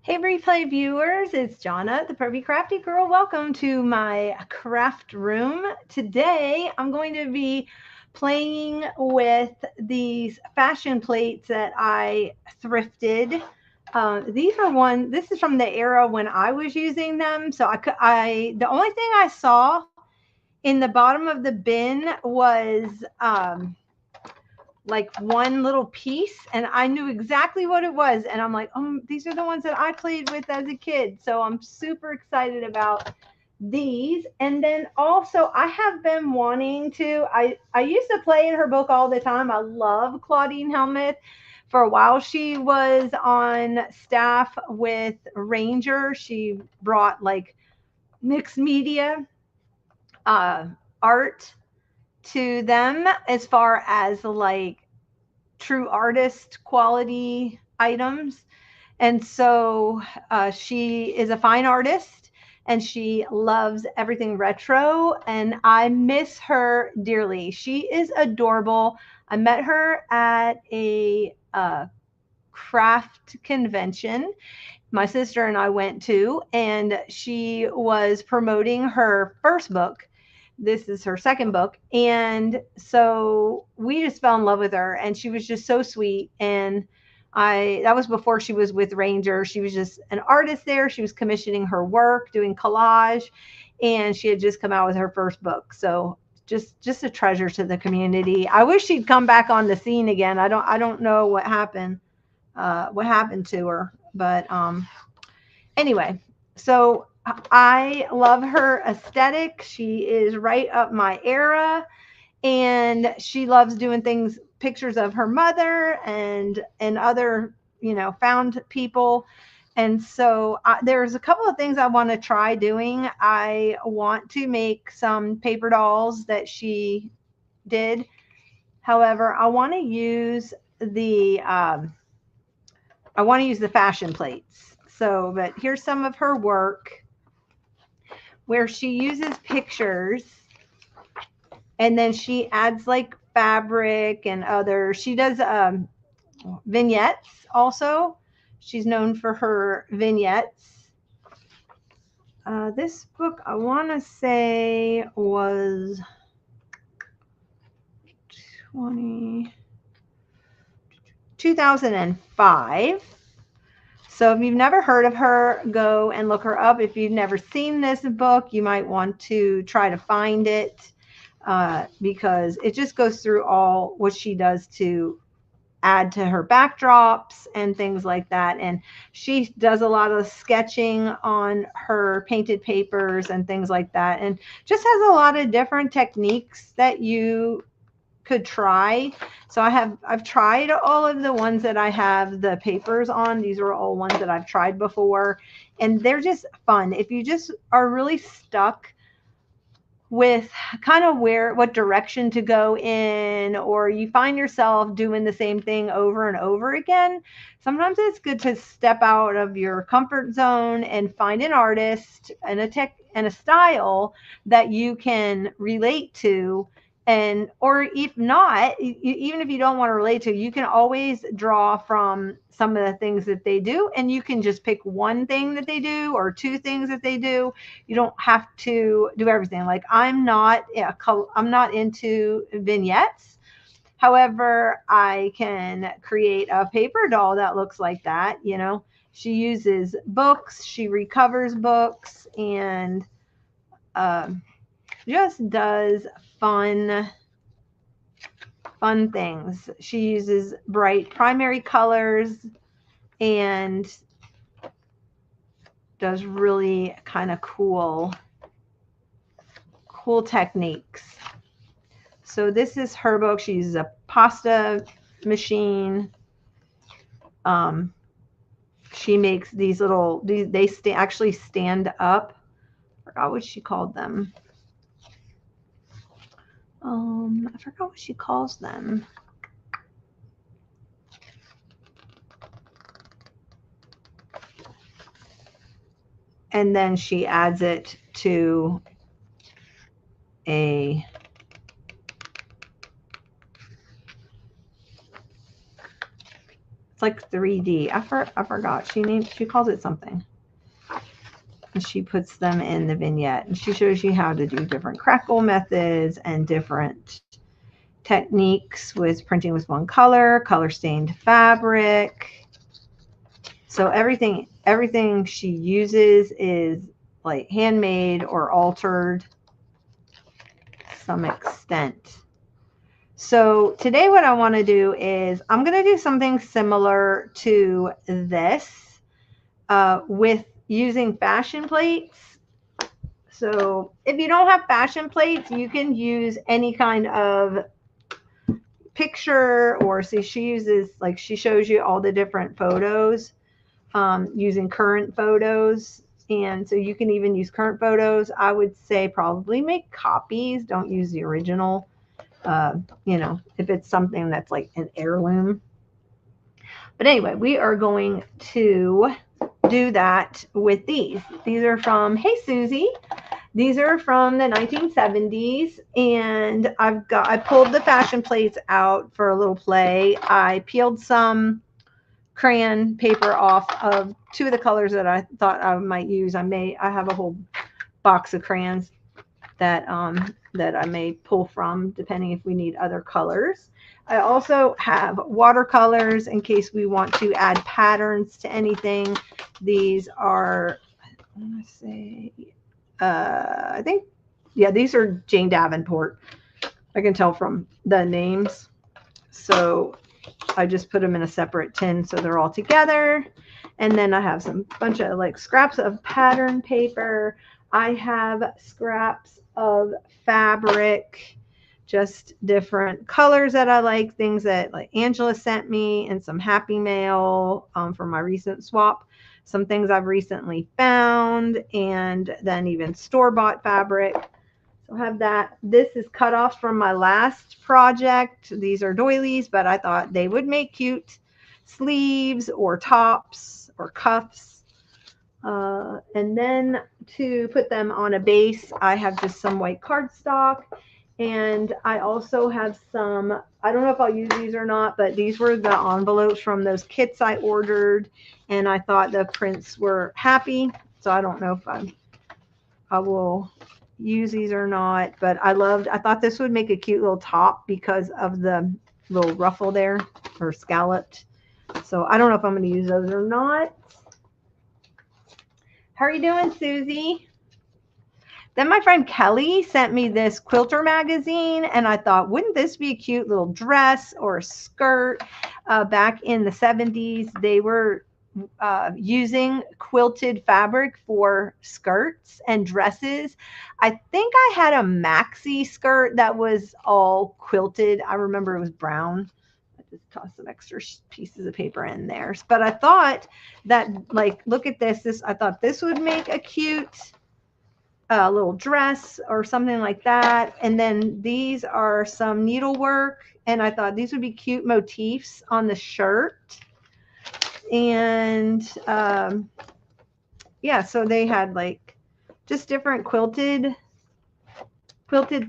Hey, replay viewers, it's Jonna, the Pervy Crafty Girl. Welcome to my craft room. Today, I'm going to be playing with these fashion plates that I thrifted. This is from the era when I was using them. So the only thing I saw in the bottom of the bin was, like one little piece, and I knew exactly what it was, and I'm like, these are the ones that I played with as a kid, so I'm super excited about these. And then also I have been wanting to, I used to play in her book all the time. I love Claudine Helmuth. For a while she was on staff with Ranger. She brought like mixed media uh art to them, as far as like true artist quality items. And so she is a fine artist and she loves everything retro. And I miss her dearly. She is adorable. I met her at a craft convention my sister and I went to, and she was promoting her first book. This is her second book. And so we just fell in love with her, and she was just so sweet. And that was before she was with Ranger. She was just an artist there. She was commissioning her work, doing collage, and she had just come out with her first book. So just a treasure to the community. I wish she'd come back on the scene again. I don't know what happened to her, but anyway, so I love her aesthetic. She is right up my era, and she loves doing things, pictures of her mother and other, found people. And so there's a couple of things I want to try doing. I want to make some paper dolls that she did. However, I want to use the fashion plates. So, but here's some of her work where she uses pictures and then she adds like fabric and other. She does vignettes also. She's known for her vignettes. This book, I want to say, was 2005. So if you've never heard of her, go and look her up. If you've never seen this book, you might want to try to find it, because it just goes through all what she does to add to her backdrops and things like that. And she does a lot of sketching on her painted papers and things like that, and just has a lot of different techniques that you could try. So I've tried all of the ones that I have the papers on. These are all ones that I've tried before, and they're just fun. If you just are really stuck with kind of what direction to go in, or you find yourself doing the same thing over and over again, sometimes it's good to step out of your comfort zone and find an artist and a style that you can relate to. And or if not, even if you don't want to relate to, you can always draw from some of the things that they do, and you can just pick one thing that they do or two things that they do. You don't have to do everything. Like I'm not into vignettes. However, I can create a paper doll that looks like that. She uses books, she recovers books, and just does fun things. She uses bright primary colors and does really kind of cool techniques. So this is her book. She uses a pasta machine. She makes these little, they actually stand up. I forgot what she called them. I forgot what she calls them. And then she adds it to a It's like 3D. I forgot. She calls it something. And she puts them in the vignette. And she shows you how to do different crackle methods and different techniques with printing with one color, color stained fabric. So everything she uses is like handmade or altered to some extent. So today what I want to do is I'm going to do something similar to this with using fashion plates. So if you don't have fashion plates, you can use any kind of picture, or see, she uses, like, she shows you all the different photos using current photos. And so you can even use current photos. I would say probably make copies. Don't use the original. You know, if it's something that's like an heirloom. But anyway, we are going to do that with these. These are from, hey Susie, these are from the 1970s, and I pulled the fashion plates out for a little play. I peeled some crayon paper off of two of the colors that I thought I might use. I have a whole box of crayons that that I may pull from depending if we need other colors. I also have watercolors in case we want to add patterns to anything. These are, let's say, I think, yeah, these are Jane Davenport. I can tell from the names. So I just put them in a separate tin so they're all together. And then I have some bunch of like scraps of pattern paper. I have scraps of fabric, just different colors that I like, things that like Angela sent me, and some Happy Mail for my recent swap. Some things I've recently found, and then even store-bought fabric. So I have that. This is cut off from my last project. These are doilies, but I thought they would make cute sleeves or tops or cuffs. And then to put them on a base, I have just some white cardstock. And I also have some, I don't know if I'll use these or not, but these were the envelopes from those kits I ordered. And I thought the prints were happy. So I don't know if I will use these or not. But I thought this would make a cute little top because of the little ruffle there, or scalloped. So I don't know if I'm going to use those or not. How are you doing, Susie? Then my friend Kelly sent me this quilter magazine, and I thought, wouldn't this be a cute little dress or a skirt? Back in the 70s, they were using quilted fabric for skirts and dresses. I think I had a maxi skirt that was all quilted. I remember it was brown. I just tossed some extra pieces of paper in there. But I thought that, like, look at this. I thought this would make a cute little dress or something like that. And then these are some needlework, and I thought these would be cute motifs on the shirt. And yeah, so they had like just different quilted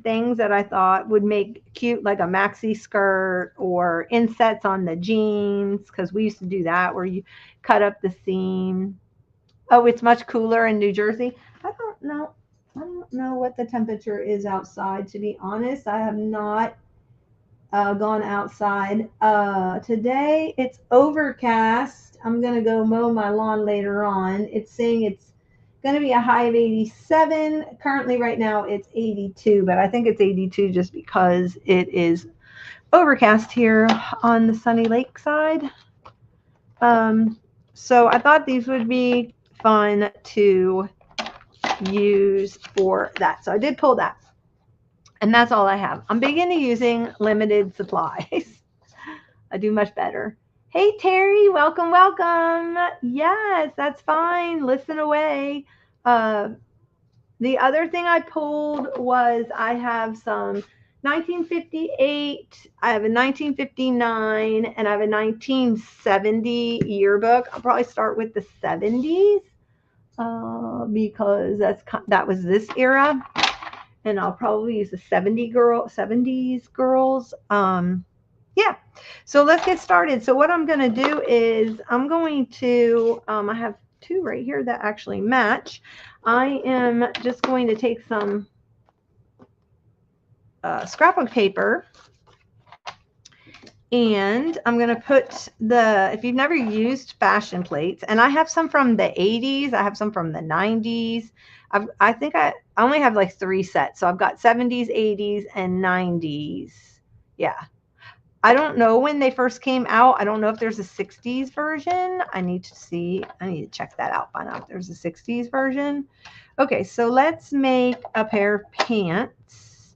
things that I thought would make cute, like a maxi skirt or insets on the jeans, because we used to do that where you cut up the seam. Oh, it's much cooler in New Jersey. I don't know what the temperature is outside, to be honest. I have not gone outside. Today it's overcast. I'm going to go mow my lawn later on. It's saying it's going to be a high of 87. Currently right now it's 82, but I think it's 82 just because it is overcast here on the sunny lakeside. So I thought these would be fun to use for that. So I did pull that. And that's all I have. I'm big into using limited supplies. I do much better. Hey, Terry, welcome, welcome. Yes, that's fine. Listen away. The other thing I pulled was I have some 1958, I have a 1959, and I have a 1970 yearbook. I'll probably start with the 70s. Because that was this era, and I'll probably use the 70s girls. Yeah. So let's get started. So what I'm going to do is I'm going to, I have two right here that actually match. I am just going to take some scrapbook paper, and I'm going to put if you've never used fashion plates, and I have some from the 80s, I have some from the 90s. I think I only have like 3 sets. So I've got 70s, 80s, and 90s. Yeah. I don't know when they first came out. I don't know if there's a 60s version. I need to check that out, find out if there's a 60s version. Okay, so let's make a pair of pants.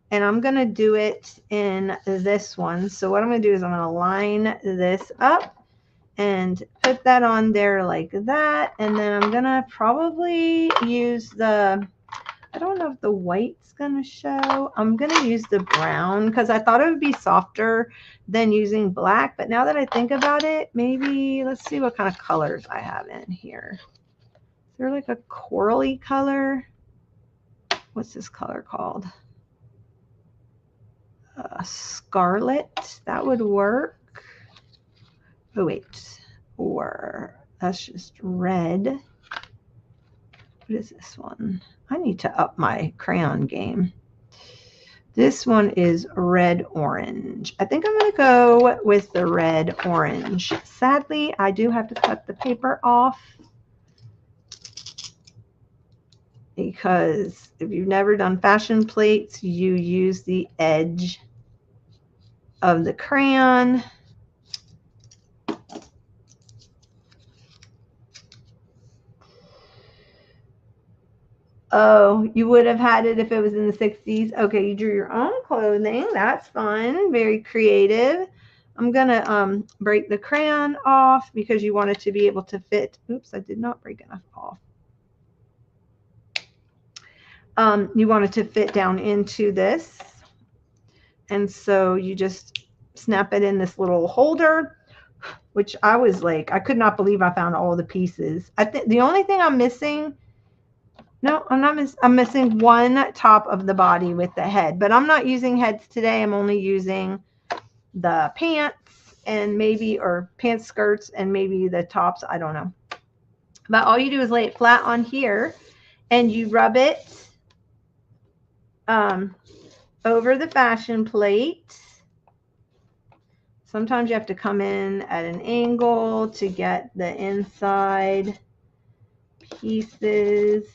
And I'm going to do it in this one. So what I'm going to do is I'm going to line this up and put that on there like that. And then I'm going to probably use I don't know if the white's going to show. I'm going to use the brown because I thought it would be softer than using black. But now that I think about it, maybe let's see what kind of colors I have in here. Is there like a corally color? What's this color called? Scarlet. That would work. Oh, wait. Or that's just red. What is this one? I need to up my crayon game. This one is red orange. I think I'm going to go with the red orange. Sadly, I do have to cut the paper off because if you've never done fashion plates, you use the edge of the crayon. Oh, you would have had it if it was in the 60s. Okay, you drew your own clothing. That's fun. Very creative. I'm going to break the crayon off because you want it to be able to fit. Oops, I did not break enough off. You want it to fit down into this. And so you just snap it in this little holder, which I was like, I could not believe I found all the pieces. I think the only thing I'm missing, no, I'm missing one top of the body with the head, but I'm not using heads today. I'm only using the pants and maybe, or pants, skirts, and maybe the tops. I don't know. But all you do is lay it flat on here and you rub it over the fashion plate. Sometimes you have to come in at an angle to get the inside pieces.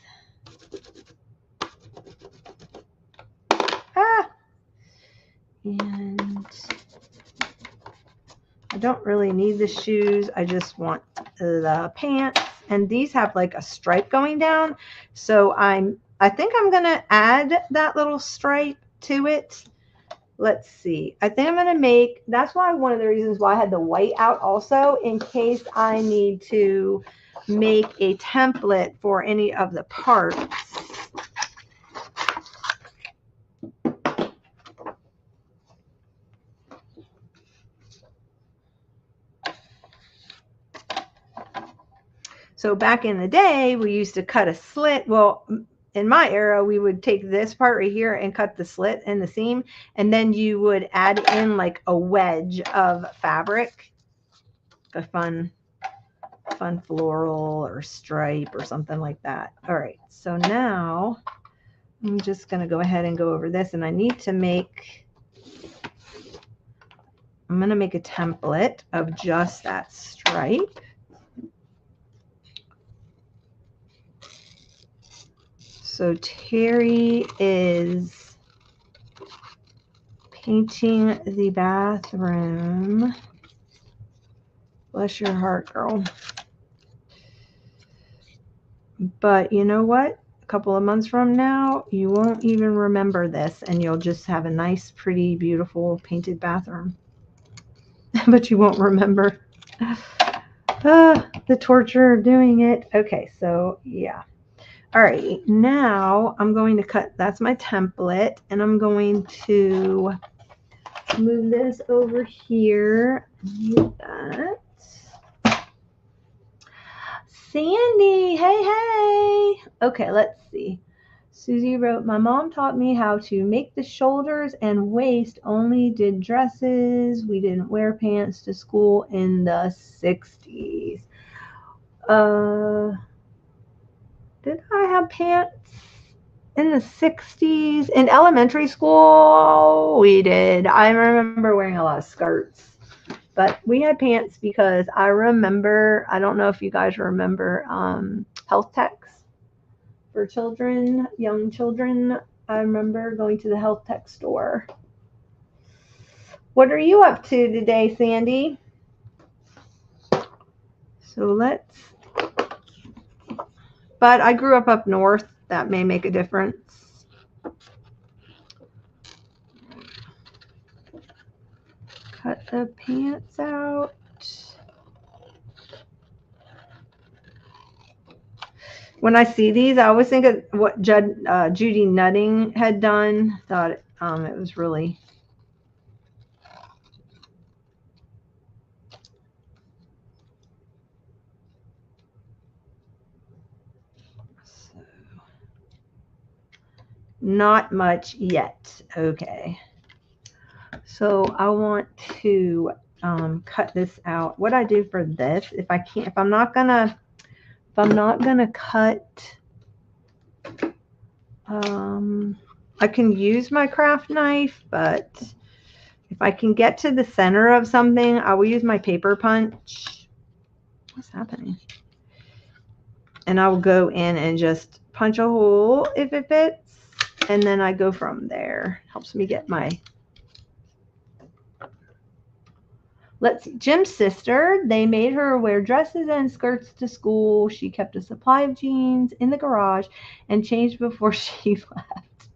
And I don't really need the shoes. I just want the pants. And these have like a stripe going down. So I think I'm going to add that little stripe to it. Let's see. I think I'm going to make, that's why one of the reasons why I had the white out also, in case I need to make a template for any of the parts. So back in the day, we used to cut a slit. Well, in my era, we would take this part right here and cut the slit in the seam, and then you would add in like a wedge of fabric, a fun floral or stripe or something like that. All right, so now I'm just going to go ahead and go over this, and I need to make, I'm going to make a template of just that stripe. So Terry is painting the bathroom. Bless your heart, girl. But you know what? A couple of months from now, you won't even remember this, and you'll just have a nice, pretty, beautiful painted bathroom. But you won't remember the torture of doing it. Okay, so yeah. All right, now I'm going to cut, that's my template, and I'm going to move this over here. Move that. Sandy, hey. Okay, let's see. Susie wrote, my mom taught me how to make the shoulders and waist, only did dresses. We didn't wear pants to school in the 60s. Did I have pants in the 60s? In elementary school, we did. I remember wearing a lot of skirts. But we had pants because I remember, I don't know if you guys remember health techs for children, young children. I remember going to the health tech store. What are you up to today, Sandy? So let's, but I grew up north. That may make a difference. Cut the pants out. When I see these, I always think of what Judy Nutting had done. Thought it was really so not much yet. Okay, so I want to cut this out. What I do for this, if I'm not gonna cut, I can use my craft knife, but if I can get to the center of something, I will use my paper punch. What's happening? And I will go in and just punch a hole if it fits, and then I go from there. Helps me get my. Let's see, Jim's sister, they made her wear dresses and skirts to school. She kept a supply of jeans in the garage and changed before she left.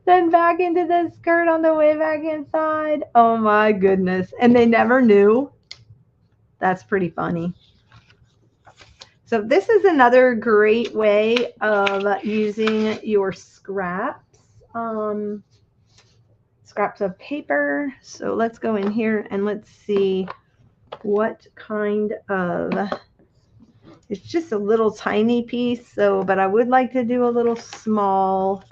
Then back into the skirt on the way back inside. Oh my goodness. And they never knew. That's pretty funny. So this is another great way of using your scraps. Scraps of paper. So let's go in here and let's see what kind of, it's just a little tiny piece. So, but I would like to do a little small.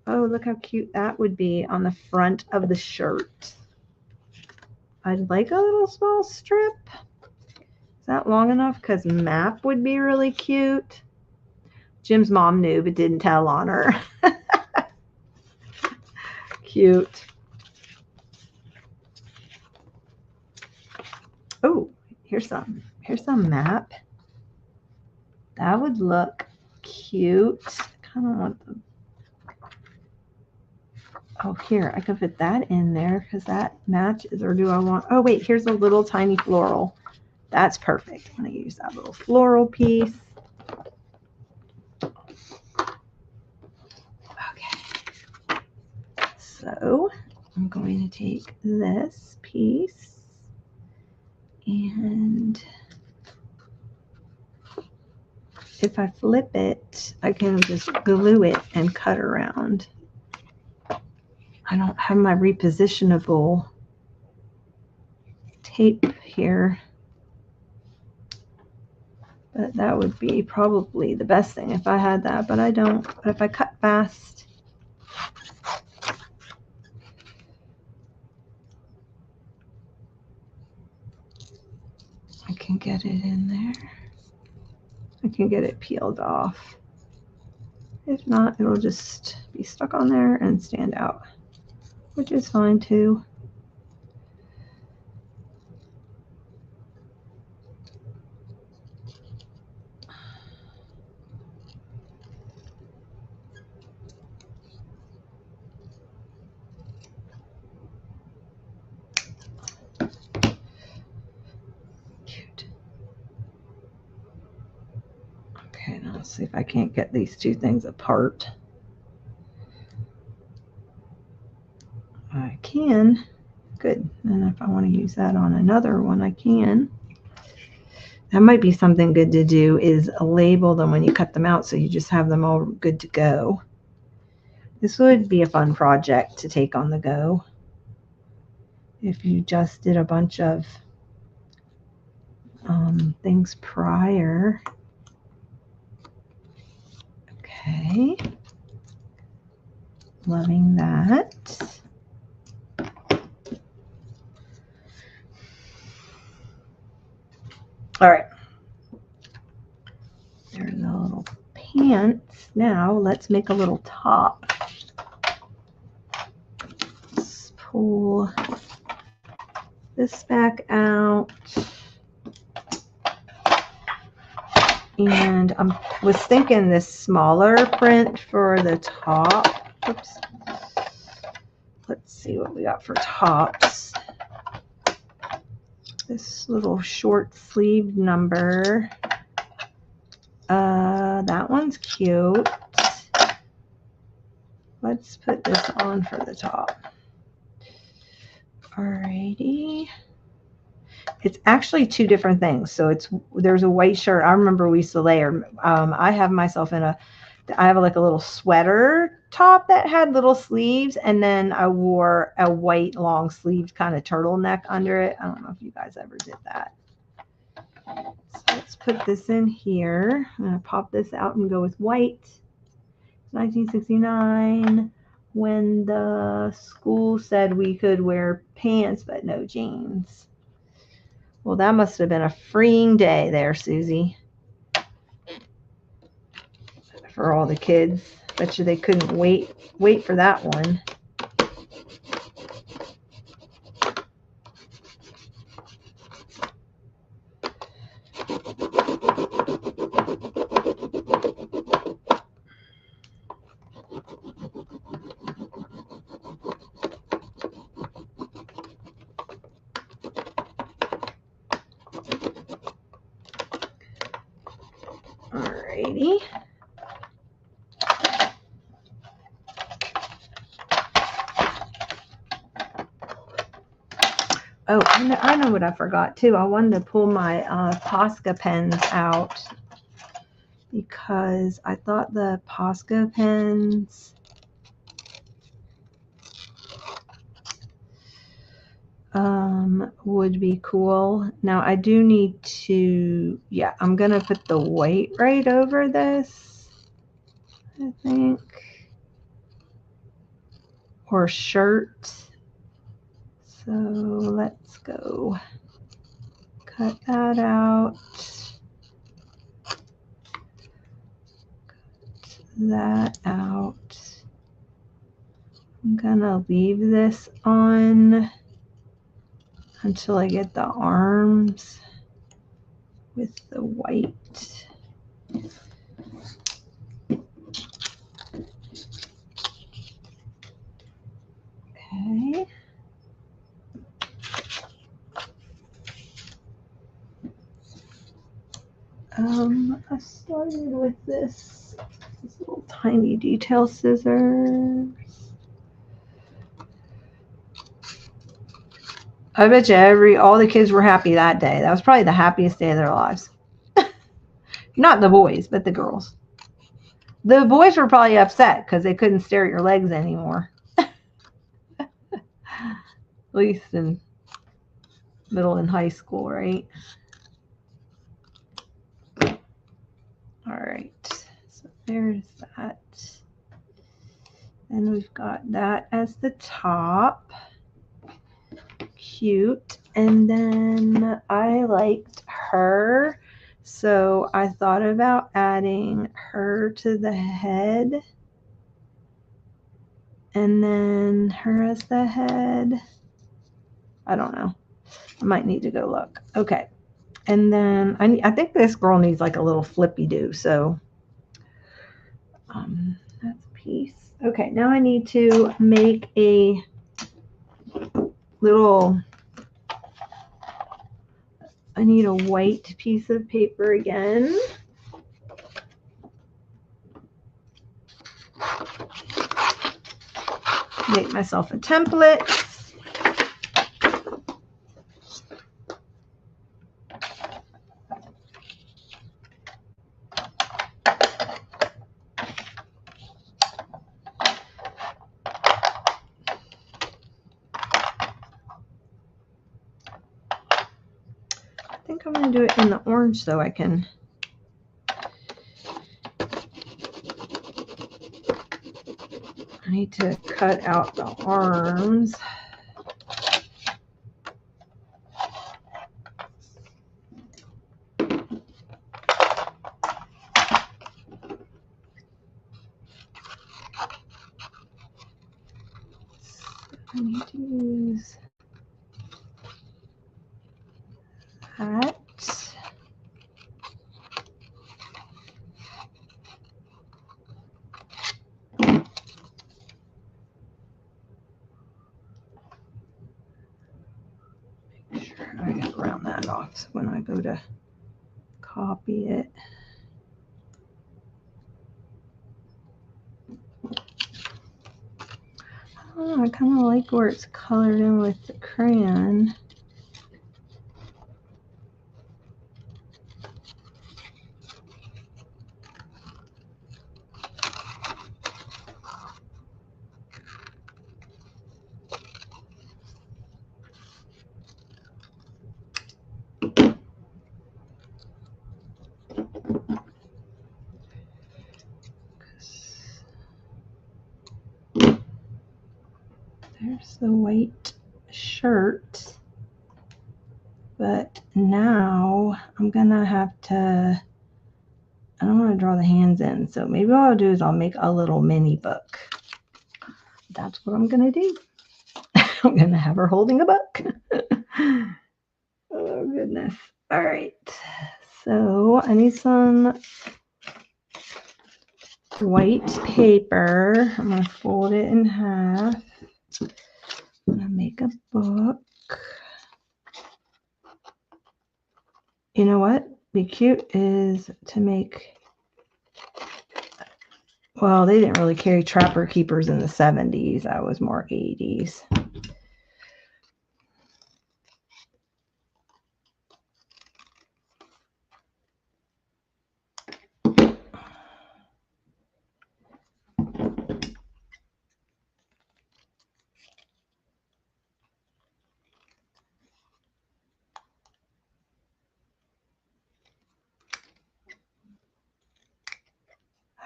Oh, look how cute that would be on the front of the shirt. I'd like a little small strip. Is that long enough? Because map would be really cute. Jim's mom knew but didn't tell on her. Cute. Oh, here's some map. That would look cute. Kind of want the. Oh, here, I can fit that in there because that matches. Or do I want, oh wait, here's a little tiny floral. That's perfect. I'm going to use that little floral piece. Okay. So I'm going to take this piece and if I flip it, I can just glue it and cut around. I don't have my repositionable tape here, but that would be probably the best thing if I had that, but I don't. But if I cut fast, I can get it in there. I can get it peeled off. If not, it'll just be stuck on there and stand out, which is fine too. Cute. Okay, now let's see if I can't get these two things apart. I can. Good. And if I want to use that on another one, I can. That might be something good to do, is label them when you cut them out so you just have them all good to go. This would be a fun project to take on the go if you just did a bunch of things prior. Okay. Loving that. All right. There's a little pants. Now let's make a little top. Let's pull this back out. And I was thinking this smaller print for the top. Oops. Let's see what we got for tops. This little short sleeve number. That one's cute. Let's put this on for the top. Alrighty. It's actually two different things. So there's a white shirt. I remember we used to layer. I have myself in I have like a little sweater top that had little sleeves, and then I wore a white long sleeved kind of turtleneck under it. I don't know if you guys ever did that. So let's put this in here. I'm going to pop this out and go with white. 1969, when the school said we could wear pants but no jeans. Well, that must have been a freeing day there, Susie, for all the kids. Bet you they couldn't wait for that one. Alrighty. Oh, I know what I forgot too. I wanted to pull my Posca pens out because I thought the Posca pens would be cool. Now I do need to, yeah, I'm gonna put the white right over this, I think, or shirt. So let's go cut that out. Cut that out. I'm gonna leave this on until I get the arms with the white. Okay. I started with this little tiny detail scissors. I bet you all the kids were happy that day. That was probably the happiest day of their lives. Not the boys, but the girls. The boys were probably upset because they couldn't stare at your legs anymore. At least in middle and high school, right? All right, so there's that. And we've got that as the top. Cute. And then I liked her, so I thought about adding her to the head. And then her as the head. I don't know. I might need to go look. Okay. And then I think this girl needs like a little flippy do. So that's a piece. Okay, now I need to make a little, I need a white piece of paper again. Make myself a template. I think I'm going to do it in the orange so I can I need to cut out the arms. I need to use that. Make sure I can round that off so when I go to copy it. Oh, I kind of like where it's colored in with the crayon. There's the white shirt. But now I'm gonna have to, I don't want to draw the hands in. So maybe what I'll do is I'll make a little mini book. That's what I'm gonna do. I'm gonna have her holding a book. Oh goodness. All right. So I need some white paper. I'm gonna fold it in half. I'm gonna make a book. You know what? Be cute is to make, well, they didn't really carry trapper keepers in the 70s. I was more 80s.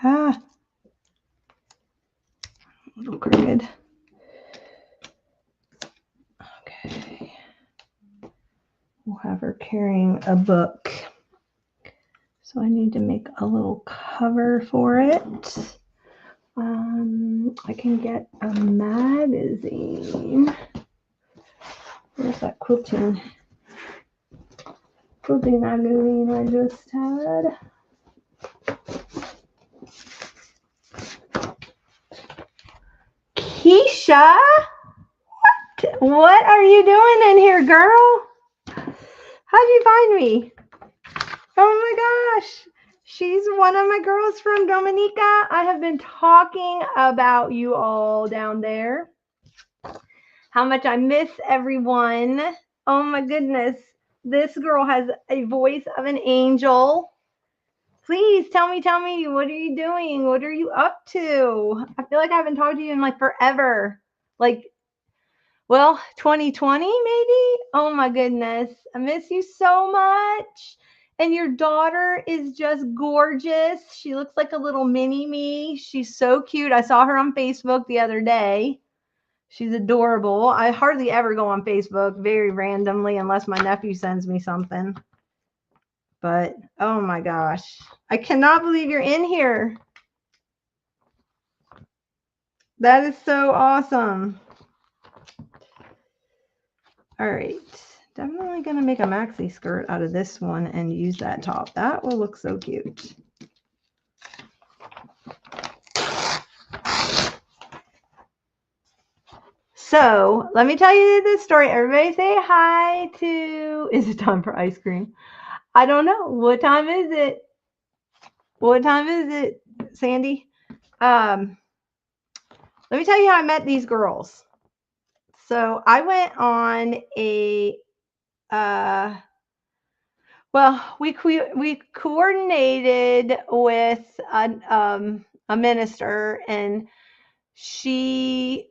Ah, a little crooked. Okay. We'll have her carrying a book. So I need to make a little cover for it. I can get a magazine. Where's that quilting magazine I just had? Keisha? What are you doing in here, girl? How'd you find me? Oh my gosh. She's one of my girls from Dominica. I have been talking about you all down there. How much I miss everyone. Oh my goodness. This girl has a voice of an angel. Please tell me, what are you doing? What are you up to? I feel like I haven't talked to you in like forever. Like, well, 2020 maybe? Oh my goodness. I miss you so much. And your daughter is just gorgeous. She looks like a little mini me. She's so cute. I saw her on Facebook the other day. She's adorable. I hardly ever go on Facebook, very randomly, unless my nephew sends me something. But, oh my gosh. I cannot believe you're in here. That is so awesome. All right. Definitely going to make a maxi skirt out of this one and use that top. That will look so cute. So let me tell you this story. Everybody say hi to, is it time for ice cream? I don't know. What time is it? What time is it, Sandy? Let me tell you how I met these girls. So I went on a, well, we coordinated with a minister, and she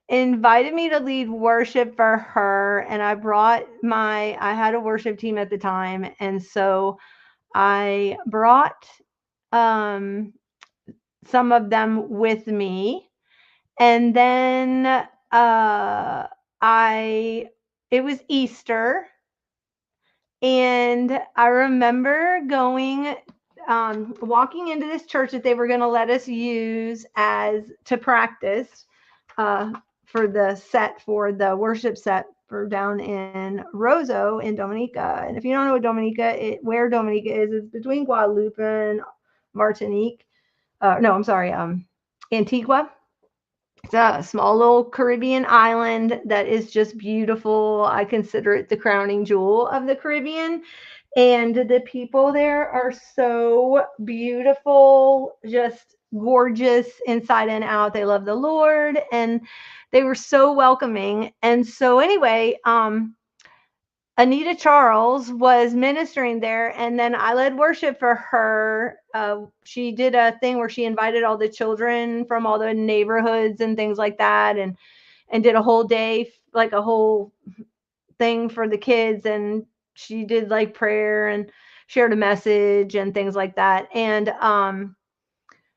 invited me to lead worship for her, and I had a worship team at the time, and so I brought some of them with me, And then it was Easter, and I remember walking into this church that they were going to let us use to practice for the worship set for down in Roseau in Dominica. And if you don't know where Dominica is, it's between Guadalupe and Martinique. No, I'm sorry, Antigua. It's a small little Caribbean island that is just beautiful. I consider it the crowning jewel of the Caribbean. And the people there are so beautiful, just gorgeous inside and out. They love the Lord, and they were so welcoming. And so anyway, Anita Charles was ministering there, and then I led worship for her. She did a thing where she invited all the children from all the neighborhoods and things like that, and did a whole day, like a whole thing for the kids. And she did like prayer and shared a message and things like that. And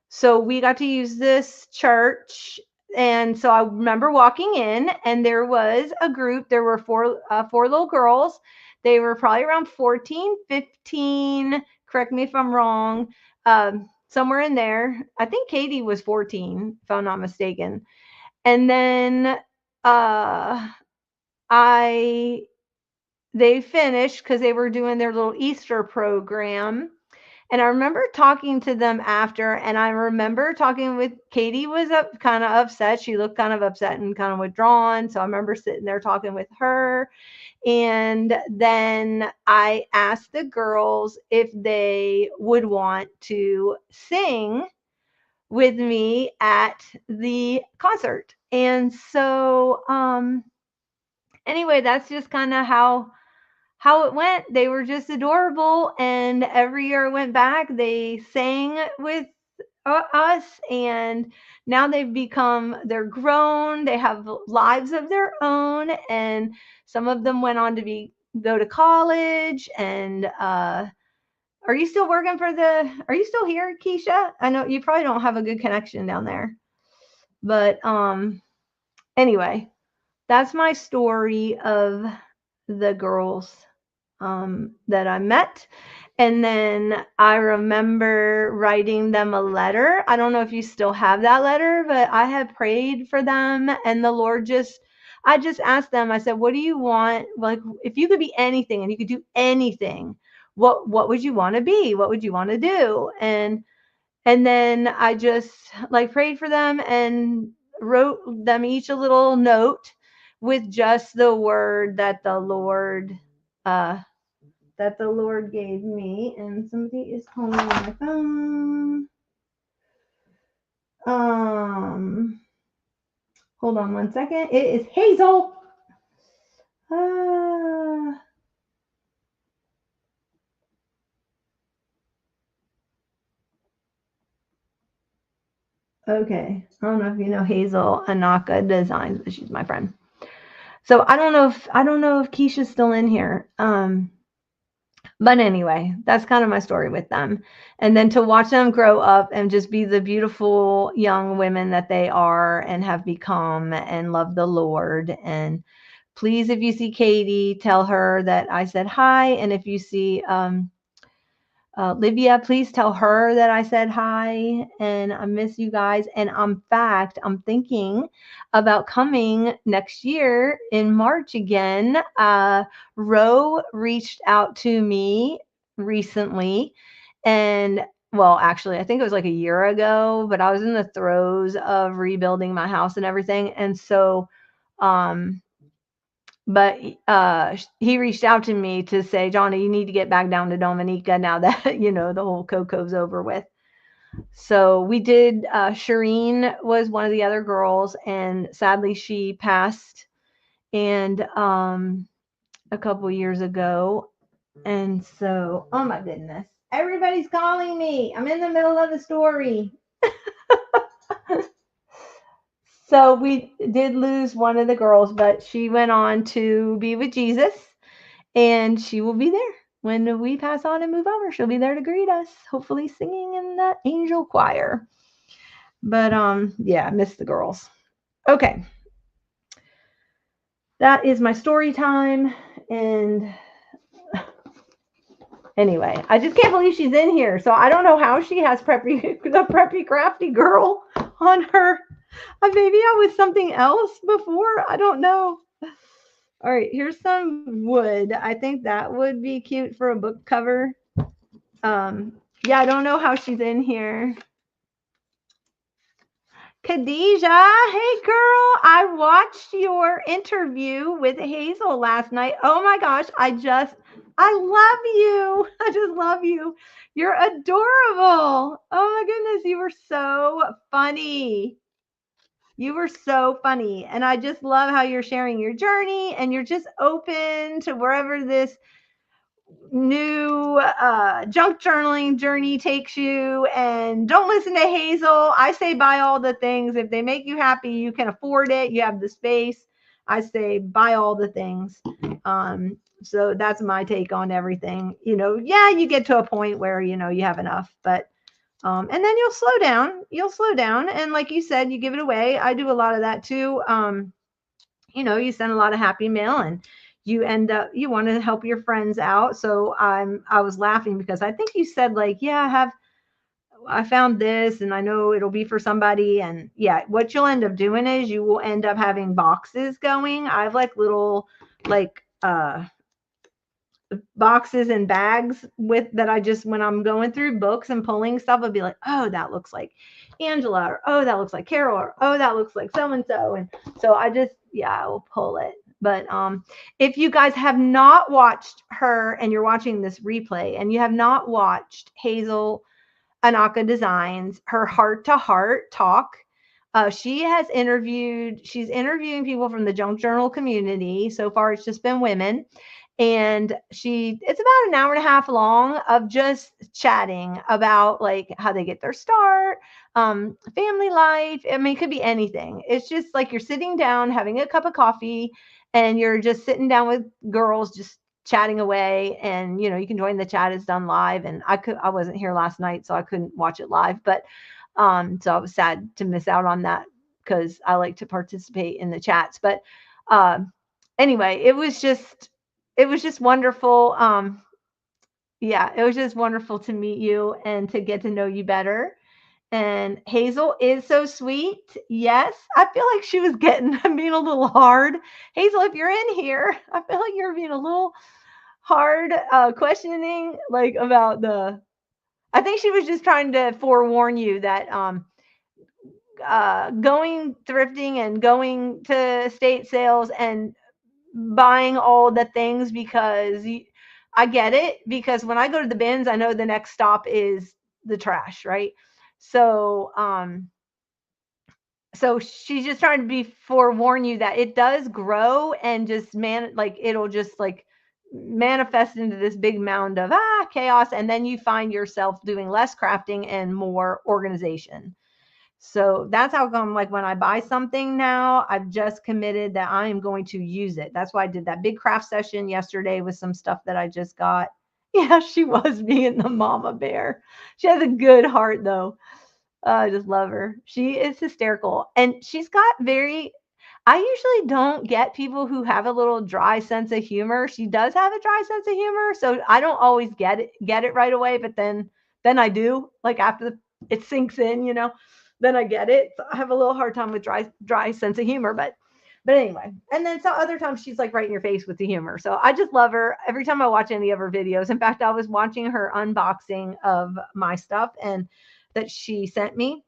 so we got to use this church. And so I remember walking in, and there was a group. There were four little girls. They were probably around 14, 15. Correct me if I'm wrong. Somewhere in there. I think Katie was 14, if I'm not mistaken. And then they finished because they were doing their little Easter program. And I remember talking to them after, and I remember talking with Katie was kind of upset. She looked kind of upset and kind of withdrawn. So I remember sitting there talking with her. And then I asked the girls if they would want to sing with me at the concert. And so anyway, that's just kind of how it went. They were just adorable, and every year I went back, they sang with us, and now they're grown, they have lives of their own, and some of them went on to go to college. And are you still are you still here, Keisha? I know you probably don't have a good connection down there, but anyway, that's my story of the girls that I met. And then I remember writing them a letter. I don't know if you still have that letter, but I had prayed for them, and I just asked them, I said, what do you want? Like, if you could be anything and you could do anything, what would you want to be? What would you want to do? And then I just like prayed for them and wrote them each a little note with just the word that the Lord gave me. And somebody is calling on my phone. Hold on one second. It is Hazel. Okay. I don't know if you know Hazel Anaka Designs, but she's my friend. So I don't know if Keisha's still in here. But anyway, that's kind of my story with them. And then to watch them grow up and just be the beautiful young women that they are and have become and love the Lord. And please, if you see Katie, tell her that I said hi. And if you see Livia, please tell her that I said hi, and I miss you guys. And in fact, I'm thinking about coming next year in March again. Ro reached out to me recently, and well, actually, I think it was like a year ago, but I was in the throes of rebuilding my house and everything. And so, but he reached out to me to say, Johnny, you need to get back down to Dominica now that, the whole Coco's over with. So we did. Shireen was one of the other girls, and sadly she passed and a couple years ago. And so, oh my goodness, everybody's calling me. I'm in the middle of the story. So we did lose one of the girls, but she went on to be with Jesus, and she will be there when we pass on and move over. She'll be there to greet us, hopefully singing in the angel choir. But yeah, I miss the girls. Okay. That is my story time. And anyway, I just can't believe she's in here. So I don't know how she has preppy, the preppy crafty girl on her. Maybe I was something else before. I don't know. All right, here's some wood. I think that would be cute for a book cover. Yeah, I don't know how she's in here. Khadijah, hey girl, I watched your interview with Hazel last night. Oh my gosh, I love you. I just love you. You're adorable. Oh my goodness, you were so funny. You were so funny. And I just love how you're sharing your journey and you're just open to wherever this new junk journaling journey takes you. And don't listen to Hazel. I say buy all the things. If they make you happy, you can afford it, you have the space. I say buy all the things. So that's my take on everything. Yeah, you get to a point where you have enough, but and then you'll slow down. And like you said, you give it away. I do a lot of that too. You send a lot of happy mail and you end up, you want to help your friends out. So I was laughing because I think you said like, yeah, I found this and I know it'll be for somebody. And yeah, what you'll end up doing is you will end up having boxes going. I have like little, like, boxes and bags with that. I just, when I'm going through books and pulling stuff, I'll be like, oh, that looks like Angela, or oh, that looks like Carol, or oh, that looks like so and so. And so I will pull it. But if you guys have not watched her and you're watching this replay and you have not watched Hazel Anaka Designs, her heart to heart talk, she's interviewing people from the junk journal community. So far, it's just been women. And it's about an hour and a half long of just chatting about like how they get their start, family life. I mean, it could be anything. It's just like you're sitting down, having a cup of coffee, and you're just sitting down with girls, just chatting away. And you can join the chat. It's done live. And I wasn't here last night, so I couldn't watch it live. But so I was sad to miss out on that because I like to participate in the chats. But anyway, it was just wonderful. Yeah, it was just wonderful to meet you and to get to know you better. And Hazel is so sweet. Yes, I feel like she was being a little hard. Hazel, if you're in here, I feel like you're being a little hard, questioning like about I think she was just trying to forewarn you that going thrifting and going to estate sales and buying all the things because I get it, because when I go to the bins, I know the next stop is the trash, right? So, so she's just trying to forewarn you that it does grow and just it'll just like manifest into this big mound of chaos, and then you find yourself doing less crafting and more organization. So that's how come, like when I buy something now, I've just committed that I am going to use it. That's why I did that big craft session yesterday with some stuff that I just got. Yeah, she was being the mama bear. She has a good heart though. I just love her. She is hysterical. And I usually don't get people who have a little dry sense of humor. She does have a dry sense of humor. So I don't always get it right away, but then I do, like after it sinks in, then I get it. So I have a little hard time with dry sense of humor, but anyway. And then some other times she's like right in your face with the humor. So I just love her every time I watch any of her videos. In fact, I was watching her unboxing of my stuff and that she sent me,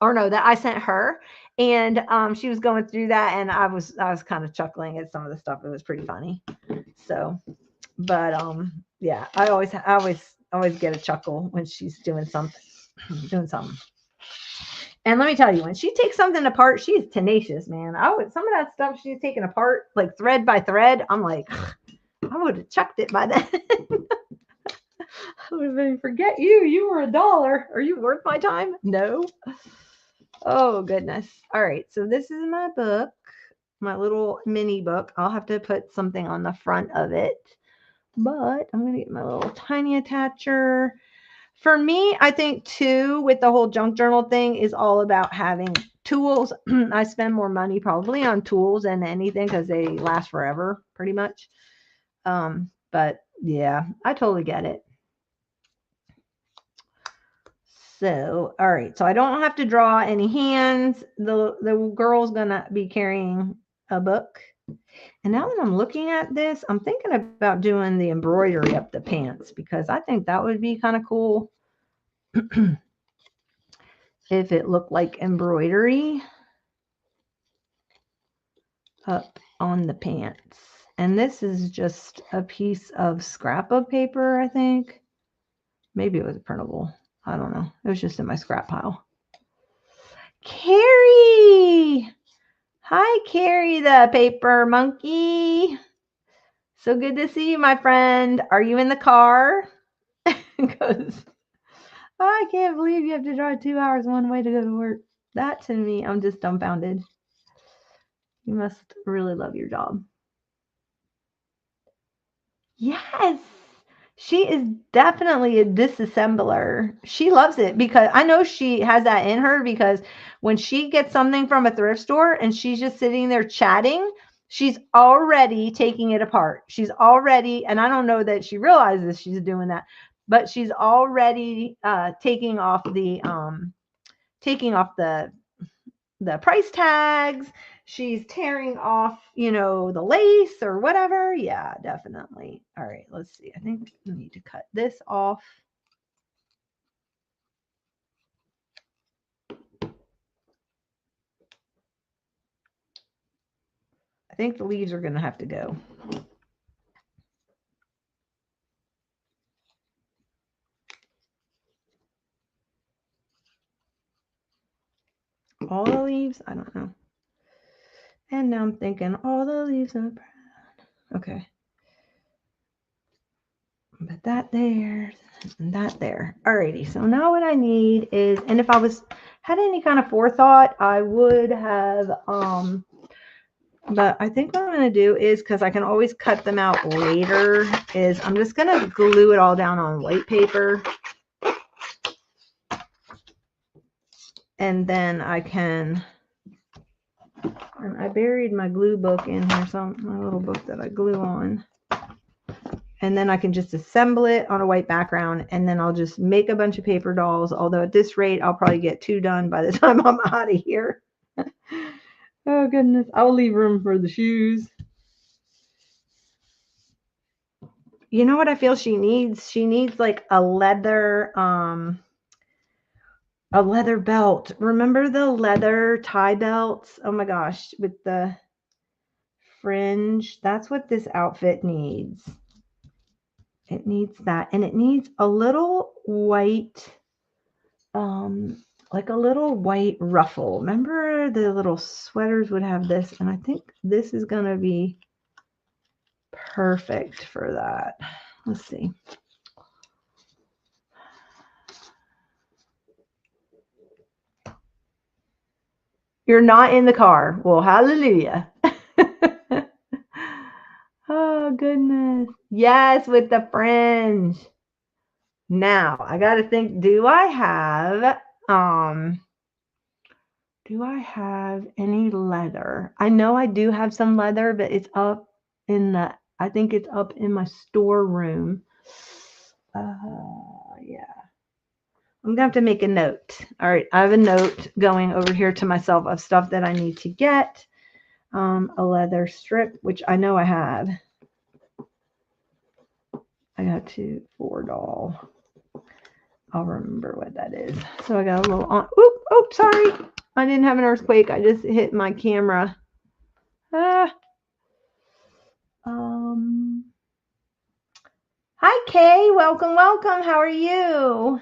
or no, that I sent her. And she was going through that and I was kind of chuckling at some of the stuff. It was pretty funny. So, but yeah, I always get a chuckle when she's doing something. And let me tell you, when she takes something apart, she's tenacious, man. Some of that stuff she's taking apart, like thread by thread, I'm like, I would have chucked it by then. I would have been, forget you. You were $1. Are you worth my time? No. Oh, goodness. All right. So this is my book, my little mini book. I'll have to put something on the front of it, but I'm going to get my little tiny attacher. For me, I think too, with the whole junk journal thing, is all about having tools. I spend more money probably on tools than anything because they last forever, pretty much. But yeah, I totally get it. So, all right. So I don't have to draw any hands. The girl's gonna be carrying a book. And now that I'm looking at this, I'm thinking about doing the embroidery up the pants because I think that would be kind of cool if it looked like embroidery up on the pants. And this is just a piece of scrapbook paper, I think. Maybe it was a printable. I don't know. It was just in my scrap pile. Carrie! Hi, Carrie, the paper monkey. So good to see you, my friend. Are you in the car? Because I can't believe you have to drive 2 hours one way to go to work. That to me, I'm just dumbfounded. You must really love your job. Yes, she is definitely a disassembler. She loves it because I know she has that in her because when she gets something from a thrift store and she's just sitting there chatting, she's already taking it apart. She's already, and I don't know that she realizes she's doing that, but she's already taking off the price tags. She's tearing off, the lace or whatever. Yeah, definitely. All right, let's see. I think we need to cut this off. I think the leaves are going to have to go. All the leaves? I don't know. And now I'm thinking all the leaves are brown. Okay. But that there and that there. Alrighty. So now what I need is, and if I had any kind of forethought, I would have, but I think what I'm going to do is, because I can always cut them out later, is I'm just going to glue it all down on white paper. And then I can, and I buried my glue book in here, my little book that I glue on. And then I can just assemble it on a white background, and then I'll just make a bunch of paper dolls. Although at this rate, I'll probably get 2 done by the time I'm out of here. Oh, goodness. I'll leave room for the shoes. You know what I feel she needs? She needs like a leather belt. Remember the leather tie belts? Oh my gosh, with the fringe. That's what this outfit needs. It needs that. And it needs a little white, like a little white ruffle. Remember the little sweaters would have this? And I think this is going to be perfect for that. Let's see. You're not in the car. Well, hallelujah. Oh, goodness. Yes, with the fringe. Now, I got to think, do I have any leather? I know I do have some leather, but it's up I think it's up in my storeroom. Yeah. I'm going to have to make a note. All right. I have a note going over here to myself of stuff that I need to get. A leather strip, which I know I have. I got 4 doll. I'll remember what that is. So I got a little on. Oop, sorry. I didn't have an earthquake. I just hit my camera. Hi, Kay. Welcome. How are you?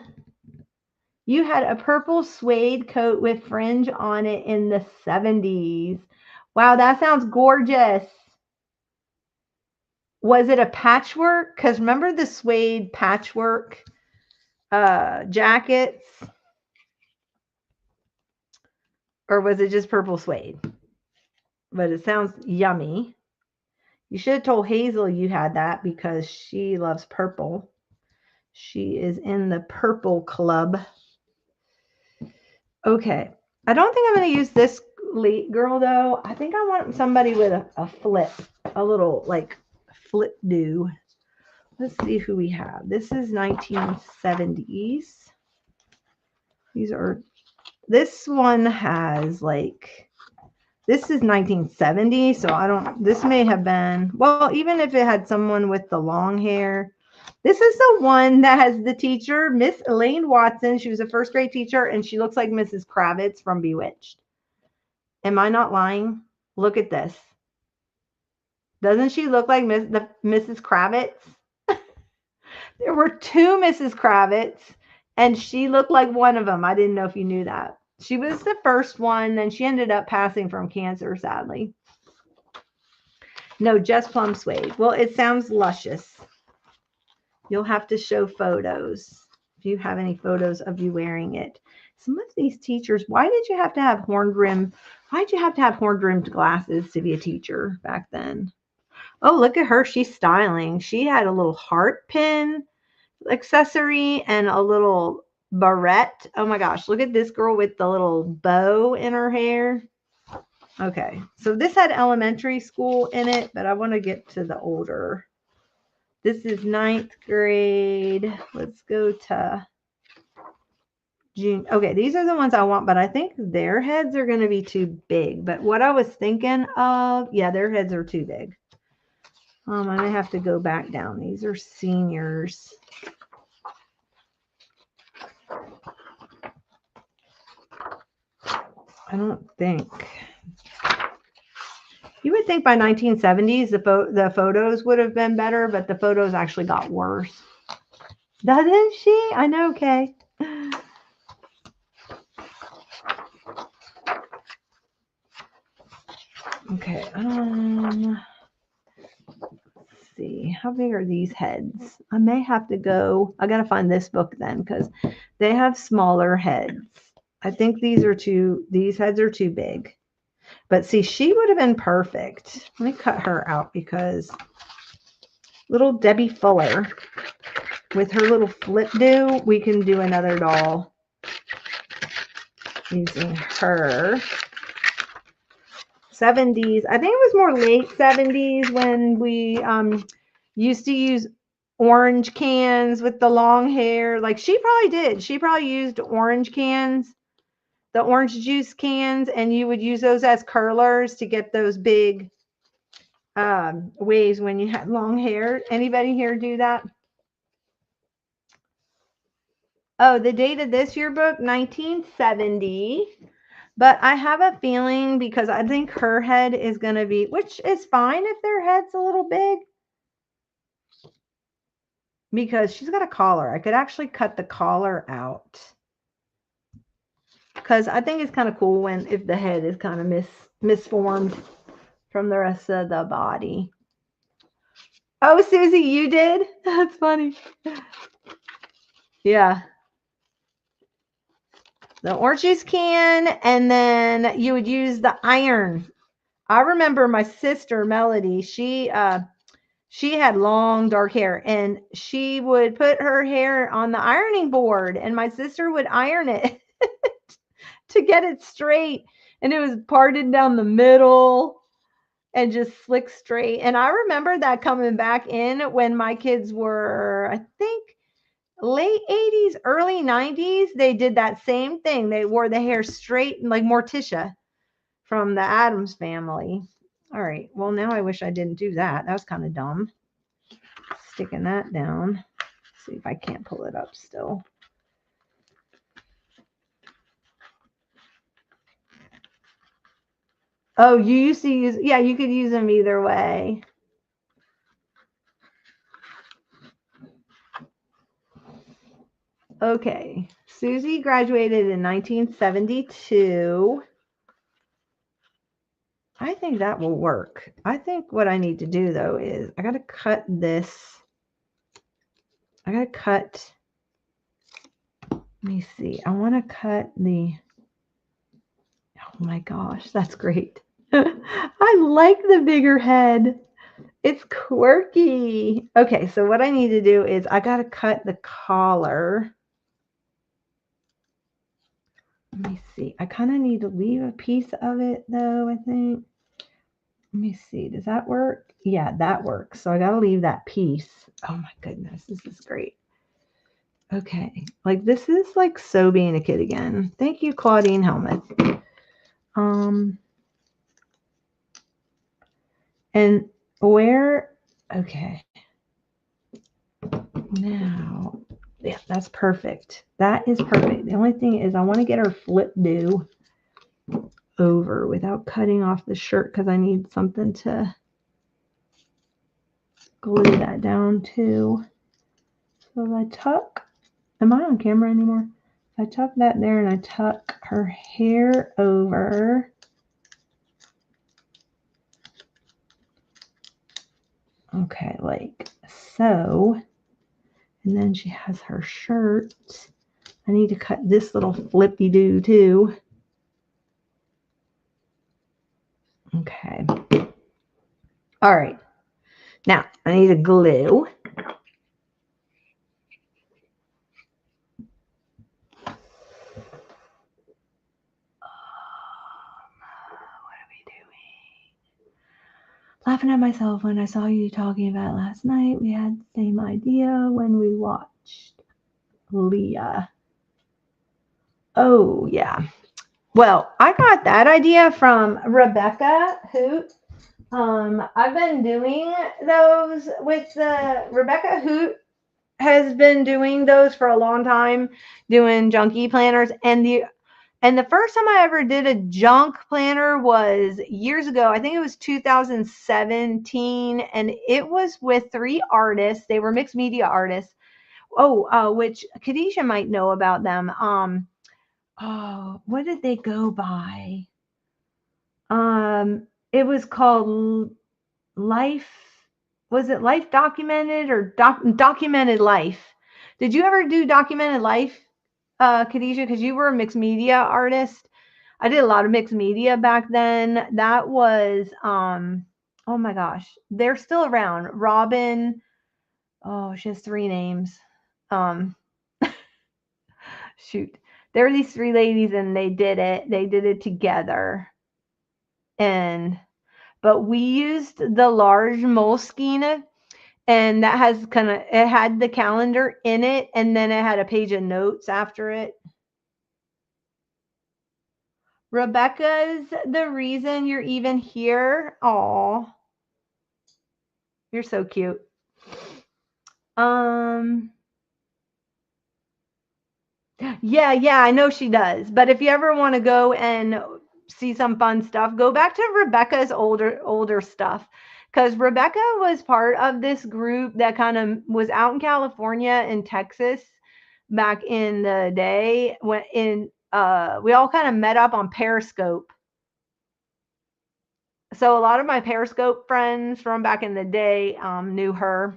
You had a purple suede coat with fringe on it in the 70s. Wow, that sounds gorgeous. Was it a patchwork? Because remember the suede patchwork jackets? Or was it just purple suede? But it sounds yummy. You should have told Hazel you had that because she loves purple. She is in the purple club. Okay. I don't think I'm going to use this girl, though. I think I want somebody with a flip, a little, like, flip do. Let's see who we have. This is 1970s. This one has, like, this is 1970, so this may have been, well, even if it had someone with the long hair. This is the one that has the teacher, Miss Elaine Watson. She was a first grade teacher, and she looks like Mrs. Kravitz from Bewitched. Am I not lying? Look at this. Doesn't she look like Mrs. Kravitz? There were two Mrs. Kravitz, and she looked like one of them. I didn't know if you knew that. She was the first one, then she ended up passing from cancer, sadly. No, just plum suede. Well, it sounds luscious. You'll have to show photos if you have any photos of you wearing it. Some of these teachers, why did you have to have horn-rimmed glasses to be a teacher back then? Oh, look at her. She's styling. She had a little heart pin accessory and a little barrette. Oh my gosh, look at this girl with the little bow in her hair. Okay, so this had elementary school in it, but I want to get to the older. This is 9th grade. Let's go to June. Okay, these are the ones I want, but I think their heads are going to be too big. But what I was thinking of, yeah, their heads are too big. I may have to go back down. These are seniors. I don't think. You would think by 1970s the photos would have been better, but the photos actually got worse. Doesn't she? I know, Kay. Okay. Let's see. How big are these heads? I may have to go. I got to find this book then because they have smaller heads. I think these heads are too big. But see, she would have been perfect. Let me cut her out because little Debbie Fuller with her little flip do, we can do another doll using her. 70s. I think it was more late 70s when we used to use orange cans with the long hair. Like she probably did. She probably used orange cans, the orange juice cans, and you would use those as curlers to get those big waves when you had long hair. Anybody here do that? Oh, the date of this yearbook, 1970. But I have a feeling because I think her head is going to be, which is fine if their head's a little big. Because she's got a collar. I could actually cut the collar out. Because I think it's kind of cool if the head is kind of misformed from the rest of the body. Oh, Susie, you did? That's funny. Yeah. The orange juice can, and then you would use the iron. I remember my sister, Melody, she had long dark hair, and she would put her hair on the ironing board, and my sister would iron it to get it straight, and it was parted down the middle and just slick straight. And I remember that coming back in when my kids were, I think, late 80s, early 90s. They did that same thing. They wore the hair straight, like Morticia from the Addams Family. All right, well, now I wish I didn't do that. That was kind of dumb. Sticking that down. Let's see if I can't pull it up still. Oh, you used to use, yeah, you could use them either way. Okay, Susie graduated in 1972. I think that will work. I think what I need to do, though, is I got to cut this. I got to cut. Let me see. I want to cut the. Oh my gosh, that's great. I like the bigger head. It's quirky. Okay, so what I need to do is I got to cut the collar. Let me see. I kind of need to leave a piece of it though, I think. Let me see. Does that work? Yeah, that works. So I got to leave that piece. Oh my goodness, this is great. Okay, like this is like so being a kid again. Thank you, Claudine Helmuth. And where, okay. Now, yeah, that's perfect. That is perfect. The only thing is I want to get her flip do over without cutting off the shirt because I need something to glue that down to. So if I tuck, am I on camera anymore? If I tuck that there and I tuck her hair over. Okay, like so. And then she has her shirt. I need to cut this little flippy do too. Okay. All right. Now I need a glue. Laughing at myself when I saw you talking about it last night. We had the same idea when we watched Leah. Oh, yeah. Well, I got that idea from Rebecca Hoot. I've been doing those with Rebecca Hoot has been doing those for a long time, doing junkie planners. And the first time I ever did a junk planner was years ago. I think it was 2017, and it was with 3 artists. They were mixed media artists. Which Khadijah might know about them. What did they go by? It was called Life. Was it Life Documented or Documented Life? Did you ever do Documented Life, Khadijah? Because you were a mixed media artist. I did a lot of mixed media back then. That was, oh my gosh, they're still around. Robin, oh, she has 3 names. Shoot. There were these 3 ladies and they did it. They did it together. But we used the large Moleskine, and that has it had the calendar in it, and then it had a page of notes after it. Rebecca's the reason you're even here. Aw. You're so cute. Yeah, I know she does. But if you ever want to go and see some fun stuff, go back to Rebecca's older stuff. Because Rebecca was part of this group that kind of was out in California and Texas back in the day when we all kind of met up on Periscope. So a lot of my Periscope friends from back in the day knew her.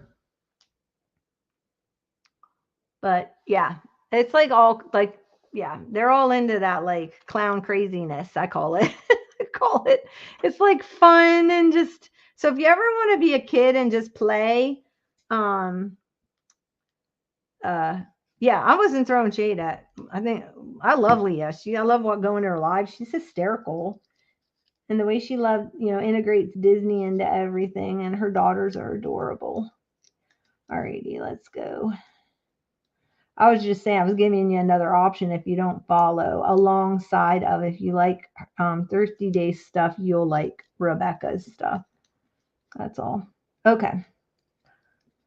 But yeah, it's like all like, yeah, they're all into that like clown craziness, I call it. I call it. It's like fun and just, so if you ever want to be a kid and just play, yeah, I wasn't throwing shade at. I think I love Leah. I love going to her live. She's hysterical. And the way she integrates Disney into everything, and her daughters are adorable. Alrighty, let's go. I was just saying, I was giving you another option if you don't follow alongside of, if you like Thirsty Days stuff, you'll like Rebecca's stuff. That's all. Okay.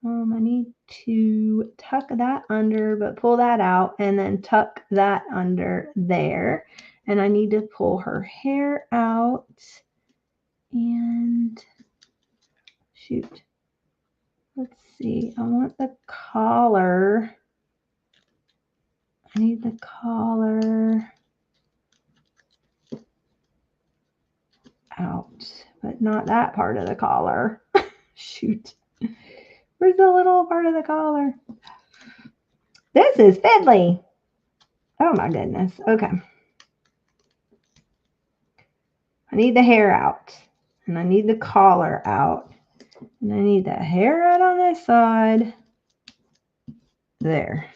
I need to tuck that under, but pull that out and then tuck that under there. And I need to pull her hair out and shoot. Let's see. I want the collar. I need the collar out, but not that part of the collar. Shoot. Where's the little part of the collar? This is fiddly. Oh my goodness. Okay. I need the hair out and I need the collar out. And I need that hair out on this side. There.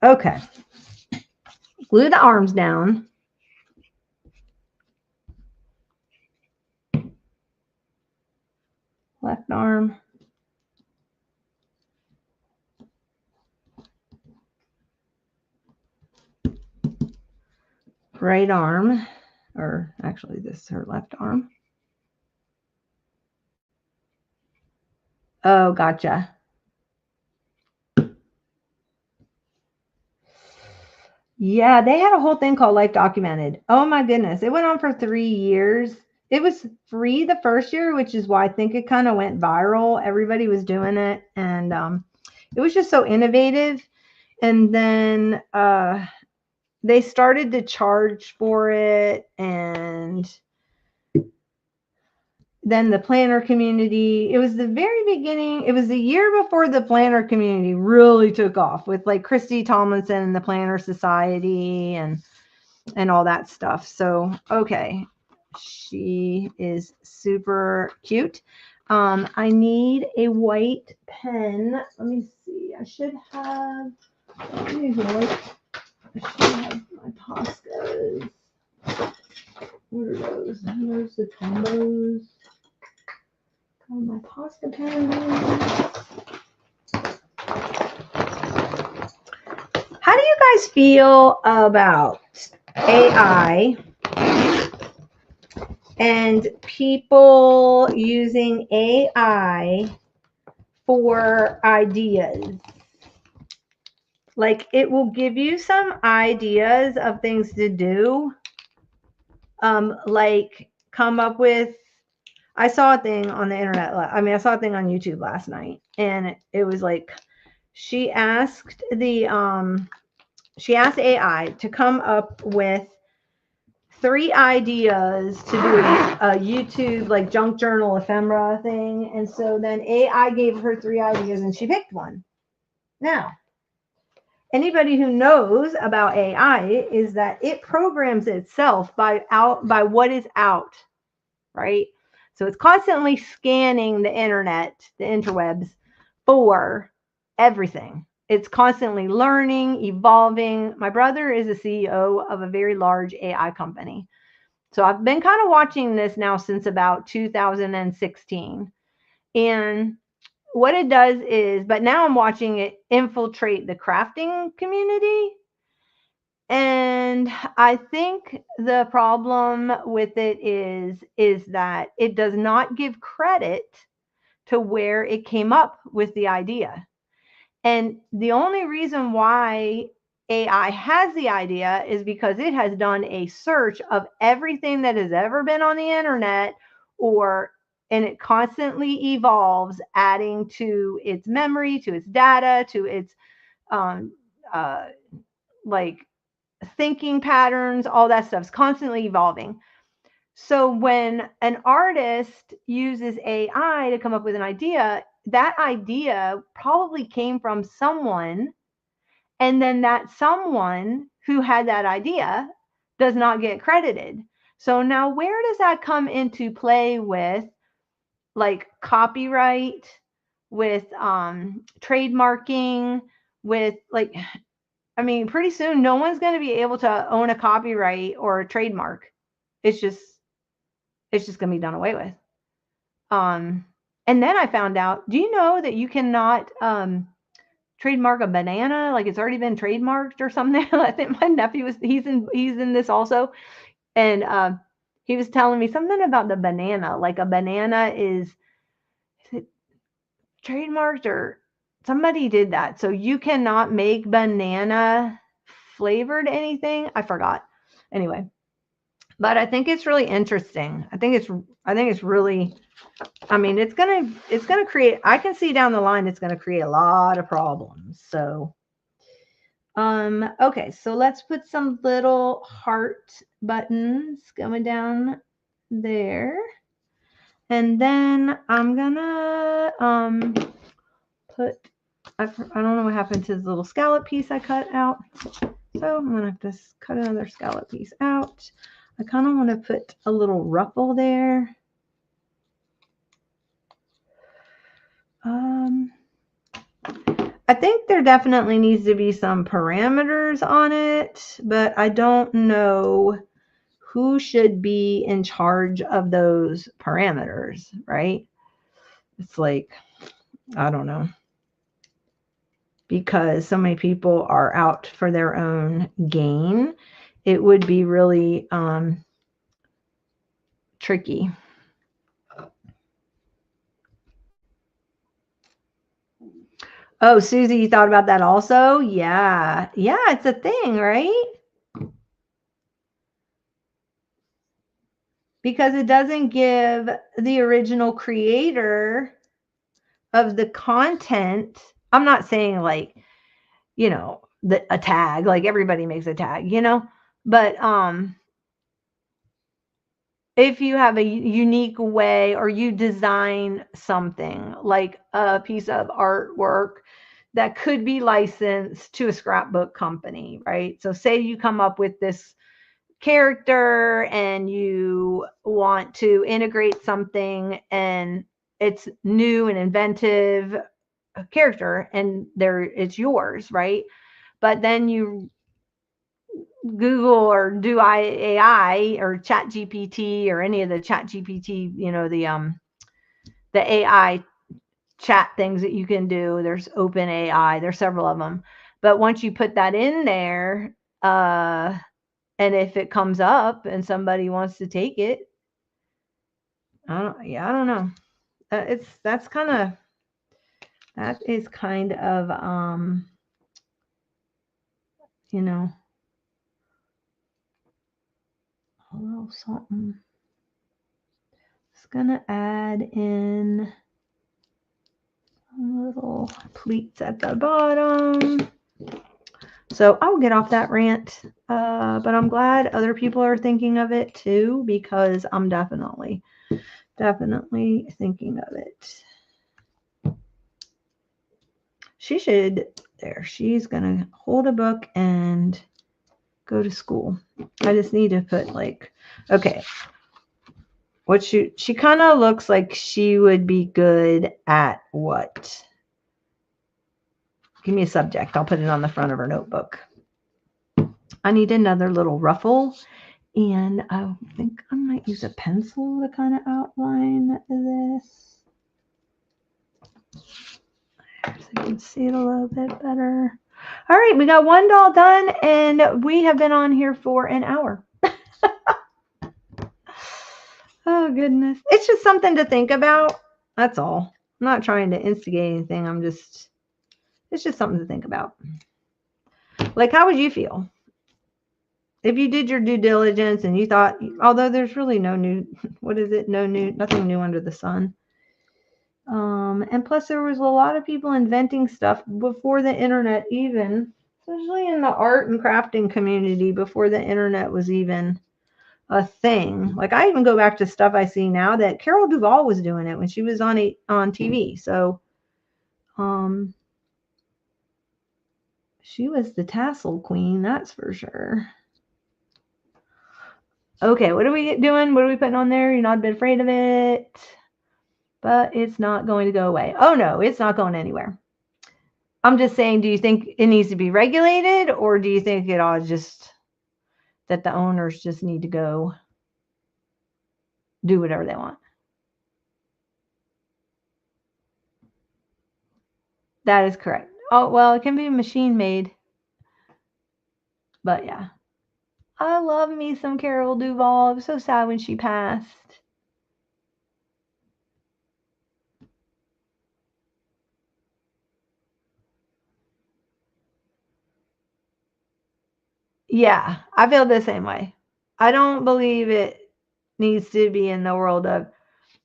Okay. Glue the arms down. Left arm. Right arm. Or actually, this is her left arm. Oh, gotcha. Yeah, they had a whole thing called Life Documented. Oh my goodness. It went on for 3 years. It was free the first year, which is why I think it kind of went viral. Everybody was doing it. And it was just so innovative. And then they started to charge for it. And then the planner community, it was the very beginning. It was the year before the planner community really took off with like Christy Tomlinson and the Planner Society and all that stuff. So, okay. She is super cute. I need a white pen. Let me see. I should have, I should have my Poscas. What are those? Those the combos. My Posca pen. How do you guys feel about AI and people using AI for ideas? Like it will give you some ideas of things to do. Like come up with, I saw a thing on the internet. I saw a thing on YouTube last night, and it was like she asked AI to come up with 3 ideas to do a YouTube like junk journal ephemera thing, and so then AI gave her 3 ideas, and she picked one. Now, anybody who knows about AI is that it programs itself by what is out, right? So it's constantly scanning the internet, the interwebs, for everything. It's constantly learning, evolving. My brother is a CEO of a very large AI company. So I've been kind of watching this now since about 2016. And what it does is, but now I'm watching it infiltrate the crafting community. And I think the problem with it is that it does not give credit to where it came up with the idea. And the only reason why AI has the idea is because it has done a search of everything that has ever been on the internet, and it constantly evolves, adding to its memory, to its data, to its like thinking patterns, all that stuff's constantly evolving. So when an artist uses AI to come up with an idea, that idea probably came from someone, and then that someone who had that idea does not get credited. So now where does that come into play with like copyright, with trademarking, with like, pretty soon no one's going to be able to own a copyright or a trademark. It's just going to be done away with. And then I found out, do you know that you cannot trademark a banana? Like it's already been trademarked or something. I think my nephew he's in this also. And he was telling me something about the banana. Like a banana is it trademarked, or somebody did that. So you cannot make banana flavored anything. I forgot. Anyway, but I think it's really interesting. I think it's really, it's gonna create, I can see down the line it's gonna create a lot of problems. So okay, so let's put some little heart buttons going down there. And then I'm gonna put, I don't know what happened to this little scallop piece I cut out. So I'm gonna have to cut another scallop piece out. I kind of want to put a little ruffle there. I think there definitely needs to be some parameters on it, but I don't know who should be in charge of those parameters, right? It's like, I don't know. Because so many people are out for their own gain, it would be really tricky. Oh, Susie, you thought about that also? Yeah. Yeah, it's a thing, right? Because it doesn't give the original creator of the content. I'm not saying like, a tag, like everybody makes a tag, but if you have a unique way or you design something like a piece of artwork that could be licensed to a scrapbook company, right? So say you come up with this character and you want to integrate something and it's new and inventive character and there it's yours, right? But then you Google or do AI or Chat GPT or any of the Chat GPT, the AI chat things that you can do. There's Open AI. There's several of them. But once you put that in there, and if it comes up and somebody wants to take it, I don't know. That is kind of a little something. Just gonna add in little pleats at the bottom. So I'll get off that rant, but I'm glad other people are thinking of it too, because I'm definitely thinking of it. She's gonna hold a book and go to school. I just need to put okay, she kind of looks like she would be good at what? Give me a subject. I'll put it on the front of her notebook. I need another little ruffle, and I think I might use a pencil to kind of outline this. So you can see it a little bit better. All right, we got one doll done, and we have been on here for an hour. Oh, goodness. It's just something to think about. That's all. I'm not trying to instigate anything. It's just something to think about. Like, how would you feel if you did your due diligence and you thought, although there's really nothing new under the sun. And plus there was a lot of people inventing stuff before the internet even, especially in the art and crafting community, before the internet was even a thing. Like I even go back to stuff I see now that Carol Duvall was doing it when she was on TV. So, she was the tassel queen, that's for sure. Okay, what are we doing? What are we putting on there? You're not a bit afraid of it, but it's not going to go away. Oh no, it's not going anywhere. I'm just saying, do you think it needs to be regulated, or do you think it all just that the owners just need to go do whatever they want? That is correct. Oh, well, it can be machine made. But yeah. I love me some Carol Duvall. I was so sad when she passed. Yeah, I feel the same way. I don't believe it needs to be in the world of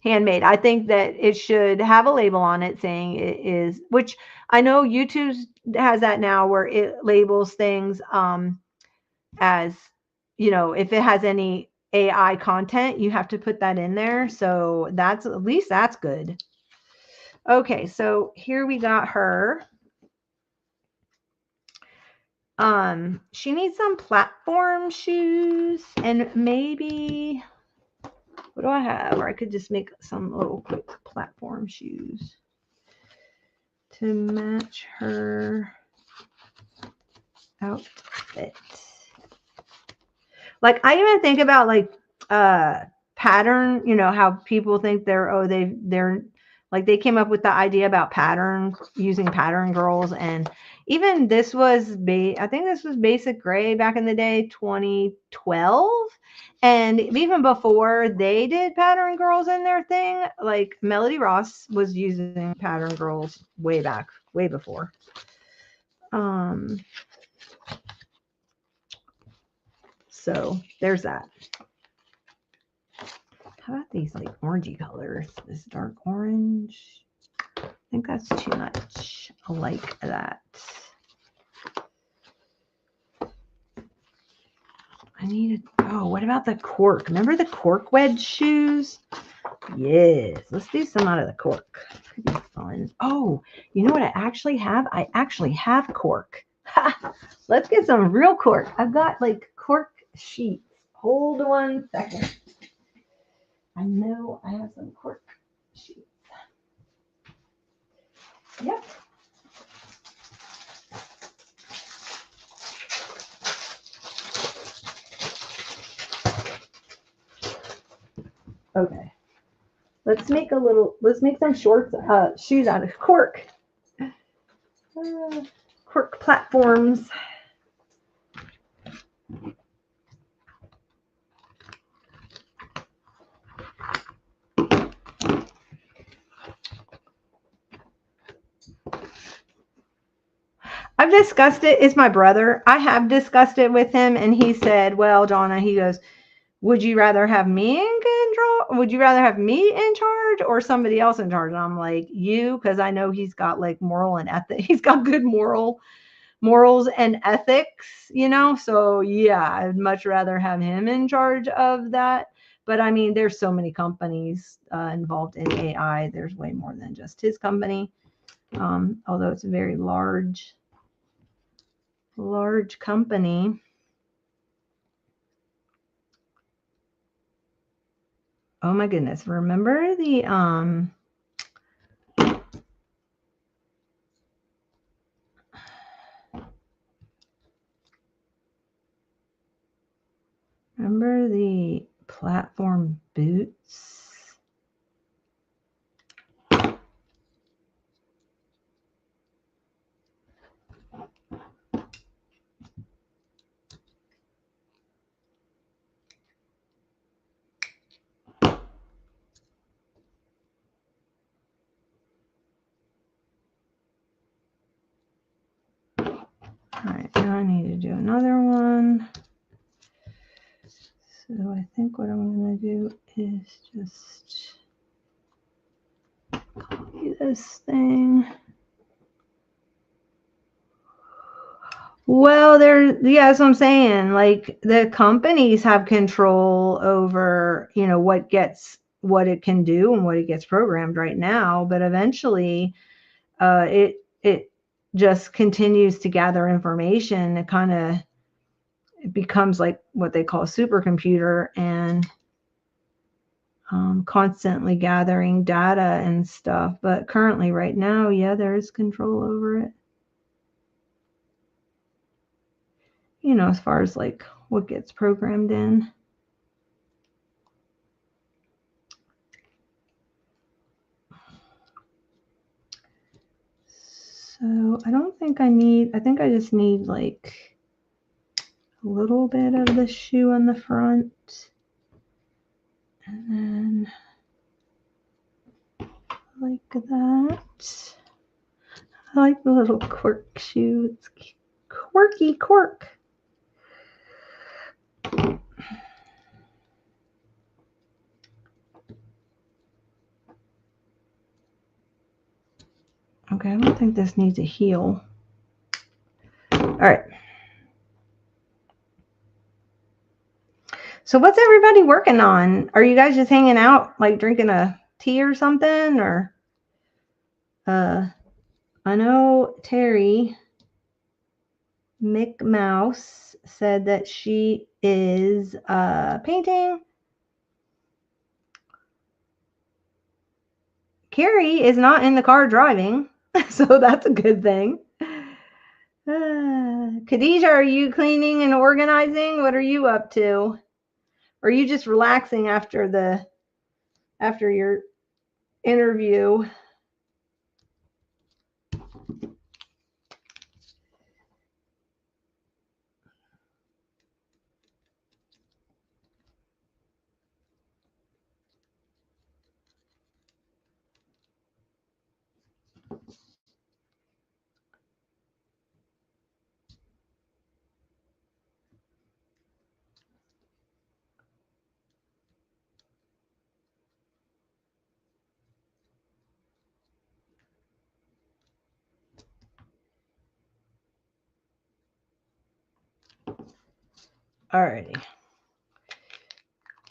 handmade. I think that it should have a label on it saying it is, which I know YouTube has that now where it labels things as, if it has any AI content, you have to put that in there. So at least that's good. Okay, so here we got her. She needs some platform shoes and maybe, what do I have? Or I could just make some little quick platform shoes to match her outfit. Like I even think about like pattern, you know, how people think they're like they came up with the idea about using pattern girls, and even this was I think this was Basic Gray back in the day, 2012. And even before they did pattern girls in their thing, like Melody Ross was using pattern girls way back, way before. So there's that. How about these like orangey colors? This dark orange. I think that's too much. I like that. I need what about the cork? Remember the cork wedge shoes? Yes, let's do some out of the cork. Could be fun. Oh, you know what I actually have? I actually have cork. Let's get some real cork. I've got like cork sheets. Hold 1 second. I know I have some cork sheets. Yep. Okay. Let's make some shoes out of cork. Cork platforms. I've discussed it. It's my brother. I have discussed it with him, and he said, well, Donna, he goes, would you rather have me in control? Would you rather have me in charge or somebody else in charge? And I'm like, you, because I know he's got like moral and ethics. He's got good morals and ethics, you know? So yeah, I'd much rather have him in charge of that. But I mean, there's so many companies involved in AI. There's way more than just his company. Although it's a very large company. Oh my goodness. Remember the platform boots? All right, now I need to do another one. So I think what I'm going to do is just copy this thing. Well, that's what I'm saying. Like the companies have control over, you know, what it can do and what it gets programmed right now. But eventually, it just continues to gather information. It kind of becomes like what they call a supercomputer and constantly gathering data and stuff. But currently, right now, yeah, there is control over it. You know, as far as like what gets programmed in. So I think I just need like a little bit of the shoe on the front. And then like that. I like the little cork shoe. It's quirky cork. Okay, I don't think this needs a heel. All right. So what's everybody working on? Are you guys just hanging out, like drinking a tea or something? Or I know Terry McMouse said that she is painting. Carrie is not in the car driving. So that's a good thing. Khadijah, are you cleaning and organizing? What are you up to? Or are you just relaxing after your interview? Alrighty.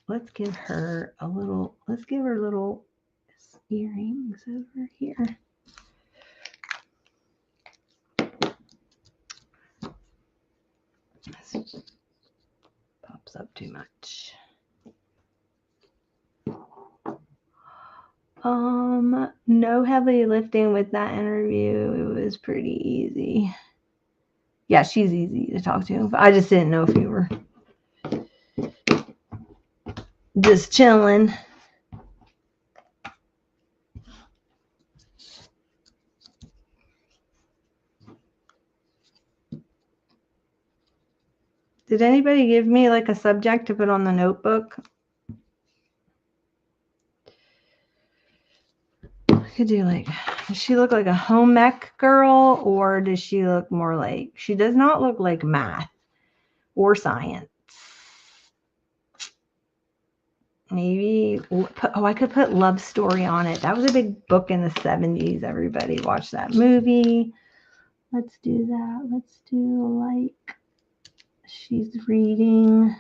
Let's give her little earrings over here. This pops up too much. No heavy lifting with that interview. It was pretty easy. Yeah, she's easy to talk to. I just didn't know if you were just chilling. Did anybody give me like a subject to put on the notebook? I could do like, does she look like a home ec girl, or does she look more like, she does not look like math or science. Maybe, I could put love story on it. That was a big book in the 70s. Everybody watched that movie. Let's do that. Let's do like, she's reading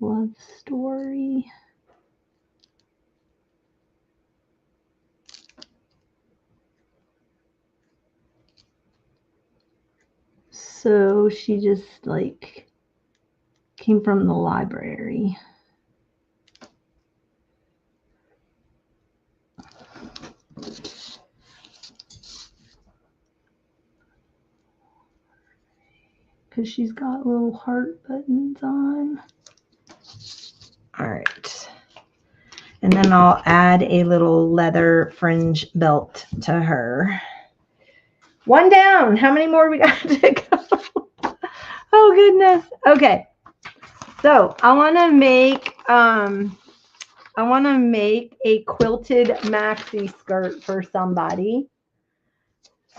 love story. So she just like came from the library. Because she's got little heart buttons on. All right. And then I'll add a little leather fringe belt to her. One down. How many more we got to go? Oh, goodness. Okay. So I want to make a quilted maxi skirt for somebody.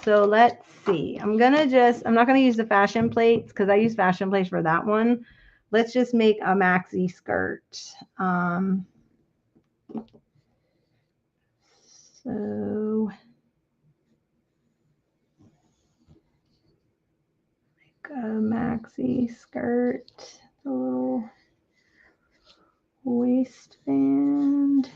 So let's see. I'm not going to use the fashion plates because I use fashion plates for that one. Let's just make a maxi skirt. So make a maxi skirt, a little waistband.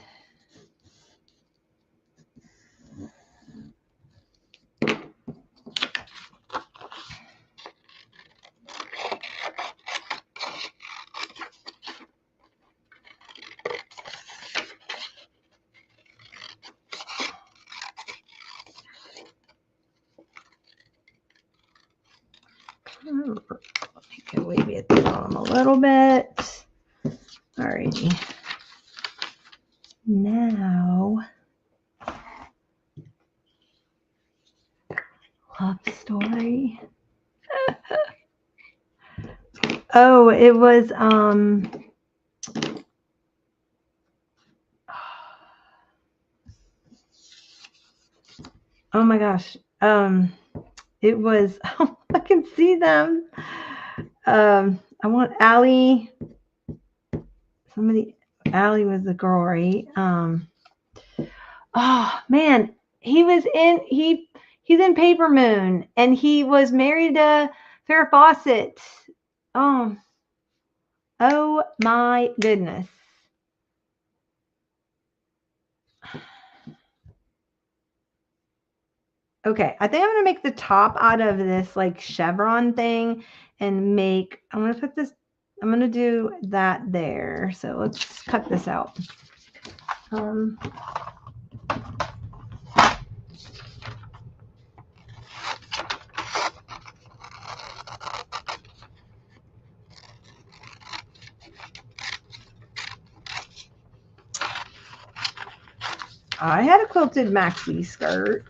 Make it wavy at the bottom a little bit. Alrighty. Now, love story. Oh, it was oh my gosh. It was, oh, I can see them. I want Allie. Allie was the girl, right? Oh man, he's in Paper Moon, and he was married to Farrah Fawcett. Oh my goodness. Okay, I think I'm gonna make the top out of this like chevron thing and I'm gonna do that there. So let's cut this out. I had a quilted maxi skirt.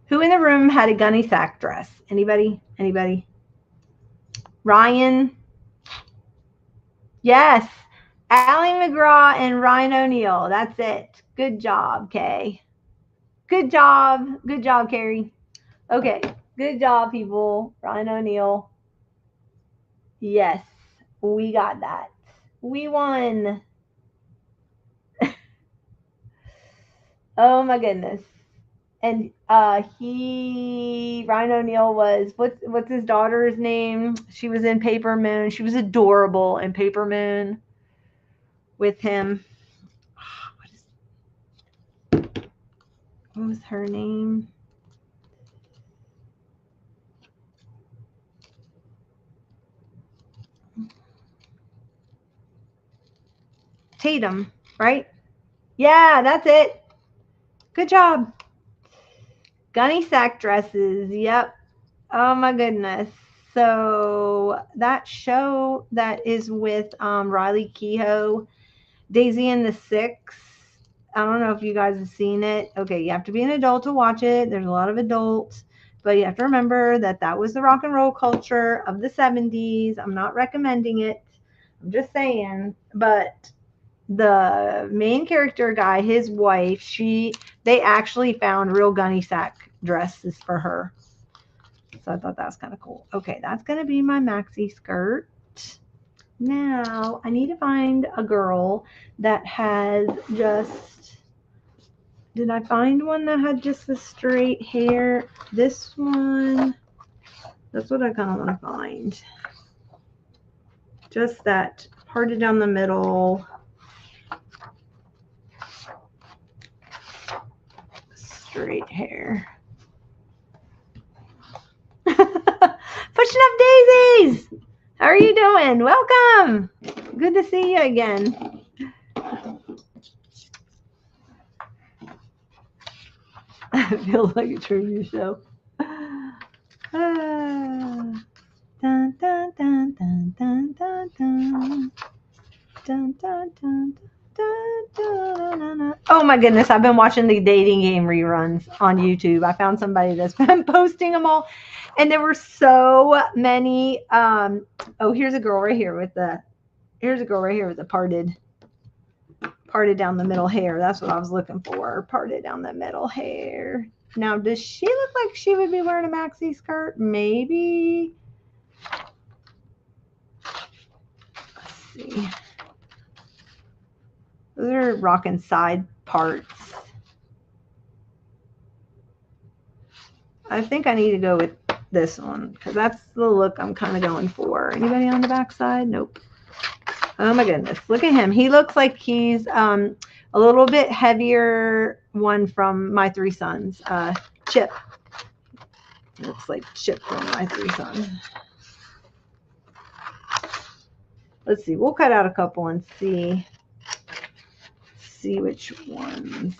Who in the room had a gunny sack dress? Anybody? Anybody? Ryan? Yes. Allie McGraw and Ryan O'Neal. That's it. Good job, Kay. Good job. Good job, Carrie. Okay. Good job, people. Ryan O'Neal. Yes. We got that. We won. Oh my goodness. And Ryan O'Neal was, what's his daughter's name? She was in Paper Moon. She was adorable in Paper Moon with him. What was her name? Tatum, right? Yeah, that's it. Good job. Gunny sack dresses. Yep. Oh my goodness. So that show that is with Riley Keough, Daisy and the Six. I don't know if you guys have seen it. Okay, you have to be an adult to watch it. There's a lot of adults, but you have to remember that that was the rock and roll culture of the 70s. I'm not recommending it. I'm just saying. But the main character guy, his wife, they actually found real gunny sack dresses for her. So I thought that was kind of cool. Okay, that's going to be my maxi skirt. Now I need to find a girl that has just, did I find one that had just the straight hair? This one, that's what I kind of want to find. Just that parted down the middle. Straight hair. Pushing up daisies. How are you doing? Welcome. Good to see you again. It feels like a trivia show. Dun, dun, dun, dun, dun, dun, dun. Dun, dun, dun, dun, dun, dun, dun. Oh my goodness, I've been watching the dating game reruns on YouTube. I found somebody that's been posting them all. And there were so many. Oh, here's a girl right here with the parted down the middle hair. That's what I was looking for. Parted down the middle hair. Now, does she look like she would be wearing a maxi skirt? Maybe. Let's see. Those are rocking side parts. I think I need to go with this one because that's the look I'm kind of going for. Anybody on the back side? Nope. Oh my goodness. Look at him. He looks like he's a little bit heavier one from My Three Sons. Chip. Looks like Chip from My Three Sons. Let's see. We'll cut out a couple and see which ones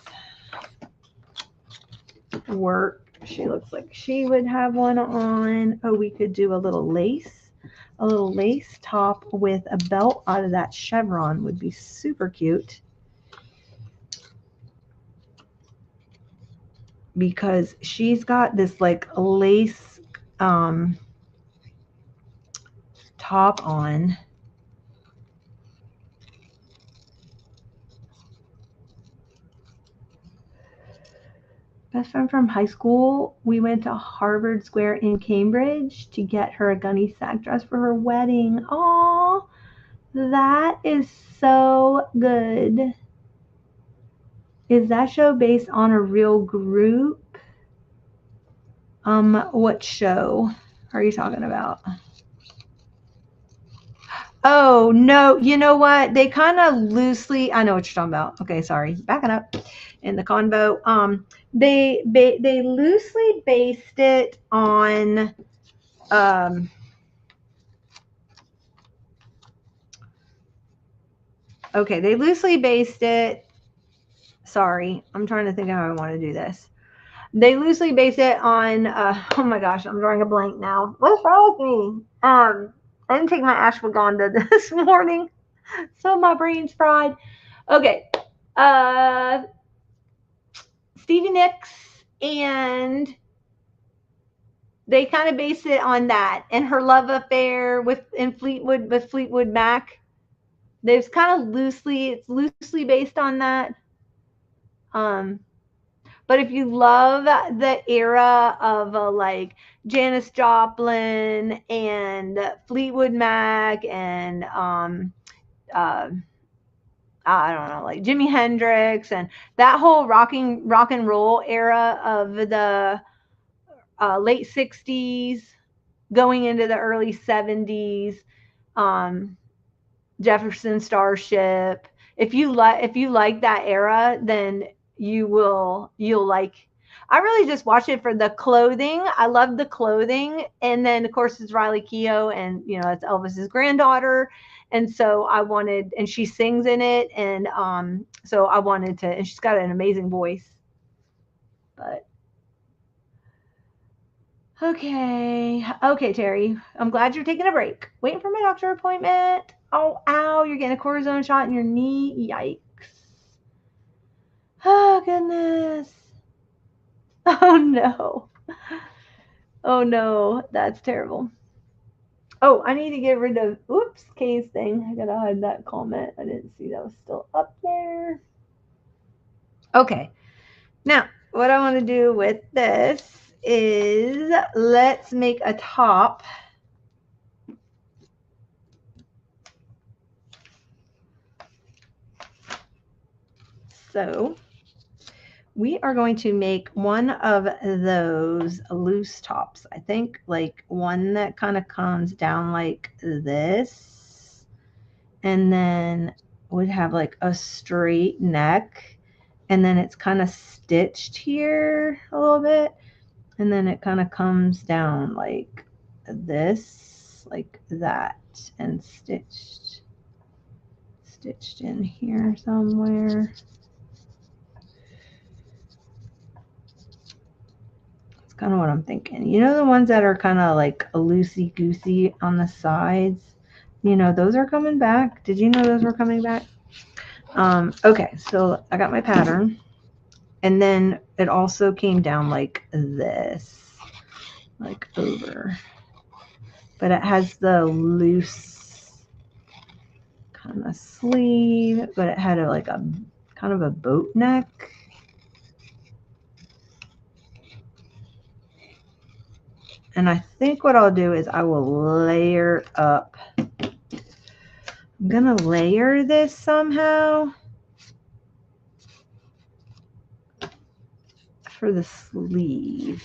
work. She looks like she would have one on. Oh, we could do a little lace top with a belt out of that chevron would be super cute. Because she's got this like lace top on. Best friend from high school, we went to Harvard Square in Cambridge to get her a gunny sack dress for her wedding. Oh, that is so good. Is that show based on a real group? What show are you talking about? Oh, no, you know what? They kind of loosely, I know what you're talking about. Okay, sorry. Backing up in the convo. They loosely based it on okay, they loosely based it. Sorry, I'm trying to think how I want to do this. They loosely based it on oh my gosh, I'm drawing a blank now. What's wrong with me? I didn't take my ashwagandha this morning, so my brain's fried. Okay. Uh, Stevie Nicks, and they kind of base it on that and her love affair with Fleetwood Mac. There's kind of it's loosely based on that. Um, but if you love the era of like Janis Joplin and Fleetwood Mac and uh, I don't know, like Jimi Hendrix and that whole rock and roll era of the late 60s going into the early 70s, um, Jefferson Starship. If you like that era, then you'll like. I really just watch it for the clothing. I love the clothing, and then of course it's Riley Keough, and it's Elvis's granddaughter, and so I wanted, and she sings in it, and so I wanted to, and she's got an amazing voice. But okay, Terry. I'm glad you're taking a break. Waiting for my doctor appointment. Oh, ow! You're getting a cortisone shot in your knee. Yikes! Oh goodness. Oh no. Oh no. That's terrible. Oh, I need to get rid of oops Kay's thing. I gotta hide that comment. I didn't see that was still up there. Okay. Now, what I want to do with this is let's make a top. So we are going to make one of those loose tops. I think like one that kind of comes down like this and then would have like a straight neck, and then it's kind of stitched here a little bit, and then it kind of comes down like this, like that, and stitched in here somewhere. Kind of what I'm thinking. The ones that are kind of like loosey goosey on the sides, those are coming back. Did you know those were coming back? Okay, so I got my pattern, and then it also came down like this, like over, but it has the loose kind of sleeve, but it had like a kind of a boat neck. And I think what I'll do is I will layer up. I'm going to layer this somehow for the sleeve.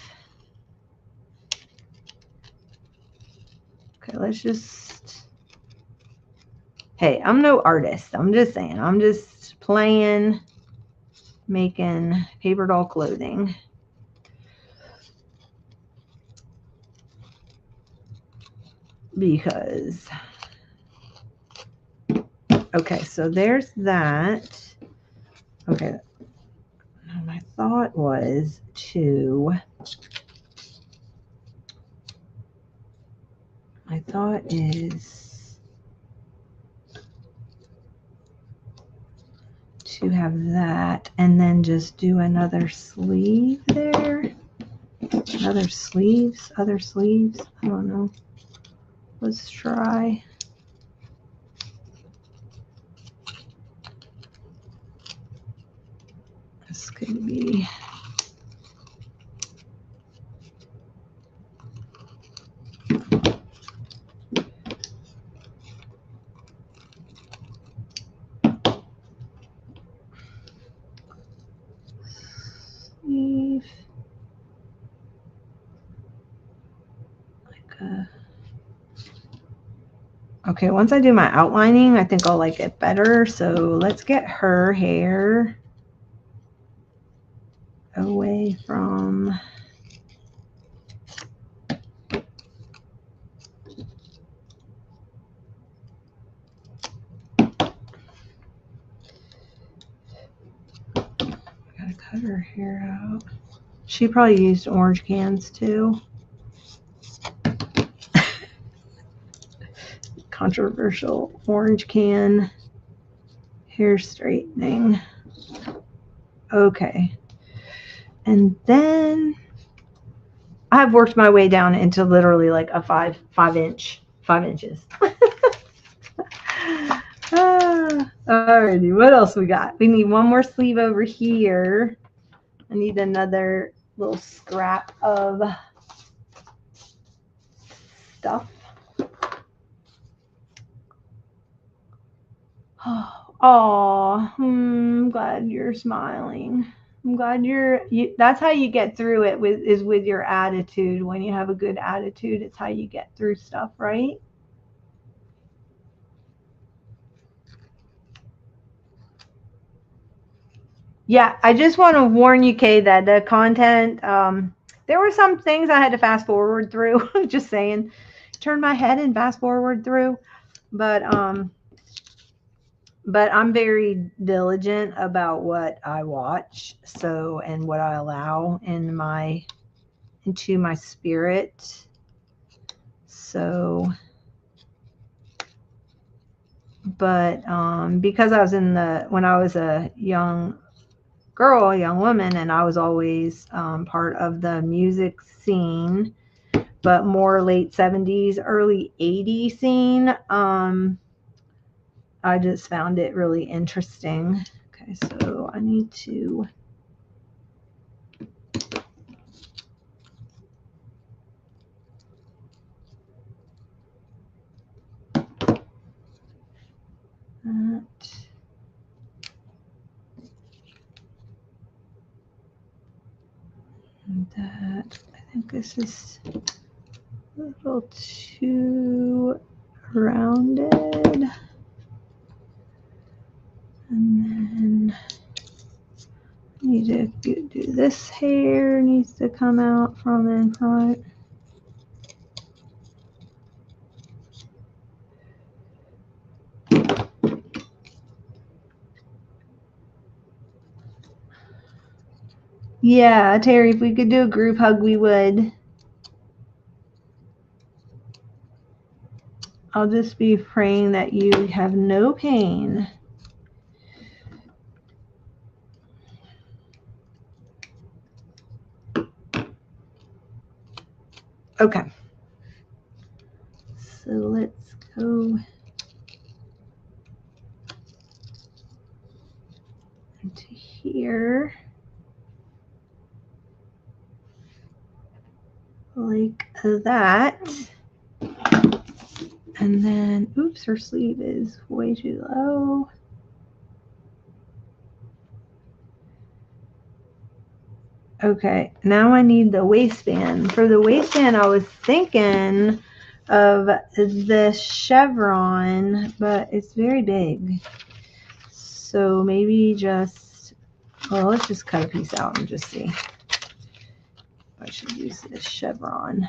Okay, let's just, hey, I'm no artist. I'm just saying, I'm just playing, making paper doll clothing. Because, okay, so there's that. Okay, my thought was my thought is to have that and then just do another sleeve there. Other sleeves, I don't know. Let's try. This could be. Sleeve. Okay, once I do my outlining, I think I'll like it better. So let's get her hair away from gotta cut her hair out. She probably used orange cans too. controversial orange can hair straightening. Okay. And then I've worked my way down into literally like a 5 inches. Alrighty, what else we got? We need one more sleeve over here. I need another little scrap of stuff. Oh, I'm glad you're smiling. I'm glad that's how you get through it with your attitude. When you have a good attitude, it's how you get through stuff, right? Yeah, I just want to warn you, Kay, that the content, there were some things I had to fast forward through. Just saying, turn my head and fast forward through. But I'm very diligent about what I watch, and what I allow into my spirit. So, but because I was when I was a young girl, a young woman, and I was always part of the music scene, but more late 70s, early 80s scene. I just found it really interesting. Okay, so I need to that. I think this is a little too rounded. And then I need to do this hair needs to come out from in front. Yeah, Terry, if we could do a group hug, we would. I'll just be praying that you have no pain. Okay. So let's go into here. Like that. And then, oops, her sleeve is way too low. Okay, now I need the waistband. For the waistband, I was thinking of the chevron, but it's very big. So maybe just, well, let's just cut a piece out and just see. I should use this chevron.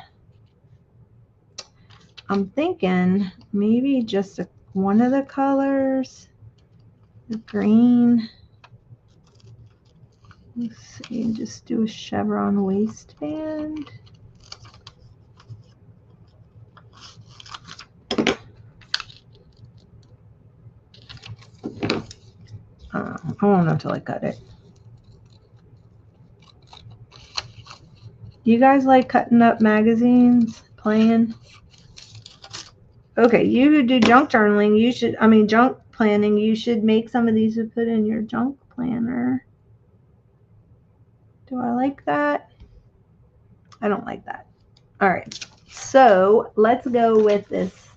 I'm thinking maybe just one of the colors, the green. Let's see, just do a chevron waistband. I won't know until I cut it. Do you guys like cutting up magazines, playing? Okay, you who do junk journaling, junk planning, you should make some of these to put in your junk planner. Do I like that? I don't like that. All right, so let's go with this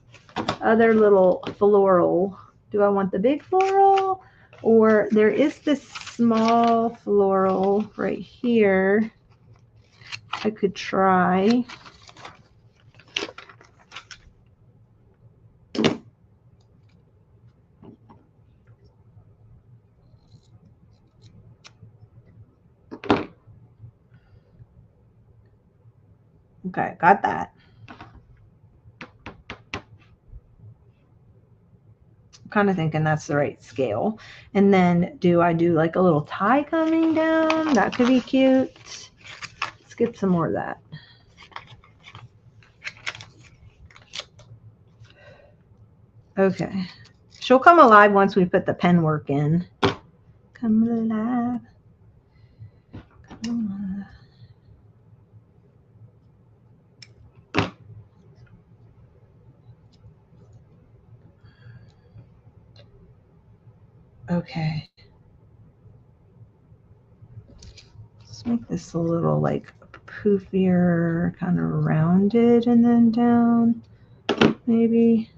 other little floral. Do I want the big floral? Or there is this small floral right here I could try. Okay, got that. I'm kind of thinking that's the right scale. And then do I do like a little tie coming down? That could be cute. Let's get some more of that. Okay. She'll come alive once we put the pen work in. Come alive. Come alive. Okay. Let's make this a little like poofier, kind of rounded and then down. Maybe.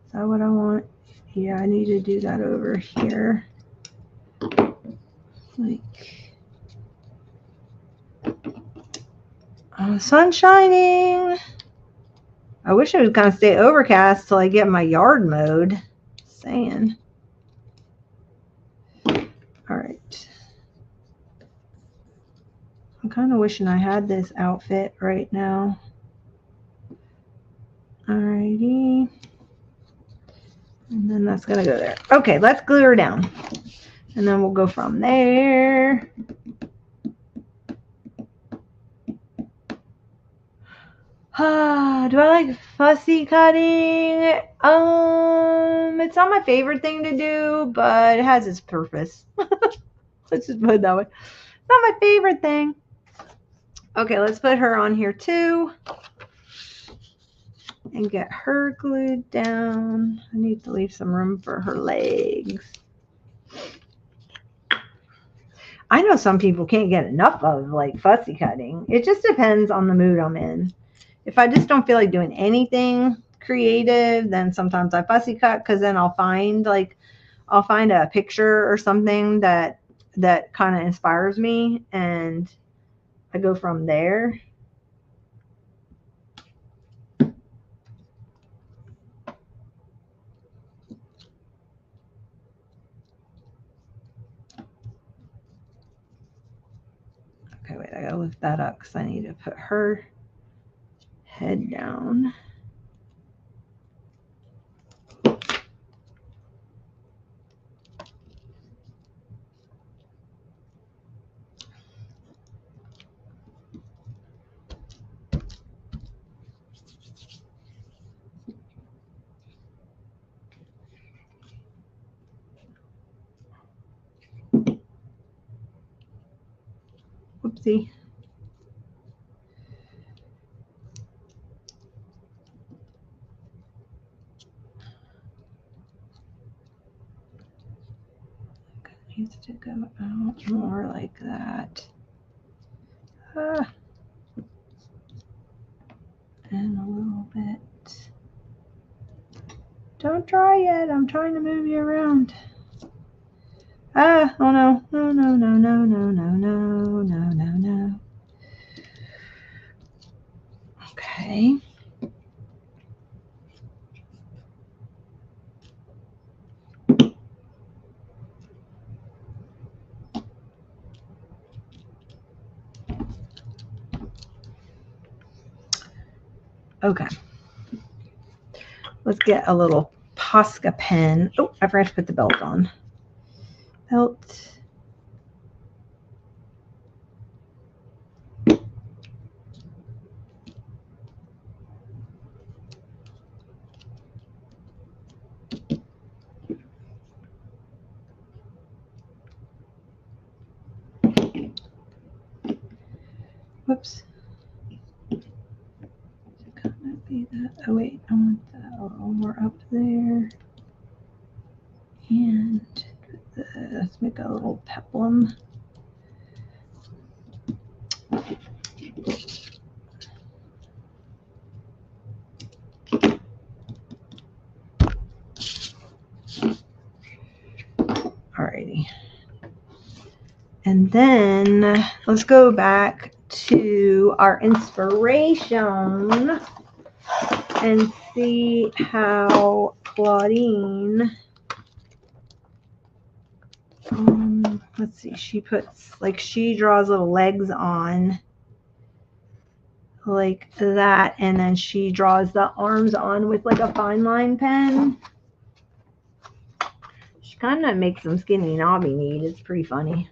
Is that what I want? Yeah, I need to do that over here. Like, oh, sun's shining. I wish it would kind of stay overcast till I get my yard mowed. Just saying. All right. I'm kind of wishing I had this outfit right now. Alrighty. And then that's going to go there. Okay, let's glue her down. And then we'll go from there. Do I like fussy cutting? It's not my favorite thing to do, but it has its purpose. Let's just put it that way. It's not my favorite thing. Okay, let's put her on here too. And get her glued down. I need to leave some room for her legs. I know some people can't get enough of like fussy cutting. It just depends on the mood I'm in. If I just don't feel like doing anything creative, then sometimes I fussy cut, because then I'll find a picture or something that kind of inspires me, and I go from there. Okay, wait, I gotta lift that up because I need to put her head down. Whoopsie. Needs to go out more like that. And a little bit. Don't dry yet. I'm trying to move you around. Oh no. No, no, no, no, no, no, no, no, no, no. Okay. Okay. Let's get a little Posca pen. Oh, I forgot to put the belt on. Belt. Whoops. Could that be that? Oh wait, I want that a little more up there. And let's make a little peplum. Alrighty. And then let's go back to our inspiration and see how Claudine, let's see, she draws little legs on like that, and then she draws the arms on with like a fine line pen. She kind of makes them skinny knobby neat. It's pretty funny.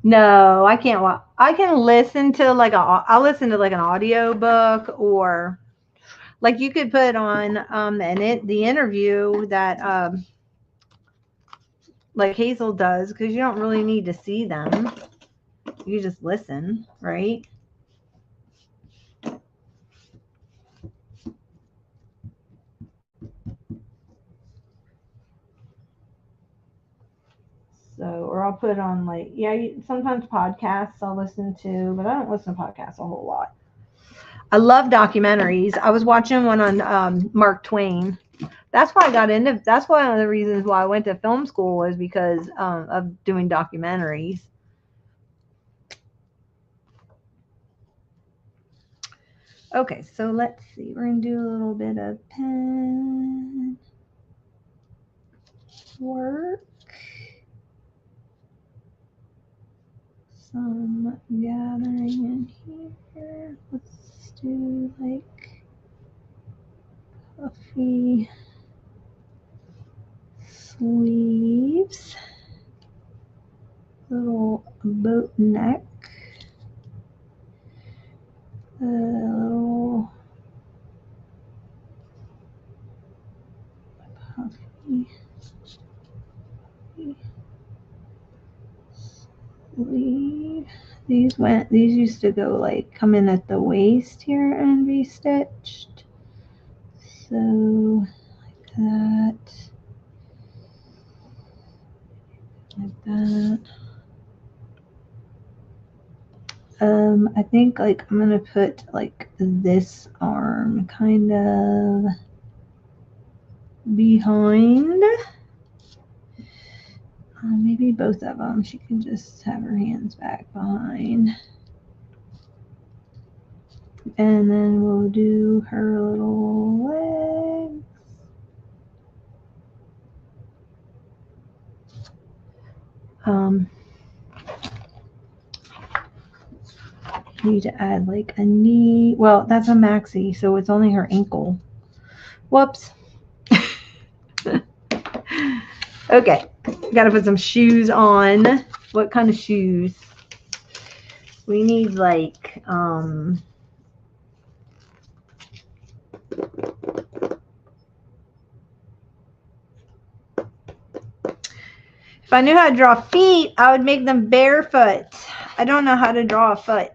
No, I can't watch. I can listen to like I'll listen to like an audio book, or like you could put on the interview that like Hazel does, because you don't really need to see them. You just listen, right? So, or I'll put on like, yeah, sometimes podcasts I'll listen to, but I don't listen to podcasts a whole lot. I love documentaries. I was watching one on Mark Twain. That's why I got into. That's one of the reasons why I went to film school, was because of doing documentaries. Okay, so let's see. We're gonna do a little bit of pen work. Some gathering in here. Let's do like puffy sleeves, little boat neck, little puffy sleeve. These used to go like come in at the waist here and be stitched. So like that. Like that. I think like I'm gonna put like this arm kind of behind. Maybe both of them. She can just have her hands back behind. And then we'll do her little legs. Need to add like a knee. Well, that's a maxi, so it's only her ankle. Whoops. Okay, gotta put some shoes on. What kind of shoes? We need like if I knew how to draw feet, I would make them barefoot. I don't know how to draw a foot.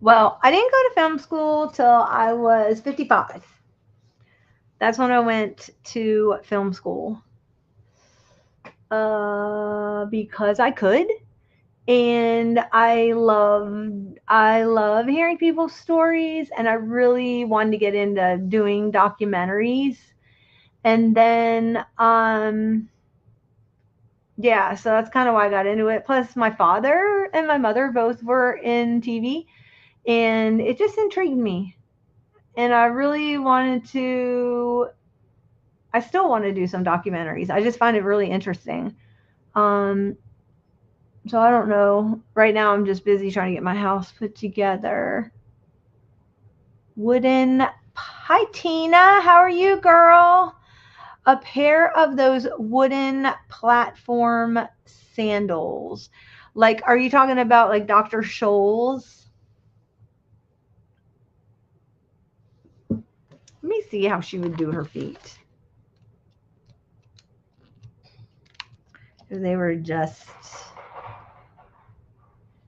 Well, I didn't go to film school till I was 55. That's when I went to film school. Because I could. And I love hearing people's stories, and I really wanted to get into doing documentaries. And then yeah, so that's kind of why I got into it. Plus my father and my mother both were in TV, and it just intrigued me. And I really wanted to, I still want to do some documentaries. I just find it really interesting. So I don't know. Right now I'm just busy trying to get my house put together. Wooden. Hi, Tina. How are you, girl? A pair of those wooden platform sandals. Like, are you talking about like Dr. Scholl's? Let me see how she would do her feet. They were just,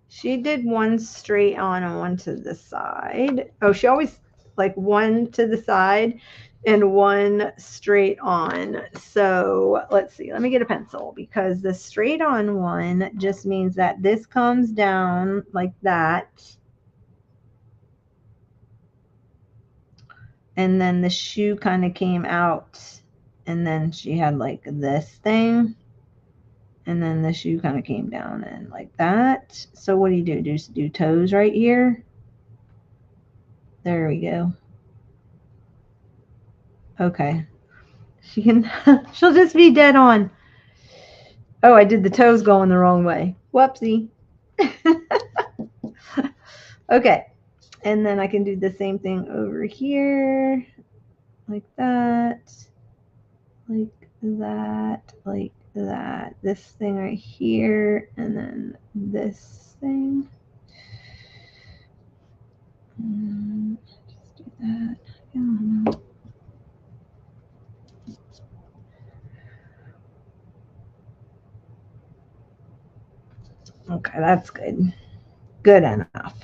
she did one straight on and one to the side. Oh, she always like one to the side and one straight on. So let's see, let me get a pencil, because the straight on one just means that this comes down like that. And then the shoe kind of came out, and then she had like this thing. And then the shoe kind of came down and like that. So what do? Just do toes right here. There we go. Okay. She can, she'll just be dead on. Oh, I did the toes going the wrong way. Whoopsie. Okay. And then I can do the same thing over here. like that, like that, like that. This thing right here, and then this thing. Just do that. I don't know. Okay, that's good. Good enough.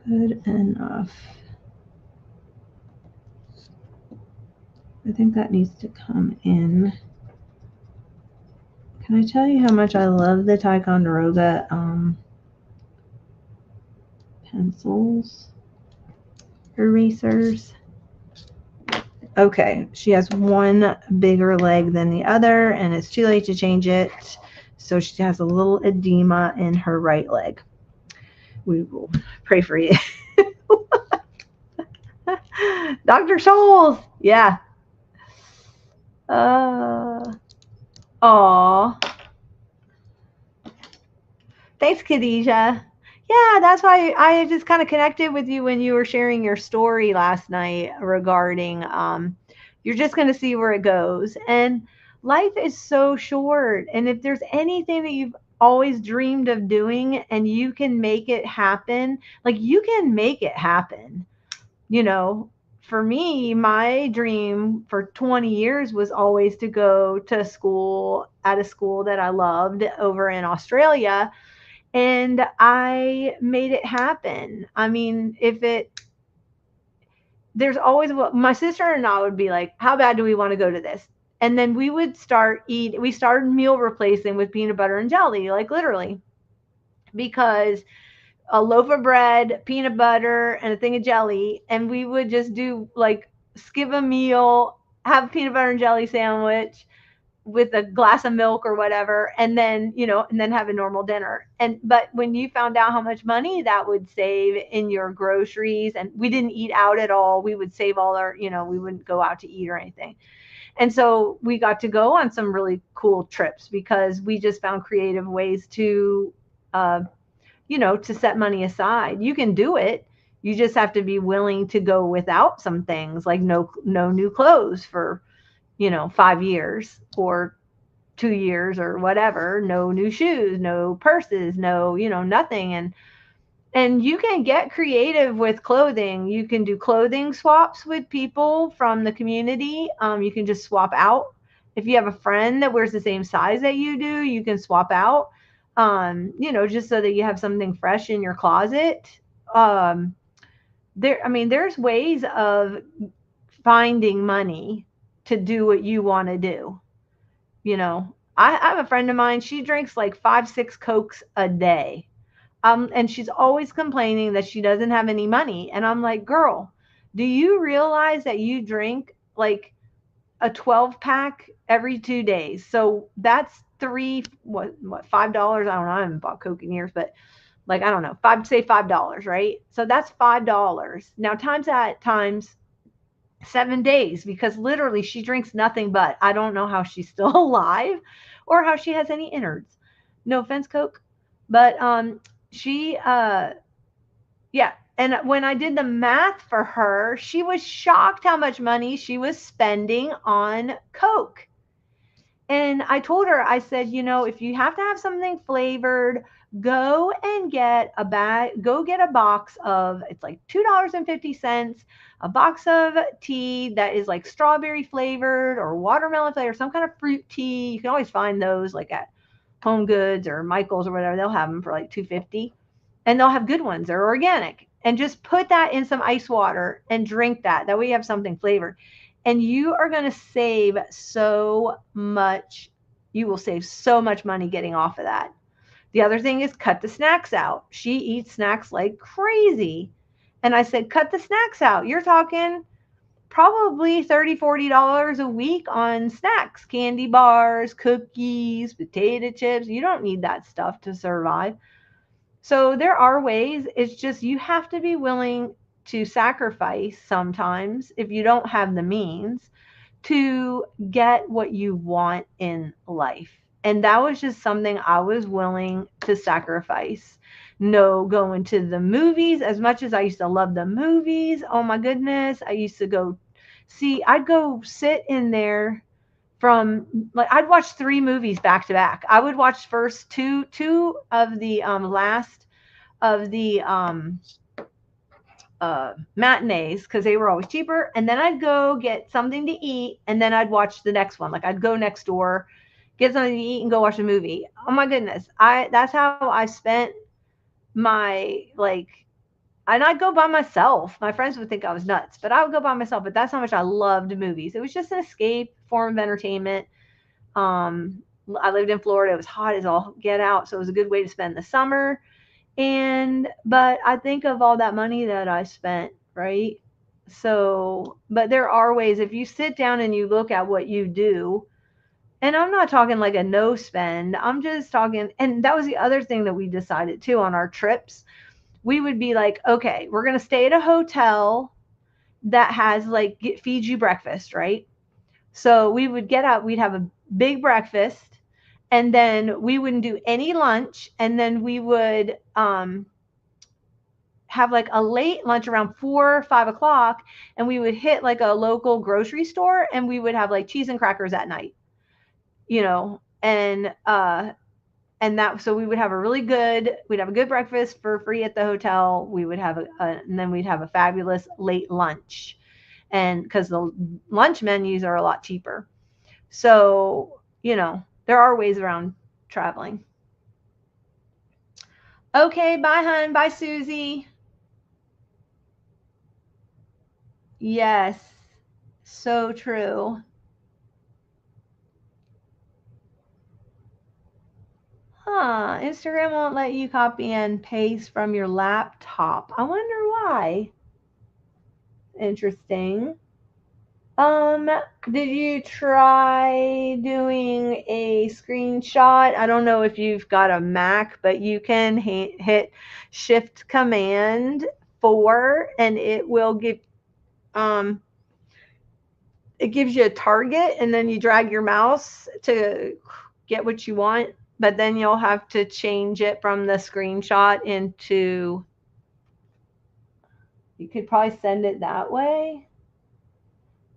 Good enough. I think that needs to come in. Can I tell you how much I love the Ticonderoga pencils, erasers? Okay, she has one bigger leg than the other, and it's too late to change it. So she has a little edema in her right leg. We will pray for you. Dr. Scholes. Yeah. Aw. Thanks, Khadijah. Yeah, that's why I just kind of connected with you when you were sharing your story last night regarding you're just going to see where it goes. And life is so short. And if there's anything that you've always dreamed of doing and you can make it happen, like you can make it happen. You know, for me, my dream for 20 years was always to go to school at a school that I loved over in Australia, and I made it happen. I mean, if it there's always what my sister and I would be like, how bad do we want to go to this? And then we started meal replacing with peanut butter and jelly, like literally, because a loaf of bread, peanut butter, and a thing of jelly, and we would just do like skip a meal, have a peanut butter and jelly sandwich, with a glass of milk or whatever, and then and then have a normal dinner. And but when you found out how much money that would save in your groceries, and we didn't eat out at all, we would save all our, we wouldn't go out to eat or anything. And so we got to go on some really cool trips because we just found creative ways to to set money aside. You can do it. You just have to be willing to go without some things, like no new clothes for 5 years or 2 years or whatever, no new shoes, no purses, no, nothing. And you can get creative with clothing. You can do clothing swaps with people from the community. You can just swap out. If you have a friend that wears the same size that you do, you can swap out, just so that you have something fresh in your closet. There's ways of finding money to do what you want to do. I have a friend of mine, she drinks like 5, 6 Cokes a day. And she's always complaining that she doesn't have any money. And I'm like, girl, do you realize that you drink like a 12 pack every 2 days? So that's $5? I don't know. I haven't bought Coke in years, but like, I don't know, say $5, right? So that's $5. Now times that times 7 days, because literally she drinks nothing but. I don't know how she's still alive or how she has any innards. No offense, Coke. But she yeah. And when I did the math for her, she was shocked how much money she was spending on Coke. And I told her, I said, if you have to have something flavored, go and get a box of, it's like $2.50, a box of tea that is like strawberry flavored or watermelon flavored, some kind of fruit tea. You can always find those like at Home Goods or Michael's or whatever. They'll have them for like $2.50, and they'll have good ones. They're organic. And just put that in some ice water and drink that. That way you have something flavored. And you are going to save so much. You will save so much money getting off of that. The other thing is cut the snacks out. She eats snacks like crazy. And I said, cut the snacks out. You're talking probably $30, $40 a week on snacks, candy bars, cookies, potato chips. You don't need that stuff to survive. So there are ways. It's just you have to be willing to sacrifice sometimes if you don't have the means to get what you want in life. And that was just something I was willing to sacrifice. no going to the movies as much as I used to love the movies. Oh my goodness. I used to go see, I'd go sit in there from like I'd watch 3 movies back to back. I would watch first two of the last of the matinees because they were always cheaper, and then I'd go get something to eat, and then I'd watch the next one. Like I'd go next door, get something to eat, and go watch a movie. Oh my goodness, I that's how I spent my like. And I'd go by myself. My friends would think I was nuts, but I would go by myself. But that's how much I loved movies. It was just an escape form of entertainment. I lived in Florida. It was hot as all get out, so it was a good way to spend the summer. And but I think of all that money that I spent, right? So, but there are ways if you sit down and you look at what you do, and I'm not talking like a no spend. I'm just talking, and that was the other thing that we decided too on our trips. We would be like, okay, we're going to stay at a hotel that has like feeds you breakfast, right? So we would get out, we'd have a big breakfast, and then we wouldn't do any lunch, and then we would have like a late lunch around 4 or 5 o'clock, and we would hit like a local grocery store, and we would have like cheese and crackers at night, you know, and that so we would have a really good we'd have a good breakfast for free at the hotel. We would have and then we'd have a fabulous late lunch, and because the lunch menus are a lot cheaper. So there are ways around traveling. Okay, bye hun, bye Susie. Yes, so true. Instagram won't let you copy and paste from your laptop. I wonder why. Interesting. Did you try doing a screenshot? I don't know if you've got a Mac, but you can hit Shift Command 4, and it will give um it gives you a target, and then you drag your mouse to get what you want, but then you'll have to change it from the screenshot into, you could probably send it that way,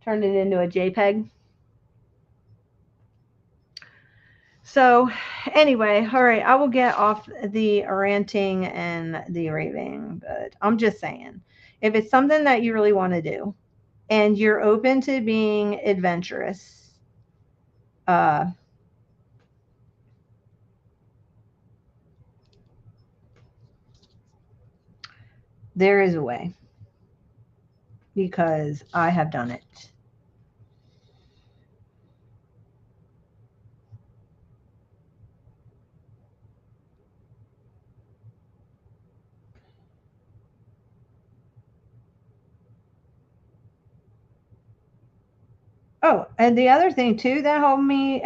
turn it into a JPEG. So anyway, all right, I will get off the ranting and the raving, but I'm just saying, if it's something that you really want to do and you're open to being adventurous, there is a way, because I have done it. Oh, and the other thing too that helped me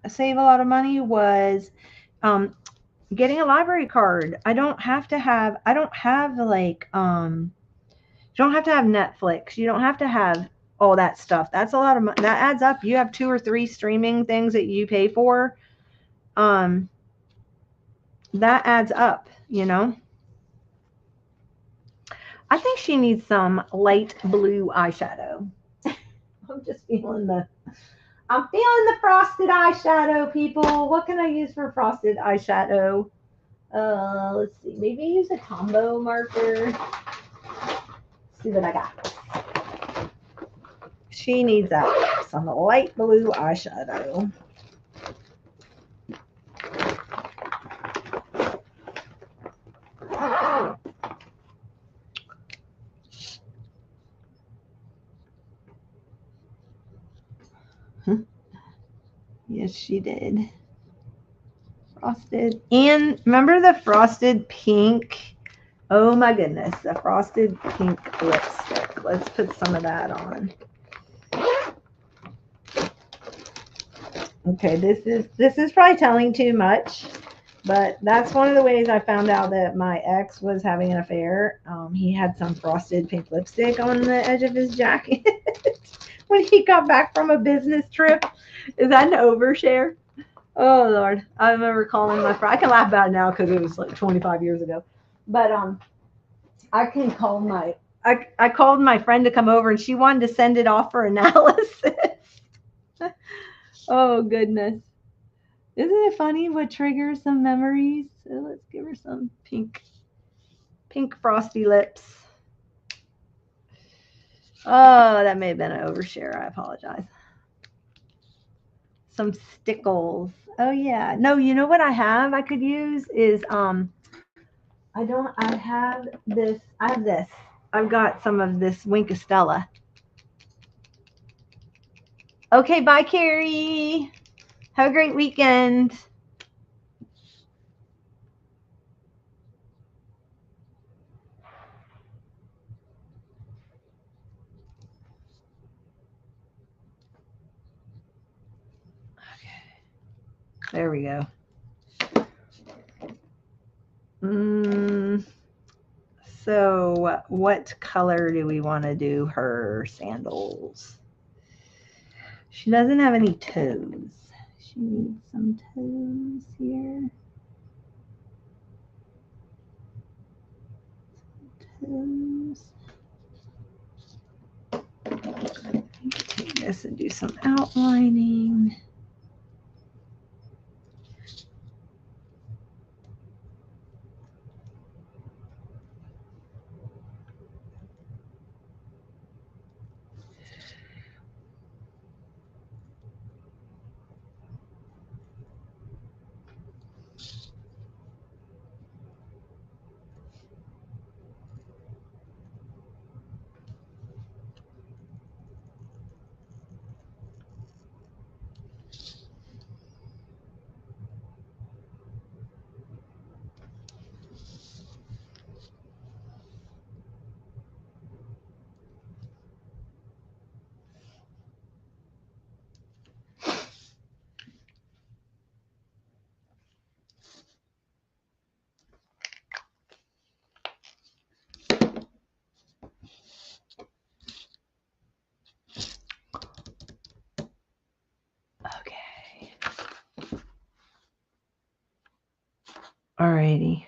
save a lot of money was um, getting a library card. I don't have like you don't have to have Netflix. You don't have to have all that stuff. That's a lot of money. That adds up. You have 2 or 3 streaming things that you pay for. Um, that adds up. I think she needs some light blue eyeshadow. I'm just I'm feeling the frosted eyeshadow, people. What can I use for frosted eyeshadow? Let's see. Maybe use a Tombow marker. Let's see what I got. She needs that. Some light blue eyeshadow. Yes, she did. Frosted. And remember the frosted pink? Oh my goodness, the frosted pink lipstick. Let's put some of that on. Okay, this is probably telling too much, but that's one of the ways I found out that my ex was having an affair. He had some frosted pink lipstick on the edge of his jacket when he got back from a business trip. Is that an overshare? Oh Lord, I remember calling my friend. I can laugh about it now because it was like 25 years ago. But I can call I called my friend to come over, and she wanted to send it off for analysis. Oh goodness. Isn't it funny what triggers some memories? So let's give her some pink frosty lips. Oh, that may have been an overshare. I apologize. Some stickles. Oh yeah. No, you know what I have I could use is I have this. I've got some of this Winkostella. Okay, bye Carrie. Have a great weekend. There we go. So what color do we want to do her sandals? She doesn't have any toes. She needs some toes here. Toes. Take this and do some outlining. Okay. Alrighty.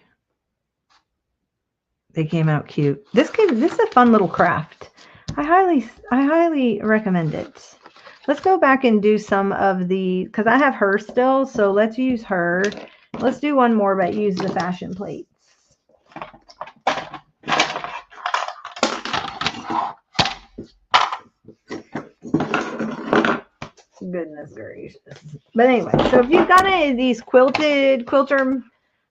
They came out cute. This is a fun little craft. I highly recommend it. Let's go back and do some of the, because I have her still, so let's use her. Let's do one more, but use the fashion plates. Goodness gracious. But anyway, so if you've got any of these quilter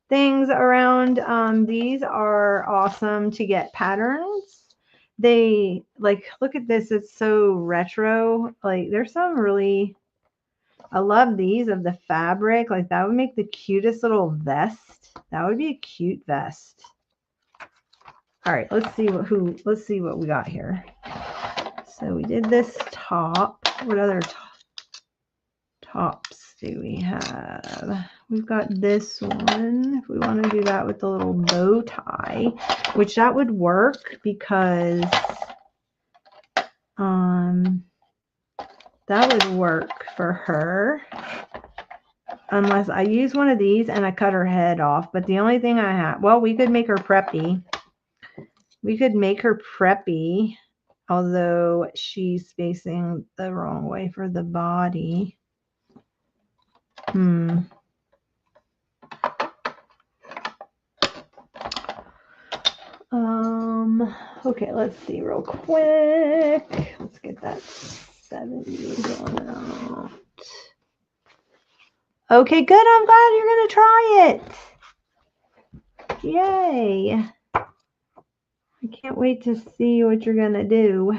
things around, these are awesome to get patterns. They, like, look at this, it's so retro. Like, there's some really, I love these of the fabric. Like, that would make the cutest little vest. That would be a cute vest. All right, let's see what we got here. So we did this top. What other tops do we have? We've got this one. If we want to do that with the little bow tie, which that would work because that would work for her. Unless I use one of these and I cut her head off. But the only thing I have, well, we could make her preppy. We could make her preppy, although she's facing the wrong way for the body. Okay, let's see real quick. Let's get that 70s on out. Okay, good. I'm glad you're going to try it. Yay. I can't wait to see what you're going to do.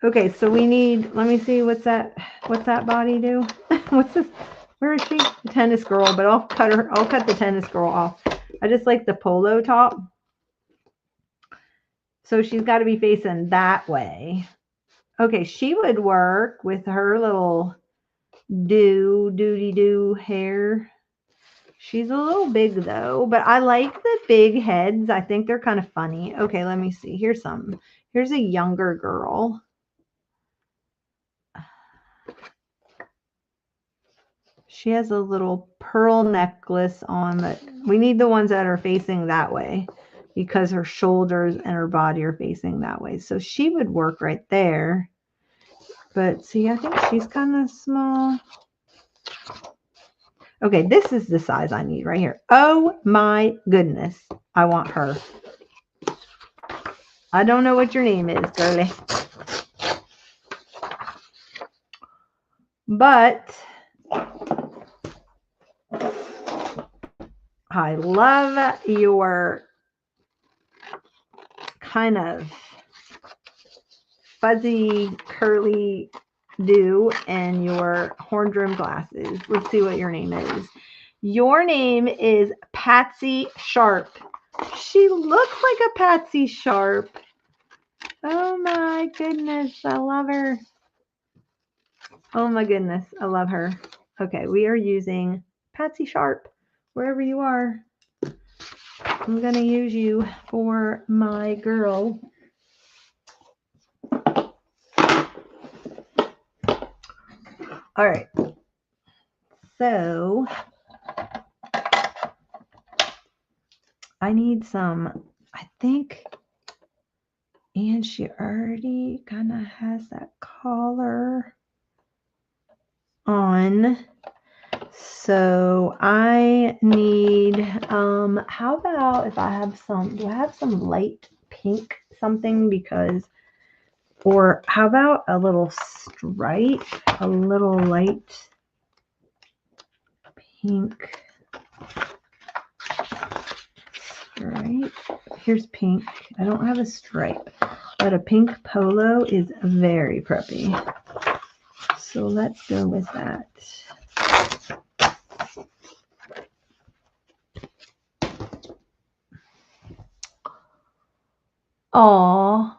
Okay, so we need, let me see, what's that body do? What's this? Where is she? The tennis girl, but I'll cut the tennis girl off. I just like the polo top. So she's got to be facing that way. Okay, she would work with her little doody-doo hair. She's a little big though, but I like the big heads. I think they're kind of funny. Okay, let me see. Here's a younger girl. She has a little pearl necklace on, but we need the ones that are facing that way because her shoulders and her body are facing that way. So she would work right there. But see, I think she's kind of small. Okay, this is the size I need right here. Oh my goodness. I want her. I don't know what your name is, girly. But I love your kind of fuzzy, curly do and your horned rim glasses. Let's see what your name is. Your name is Patsy Sharp. She looks like a Patsy Sharp. Oh my goodness, I love her. Oh my goodness, I love her. Okay, we are using Patsy Sharp, wherever you are. I'm going to use you for my girl. All right. So I need some, I think, and she already kind of has that collar on. So I need, how about if I have some, do I have some light pink something? Because, or how about a little stripe, a little light pink stripe. Here's pink. I don't have a stripe, but a pink polo is very preppy. So let's go with that. Aww.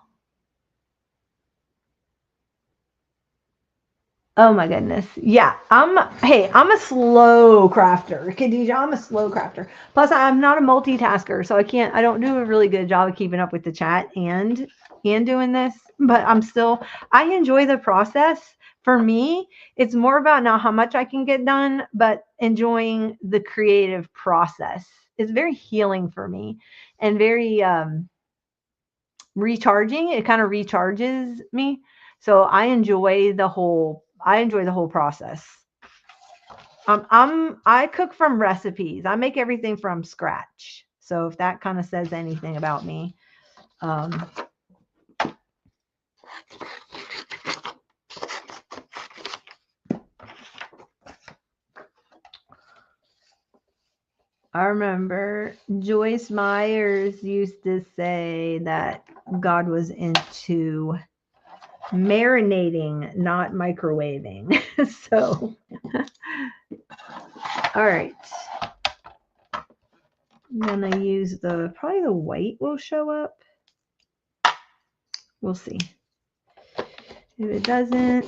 Oh my goodness. Yeah, I'm a slow crafter. Khadija, I'm a slow crafter. Plus I'm not a multitasker, so I don't do a really good job of keeping up with the chat and doing this, but I enjoy the process. For me, it's more about not how much I can get done, but enjoying the creative process. It's very healing for me and very recharging. It kind of recharges me. So I enjoy the whole process. I cook from recipes. I make everything from scratch. So if that kind of says anything about me, I remember Joyce Myers used to say that God was into marinating, not microwaving. So, all right. I'm going to use probably the white will show up. We'll see. If it doesn't,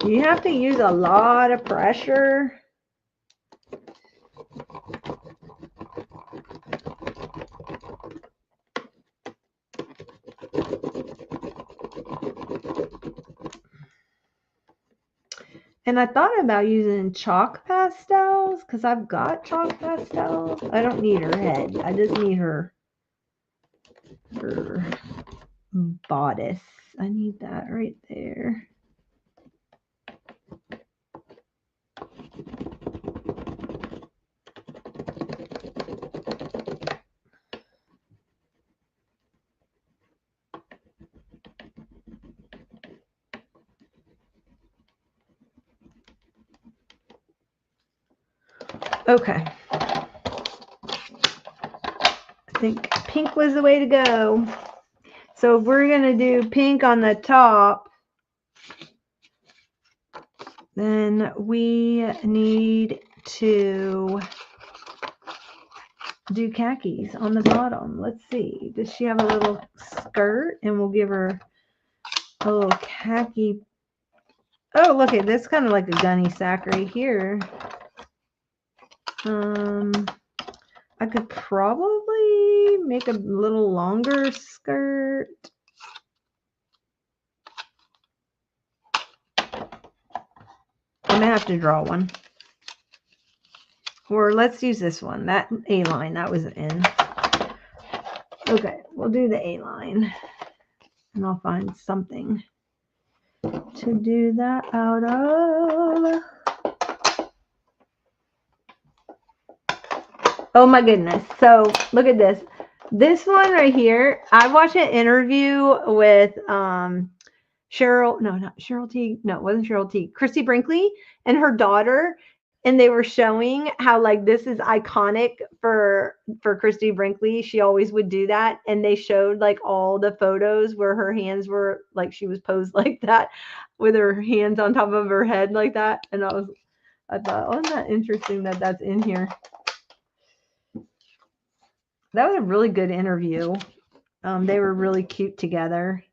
you have to use a lot of pressure. And I thought about using chalk pastels because I've got chalk pastels. I don't need her head. I just need her bodice. I need that right there. Okay. I think pink was the way to go. So we're going to do pink on the top. Then we need to do khakis on the bottom. Let's see. Does she have a little skirt? And we'll give her a little khaki. Oh, look at this, kind of like a gunny sack right here. I could probably make a little longer skirt. I'm gonna have to draw one. Or let's use this one. That A line that was in. Okay, we'll do the A line. And I'll find something to do that out of. Oh my goodness. So look at this. This one right here, I watched an interview with Cheryl, no, not Cheryl T. No, it wasn't Cheryl T. Christy Brinkley and her daughter. And they were showing how like this is iconic for Christy Brinkley. She always would do that. And they showed like all the photos where her hands were like she was posed like that with her hands on top of her head like that. And I thought, oh, isn't that interesting that that's in here? That was a really good interview. They were really cute together.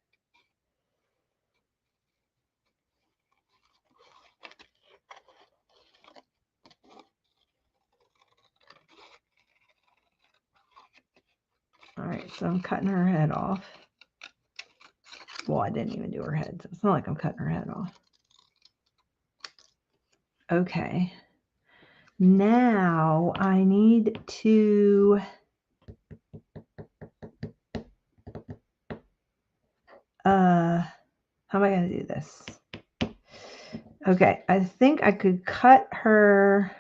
All right, so I'm cutting her head off. Well, I didn't even do her head, so it's not like I'm cutting her head off. Okay. Now I need to how am I going to do this? Okay, I think I could cut her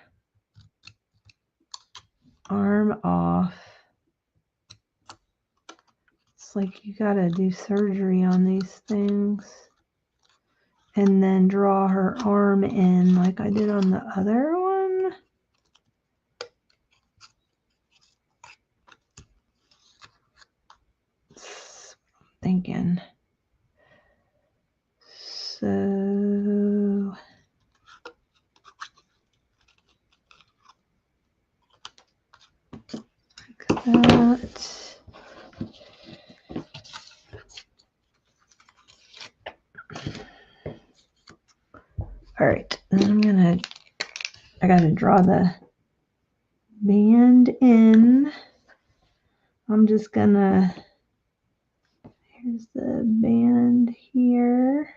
arm off. It's like you got to do surgery on these things. And then draw her arm in like I did on the other one. That's what I'm thinking. So like that. All right, and I gotta draw the band in. I'm just gonna, here's the band here.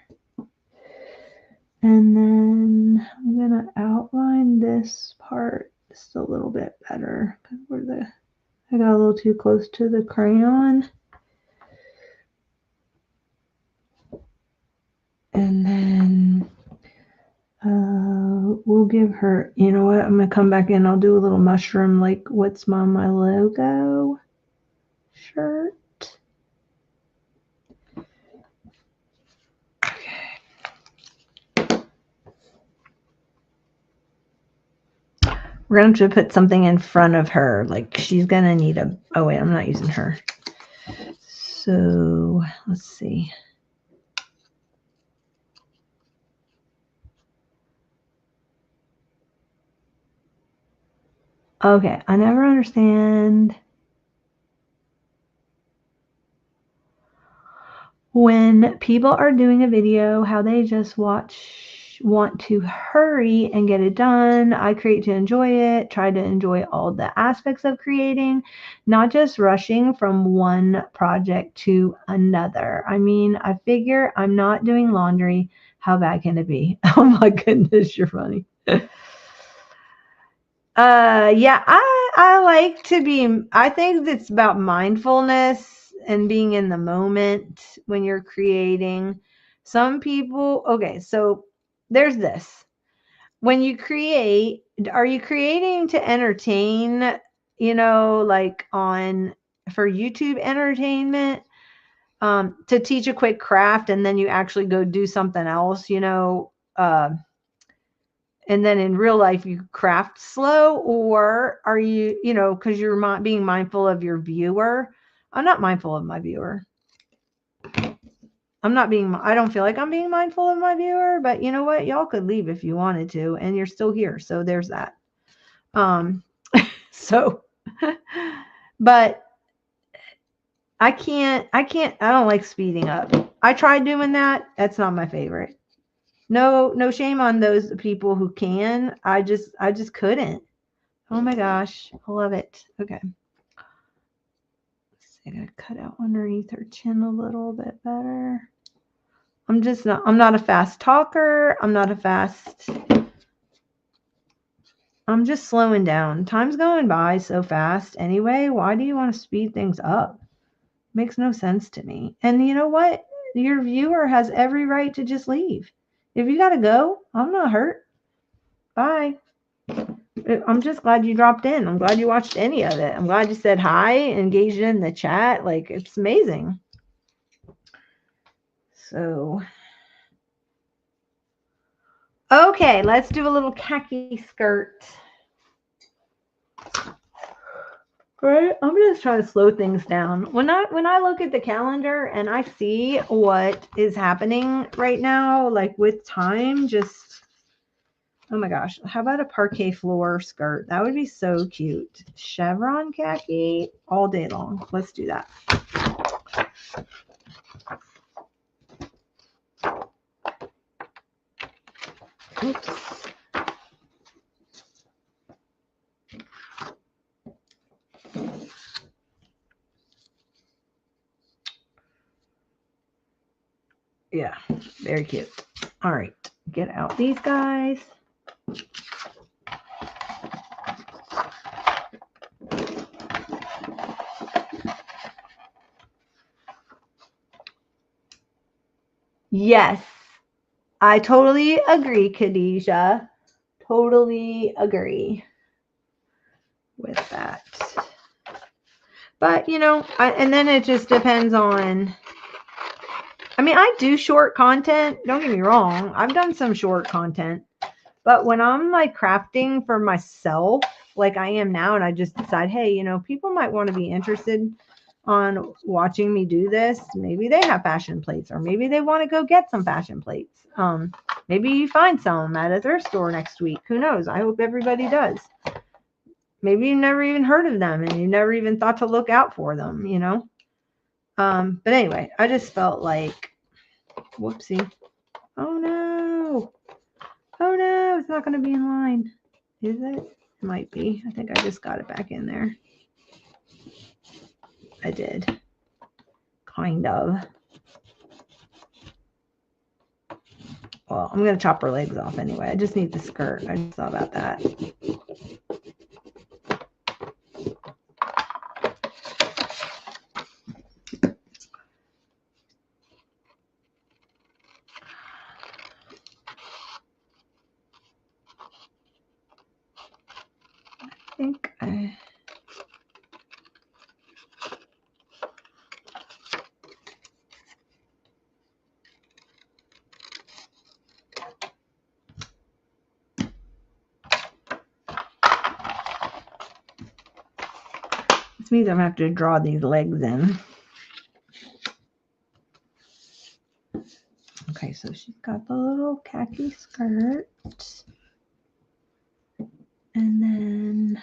And then I'm gonna outline this part just a little bit better because I got a little too close to the crayon. And then we'll give her, you know what, I'm going to come back in. I'll do a little mushroom like what's on my logo shirt. Okay. We're going to have to put something in front of her. Like she's going to need a, oh wait, I'm not using her. So let's see. Okay, I never understand when people are doing a video how they just want to hurry and get it done. I create to enjoy it, try to enjoy all the aspects of creating, not just rushing from one project to another. I mean, I figure I'm not doing laundry. How bad can it be? Oh my goodness, you're funny. Yeah, I like to be, I think it's about mindfulness and being in the moment when you're creating. Some people, okay, so there's this. When you create, are you creating to entertain, you know, like for YouTube entertainment, to teach a quick craft and then you actually go do something else, you know, and then in real life you craft slow? Or are you, you know, because you're being mindful of your viewer? I'm not mindful of my viewer. I don't feel like I'm being mindful of my viewer, but you know what? Y'all could leave if you wanted to, and you're still here. So there's that. So, but I don't like speeding up. I tried doing that. That's not my favorite. No shame on those people who can. I just couldn't. Oh my gosh, I love it. Okay. Let's see, I gotta cut out underneath her chin a little bit better. I'm not a fast talker. I'm not a fast I'm just slowing down. Time's going by so fast anyway. Why do you want to speed things up? Makes no sense to me. And you know what? Your viewer has every right to just leave. If you got to go, I'm not hurt. Bye. I'm just glad you dropped in. I'm glad you watched any of it. I'm glad you said hi, engaged in the chat. Like, it's amazing. So, okay, let's do a little khaki skirt. Right? I'm just trying to slow things down. When I look at the calendar and I see what is happening right now, like with time, just oh my gosh, how about a parquet floor skirt? That would be so cute. Chevron khaki all day long. Let's do that. Oops. Yeah, very cute. All right, get out these guys. Yes, I totally agree, Khadijah. Totally agree with that. But, you know, and then it just depends on, I mean, I do short content. Don't get me wrong. I've done some short content. But when I'm like crafting for myself, like I am now, and I just decide, hey, you know, people might want to be interested on watching me do this. Maybe they have fashion plates, or maybe they want to go get some fashion plates. Maybe you find some at a thrift store next week. Who knows? I hope everybody does. Maybe you never even heard of them and you never even thought to look out for them, you know? But anyway, I just felt like, whoopsie. Oh no. Oh no, it's not going to be in line. Is it? It might be. I think I just got it back in there. I did. Kind of. Well, I'm going to chop her legs off anyway. I just need the skirt. I just thought about that. I think I... This means I'm going to have to draw these legs in. Okay, so she's got the little khaki skirt. And then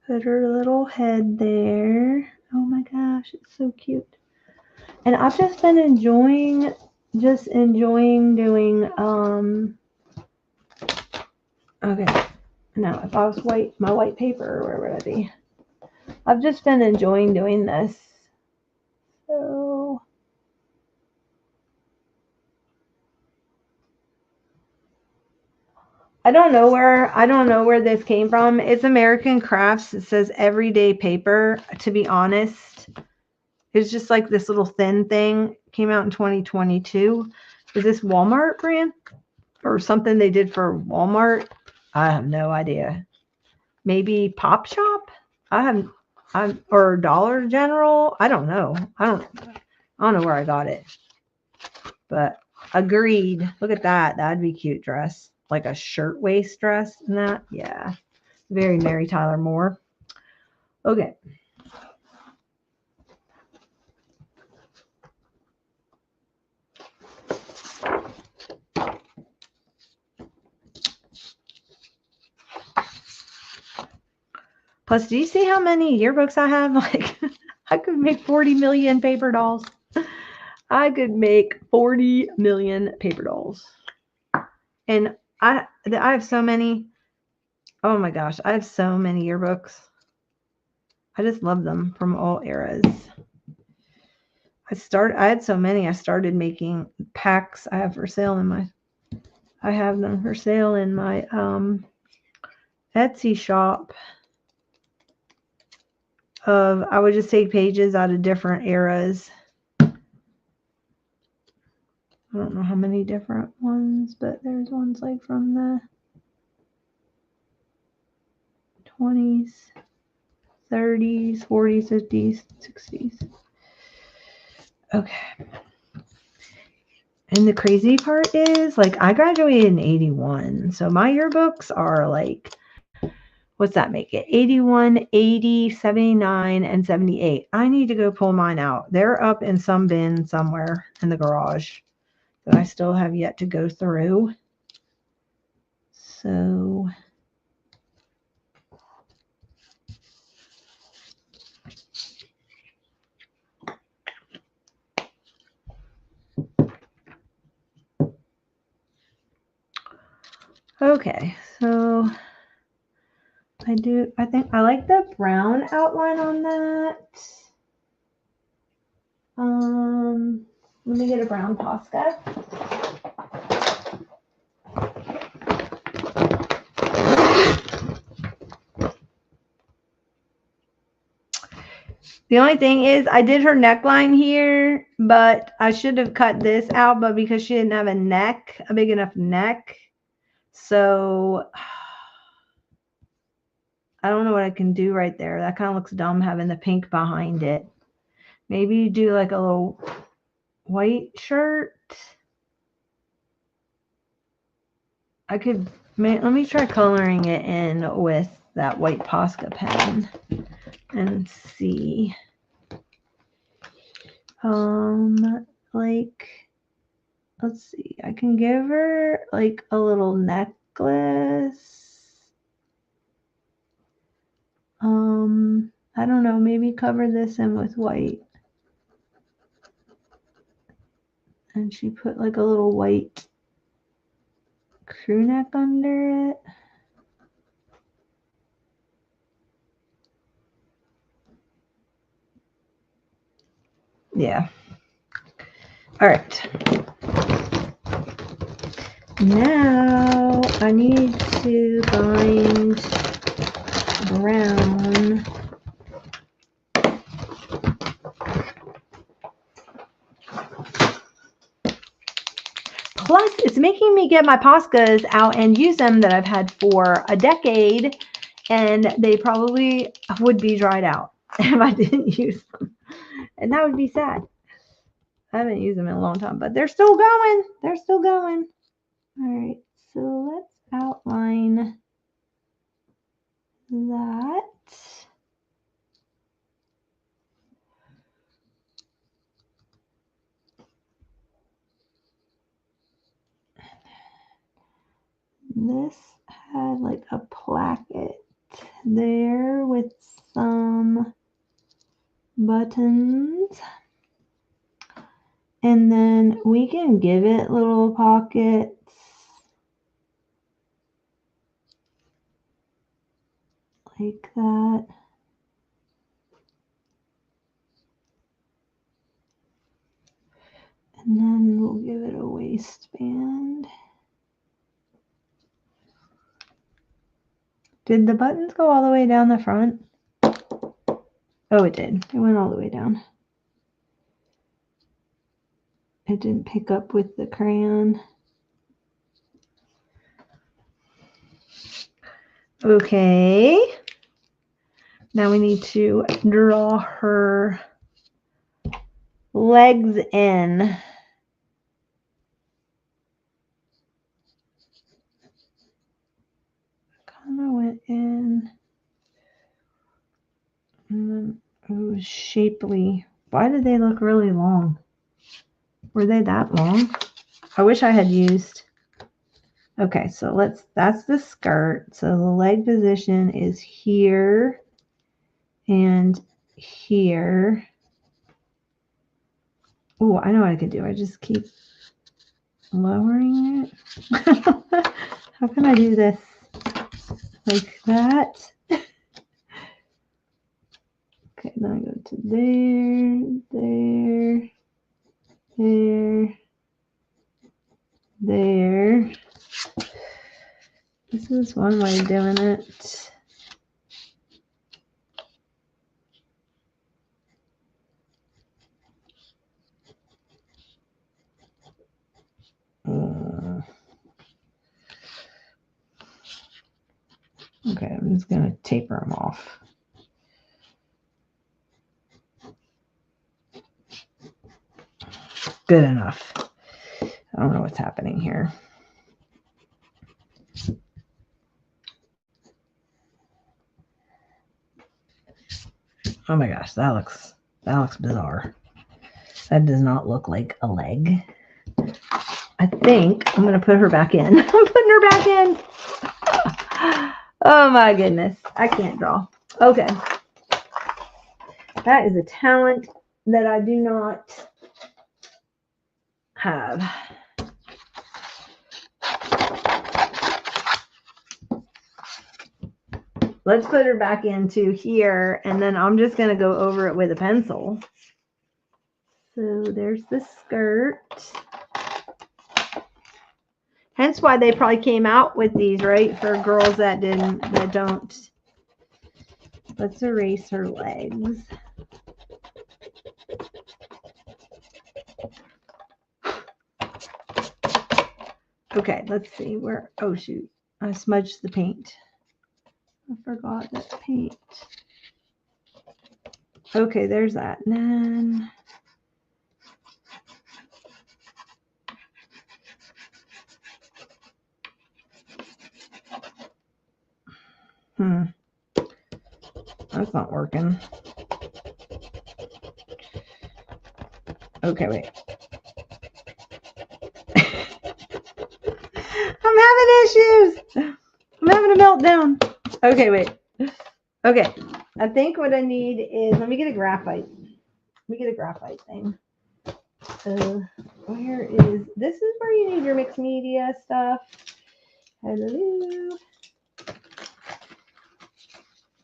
put her little head there. Oh my gosh, it's so cute. And I've just been enjoying doing, okay. Now, if I was my white paper, where would I be? I've just been enjoying doing this. So, I don't know where this came from. It's American Crafts. It says everyday paper. To be honest, it's just like this little thin thing. Came out in 2022. Is this Walmart brand or something they did for Walmart? I have no idea. Maybe Pop Shop? Or Dollar General? I don't know. I don't know where I got it. But agreed. Look at that. That'd be a cute dress. Like a shirtwaist dress and that. Yeah. Very Mary Tyler Moore. Okay. Plus, do you see how many yearbooks I have? Like, I could make 40 million paper dolls. I could make 40 million paper dolls. And I have so many. Oh my gosh, I have so many yearbooks. I just love them from all eras. I had so many. I started making packs. I have them for sale in my Etsy shop of, I would just take pages out of different eras. I don't know how many different ones, but there's ones like from the 20s, 30s, 40s, 50s, 60s. Okay. And the crazy part is, like, I graduated in 81. So my yearbooks are like, what's that make it? 81, 80, 79, and 78. I need to go pull mine out. They're up in some bin somewhere in the garage that I still have yet to go through. So okay, so I think I like the brown outline on that. Let me get a brown Posca. The only thing is I did her neckline here, but I should have cut this out, but because she didn't have a big enough neck, so I don't know what I can do right there. That kind of looks dumb having the pink behind it. Maybe you do like a little white shirt. I could, let me try coloring it in with that white Posca pen and see. Like, let's see. I can give her like a little necklace. I don't know, maybe cover this in with white. And she put like a little white crew neck under it. Yeah. All right. Now I need to find brown. Plus, it's making me get my Poscas out and use them that I've had for a decade, and they probably would be dried out if I didn't use them. And that would be sad. I haven't used them in a long time, but they're still going. They're still going. All right, so let's outline that. This had like a placket there with some buttons. And then we can give it little pockets. Like that. And then we'll give it a waistband. Did the buttons go all the way down the front? Oh, it did. It went all the way down. It didn't pick up with the crayon. Okay. Now we need to draw her legs in. Kind of went in. And then it was shapely. Why did they look really long? Were they that long? I wish I had used. Okay, so that's the skirt. So the leg position is here and here. Oh, I know what I could do. I just keep lowering it. How can I do this? Like that. Okay, then I go to there, there, there. This is one way of doing it. Okay, I'm just going to taper them off. Good enough. I don't know what's happening here. Oh my gosh, that looks bizarre. That does not look like a leg. I think I'm going to put her back in. I'm putting her back in. Oh my goodness. I can't draw. Okay. That is a talent that I do not have. Let's put her back into here, and then I'm just going to go over it with a pencil. So there's the skirt. Hence why they probably came out with these, right? For girls that don't. Let's erase her legs. Okay, let's see where. Oh shoot, I smudged the paint. I forgot that paint. Okay, there's that. And then, that's not working. Okay, wait. I'm having issues. I'm having a meltdown. Okay, wait. Okay, I think what I need is, let me get a graphite. Let me get a graphite thing. Where is, this is where you need your mixed media stuff. Hello.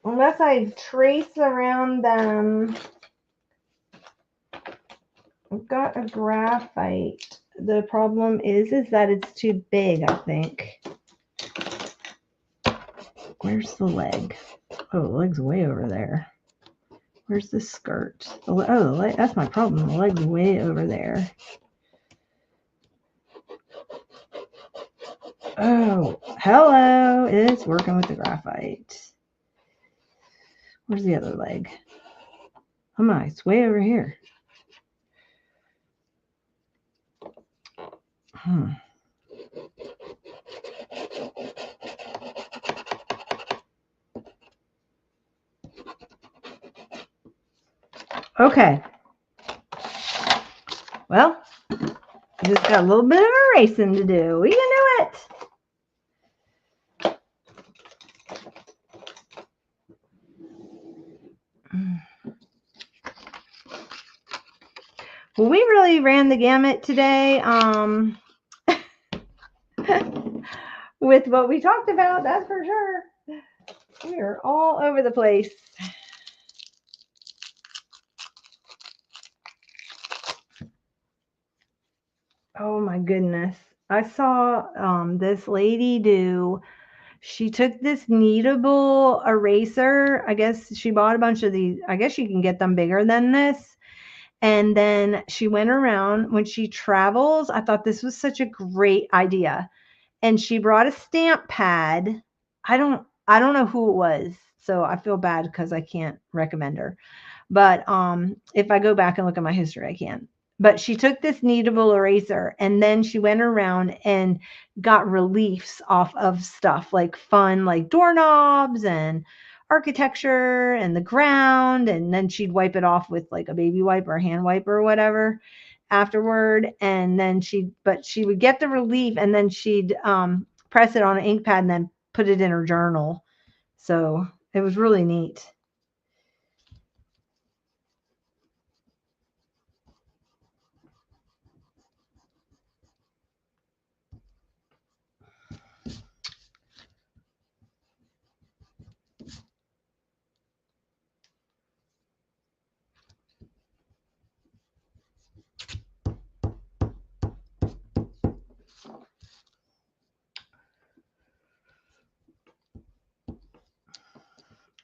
Unless I trace around them. I've got a graphite. The problem is that it's too big, I think. Where's the leg? Oh, the leg's way over there. Where's the skirt? Oh, the leg, that's my problem. The leg's way over there. Oh, hello. It's working with the graphite. Where's the other leg? Oh my, it's way over here. Okay. Well, just got a little bit of erasing to do. We can do it. Well, we really ran the gamut today with what we talked about, that's for sure. We are all over the place. Oh my goodness. I saw this lady do, she took this kneadable eraser. I guess she bought a bunch of these. I guess you can get them bigger than this. And then she went around when she travels. I thought this was such a great idea. And she brought a stamp pad. I don't know who it was. So I feel bad because I can't recommend her. But if I go back and look at my history, I can. But she took this kneadable eraser and then she went around and got reliefs off of stuff like fun, like doorknobs and architecture and the ground. And then she'd wipe it off with like a baby wipe or a hand wipe or whatever afterward. And then she would get the relief and then she'd press it on an ink pad and then put it in her journal. So it was really neat.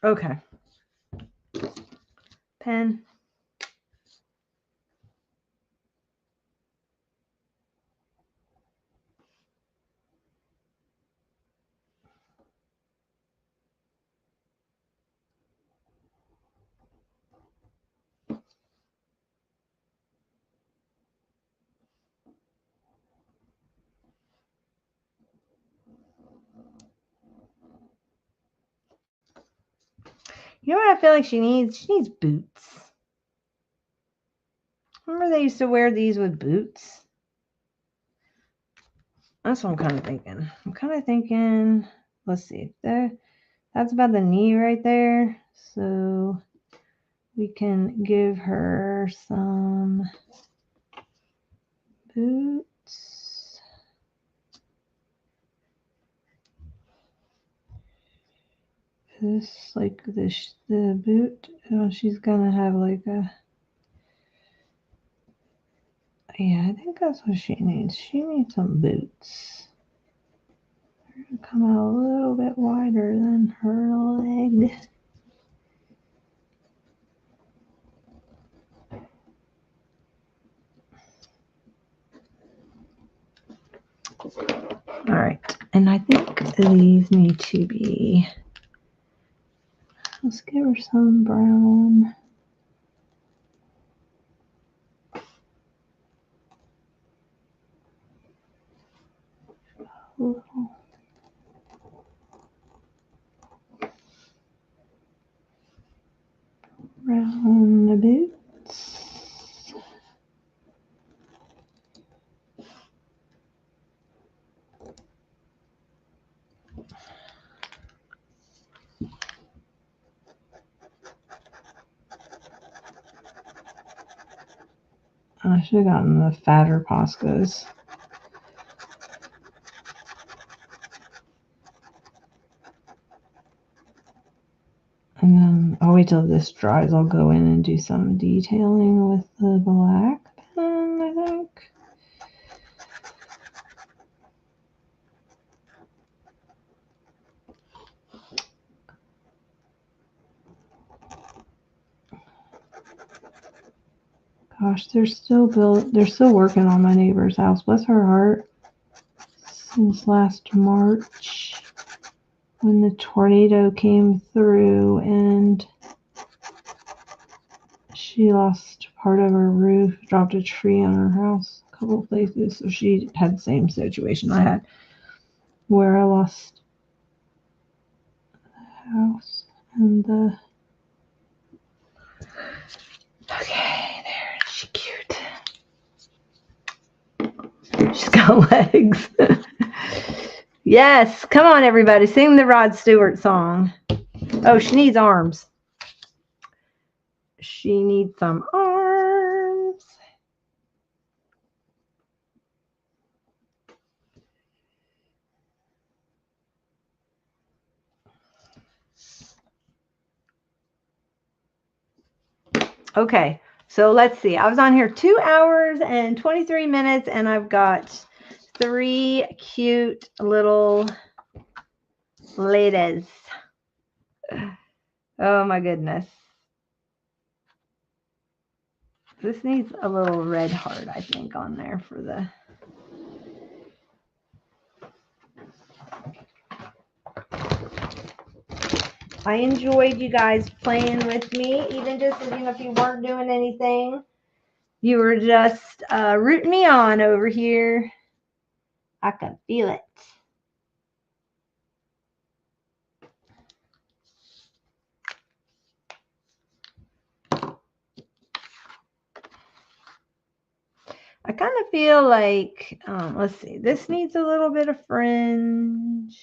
Okay. Pen. You know what I feel like she needs? She needs boots. Remember they used to wear these with boots? That's what I'm kind of thinking. I'm kind of thinking, let's see, that's about the knee right there. So we can give her some boots. This, like this, the boot, she's gonna have like a, yeah, I think that's what she needs. She needs some boots. They're gonna come out a little bit wider than her leg. All right, and I think these need to be, let's give her some brown. Little brown boots. I should have gotten the fatter Poscas. And then I'll wait till this dries. I'll go in and do some detailing with the black pen, I think. Gosh, they're still working on my neighbor's house. Bless her heart. Since last March, when the tornado came through and she lost part of her roof, dropped a tree on her house a couple of places. So she had the same situation I had, where I lost the house and the. Okay, there. She's cute. She's got legs. Yes, come on, everybody, sing the Rod Stewart song. Oh, she needs arms. She needs some arms. Okay, so let's see. I was on here 2 hours and 23 minutes, and I've got 3 cute little ladies. Oh my goodness. This needs a little red heart, I think, on there for the. I enjoyed you guys playing with me, even just if you weren't doing anything. You were just rooting me on over here. I can feel it. I kind of feel like, let's see, this needs a little bit of fringe.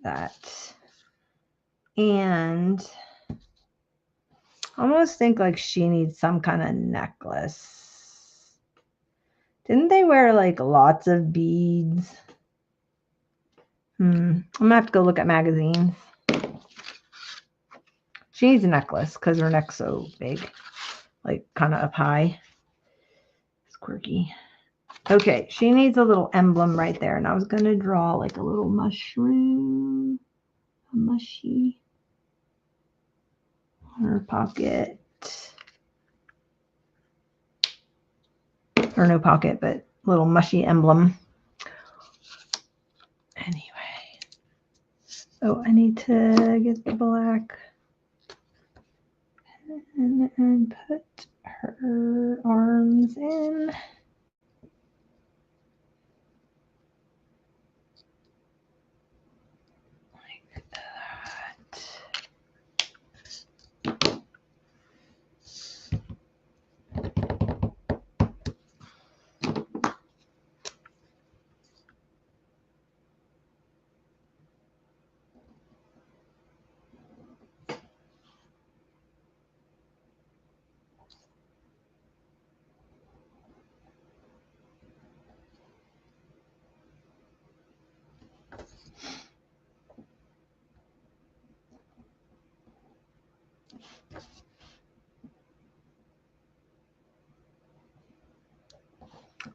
That. And I almost think like she needs some kind of necklace. Didn't they wear like lots of beads? I'm gonna have to go look at magazines. She needs a necklace because her neck's so big, like kind of up high. It's quirky. Okay, she needs a little emblem right there. And I was going to draw like a little mushroom, a mushy on her pocket. Or no pocket, but little mushy emblem. Anyway. Oh, I need to get the black and put her arms in. Like that.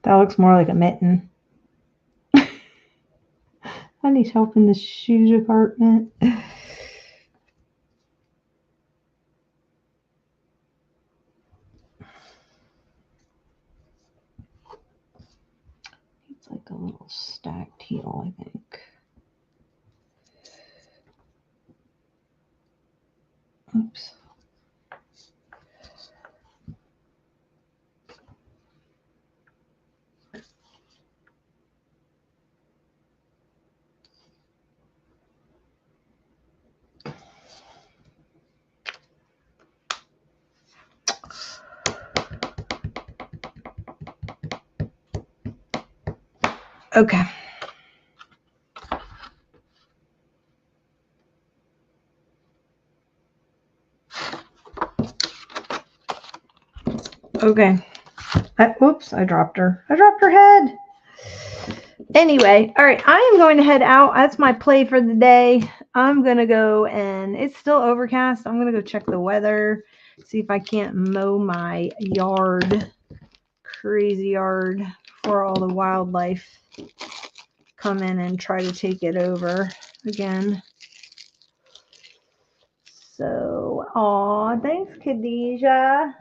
That looks more like a mitten. I need help in the shoe department. It's like a little stacked heel, I think. Oops. Okay. Okay. Whoops, I dropped her. I dropped her head. Anyway, all right, I am going to head out. That's my play for the day. I'm going to go, and it's still overcast. I'm going to go check the weather, see if I can't mow my yard, crazy yard, before all the wildlife come in and try to take it over again. So, aw, thanks, Khadijah.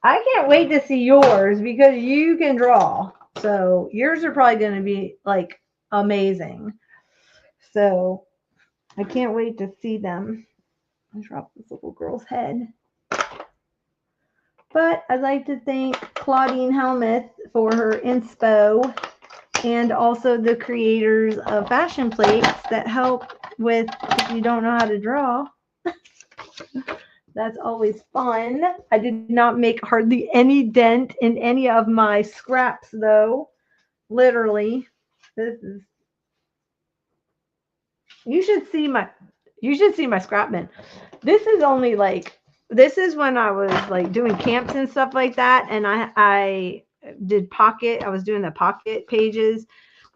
I can't wait to see yours because you can draw. So yours are probably going to be like amazing. So I can't wait to see them. I dropped this little girl's head. But I'd like to thank Claudine Helmuth for her inspo and also the creators of fashion plates that help with if you don't know how to draw. That's always fun. I did not make hardly any dent in any of my scraps though. Literally. This is, you should see my scrap bin. This is only like, this is when I was like doing camps and stuff like that, and I did pocket. I was doing the pocket pages.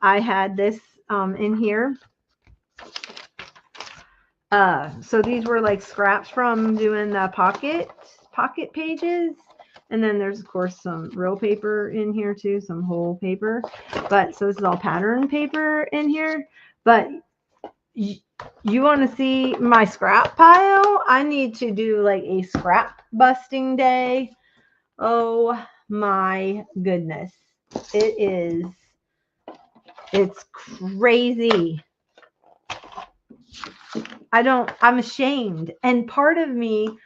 I had this in here. So these were like scraps from doing the pocket pages. And then there's of course some real paper in here too, some whole paper. But so this is all pattern paper in here. But you want to see my scrap pile? I need to do like a scrap busting day. Oh my goodness. It's crazy. I'm ashamed. And part of me,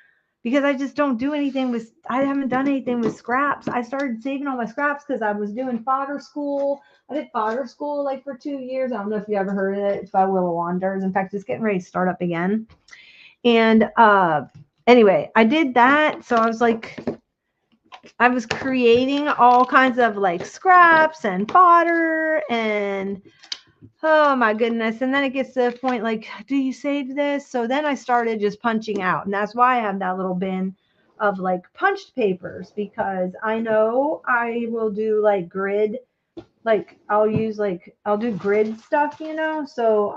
because I just don't do anything with, I haven't done anything with scraps. I started saving all my scraps because I was doing fodder school. I did fodder school like for 2 years. I don't know if you ever heard of it. It's by Willow Wanders. In fact, it's getting ready to start up again. And anyway, I did that. So I was like, I was creating all kinds of like scraps and fodder and oh my goodness. And then it gets to the point like, do you save this? So then I started just punching out. And that's why I have that little bin of like punched papers, because I know I will do like grid, like I'll do grid stuff, you know? So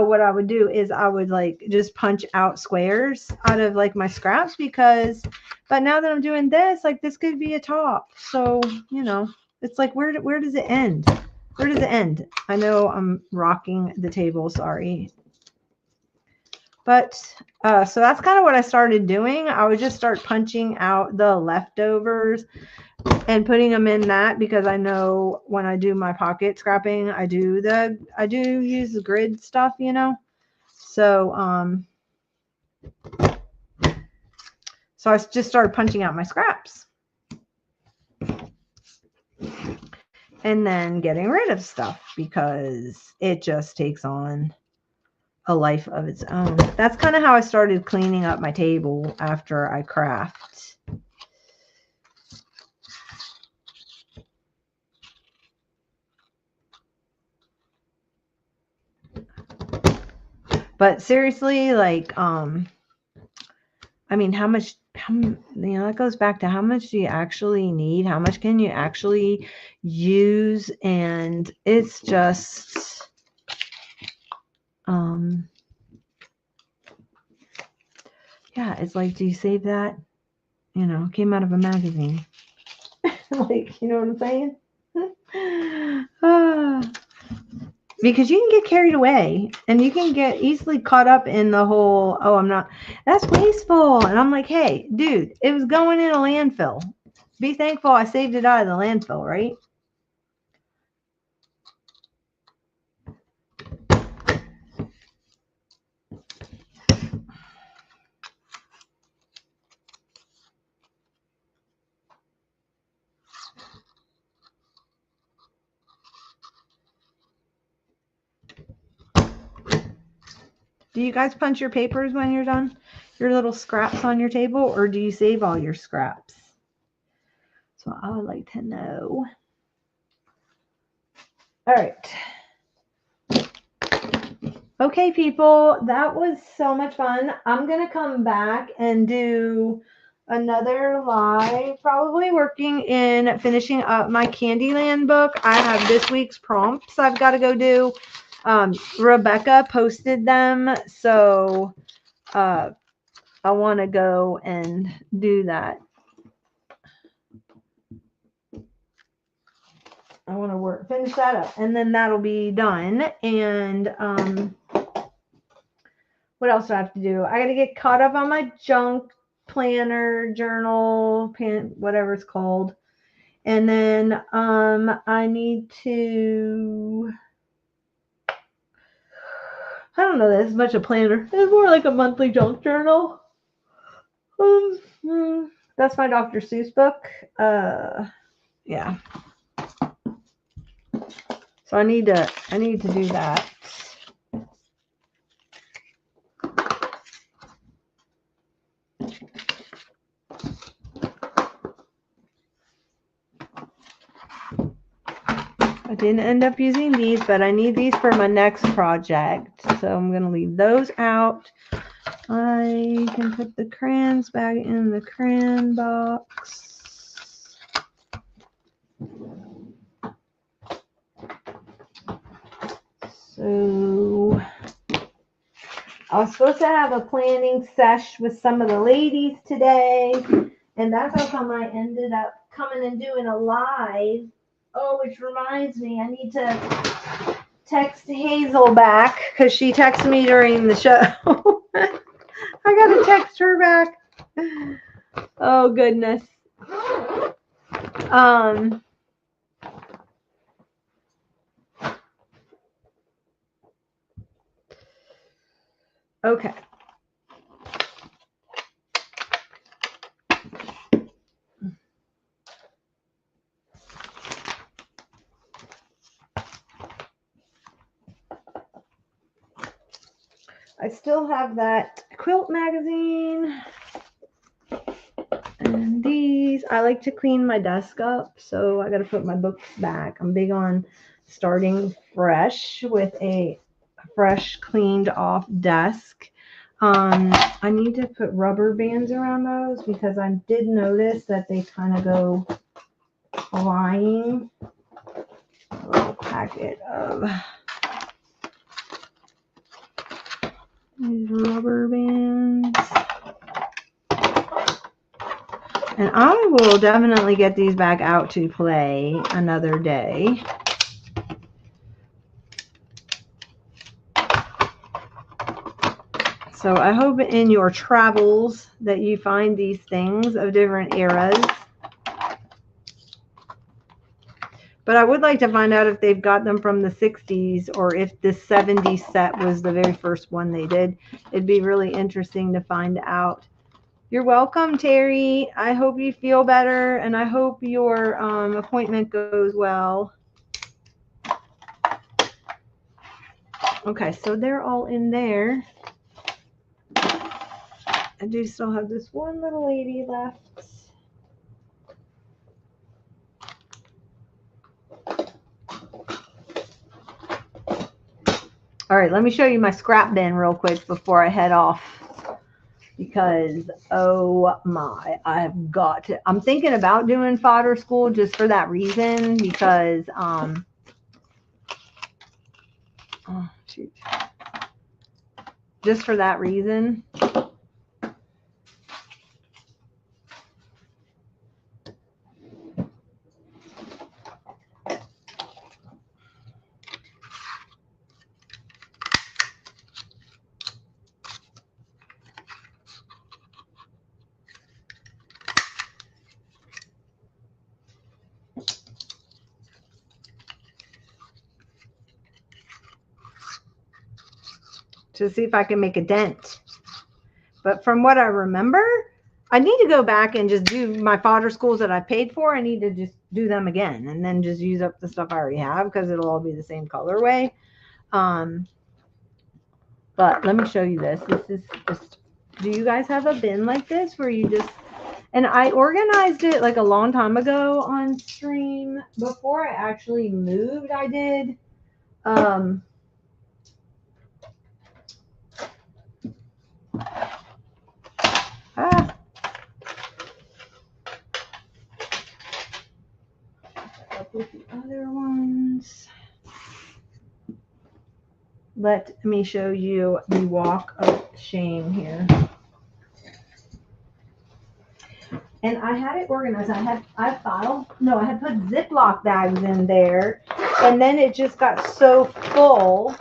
what I would do is I would like just punch out squares out of like my scraps but now that I'm doing this, like this could be a top. So, you know, It's like, where does it end? Where does it end? I know I'm rocking the table, sorry. But so that's kind of what I started doing. I would just start punching out the leftovers and putting them in that, because I know when I do my pocket scrapping, I do use the grid stuff, you know. So so I just started punching out my scraps and then getting rid of stuff, because it just takes on a life of its own. That's kind of how I started cleaning up my table after I craft. But seriously, like, I mean, that goes back to how much do you actually need? How much can you actually use? And it's just, yeah, it's like, do you save that? You know, came out of a magazine. Like, you know what I'm saying? Because you can get carried away and you can get easily caught up in the whole, that's wasteful. And I'm like, hey, dude, it was going in a landfill. Be thankful I saved it out of the landfill, right? Do you guys punch your papers when you're done? Your little scraps on your table, or do you save all your scraps? So I would like to know. All right. Okay, people, that was so much fun. I'm going to come back and do another live, probably working in finishing up my Candyland book. I have this week's prompts I've got to go do. Rebecca posted them, so I want to go and do that. I want to finish that up, and then that'll be done. And what else do I have to do? I got to get caught up on my junk planner, journal, whatever it's called. And then I need to, I don't know, that's much a planner. It's more like a monthly junk journal. That's my Dr. Seuss book. Yeah. So I need to do that. I didn't end up using these, but I need these for my next project. So I'm going to leave those out. I can put the crayons back in the crayon box. So I was supposed to have a planning sesh with some of the ladies today, and that's how come I ended up coming and doing a live. Oh, which reminds me, I need to text Hazel back because she texted me during the show. I gotta text her back. Oh goodness. Okay. I still have that quilt magazine. And these, I like to clean my desk up, so I got to put my books back. I'm big on starting fresh with a fresh, cleaned off desk. I need to put rubber bands around those because I did notice that they kind of go flying. A little packet of these rubber bands. And I will definitely get these back out to play another day. So I hope in your travels that you find these things of different eras. But I would like to find out if they've got them from the 60s or if this 70s set was the very first one they did. It'd be really interesting to find out. You're welcome, Terry. I hope you feel better, and I hope your appointment goes well. Okay, so they're all in there. I do still have this one little lady left. All right, let me show you my scrap bin real quick before I head off. Because, oh my, I've got to. I'm thinking about doing fodder school just for that reason. Because, oh, shoot. Just for that reason. To see if I can make a dent. But from what I remember, I need to go back and just do my fodder schools that I paid for. I need to just do them again and then just use up the stuff I already have because it'll all be the same colorway. But let me show you this. This is just, do you guys have a bin like this where you just, and I organized it like a long time ago on stream before I actually moved. I did. With the other ones. Let me show you the walk of shame here. And I had it organized. I had put Ziploc bags in there, and then it just got so full.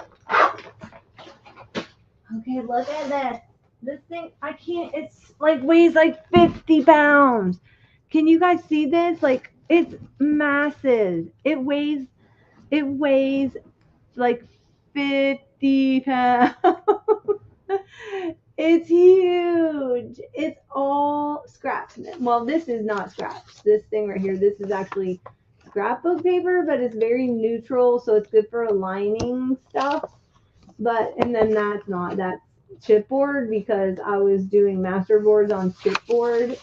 Okay, look at this. This thing, I can't, it's like weighs like 50 pounds. Can you guys see this? Like, it's massive. It weighs like 50 pounds. It's huge. It's all scraps. Well, this is not scraps. This thing right here, this is actually scrapbook paper, but it's very neutral, so it's good for aligning stuff. And then that's chipboard because I was doing master boards on chipboard.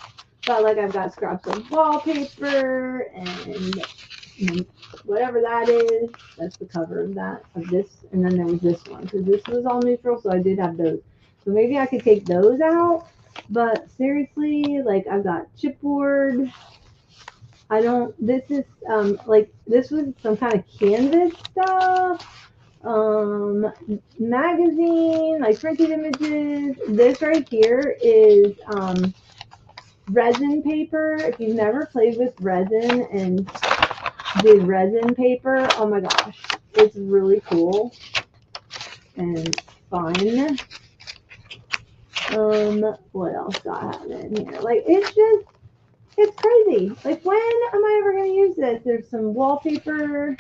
But like I've got scraps of wallpaper and whatever that is. That's the cover of this. And then there was this one because this was all neutral, so I did have those. So maybe I could take those out. But seriously, like I've got chipboard. This is this was some kind of canvas stuff. Magazine, like printed images. This right here is resin paper. If you've never played with resin and did resin paper, oh my gosh, it's really cool and fun. What else do I have in here? Like, it's crazy. Like, when am I ever going to use this? There's some wallpaper.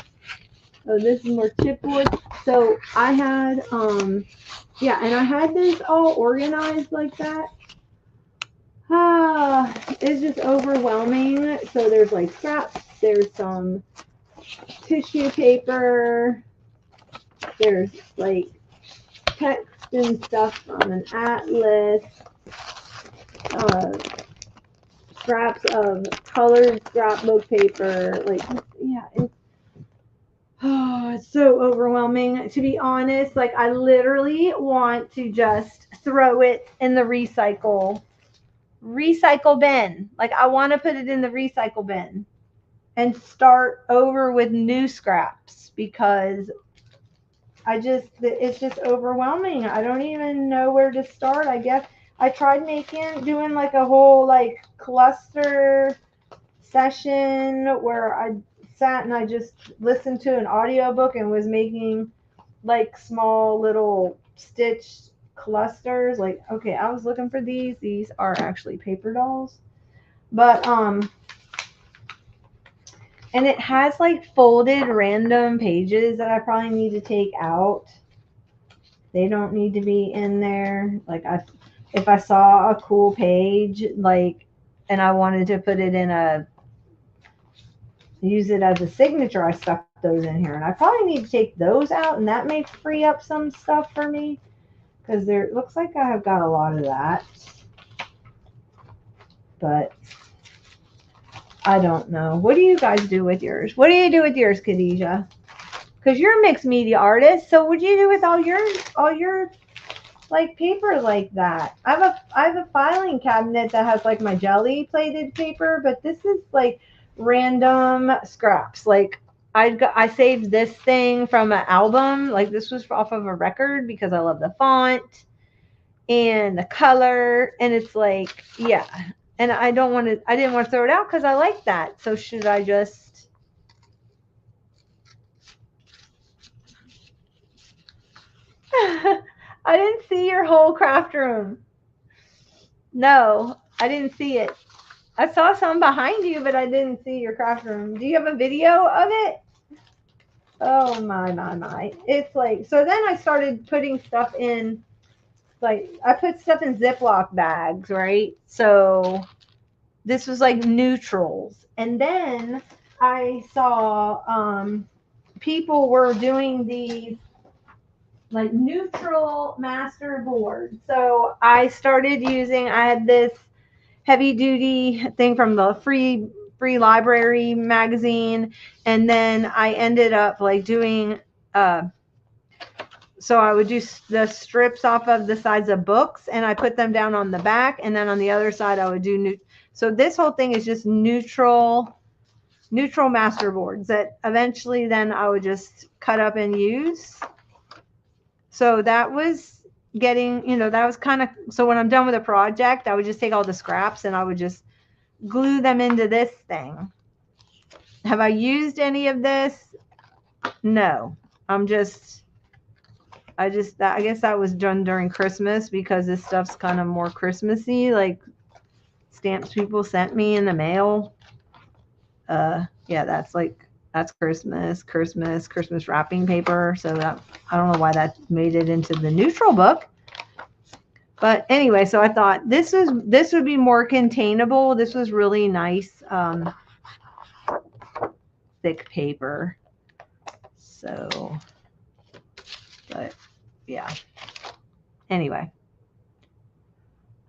Oh, this is more chipboard. So I had, and I had this all organized like that. It's just overwhelming. So there's like scraps. There's some tissue paper. There's like text and stuff from an atlas. Scraps of colored scrapbook paper. Like, yeah, it's so overwhelming. To be honest, like I literally want to just throw it in the recycle bin. Like I want to put it in the recycle bin and start over with new scraps because it's just overwhelming. I don't even know where to start. I guess I tried doing like a whole like cluster session where I sat and I just listened to an audiobook and was making like small little stitched clusters. Like, okay, I was looking for these. These are actually paper dolls. But and it has like folded random pages that I probably need to take out. They don't need to be in there. Like if I saw a cool page, like, and I wanted to put it in use it as a signature, I stuck those in here. And I probably need to take those out, and that may free up some stuff for me because there looks like I have got a lot of that. But I don't know. What do you guys do with yours? What do you do with yours, Khadijah? Because you're a mixed media artist, so what do you do with all your like paper like that? I have a filing cabinet that has like my jelly plated paper, but this is like random scraps. Like I saved this thing from an album. Like this was off of a record because I love the font and the color, and it's like, yeah. And I didn't want to throw it out because I like that. So should I just? I didn't see your whole craft room. No, I didn't see it. I saw some behind you, but I didn't see your craft room. Do you have a video of it? Oh my. It's like, so then I started putting stuff in, like I put stuff in Ziploc bags, right? So this was like neutrals. And then I saw people were doing these like neutral master board. So I started using, I had this heavy duty thing from the free library magazine, and then I ended up like doing so I would do the strips off of the sides of books, and I put them down on the back, and then on the other side I would do so this whole thing is just neutral master boards that eventually then I would just cut up and use. So that was getting, that was kind of, so when I'm done with a project, I would just take all the scraps and I would just glue them into this thing. Have I used any of this? No. I guess that was done during Christmas because this stuff's kind of more Christmassy, like stamps people sent me in the mail. Yeah, that's Christmas wrapping paper. So that, I don't know why that made it into the neutral book. But anyway, so I thought this would be more containable. This was really nice, thick paper. So, but yeah. Anyway.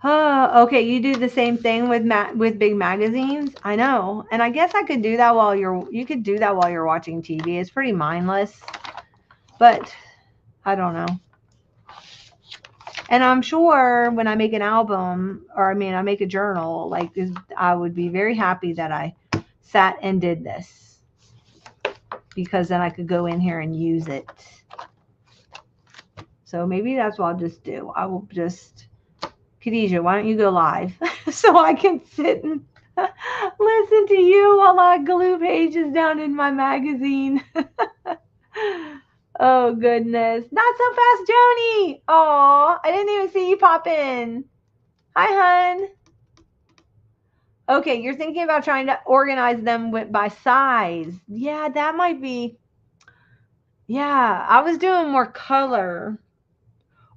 Okay, you do the same thing with big magazines. I know, and I guess I could do that while you could do that while you're watching TV. It's pretty mindless, but I don't know. And I'm sure when I make an album, or I mean, I make a journal, like I would be very happy that I sat and did this, because then I could go in here and use it. So maybe that's what I'll just do. I will just, Khadijah, why don't you go live so I can sit and listen to you while I glue pages down in my magazine. Oh, goodness. Not so fast, Joni. Aw, I didn't even see you pop in. Hi, hun. Okay, you're thinking about trying to organize them by size. Yeah, that might be. Yeah, I was doing more color.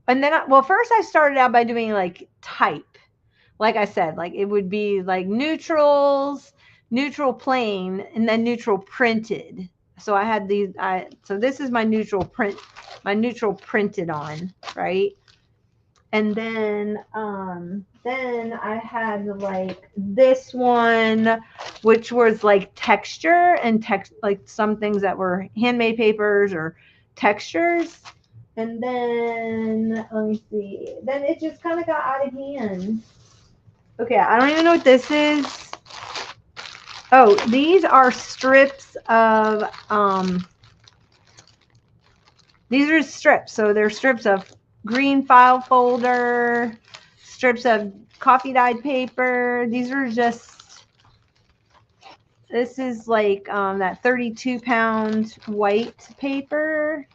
And then, first I started out by doing like type. Like I said, like it would be like neutrals, neutral plain, and then neutral printed. So I had these, so this is my neutral printed on, right? And then I had like this one, which was like texture and like some things that were handmade papers or textures. And then, let me see, then it just kind of got out of hand. Okay, I don't even know what this is. Oh, these are strips of, these are strips. So they're strips of green file folder, strips of coffee dyed paper. These are just, this is like that 32-pound white paper,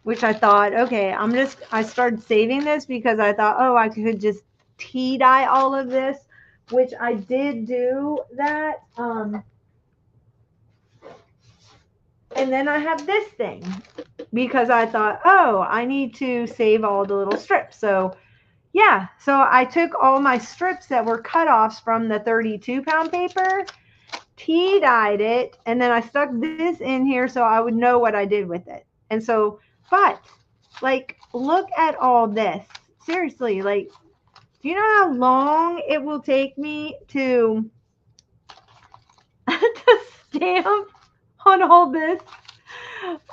which I thought, okay, I started saving this because I thought, oh, I could just tea dye all of this, which I did do that. And then I have this thing because I thought, oh, I need to save all the little strips. So yeah, so I took all my strips that were cutoffs from the 32-pound paper, tea dyed it, and then I stuck this in here so I would know what I did with it. And so, but like, look at all this. Seriously, like, do you know how long it will take me to to stamp on all this?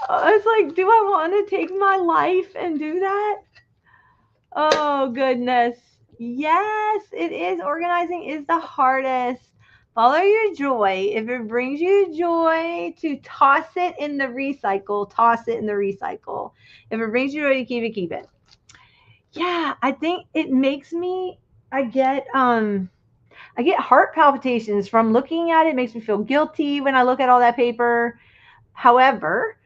It's like, do I want to take my life and do that? Oh, goodness. Yes, it is. Organizing is the hardest. Follow your joy. If it brings you joy to toss it in the recycle, toss it in the recycle. If it brings you joy to keep it, keep it. Yeah, I think it makes me, I get heart palpitations from looking at it. It makes me feel guilty when I look at all that paper. However,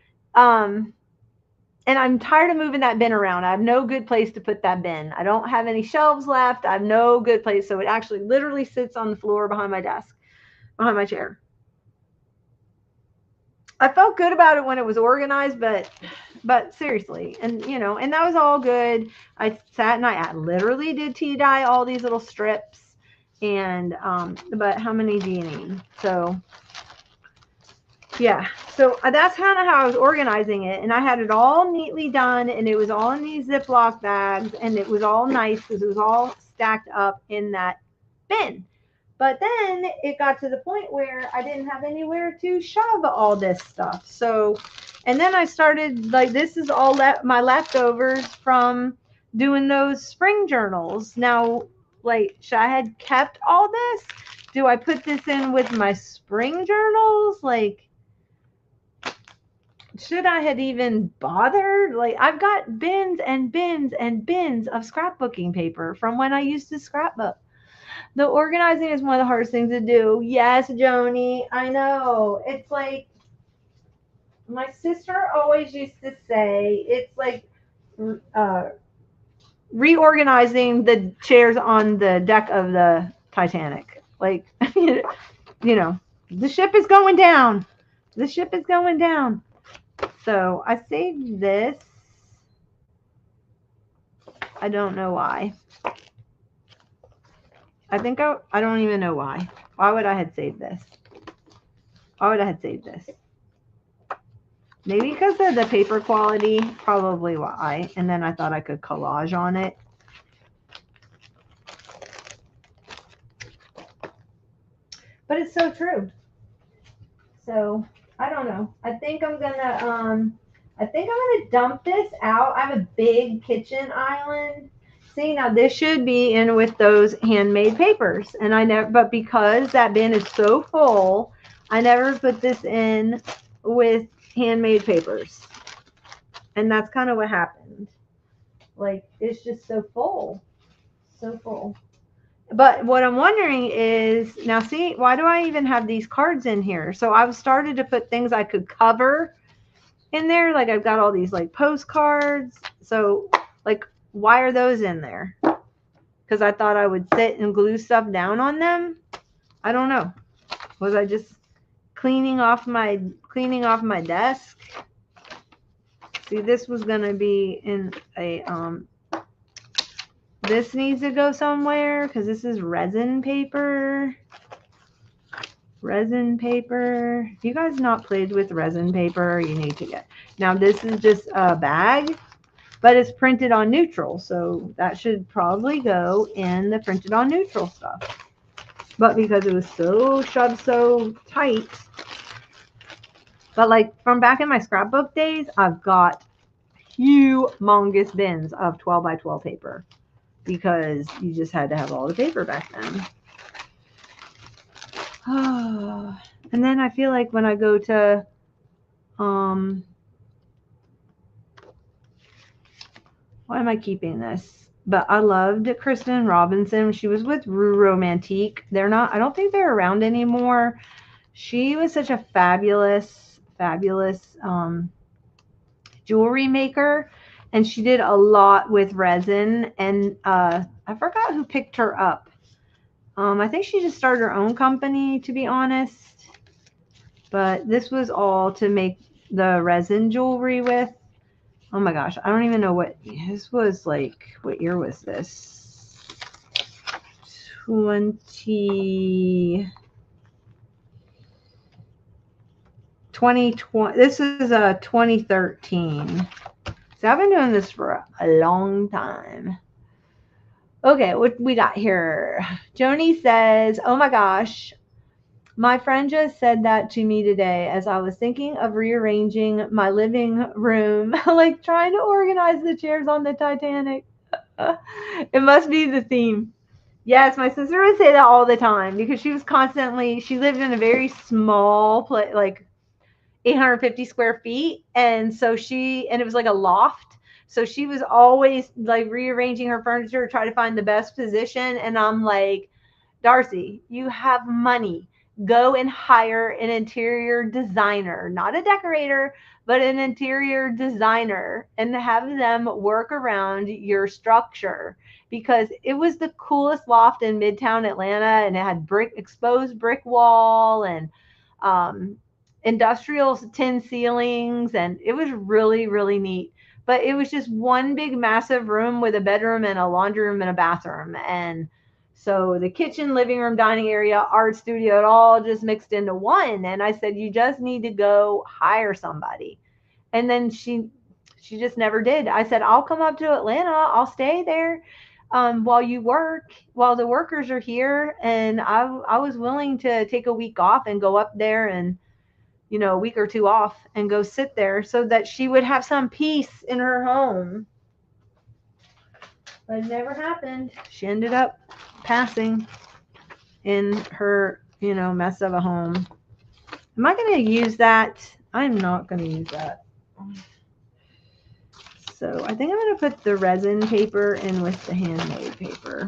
and I'm tired of moving that bin around. I have no good place to put that bin. I don't have any shelves left. I have no good place. So it actually literally sits on the floor behind my desk, behind my chair. I felt good about it when it was organized, but seriously, and you know, and that was all good. I sat and I literally did tea dye all these little strips, and but how many do you need? So yeah, so that's kind of how I was organizing it, and I had it all neatly done, and it was all in these Ziploc bags, and it was all nice because it was all stacked up in that bin. But then it got to the point where I didn't have anywhere to shove all this stuff. So, and then I started, like, this is all my leftovers from doing those spring journals. Now, like, should I had kept all this? Do I put this in with my spring journals? Like, should I have even bothered? Like, I've got bins and bins and bins of scrapbooking paper from when I used to scrapbook. The organizing is one of the hardest things to do. Yes, Joni, I know. It's like, my sister always used to say, it's like reorganizing the chairs on the deck of the Titanic. Like, you know, the ship is going down. The ship is going down. So I saved this. I don't know why. I think I don't even know why. Why would I have saved this? Why would I have saved this? Maybe because of the paper quality. Probably why. And then I thought I could collage on it. But it's so true. So I don't know. I think I'm gonna dump this out. I have a big kitchen island. See, now this should be in with those handmade papers. And I never, but because that bin is so full, I never put this in with handmade papers. And that's kind of what happened. Like, it's just so full. So full. But what I'm wondering is, now see, why do I even have these cards in here? So I've started to put things I could cover in there. Like, I've got all these like postcards. So like, why are those in there? Because I thought I would sit and glue stuff down on them. I don't know. Was I just cleaning off my desk? See, this was gonna be in a this needs to go somewhere because this is resin paper. Resin paper. If you guys not played with resin paper, you need to get. Now this is just a bag, but it's printed on neutral, so that should probably go in the printed on neutral stuff. But because it was so shoved so tight, but like from back in my scrapbook days, I've got humongous bins of 12 by 12 paper because you just had to have all the paper back then. And then I feel like when I go to why am I keeping this? But I loved Kristen Robinson. She was with Rue Romantique. They're not, I don't think they're around anymore. She was such a fabulous, fabulous jewelry maker. And she did a lot with resin. And I forgot who picked her up. I think she just started her own company, to be honest. But this was all to make the resin jewelry with. Oh my gosh, I don't even know what this was like. What year was this? 2020. This is 2013. So I've been doing this for a long time. Okay, what we got here? Joni says, oh my gosh, my friend just said that to me today as I was thinking of rearranging my living room, like trying to organize the chairs on the Titanic. It must be the theme. Yes, my sister would say that all the time because she lived in a very small place, like 850 square feet. And it was like a loft. So she was always like rearranging her furniture to try to find the best position. And I'm like, Darcy, you have money. Go and hire an interior designer, not a decorator, but an interior designer, and have them work around your structure, because it was the coolest loft in Midtown Atlanta, and it had exposed brick wall and industrial tin ceilings, and it was really, really neat. But it was just one big massive room with a bedroom and a laundry room and a bathroom. And so the kitchen, living room, dining area, art studio, it all just mixed into one. And I said, you just need to go hire somebody. And then she just never did. I said, I'll come up to Atlanta. I'll stay there while you work, while the workers are here. And I was willing to take a week off and go up there and, a week or two off and go sit there so that she would have some peace in her home. But it never happened. She ended up passing in her, mess of a home. Am I going to use that? I'm not going to use that. So I think I'm going to put the resin paper in with the handmade paper.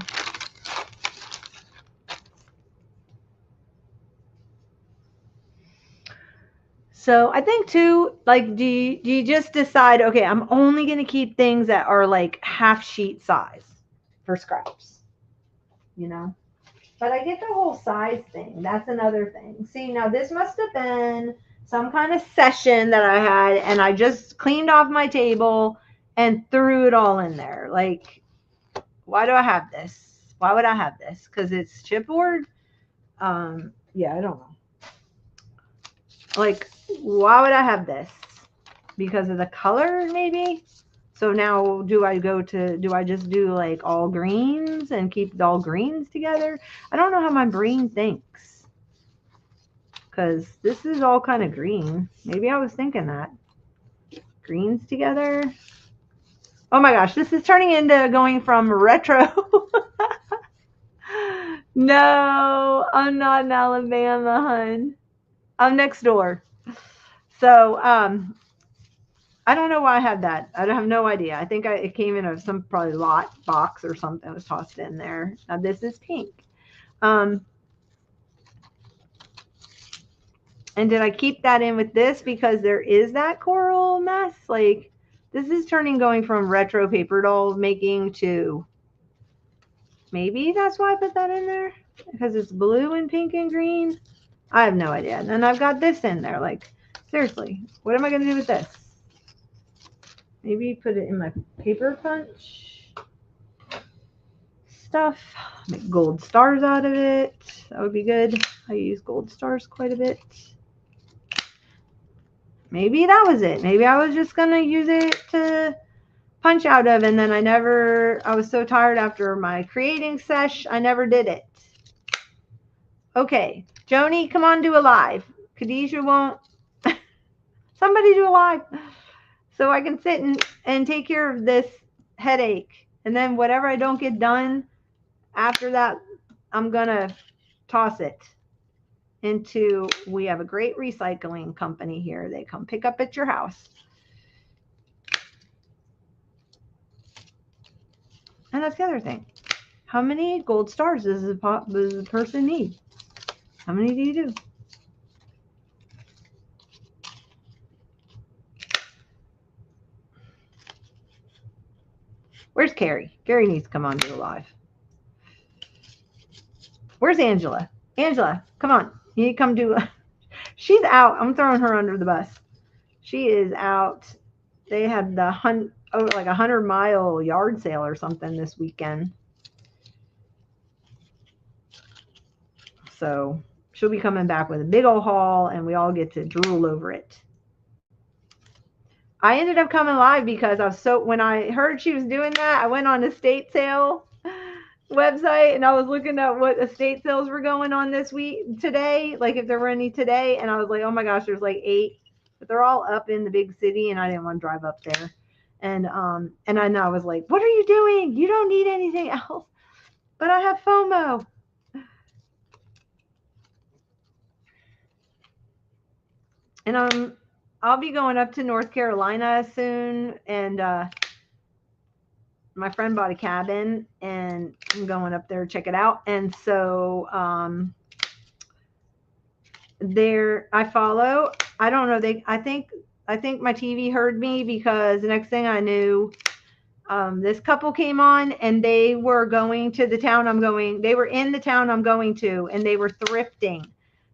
So I think too, like, do you just decide, okay, I'm only going to keep things that are like half sheet size for scraps, But I get the whole size thing. That's another thing. See, now this must have been some kind of session that I had, and I just cleaned off my table and threw it all in there. Like, why do I have this? Why would I have this? Because it's chipboard? Yeah, I don't know. Like, why would I have this? Because of the color, maybe? So now do I just do like all greens and keep all greens together? I don't know how my brain thinks. Because this is all kind of green. Maybe I was thinking that. Greens together. Oh my gosh, this is turning into going from retro. No, I'm not in Alabama, hun. I'm next door. So, I don't know why I had that. I have no idea. I think it came in some probably lot box or something was tossed in there. Now this is pink. And did I keep that in with this because there is that coral mess? Like, this is going from retro paper doll making to, maybe that's why I put that in there, because it's blue and pink and green. I have no idea. And then I've got this in there. Like, seriously, what am I going to do with this? Maybe put it in my paper punch stuff. Make gold stars out of it. That would be good. I use gold stars quite a bit. Maybe that was it. Maybe I was just going to use it to punch out of, and then I was so tired after my creating sesh, I never did it. Okay, Joni, come on, do a live. Khadijah won't. Somebody do a live so I can sit and take care of this headache. And then whatever I don't get done after that, I'm going to toss it into, we have a great recycling company here. They come pick up at your house. And that's the other thing. How many gold stars does a person need? How many do you do? Where's Carrie? Carrie needs to come on to the live. Where's Angela? Angela, come on. You need to come do. She's out. I'm throwing her under the bus. She is out. They had the like 100-mile yard sale or something this weekend. So she'll be coming back with a big old haul, and we all get to drool over it. I ended up coming live because when I heard she was doing that, I went on the estate sale website and I was looking at what estate sales were going on today, like if there were any today, and I was like, oh my gosh, there's like 8, but they're all up in the big city, and I didn't want to drive up there. And I was like, what are you doing? You don't need anything else. But I have FOMO. And I'll be going up to North Carolina soon, and my friend bought a cabin, and I'm going up there to check it out. And so there I follow. I don't know. I think my TV heard me, because the next thing I knew, this couple came on, and they were going to the town I'm going. They were in the town I'm going to, and they were thrifting.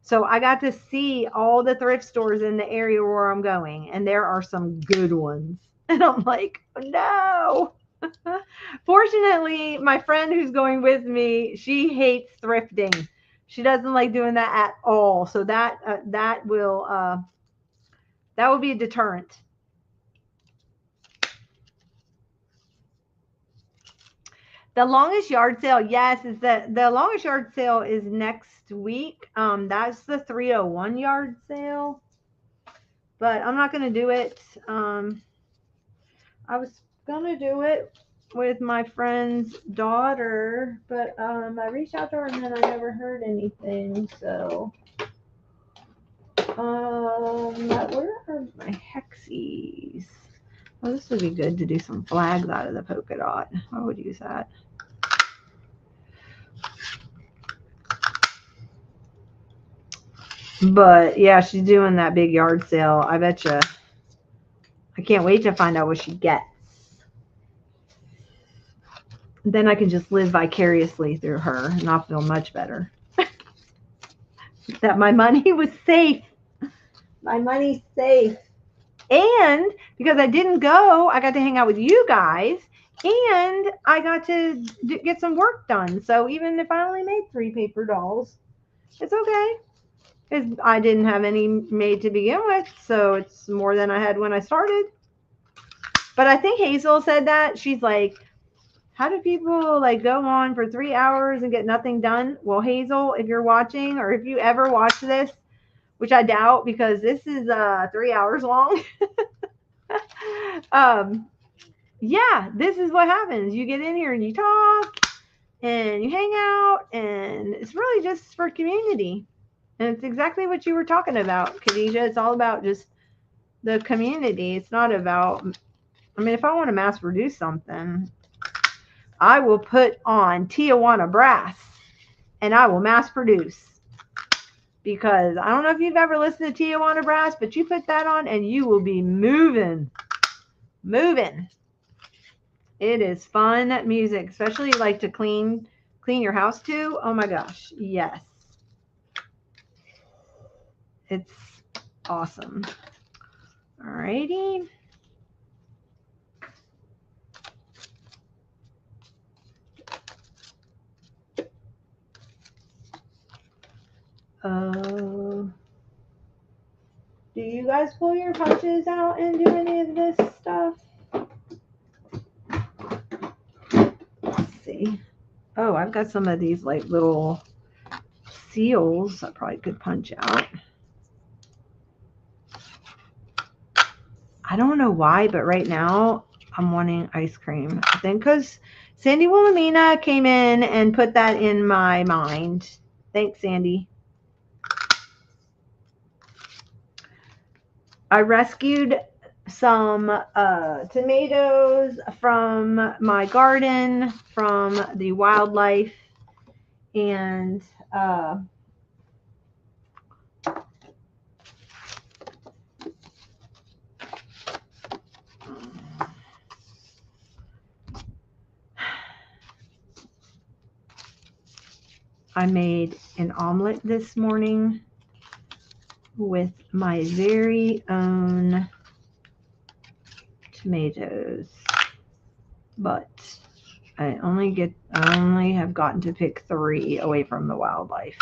So I got to see all the thrift stores in the area where I'm going, and there are some good ones. And I'm like, oh, no. Fortunately, my friend who's going with me, she hates thrifting. She doesn't like doing that at all. So that will be a deterrent. The longest yard sale, yes, is that the longest yard sale is next week. That's the 301 yard sale, but I'm not going to do it. I was going to do it with my friend's daughter, but I reached out to her and then I never heard anything. So, where are my hexies? Oh, this would be good to do some flags out of the polka dot. I would use that. But yeah, she's doing that big yard sale. I bet you. I can't wait to find out what she gets. Then I can just live vicariously through her, and I'll feel much better. That my money was safe. My money's safe. And because I didn't go, I got to hang out with you guys, and I got to get some work done. So even if I only made 3 paper dolls, it's okay. Because I didn't have any made to begin with, so it's more than I had when I started. But I think Hazel said that. She's like, how do people like go on for 3 hours and get nothing done? Well, Hazel, if you're watching, or if you ever watch this, which I doubt, because this is 3 hours long. Yeah, this is what happens. You get in here and you talk and you hang out, and it's really just for community. And it's exactly what you were talking about, Khadijah. It's all about just the community. It's not about, I mean, if I want to mass produce something, I will put on Tijuana Brass and I will mass produce. Because I don't know if you've ever listened to Tijuana Brass, but you put that on and you will be moving. Moving. It is fun music, especially like to clean your house to. Oh my gosh, yes. It's awesome. Alrighty. Do you guys pull your punches out and do any of this stuff? Let's see. Oh, I've got some of these like little seals I probably could punch out. I don't know why, but right now I'm wanting ice cream. I think because Sandy Wilhelmina came in and put that in my mind. Thanks, Sandy. I rescued some tomatoes from my garden, from the wildlife, and I made an omelet this morning with my very own tomatoes, but I only have gotten to pick 3 away from the wildlife.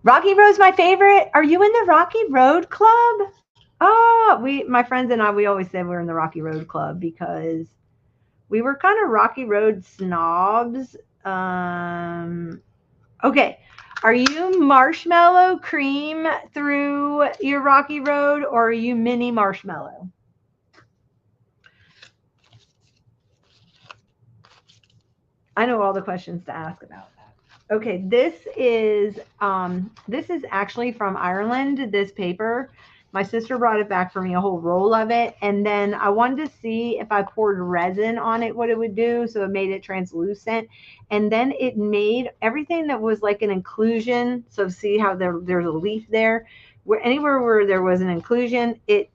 Rocky Road's my favorite. Are you in the Rocky Road Club? Oh, my friends and I, we always said we're in the Rocky Road Club because we were kind of Rocky Road snobs. Okay. Are you marshmallow cream through your Rocky Road, or are you mini marshmallow? I know all the questions to ask about that. Okay, this is actually from Ireland, this paper. My sister brought it back for me, a whole roll of it, and then I wanted to see if I poured resin on it, what it would do. So it made it translucent, and then it made everything that was like an inclusion. So see how there's a leaf there, where anywhere where there was an inclusion, it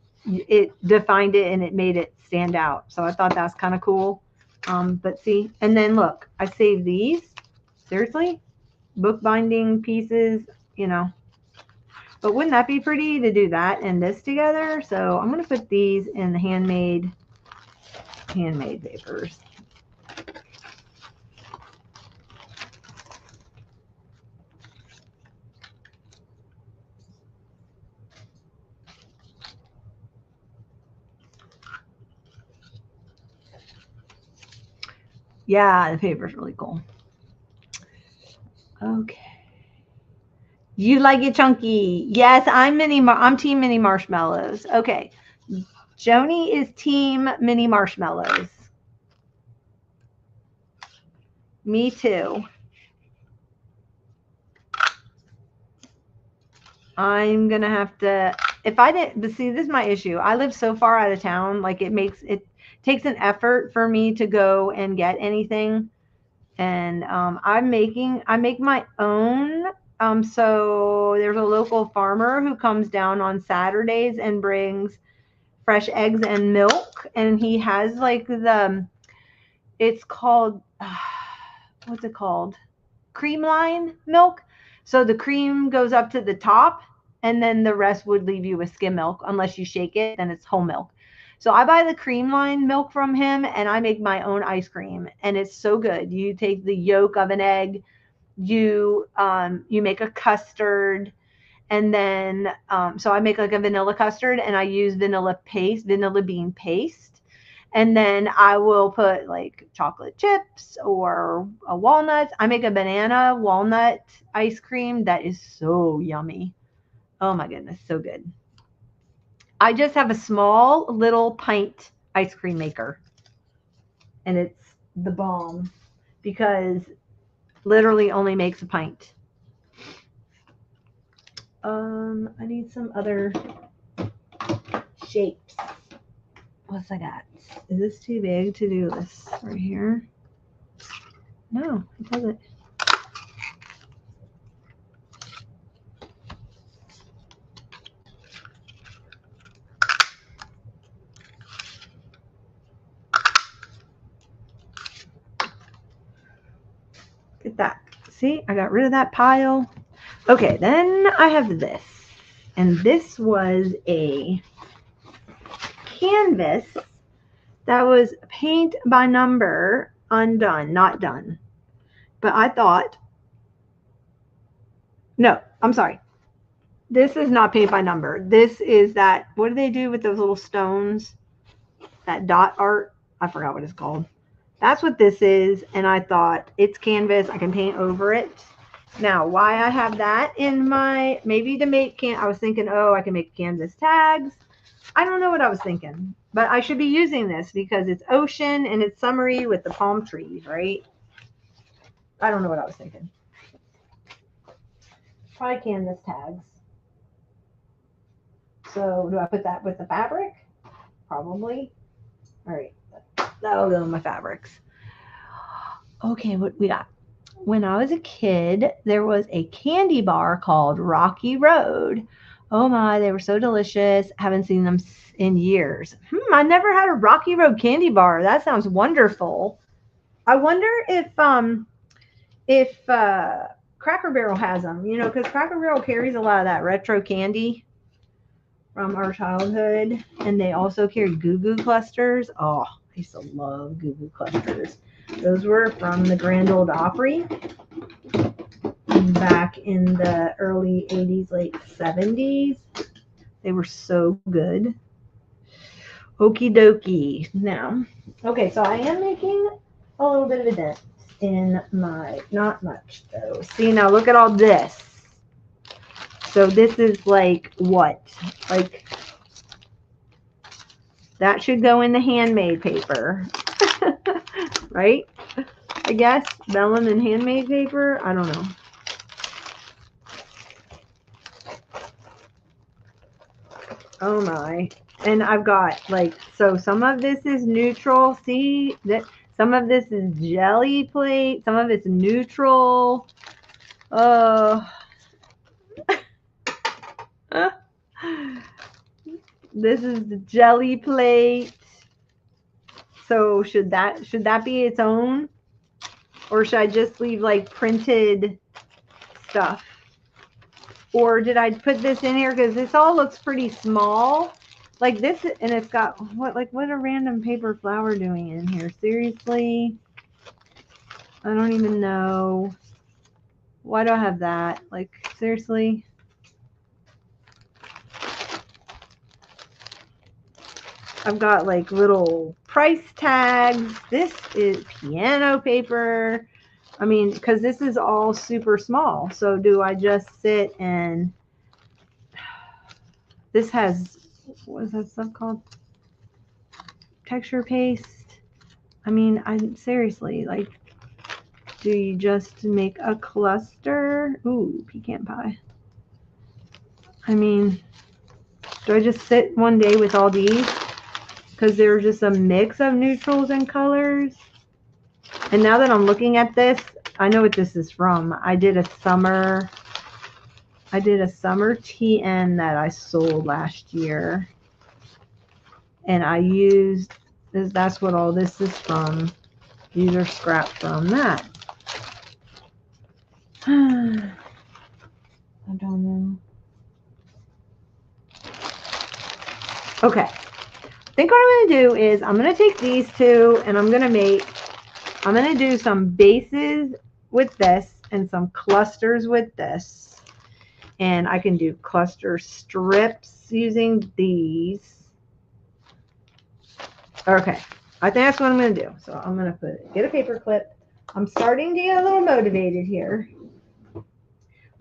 defined it and it made it stand out. So I thought that's kind of cool. But see, and then look, I saved these. Seriously, bookbinding pieces, you know. But wouldn't that be pretty to do that and this together? So I'm going to put these in the handmade papers. Yeah, the paper's really cool. Okay. You like it chunky. Yes, I'm team mini marshmallows. Okay. Joni is team mini marshmallows. Me too. I'm gonna have to, if I didn't, but see, this is my issue. I live so far out of town, like it takes an effort for me to go and get anything. And I make my own. So there's a local farmer who comes down on Saturdays and brings fresh eggs and milk, and he has like it's called, what's it called? Cream line milk. So the cream goes up to the top, and then the rest would leave you with skim milk unless you shake it, then it's whole milk. So I buy the cream line milk from him and I make my own ice cream, and it's so good. You take the yolk of an egg, you make a custard, and then so I make like a vanilla custard and I use vanilla bean paste, and then I will put like chocolate chips or walnuts. I make a banana walnut ice cream that is so yummy. Oh my goodness, so good. I just have a small little pint ice cream maker, and it's the bomb because literally only makes a pint. I need some other shapes. What's I got? Is this too big to do this right here? No, it doesn't. Get that. See, I got rid of that pile. Okay, then I have this. And this was a canvas that was paint by number undone, not done. But I thought, no, I'm sorry. This is not paint by number. This is that, what do they do with those little stones? That dot art? I forgot what it's called. That's what this is. And I thought, it's canvas. I can paint over it. Now, why I have that in my, maybe to make, I was thinking, oh, I can make canvas tags. I don't know what I was thinking, but I should be using this because it's ocean and it's summery with the palm trees, right? I don't know what I was thinking. Probably canvas tags. So do I put that with the fabric? Probably. All right. That'll go in my fabrics. Okay, what we got? When I was a kid, there was a candy bar called Rocky Road. Oh my, they were so delicious. Haven't seen them in years. I never had a Rocky Road candy bar. That sounds wonderful. I wonder if Cracker Barrel has them, you know, because Cracker Barrel carries a lot of that retro candy from our childhood, and they also carry Goo Goo clusters. Oh, I used to love Goo Goo clusters. Those were from the Grand Ole Opry back in the early 80s, late 70s. They were so good. Okie dokie. Now, okay, so I am making a little bit of a dent in my, not much though. See, now look at all this. So this is like what? Like, that should go in the handmade paper. Right? I guess. Vellum and handmade paper. I don't know. Oh my. And I've got like, so some of this is neutral. See that some of this is jelly plate. Some of it's neutral. This is the jelly plate. So should that be its own? Or should I just leave like printed stuff? Or did I put this in here? Because this all looks pretty small. Like this, and it's got, what a random paper flower doing in here. Seriously? I don't even know. Why do I have that? Like, seriously? I've got like little price tags. This is piano paper. I mean, because this is all super small. So do I just sit and, this has, what is that stuff called? Texture paste. I mean, seriously, like, do you just make a cluster? Ooh, pecan pie. I mean, do I just sit one day with all these? Because they're just a mix of neutrals and colors. And now that I'm looking at this, I know what this is from. I did a summer TN that I sold last year. And I used this, that's what all this is from. These are scraps from that. I don't know. Okay. I think what I'm going to do is I'm going to take these two and I'm going to do some bases with this and some clusters with this. And I can do cluster strips using these. Okay. I think that's what I'm going to do. So I'm going to get a paper clip. I'm starting to get a little motivated here.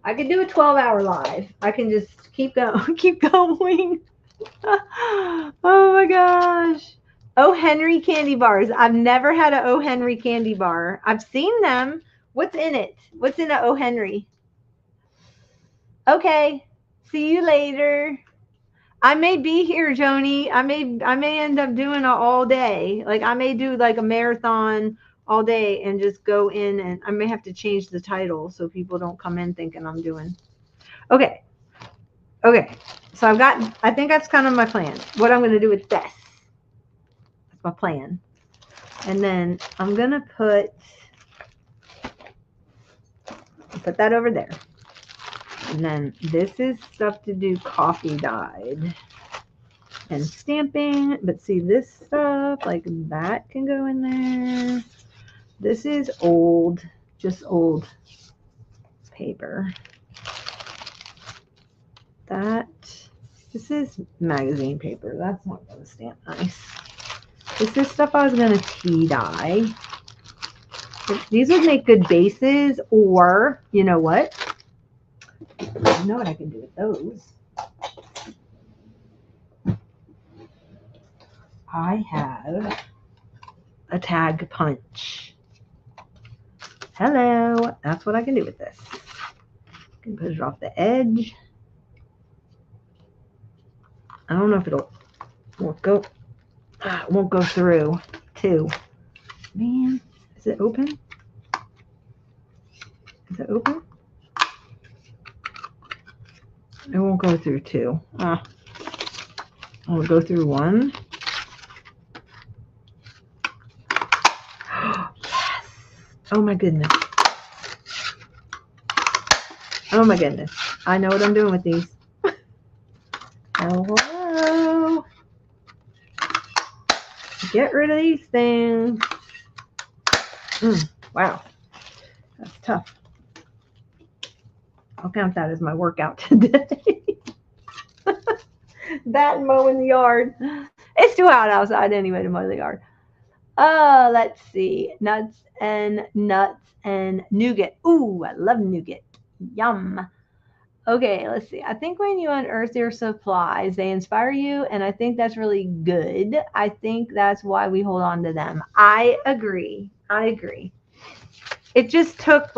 I could do a 12-hour live. I can just keep going. Keep going. Oh my gosh. O. Henry candy bars. I've never had an O. Henry candy bar. I've seen them. What's in it? What's in an O. Henry? Okay. See you later. I may be here, Joni. I may end up doing it all day. Like I may do like a marathon all day and just go in, and I may have to change the title so people don't come in thinking I'm doing. Okay. Okay. So I think that's kind of my plan. What I'm going to do with this. That's my plan. And then I'm going to put that over there. And then this is stuff to do coffee dyed and stamping. But see this stuff, like that can go in there. This is old, just old paper. This is magazine paper. That's not going to stamp nice. This is stuff I was going to tea dye. These would make good bases, or you know what? You know what I can do with those? I have a tag punch. Hello. That's what I can do with this. I can put it off the edge. I don't know if it won't go through 2. Man, is it open? Is it open? It won't go through 2. I'll go through 1. Yes! Oh my goodness. Oh my goodness. I know what I'm doing with these. Hello. Get rid of these things. Wow. That's tough. I'll count that as my workout today. That and mowing the yard. It's too hot outside anyway to mow the yard. Let's see. Nuts and nougat. Ooh, I love nougat. Yum. Okay, let's see. I think when you unearth your supplies, they inspire you, and I think that's really good. I think that's why we hold on to them. I agree. It just took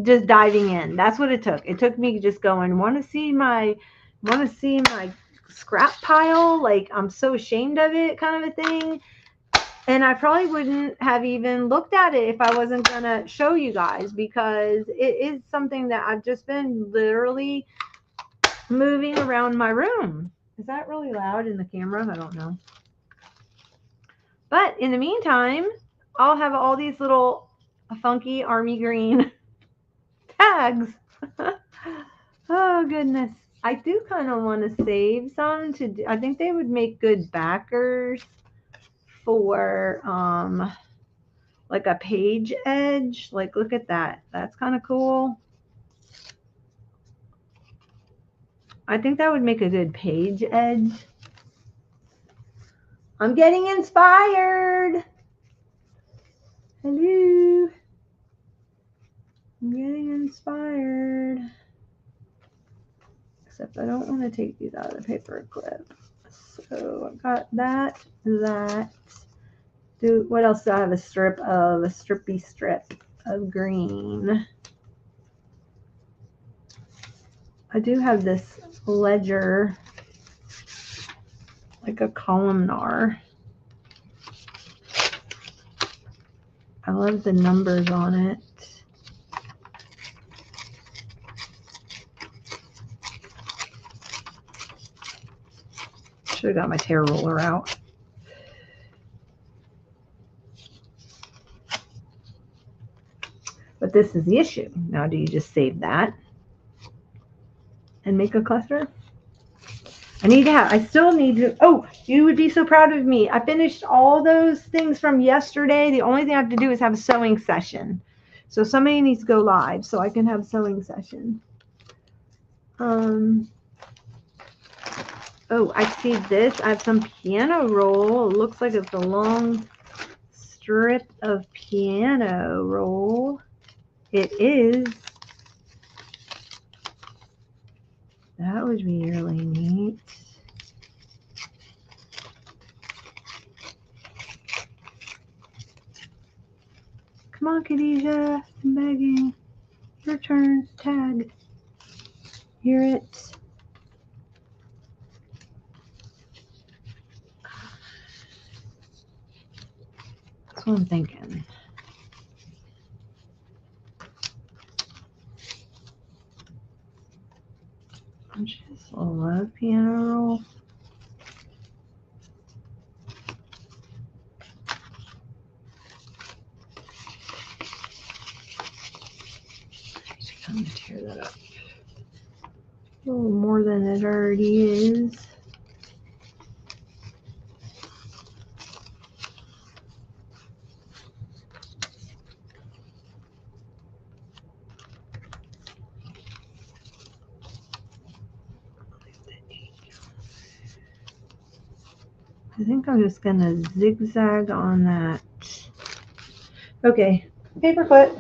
just diving in. That's what it took. It took me just going, want to see my scrap pile? Like, I'm so ashamed of it, kind of a thing. And I probably wouldn't have even looked at it if I wasn't going to show you guys, because it is something that I've just been literally moving around my room. Is that really loud in the camera? I don't know. But in the meantime, I'll have all these little funky army green tags. Oh, goodness. I do kind of want to save some I think they would make good backers for like a page edge. Like, look at that. That's kind of cool. I think that would make a good page edge. I'm getting inspired. Hello. I'm getting inspired. Except I don't want to take these out of the paper clip. So I got that. What else do I have? A strippy strip of green. I do have this ledger, like a columnar. I love the numbers on it. Should have got my tear roller out. But this is the issue. Now, do you just save that and make a cluster? I still need to, oh, you would be so proud of me. I finished all those things from yesterday. The only thing I have to do is have a sewing session. So somebody needs to go live so I can have a sewing session. Oh, I see this. I have some piano roll. It looks like it's a long strip of piano roll. It is. That would be really neat. Come on, Khadijah. I'm begging. Your turn. Tag. Hear it. That's what I'm thinking. I just love piano roll. I'm going to tear that up a little more than it already is. I think I'm just going to zigzag on that. Okay, paperclip.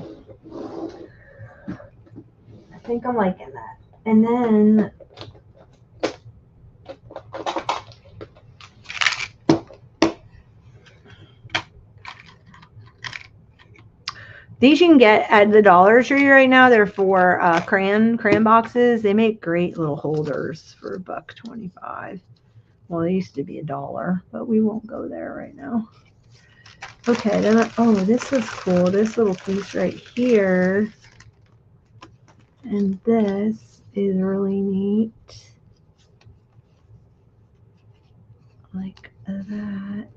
I think I'm liking that. And then these you can get at the Dollar Tree right now. They're for crayon boxes. They make great little holders for $1.25. Well, they used to be $1, but we won't go there right now. Okay, then oh, this is cool. This little piece right here. And this is really neat. Like that.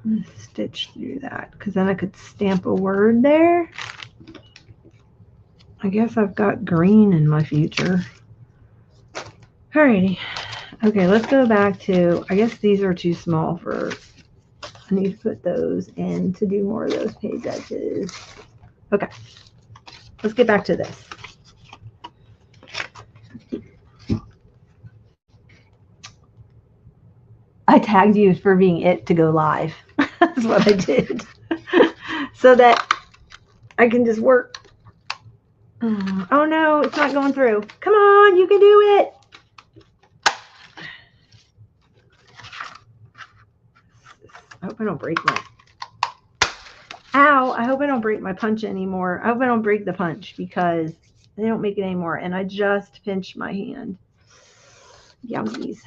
I'm going to stitch through that because then I could stamp a word there. I guess I've got green in my future. Alrighty. Okay, let's go back to, I guess these are too small for, I need to put those in to do more of those page edges. Okay, let's get back to this. I tagged you for being it to go live. That's what I did. So that I can just work. Oh no, it's not going through. Come on, you can do it. I hope I don't break my, ow, I hope I don't break my punch anymore. I hope I don't break the punch because they don't make it anymore. And I just pinched my hand. Yummies.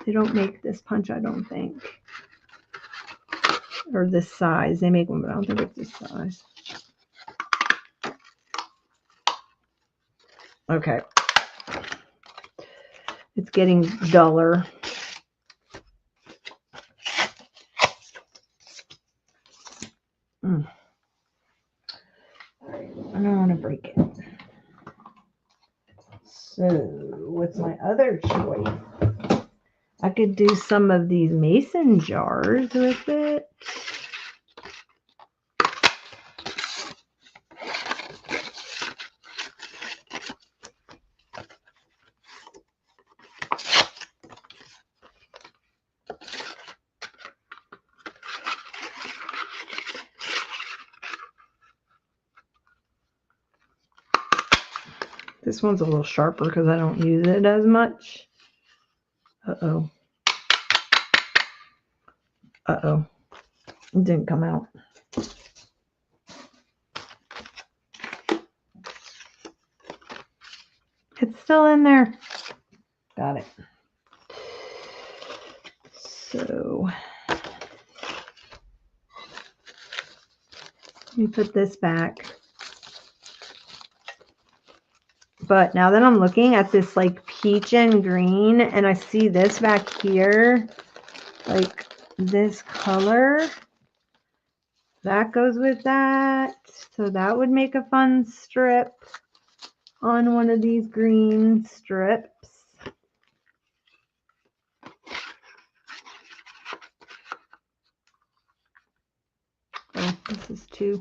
They don't make this punch, I don't think. Or this size. They make one, but I don't think it's this size. Okay. It's getting duller. All right. I don't want to break it. So, what's my other choice? I could do some of these mason jars with it. This one's a little sharper because I don't use it as much. Uh-oh. Uh-oh. It didn't come out. It's still in there. Got it. So let me put this back. But now that I'm looking at this like peach and green, and I see this back here, like this color, that goes with that. So that would make a fun strip on one of these green strips. Oh, this is too.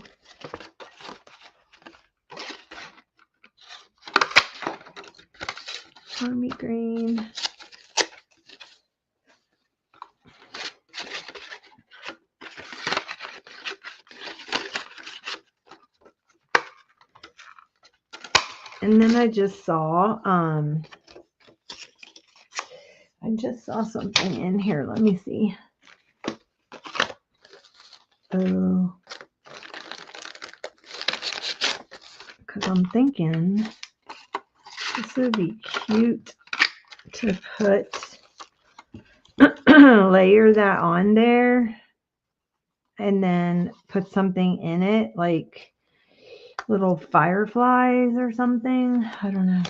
Army green. And then I just saw something in here. Let me see. Oh, because I'm thinking this would be cute to put layer that on there and then put something in it like little fireflies or something. I don't know.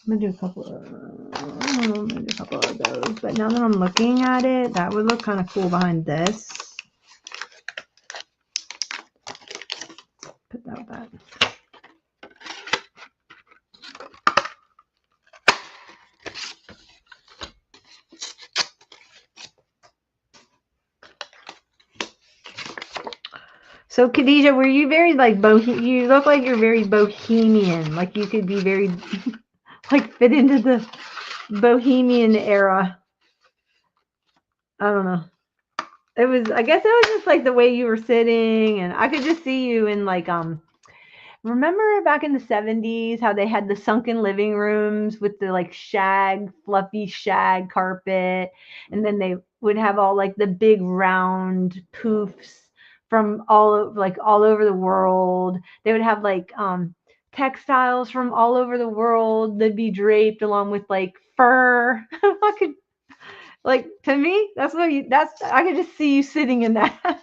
I'm gonna do a couple of those, but now that I'm looking at it, that would look kind of cool behind this. Put that back. So Khadijah, were you very like you look like you're very bohemian, like you could be very like fit into the bohemian era. I don't know. It was, I guess it was just like the way you were sitting, and I could just see you in like remember back in the 70s how they had the sunken living rooms with the like fluffy shag carpet, and then they would have all like the big round poofs from all over the world. They would have like textiles from all over the world. They'd be draped along with like fur. I could like to me, that's I could just see you sitting in that.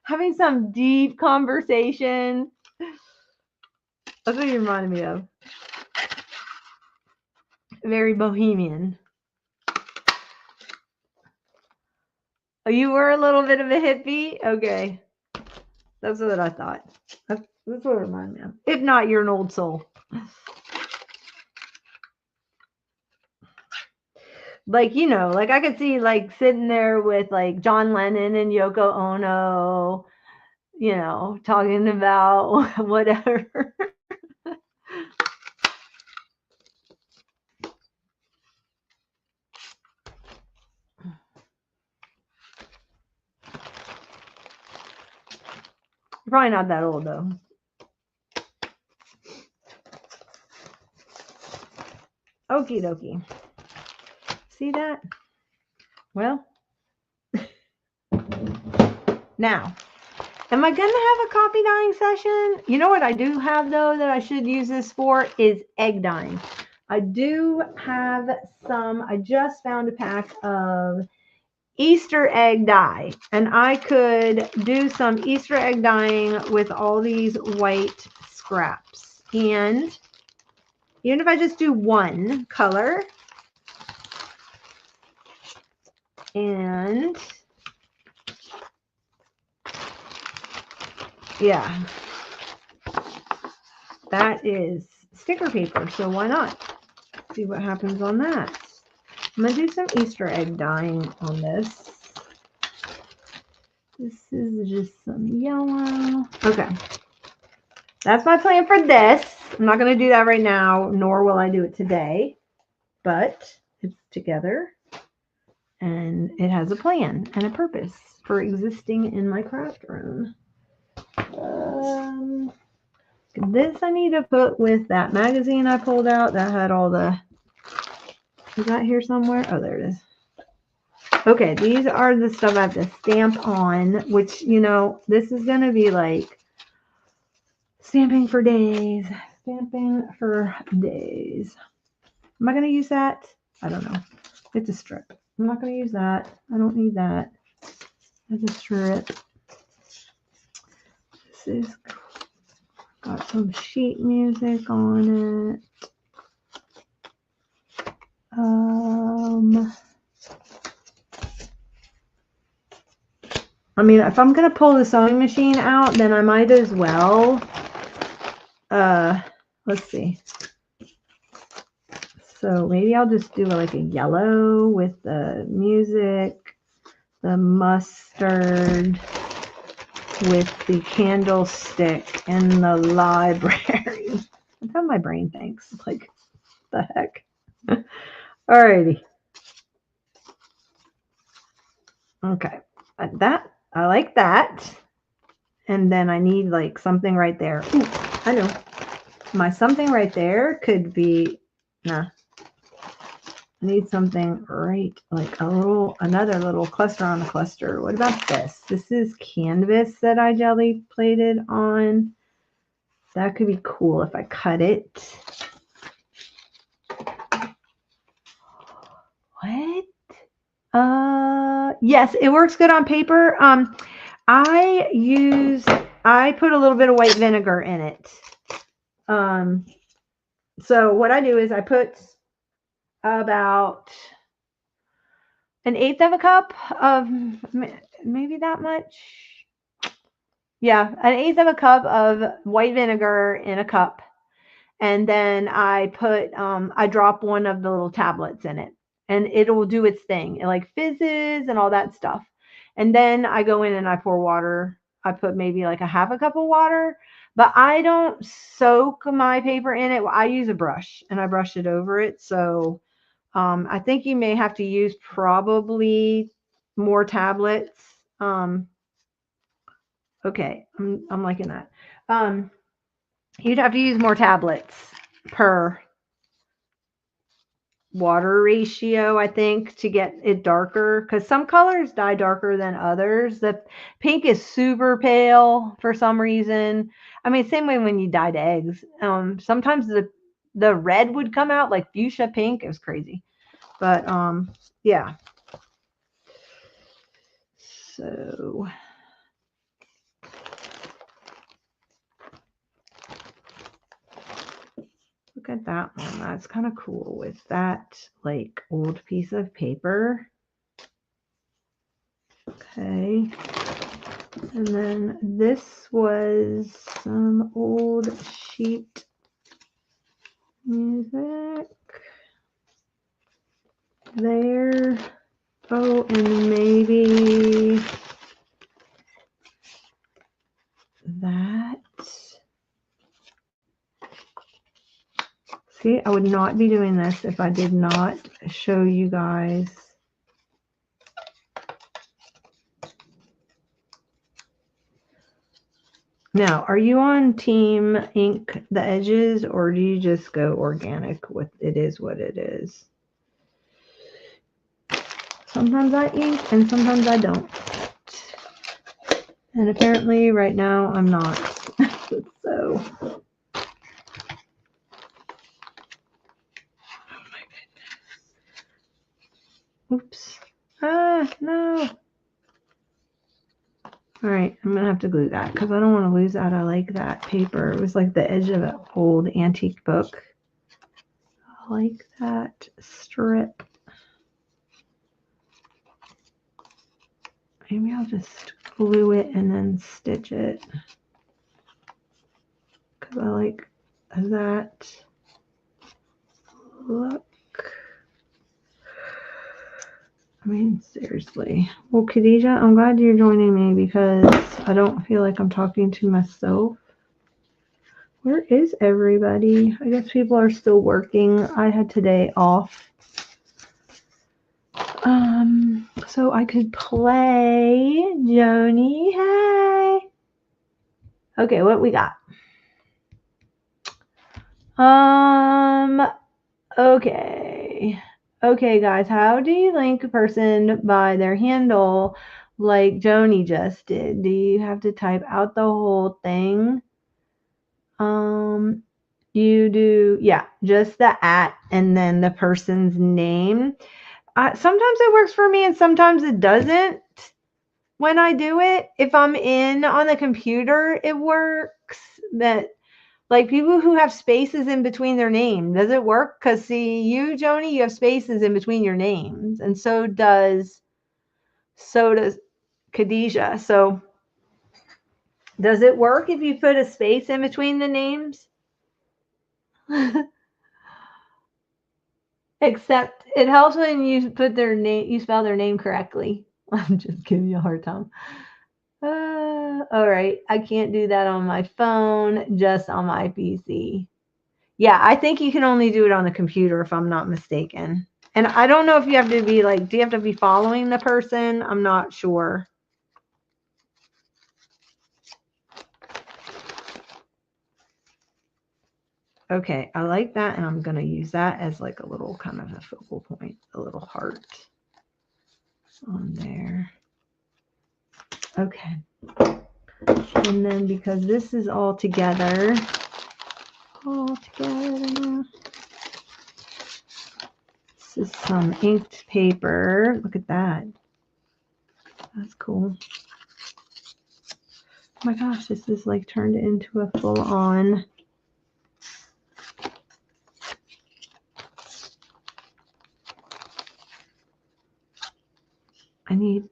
Having some deep conversation. That's what you reminded me of. Very bohemian. Oh, you were a little bit of a hippie? Okay. That's what I thought. That's what it reminded me of. If not, you're an old soul. Like, you know, like I could see like sitting there with like John Lennon and Yoko Ono, you know, talking about whatever. Probably not that old though. Okie dokie. See that? Well, now, am I going to have a coffee dyeing session? You know what I do have though that I should use this for is egg dyeing. I do have some, I just found a pack of Easter egg dye, and I could do some Easter egg dyeing with all these white scraps. And even if I just do one color, and yeah, that is sticker paper, so why not? See what happens on that. I'm going to do some Easter egg dyeing on this. This is just some yellow. Okay. That's my plan for this. I'm not going to do that right now, nor will I do it today. But it's together. And it has a plan and a purpose for existing in my craft room. This I need to put with that magazine I pulled out that had all the... Is that here somewhere? Oh, there it is. Okay, these are the stuff I have to stamp on, which, you know, this is going to be like stamping for days. Stamping for days. Am I going to use that? I don't know. It's a strip. I'm not going to use that. I don't need that. It's a strip. This is got some sheet music on it. I mean, if I'm going to pull the sewing machine out, then I might as well. Let's see. So maybe I'll just do like a yellow with the music, the mustard with the candlestick, and the library. That's how my brain thinks. Like, the heck. Alrighty. Okay. That, I like that. And then I need like something right there. Ooh, I know. My something right there could be, nah. I need something right, like another little cluster on a cluster. What about this? This is canvas that I jelly plated on. That could be cool if I cut it. What? Yes, it works good on paper. I put a little bit of white vinegar in it. So what I do is I put about 1/8 of a cup of, maybe that much. Yeah, 1/8 of a cup of white vinegar in a cup. And then I put, I drop one of the little tablets in it, and it will do its thing. It like fizzes and all that stuff. And then I go in and I pour water. I put maybe like 1/2 cup of water, but I don't soak my paper in it. I use a brush and I brush it over it. So I think you may have to use probably more tablets. Okay, I'm liking that. You'd have to use more tablets per water ratio, I think, to get it darker, because some colors dye darker than others. The pink is super pale for some reason. I mean, same way when you dyed eggs. Sometimes the red would come out like fuchsia pink. It was crazy. But yeah. So look at that one. That's kind of cool with that like old piece of paper. Okay. And then this was some old sheet music there. Oh, and maybe that. See, I would not be doing this if I did not show you guys. Now, are you on team ink the edges, or do you just go organic with it is what it is? Sometimes I ink and sometimes I don't. And apparently right now I'm not. So, oh my goodness. Oops. Ah, no. All right, I'm gonna have to glue that because I don't want to lose that. I like that paper. It was like the edge of an old antique book. I like that strip. Maybe I'll just glue it and then stitch it because I like that look. I mean, seriously. Well, Khadijah, I'm glad you're joining me because I don't feel like I'm talking to myself. Where is everybody? I guess people are still working. I had today off. So I could play. Joni, hey. Okay, what we got? Okay. Okay, guys, how do you link a person by their handle like Joni just did? Do you have to type out the whole thing? You do, yeah, just the @ and then the person's name. Sometimes it works for me and sometimes it doesn't. When I do it, if I'm in on the computer, it works. That like people who have spaces in between their name, does it work? Because see, you, Joni, you have spaces in between your names, and so does Khadijah. So does it work if you put a space in between the names? Except it helps when you put their name, you spell their name correctly. I'm just giving you a hard time. All right, I can't do that on my phone, just on my PC. Yeah, I think you can only do it on the computer if I'm not mistaken. And I don't know if you have to be like, do you have to be following the person? I'm not sure. Okay, I like that, and I'm going to use that as like a little kind of a focal point, a little heart on there. Okay. And then because this is all together, this is some inked paper. Look at that. That's cool. Oh my gosh, this is like turned into a full-on I need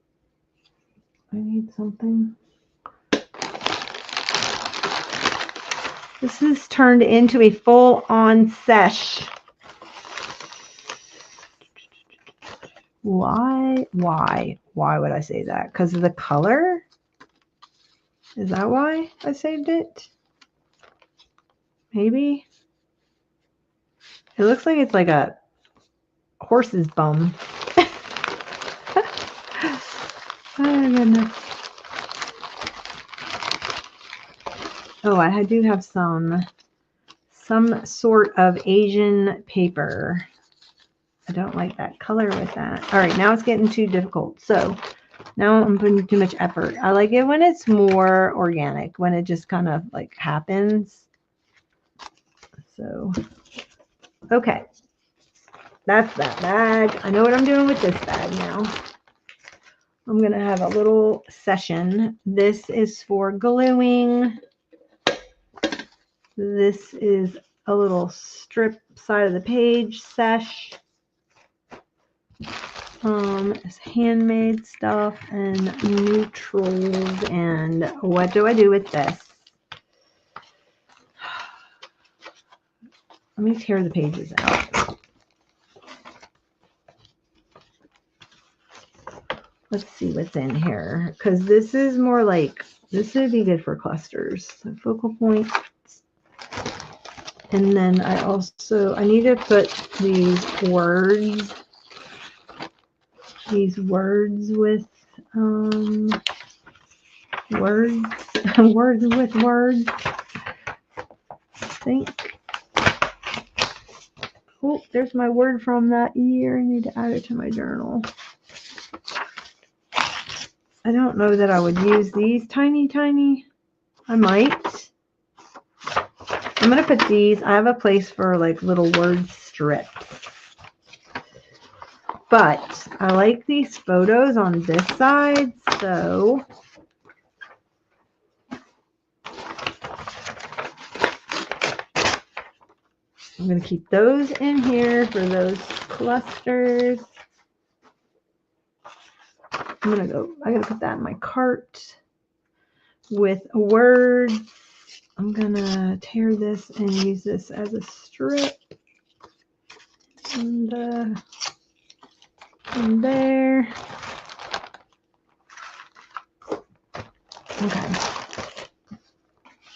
something. This is turned into a full-on sesh. Why would I say that? Because of the color? Is that why I saved it? Maybe. It looks like it's like a horse's bum. Oh my goodness. Oh, I do have some sort of Asian paper. I don't like that color with that. All right, now it's getting too difficult. So now I'm putting too much effort. I like it when it's more organic, when it just kind of like happens. So, okay. That's that bag. I know what I'm doing with this bag now. I'm going to have a little session. This is for gluing. This is a little strip side of the page sesh. It's handmade stuff and neutrals. And what do I do with this? Let me tear the pages out. Let's see what's in here, because this is more like, this would be good for clusters. So focal points. And then I need to put these words with words with words. I think. Oh, there's my word from that year. I need to add it to my journal. I don't know that I would use these tiny. I might. I'm going to put these. I have a place for like little word strips. But I like these photos on this side, so I'm going to keep those in here for those clusters. I got to put that in my cart with words. I'm going to tear this and use this as a strip. And there. Okay.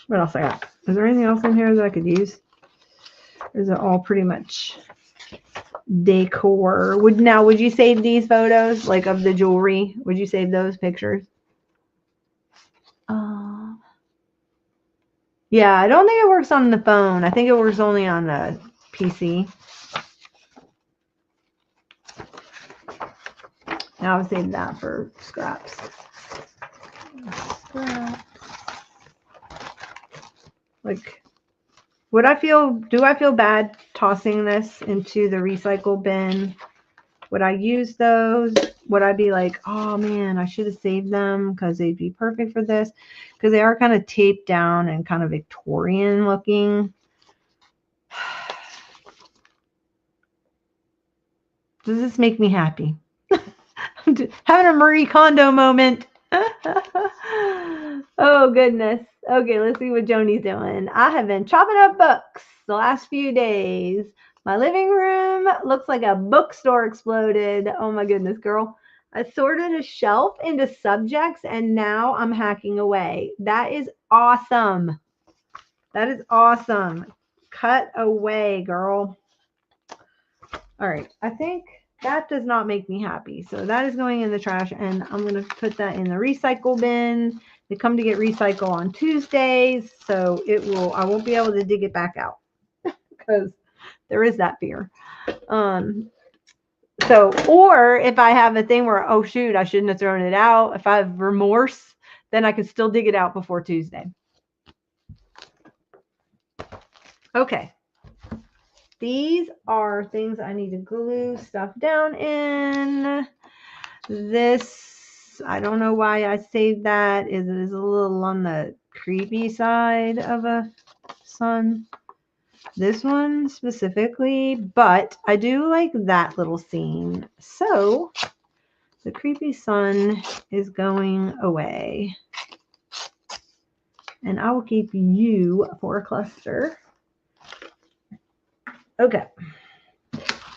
What else I got? Is there anything else in here that I could use? Or is it all pretty much decor? Would you save these photos, like of the jewelry? Would you save those pictures? Yeah, I don't think it works on the phone. I think it works only on the PC. Now I'll save that for scraps. Like, do I feel bad tossing this into the recycle bin? Would I use those? Would I be like, oh man, I should have saved them because they'd be perfect for this? Because they are kind of taped down and kind of Victorian looking. Does this make me happy? I'm having a Marie Kondo moment. Oh goodness. Okay, let's see what Joni's doing. I have been chopping up books the last few days. My living room looks like a bookstore exploded. Oh my goodness, girl. I sorted a shelf into subjects and now I'm hacking away. That is awesome. That is awesome. Cut away, girl. All right. I think that does not make me happy. So that is going in the trash and I'm going to put that in the recycle bin. They come to get recycle on Tuesdays. So I won't be able to dig it back out because there is that fear. Or if I have a thing where, oh shoot, I shouldn't have thrown it out. If I have remorse, then I can still dig it out before Tuesday. Okay. These are things I need to glue stuff down in. This, I don't know why I saved that. It is a little on the creepy side of a sun. This one specifically, but I do like that little scene. So the creepy sun is going away. And I will keep you for a cluster. Okay.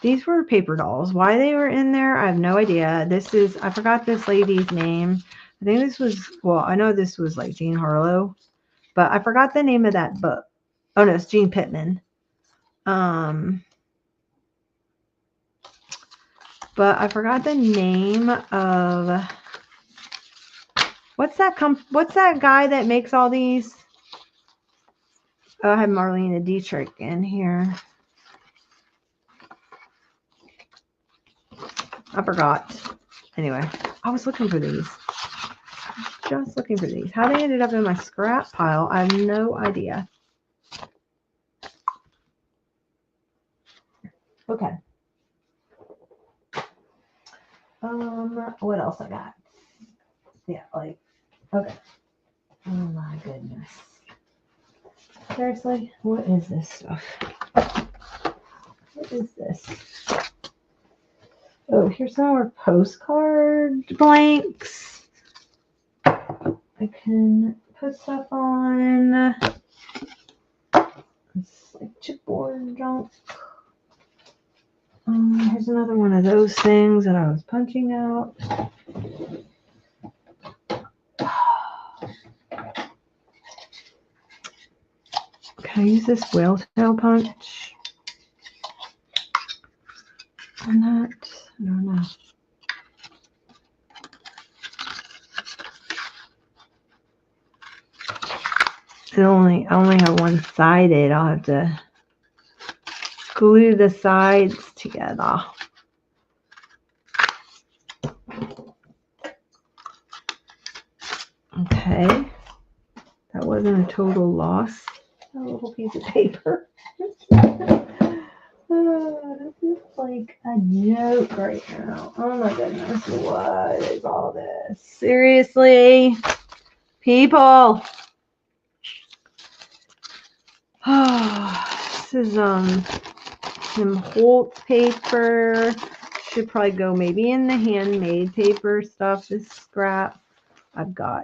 These were paper dolls. Why they were in there, I have no idea. I forgot this lady's name. I think this was, I know this was like Jean Harlow, but I forgot the name of that book. Oh no, it's Jean Pittman. But I forgot the name of, what's that guy that makes all these? Oh, I have Marlene Dietrich in here. I forgot. Anyway, I was looking for these. Just looking for these. How they ended up in my scrap pile, I have no idea. Okay. What else I got? Yeah, like, okay. Oh my goodness. Seriously, what is this stuff? What is this? Oh, here's some more postcard blanks. I can put stuff on. It's like chipboard junk. Here's another one of those things that I was punching out. Can I use this whale tail punch on that? I don't know. I only have one-sided. I'll have to glue the sides together. Okay. That wasn't a total loss. A little piece of paper. Oh, this is like a joke right now. Oh my goodness. What is all this? Seriously? People. Oh, this is some Holt paper. Should probably go maybe in the handmade paper stuff. This scrap. I've got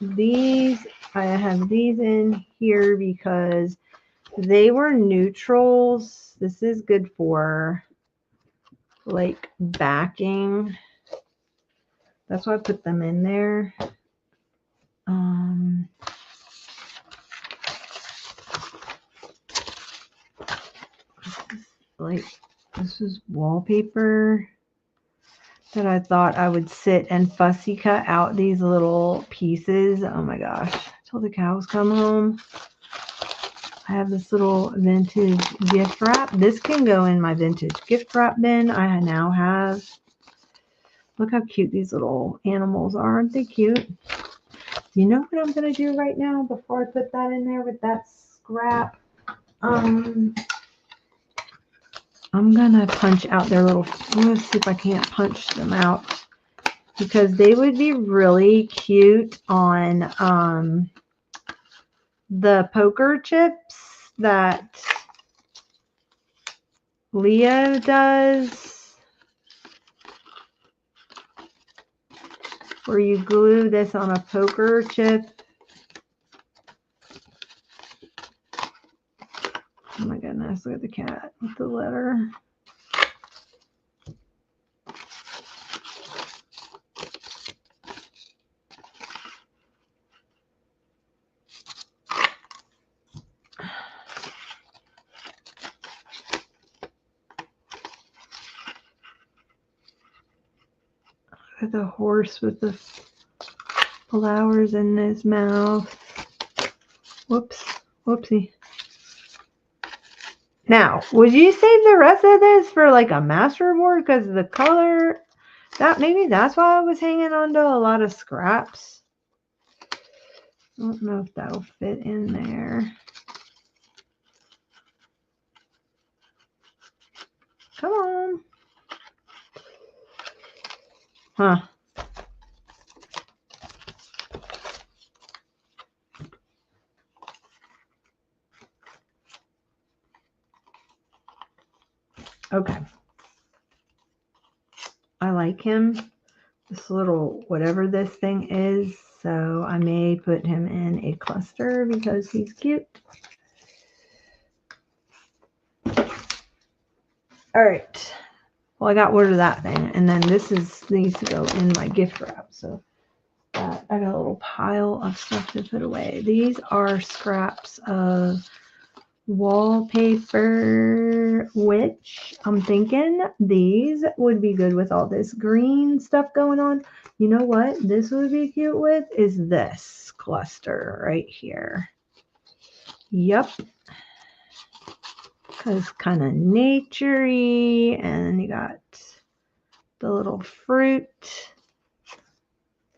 these. I have these in here because they were neutrals. This is good for like backing. That's why I put them in there. Like this is wallpaper that I thought I would sit and fussy cut out these little pieces. Oh my gosh, till the cows come home. I have this little vintage gift wrap. This can go in my vintage gift wrap bin I now have. Look how cute these little animals are. Aren't they cute? Do you know what I'm going to do right now before I put that in there with that scrap? I'm going to punch out their little... Let's see if I can't punch them out. Because they would be really cute on the poker chips that Leo does. Where you glue this on a poker chip. Oh my goodness, look at the cat with the letter. Look at the horse with the flowers in his mouth. Whoops, whoopsie. Now, would you save the rest of this for like a masterboard? Because the color, that maybe that's why I was hanging on to a lot of scraps. I don't know if that'll fit in there. Come on. Huh. Okay. I like him. This little, whatever this thing is. So I may put him in a cluster because he's cute. All right. Well, I got rid of that thing. And then this needs to go in my gift wrap. So I got a little pile of stuff to put away. These are scraps of wallpaper, which I'm thinking these would be good with all this green stuff going on. You know what this would be cute with is this cluster right here. Yep. Because kind of naturey, and you got the little fruit.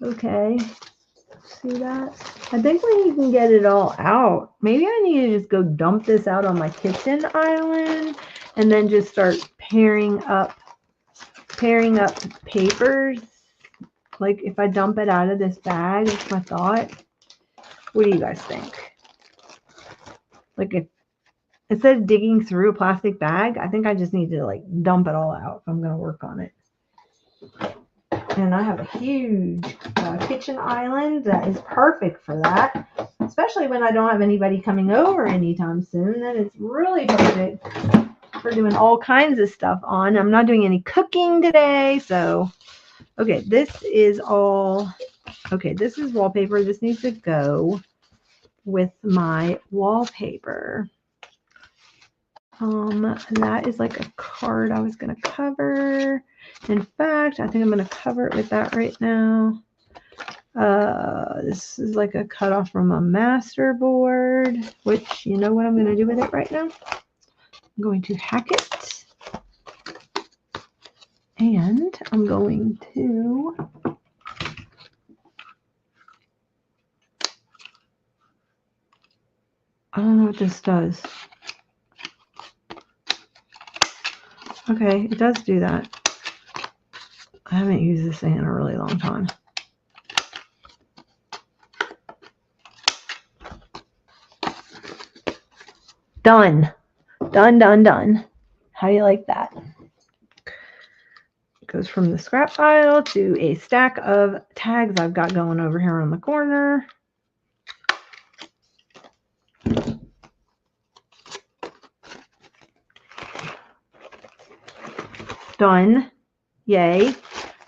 Okay. See that? I think when you can get it all out, maybe I need to just go dump this out on my kitchen island and then just start pairing up papers. Like if I dump it out of this bag, that's my thought. What do you guys think? Like if instead of digging through a plastic bag, I think I just need to like dump it all out if I'm going to work on it. And I have a huge kitchen island that is perfect for that, especially when I don't have anybody coming over anytime soon. Then it's really perfect for doing all kinds of stuff on. I'm not doing any cooking today, so okay, this is all, okay, this is wallpaper. This needs to go with my wallpaper. That is like a card I was going to cover. In fact, I think I'm going to cover it with that right now. This is like a cutoff from a master board, which you know what I'm going to do with it right now? I'm going to hack it. And I'm going to I don't know what this does. Okay, it does do that. I haven't used this thing in a really long time. Done. Done, done, done. How do you like that? It goes from the scrap pile to a stack of tags I've got going over here on the corner. Done. Yay.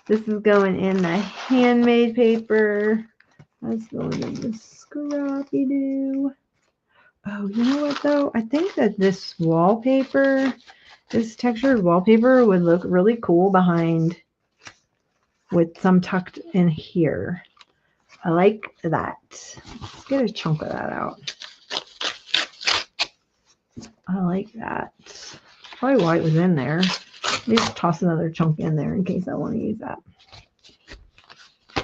This is going in the handmade paper. That's going in the scrappy doo. Oh, you know what though? I think that this wallpaper, this textured wallpaper would look really cool behind with some tucked in here. I like that. Let's get a chunk of that out. I like that. Probably why it was in there. Let me just toss another chunk in there in case I want to use that. All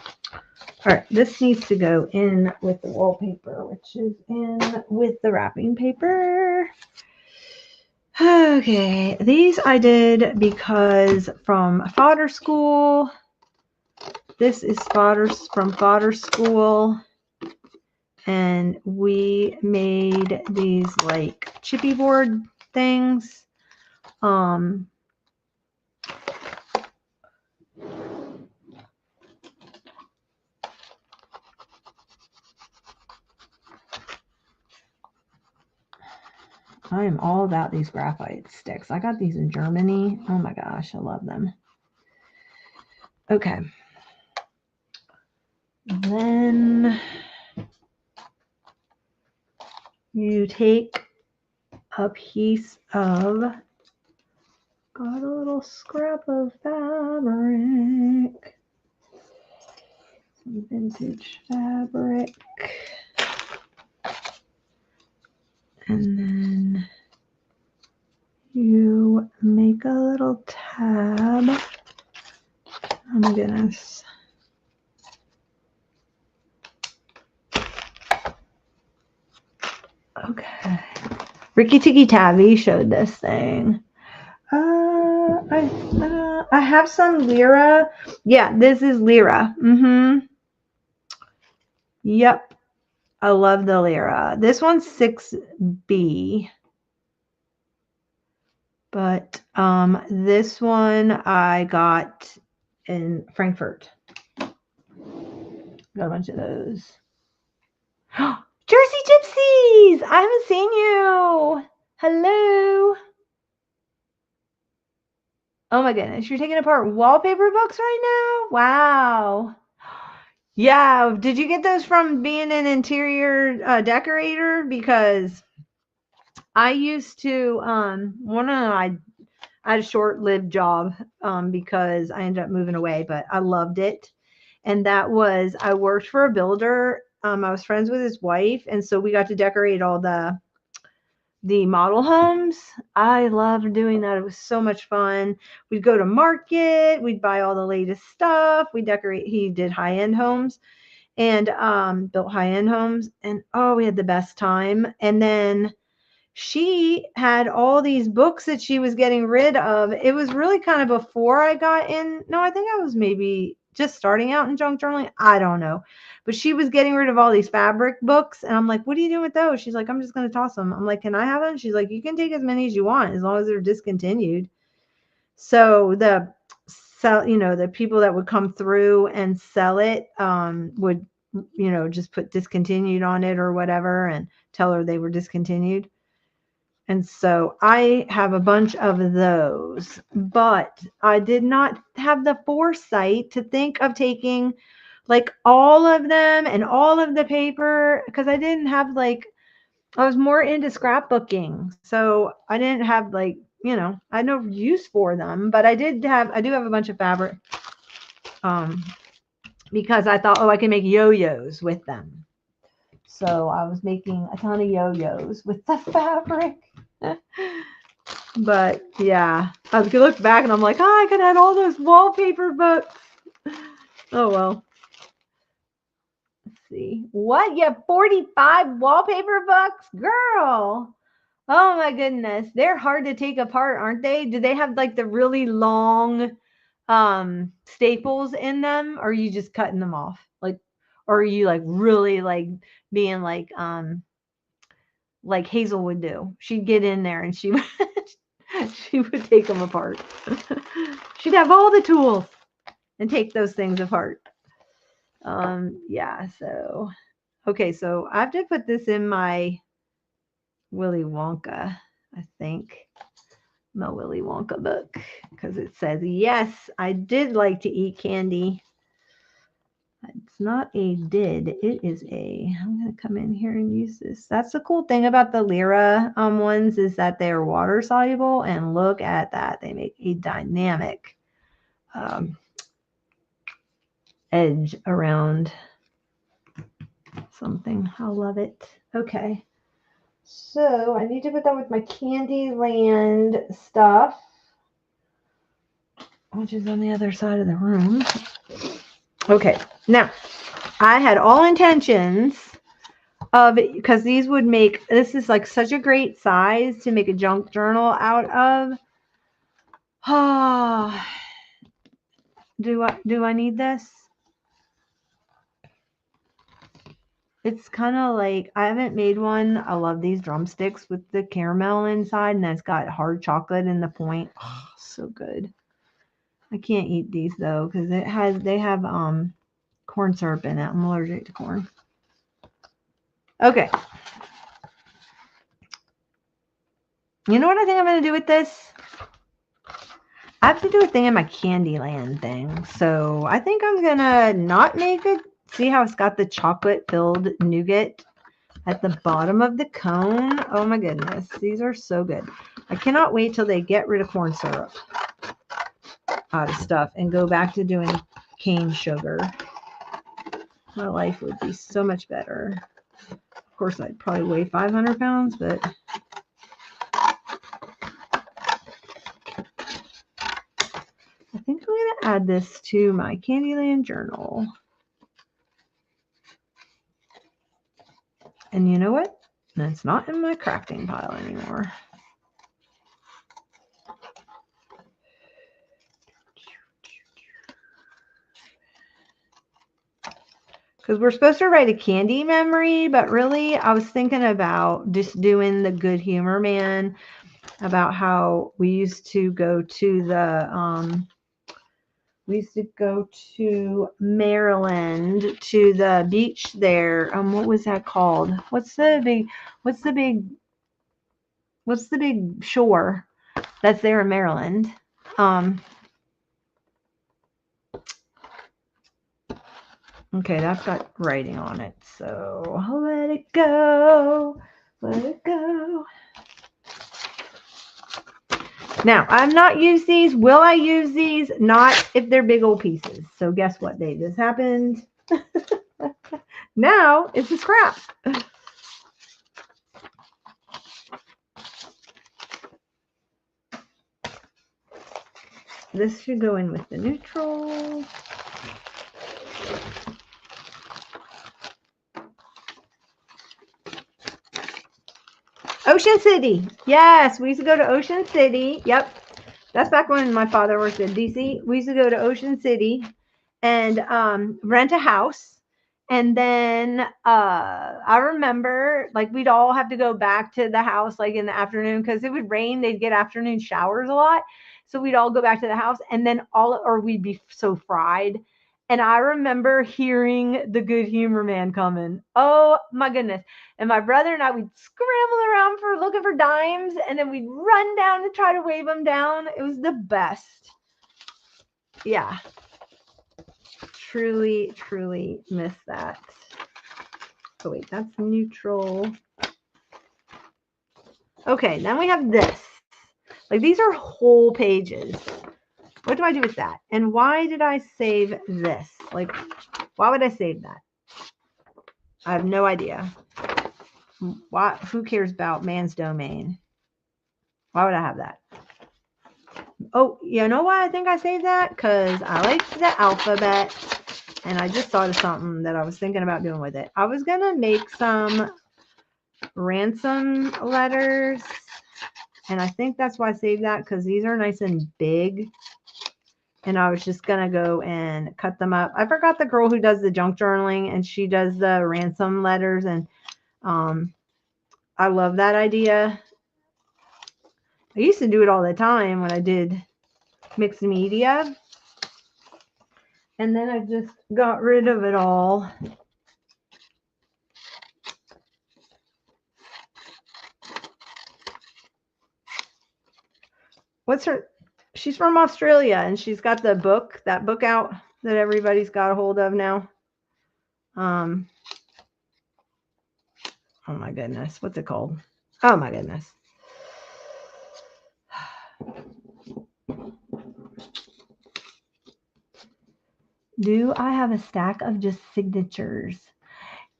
right, this needs to go in with the wallpaper, which is in with the wrapping paper. Okay, these I did because from fodder school. This is from fodder school. And we made these like chippy board things. I am all about these graphite sticks. I got these in Germany. Oh my gosh, I love them. Okay. Then you take a piece of, got a little scrap of fabric, some vintage fabric. And then you make a little tab. Oh my goodness. Okay. Ricky Tikki Tavi showed this thing. I have some Lyra. Yeah, this is Lyra. Yep. I love the Lyra. This one's 6B. But this one I got in Frankfurt. Got a bunch of those. Jersey Gypsies! I haven't seen you. Hello. Oh my goodness. You're taking apart wallpaper books right now? Wow. Yeah. Did you get those from being an interior decorator? Because I used to, I had a short-lived job because I ended up moving away, but I loved it. And that was, I worked for a builder. I was friends with his wife, and so we got to decorate all the the model homes. I loved doing that. It was so much fun. We'd go to market, we'd buy all the latest stuff, we decorate. He did high-end homes and built high-end homes, and oh, we had the best time. And then she had all these books that she was getting rid of. It was really kind of before I got in. No, I think I was maybe just starting out in junk journaling. I don't know. But she was getting rid of all these fabric books. And I'm like, what are you doing with those? She's like, I'm just going to toss them. I'm like, can I have them? She's like, you can take as many as you want as long as they're discontinued. So the people that would come through and sell it would, just put discontinued on it or whatever and tell her they were discontinued. And so I have a bunch of those, but I did not have the foresight to think of taking like all of them and all of the paper, because I didn't have I was more into scrapbooking. So I didn't have I had no use for them, but I do have a bunch of fabric because I thought, I can make yo-yos with them. So I was making a ton of yo-yos with the fabric. But yeah, I could look back and I'm like, I could have had all those wallpaper books. Oh well. Let's see. What? You have 45 wallpaper books? Girl. Oh my goodness. They're hard to take apart, aren't they? Do they have like the really long staples in them, or are you just cutting them off? Or are you really being like Hazel would do? She'd get in there and she would she would take them apart. She'd have all the tools and take those things apart. Yeah, so okay, so I have to put this in my Willy Wonka, I think. My Willy Wonka book, because it says, yes, I did like to eat candy. It's not a did, it is a, I'm going to come in here and use this. That's the cool thing about the Lyra ones, is that they're water soluble, and look at that. They make a dynamic edge around something. I love it. Okay. So I need to put that with my Candyland stuff, which is on the other side of the room. Okay, now I had all intentions of, because these would make, this is like such a great size to make a junk journal out of. Oh, do I need this? It's kind of like, I haven't made one. I love these drumsticks with the caramel inside, and it's got hard chocolate in the point. Oh, so good. I can't eat these though because they have corn syrup in it. I'm allergic to corn. Okay. You know what I think I'm going to do with this? I have to do a thing in my Candyland thing. So I think I'm going to not make it. See how it's got the chocolate filled nougat at the bottom of the cone? Oh my goodness. These are so good. I cannot wait till they get rid of corn syrup out of stuff and go back to doing cane sugar. My life would be so much better. Of course, I'd probably weigh 500 pounds, but I think I'm going to add this to my Candyland journal. And you know what? It's not in my crafting pile anymore. Because we're supposed to write a candy memory, but really I was thinking about just doing the Good Humor Man, about how we used to go to Maryland, to the beach there. What was that called? What's the big shore that's there in Maryland? Okay, that's got writing on it, so let it go, let it go. Now, I've not used these. Will I use these? Not if they're big old pieces. So guess what, Dave? This happened. Now it's a scrap. This should go in with the neutral. Ocean City. Yes, we used to go to Ocean City. Yep. That's back when my father worked in DC. We used to go to Ocean City and rent a house. And then I remember like we'd all have to go back to the house like in the afternoon because it would rain. They'd get afternoon showers a lot. So we'd all go back to the house and then or we'd be so fried. And I remember hearing the Good Humor Man coming. Oh my goodness. And my brother and I would scramble around for looking for dimes and then we'd run down to try to wave them down. It was the best. Yeah. Truly, truly miss that. Oh wait, that's neutral. Okay, then we have this. Like these are whole pages. What do I do with that? And why did I save this? Like, why would I save that? I have no idea. Why? Who cares about man's domain? Why would I have that? Oh, you know why I think I saved that? Because I liked the alphabet. And I just thought of something that I was thinking about doing with it. I was going to make some ransom letters. And I think that's why I saved that. Because these are nice and big. And I was just going to go and cut them up. I forgot the girl who does the junk journaling. And she does the ransom letters. And I love that idea. I used to do it all the time when I did mixed media. And then I just got rid of it all. What's her? She's from Australia and she's got that book out that everybody's got a hold of now. Oh my goodness. What's it called? Oh my goodness. Do I have a stack of just signatures?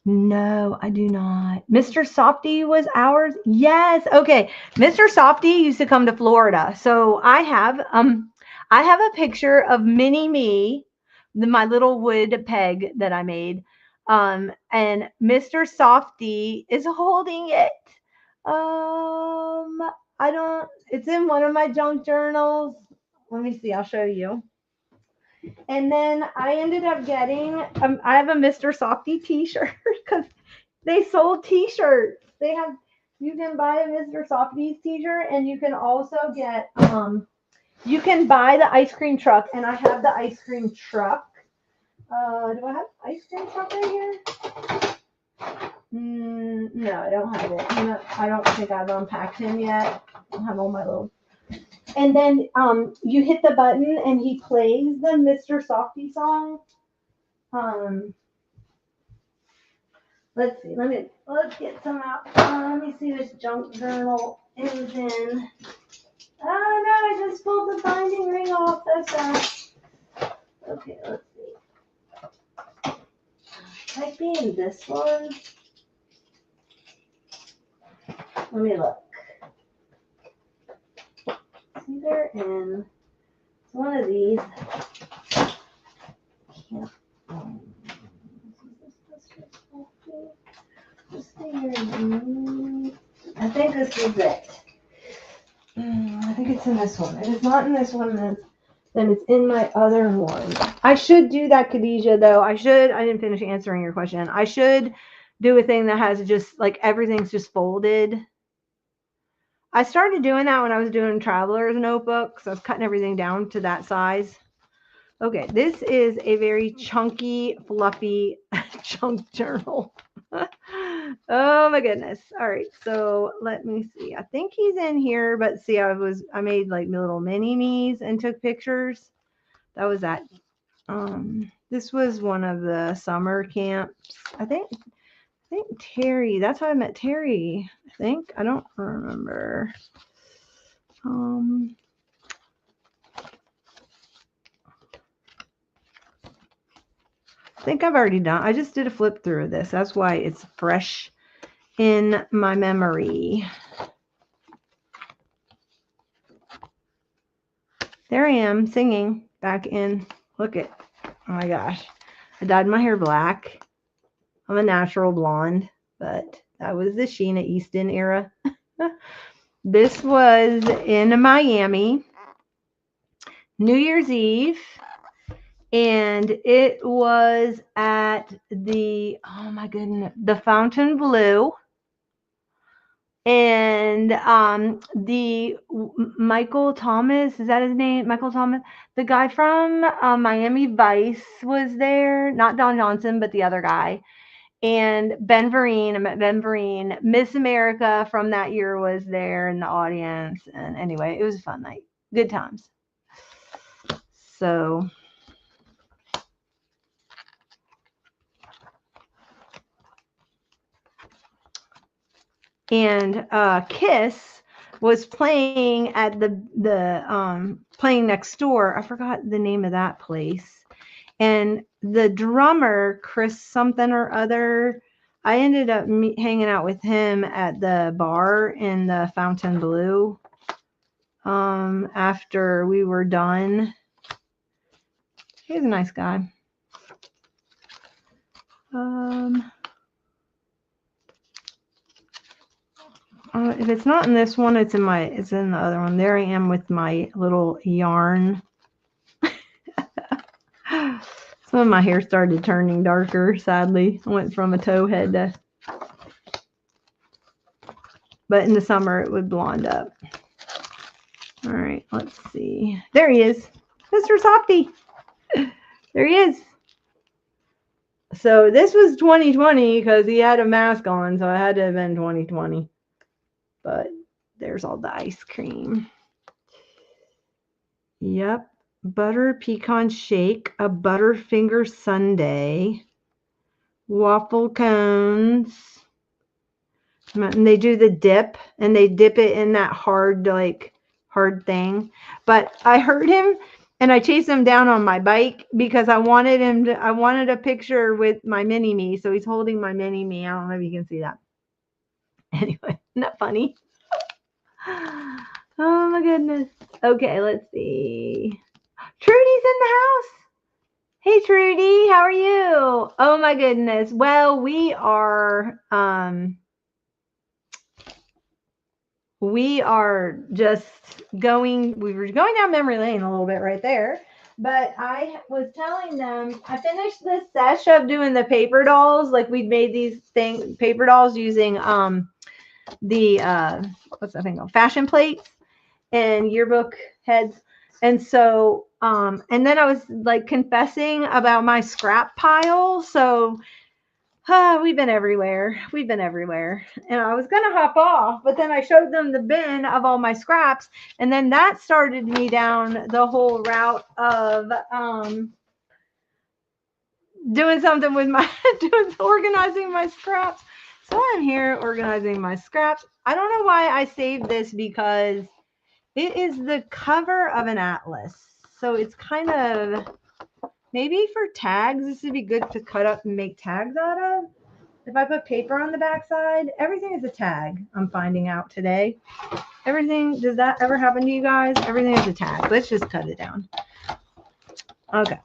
No, I do not. Mr. Softy was ours. Yes. Okay. Mr. Softy used to come to Florida. So I have a picture of mini me, my little wood peg that I made. And Mr. Softy is holding it. It's in one of my junk journals. Let me see. I'll show you. And then I ended up getting, I have a Mr. Softy t-shirt because they sold t-shirts. You can buy a Mr. Softy's t-shirt and you can also get, you can buy the ice cream truck and I have the ice cream truck. Do I have ice cream truck right here? No, I don't have it. I don't think I've unpacked him yet. I don't have all my little. And then you hit the button and he plays the Mr. Softy song. Let's see. Let's get some out. Let me see this junk journal is in. Oh no, I just pulled the binding ring off. That's okay, let's see. Might be in this one. Let me look. It's either in one of these. Yeah. I think this is it. I think it's in this one. If it's not in this one, then it's in my other one. I should do that, Khadijah, though. I didn't finish answering your question. I should do a thing that has just, like, everything's just folded. I started doing that when I was doing Traveler's Notebook, so I was cutting everything down to that size. Okay, this is a very chunky, fluffy junk journal. Oh my goodness. All right, so let me see. I think he's in here, but see, I made like little mini me's and took pictures. That was that. This was one of the summer camps. I think Terry. That's how I met Terry. I think. I don't remember. I think I've already done. I just did a flip through of this. That's why it's fresh in my memory. There I am singing back in. Look at, oh my gosh. I dyed my hair black. I'm a natural blonde, but that was the Sheena Easton era. This was in Miami, New Year's Eve, and it was at the, oh my goodness, the Fontainebleau. And the Michael Thomas, is that his name? Michael Thomas, the guy from Miami Vice was there, not Don Johnson, but the other guy. And Ben Vereen, I met Ben Vereen. Miss America from that year was there in the audience. And anyway, it was a fun night. Good times. So, and Kiss was playing at the playing next door. I forgot the name of that place. And the drummer, Chris something or other, I ended up hanging out with him at the bar in the Fontainebleau after we were done. He was a nice guy. If it's not in this one, it's in the other one. There I am with my little yarn. Some of my hair started turning darker, sadly. I went from a tow head to, but in the summer it would blonde up. All right, let's see. There he is, Mr. Softy. There he is. So this was 2020 because he had a mask on, so it had to have been 2020. But there's all the ice cream. Yep. Butter pecan shake, a Butterfinger sundae, waffle cones. And they do the dip, and they dip it in that hard thing. But I heard him, and I chased him down on my bike because I wanted a picture with my mini-me. So he's holding my mini-me. I don't know if you can see that. Anyway, isn't that funny? Oh my goodness. Okay, let's see. Trudy's in the house. Hey Trudy, how are you? Oh my goodness. Well, we are just going, we were going down memory lane a little bit right there. But I was telling them, I finished this sesh of doing the paper dolls. Like we'd made these paper dolls using the what's that thing called? Fashion plates and yearbook heads. And so and then I was like confessing about my scrap pile. So we've been everywhere. And I was gonna hop off, but then I showed them the bin of all my scraps, and then that started me down the whole route of doing something with organizing my scraps. So I'm here organizing my scraps. I don't know why I saved this because it is the cover of an atlas. So it's kind of, maybe for tags, this would be good to cut up and make tags out of. If I put paper on the backside, everything is a tag, I'm finding out today. Everything, does that ever happen to you guys? Everything is a tag. Let's just cut it down. Okay.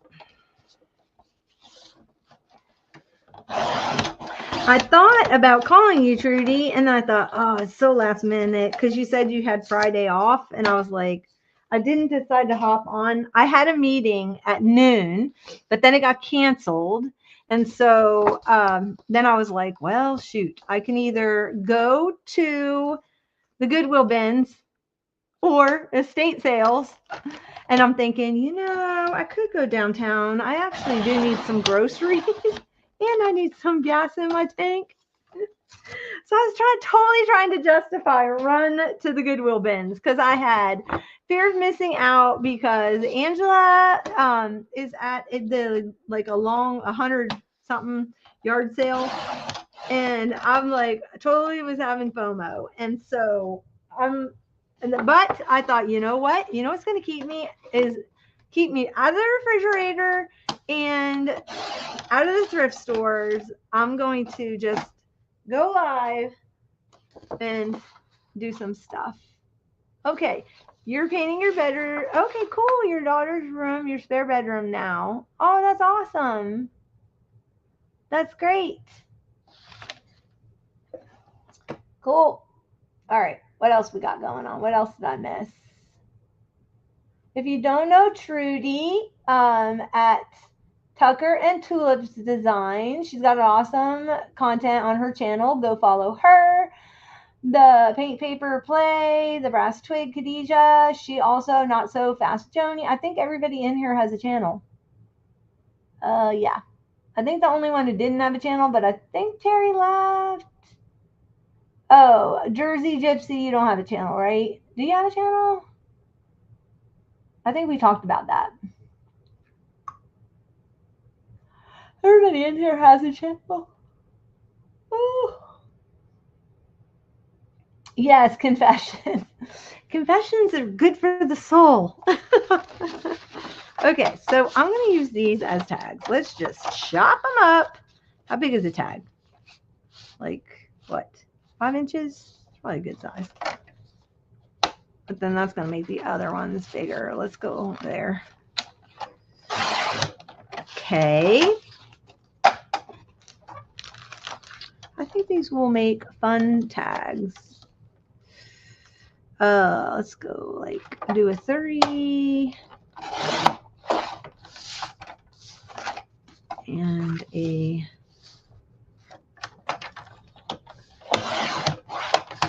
I thought about calling you, Trudy, and then I thought, oh, it's so last minute because you said you had Friday off, and I was like, I didn't decide to hop on. I had a meeting at noon, but then it got canceled. And so then I was like, well, shoot, I can either go to the Goodwill bins or estate sales. And I'm thinking, I could go downtown. I actually do need some groceries. And I need some gas in my tank. So I was totally trying to justify a run to the Goodwill bins because I had fear of missing out because Angela is at the a long 100-something yard sale, and I'm like totally was having FOMO, and so but I thought, you know what's going to keep me out of the refrigerator and out of the thrift stores. I'm going to just go live and do some stuff. Okay, You're painting your bedroom. Okay, cool. Your daughter's room, your spare bedroom now. Oh, that's awesome. That's great. Cool. All right. What else we got going on? What else did I miss? If you don't know Trudy, at Tucker and Tulips Design, she's got awesome content on her channel. Go follow her. The Paint Paper Play, the Brass Twig Khadijah. She also Not So Fast Joni. I think everybody in here has a channel. Yeah. I think the only one who didn't have a channel, but I think Terry left. Oh, Jersey Gypsy, you don't have a channel, right? Do you have a channel? I think we talked about that. Everybody in here has a channel. Ooh. Yes, confessions. Confessions are good for the soul. Okay, so I'm going to use these as tags. Let's just chop them up. How big is a tag? Like, what? 5 inches? Probably a good size. But then that's going to make the other ones bigger. Let's go there. Okay. I think these will make fun tags. Let's go like do a 30 and a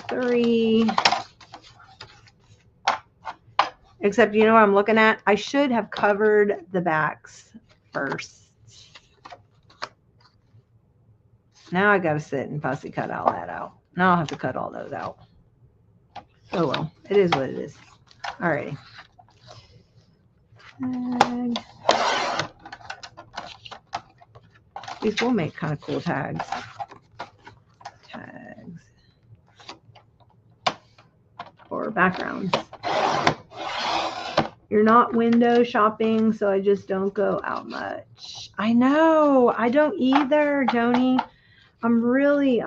3. Except, you know what I'm looking at? I should have covered the backs first. Now I got to sit and fussy cut all that out. Now I'll have to cut all those out. Oh well, it is what it is. Alrighty. And these will make kind of cool tags. Tags. Or backgrounds. You're not window shopping, so I just don't go out much. I know. I don't either, Joni. I'm really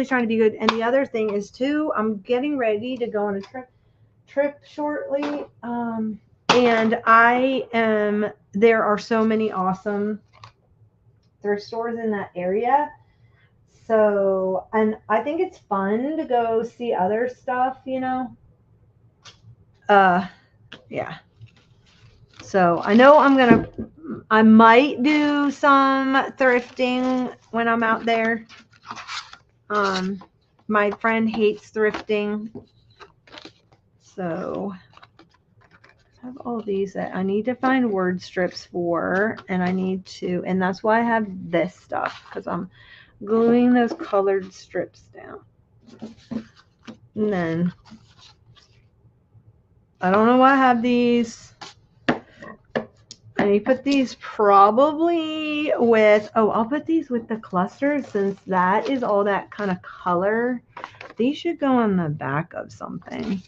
trying to be good. And the other thing is too, I'm getting ready to go on a trip shortly. And there are so many awesome thrift stores in that area. So, and I think it's fun to go see other stuff, you know. Yeah. So I know I might do some thrifting when I'm out there. My friend hates thrifting. So I have all these that I need to find word strips for, and that's why I have this stuff, because I'm gluing those colored strips down. And then I don't know why I have these. And you put these probably with, I'll put these with the clusters, since that is all that kind of color. These should go on the back of something.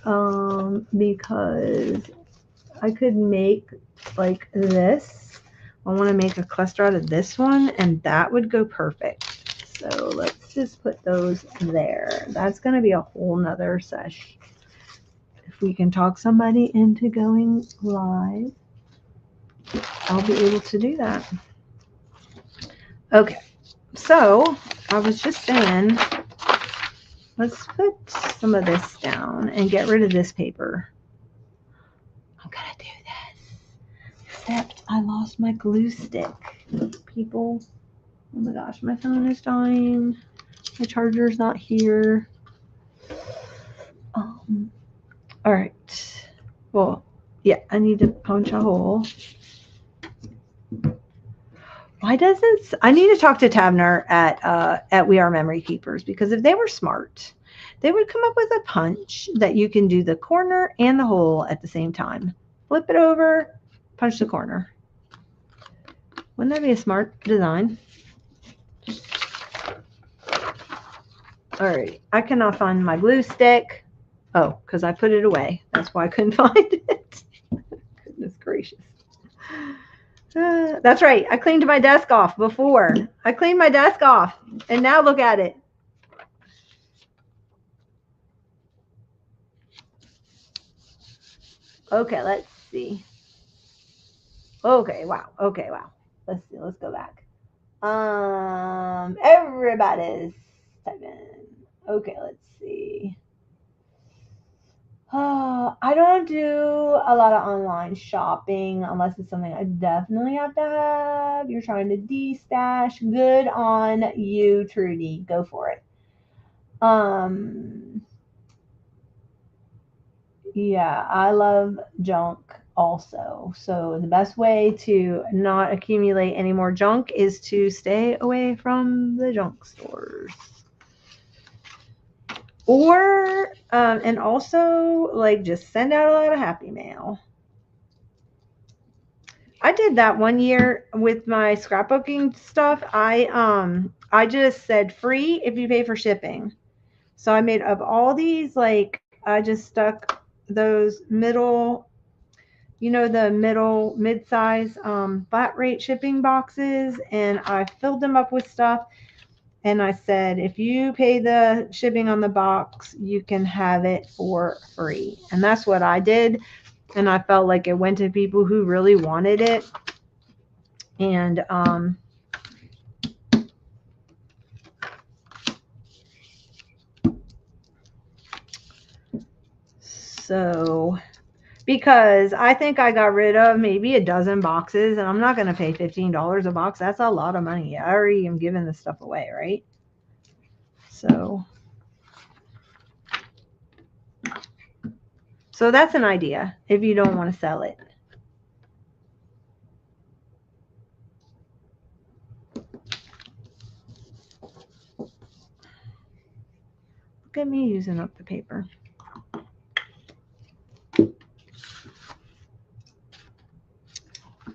Because I could make like this. I want to make a cluster out of this one, and that would go perfect. So let's just put those there. That's going to be a whole nother sesh. If we can talk somebody into going live, I'll be able to do that. Okay, so I was just saying, let's put some of this down and get rid of this paper. I'm gonna do this, except I lost my glue stick, people. Oh my gosh, my phone is dying. My charger's not here. All right. Well, yeah, I need to punch a hole. I need to talk to Tavner at We Are Memory Keepers, because if they were smart, they would come up with a punch that you can do the corner and the hole at the same time. Flip it over, punch the corner. Wouldn't that be a smart design? All right, I cannot find my glue stick. Oh, because I put it away. That's why I couldn't find it. Goodness gracious. That's right. I cleaned my desk off before. I cleaned my desk off, and now look at it. Okay, let's see. Okay, wow. Okay, wow. Let's see. Let's go back. Everybody's typing. Okay, let's see. I don't do a lot of online shopping unless it's something I definitely have to have. You're trying to de-stash. Good on you, Trudy. Go for it. Um, yeah, I love junk also. So the best way to not accumulate any more junk is to stay away from the junk stores. Or and also like just send out a lot of happy mail. I did that one year with my scrapbooking stuff. I just said free if you pay for shipping. So I made up all these, like I just stuck those middle, the middle mid-size flat rate shipping boxes, and I filled them up with stuff. And I said, if you pay the shipping on the box, you can have it for free. And that's what I did. And I felt like it went to people who really wanted it. And so because I think I got rid of maybe a dozen boxes, and I'm not going to pay $15 a box. That's a lot of money. I already am giving this stuff away, right? So that's an idea if you don't want to sell it. Look at me using up the paper.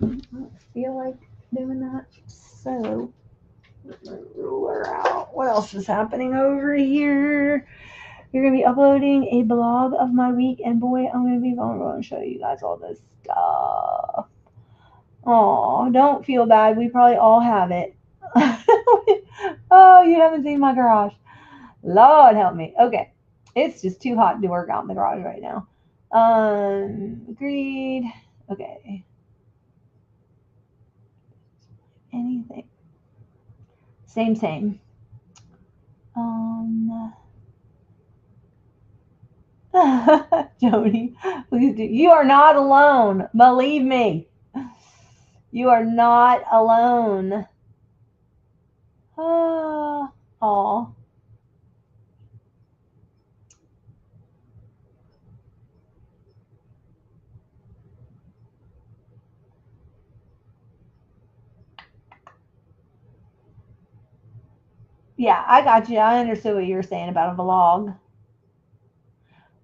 I don't feel like doing that. So ruler out. What else is happening over here? You're going to be uploading a blog of my week, and boy, I'm going to be vulnerable and show you guys all this stuff. Oh, don't feel bad. We probably all have it. Oh, you haven't seen my garage. Lord help me. Okay. It's just too hot to work out in the garage right now. Agreed. Okay. Anything. Same. Jody, please do. You are not alone. Believe me. You are not alone. Oh. Yeah, I got you. I understood what you were saying about a vlog.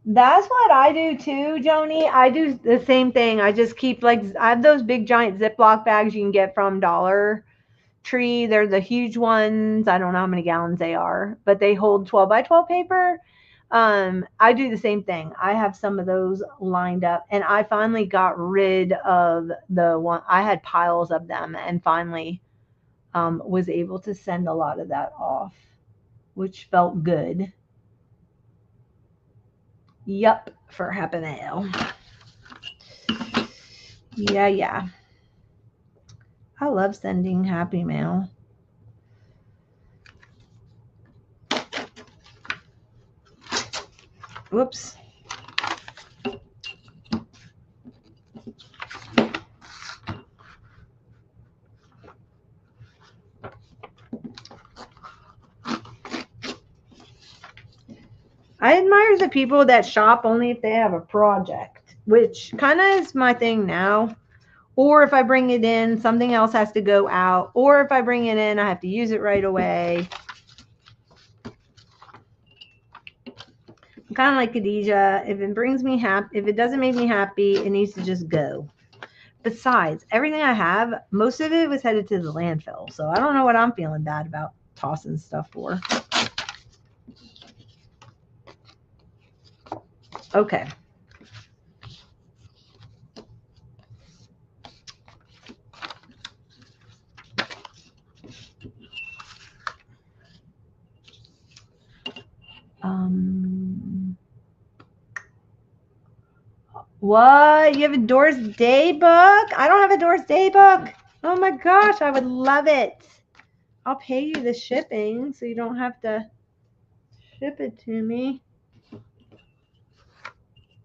That's what I do too, Joni. I do the same thing. I just keep I have those big giant Ziploc bags you can get from Dollar Tree. They're the huge ones. I don't know how many gallons they are, but they hold 12 by 12 paper. I do the same thing. I have some of those lined up, and I finally got rid of the one. I had piles of them, and finally was able to send a lot of that off, which felt good. Yup, for happy mail. Yeah. I love sending happy mail. Whoops. I admire the people that shop only if they have a project, which kind of is my thing now. Or if I bring it in, something else has to go out. Or if I bring it in, I have to use it right away. I'm kind of like Khadijah. If it brings me happy, if it doesn't make me happy, it needs to just go. Besides, everything I have, most of it was headed to the landfill. So I don't know what I'm feeling bad about tossing stuff for. Okay. What? You have a Doris Day book? I don't have a Doris Day book. Oh my gosh, I would love it. I'll pay you the shipping so you don't have to ship it to me.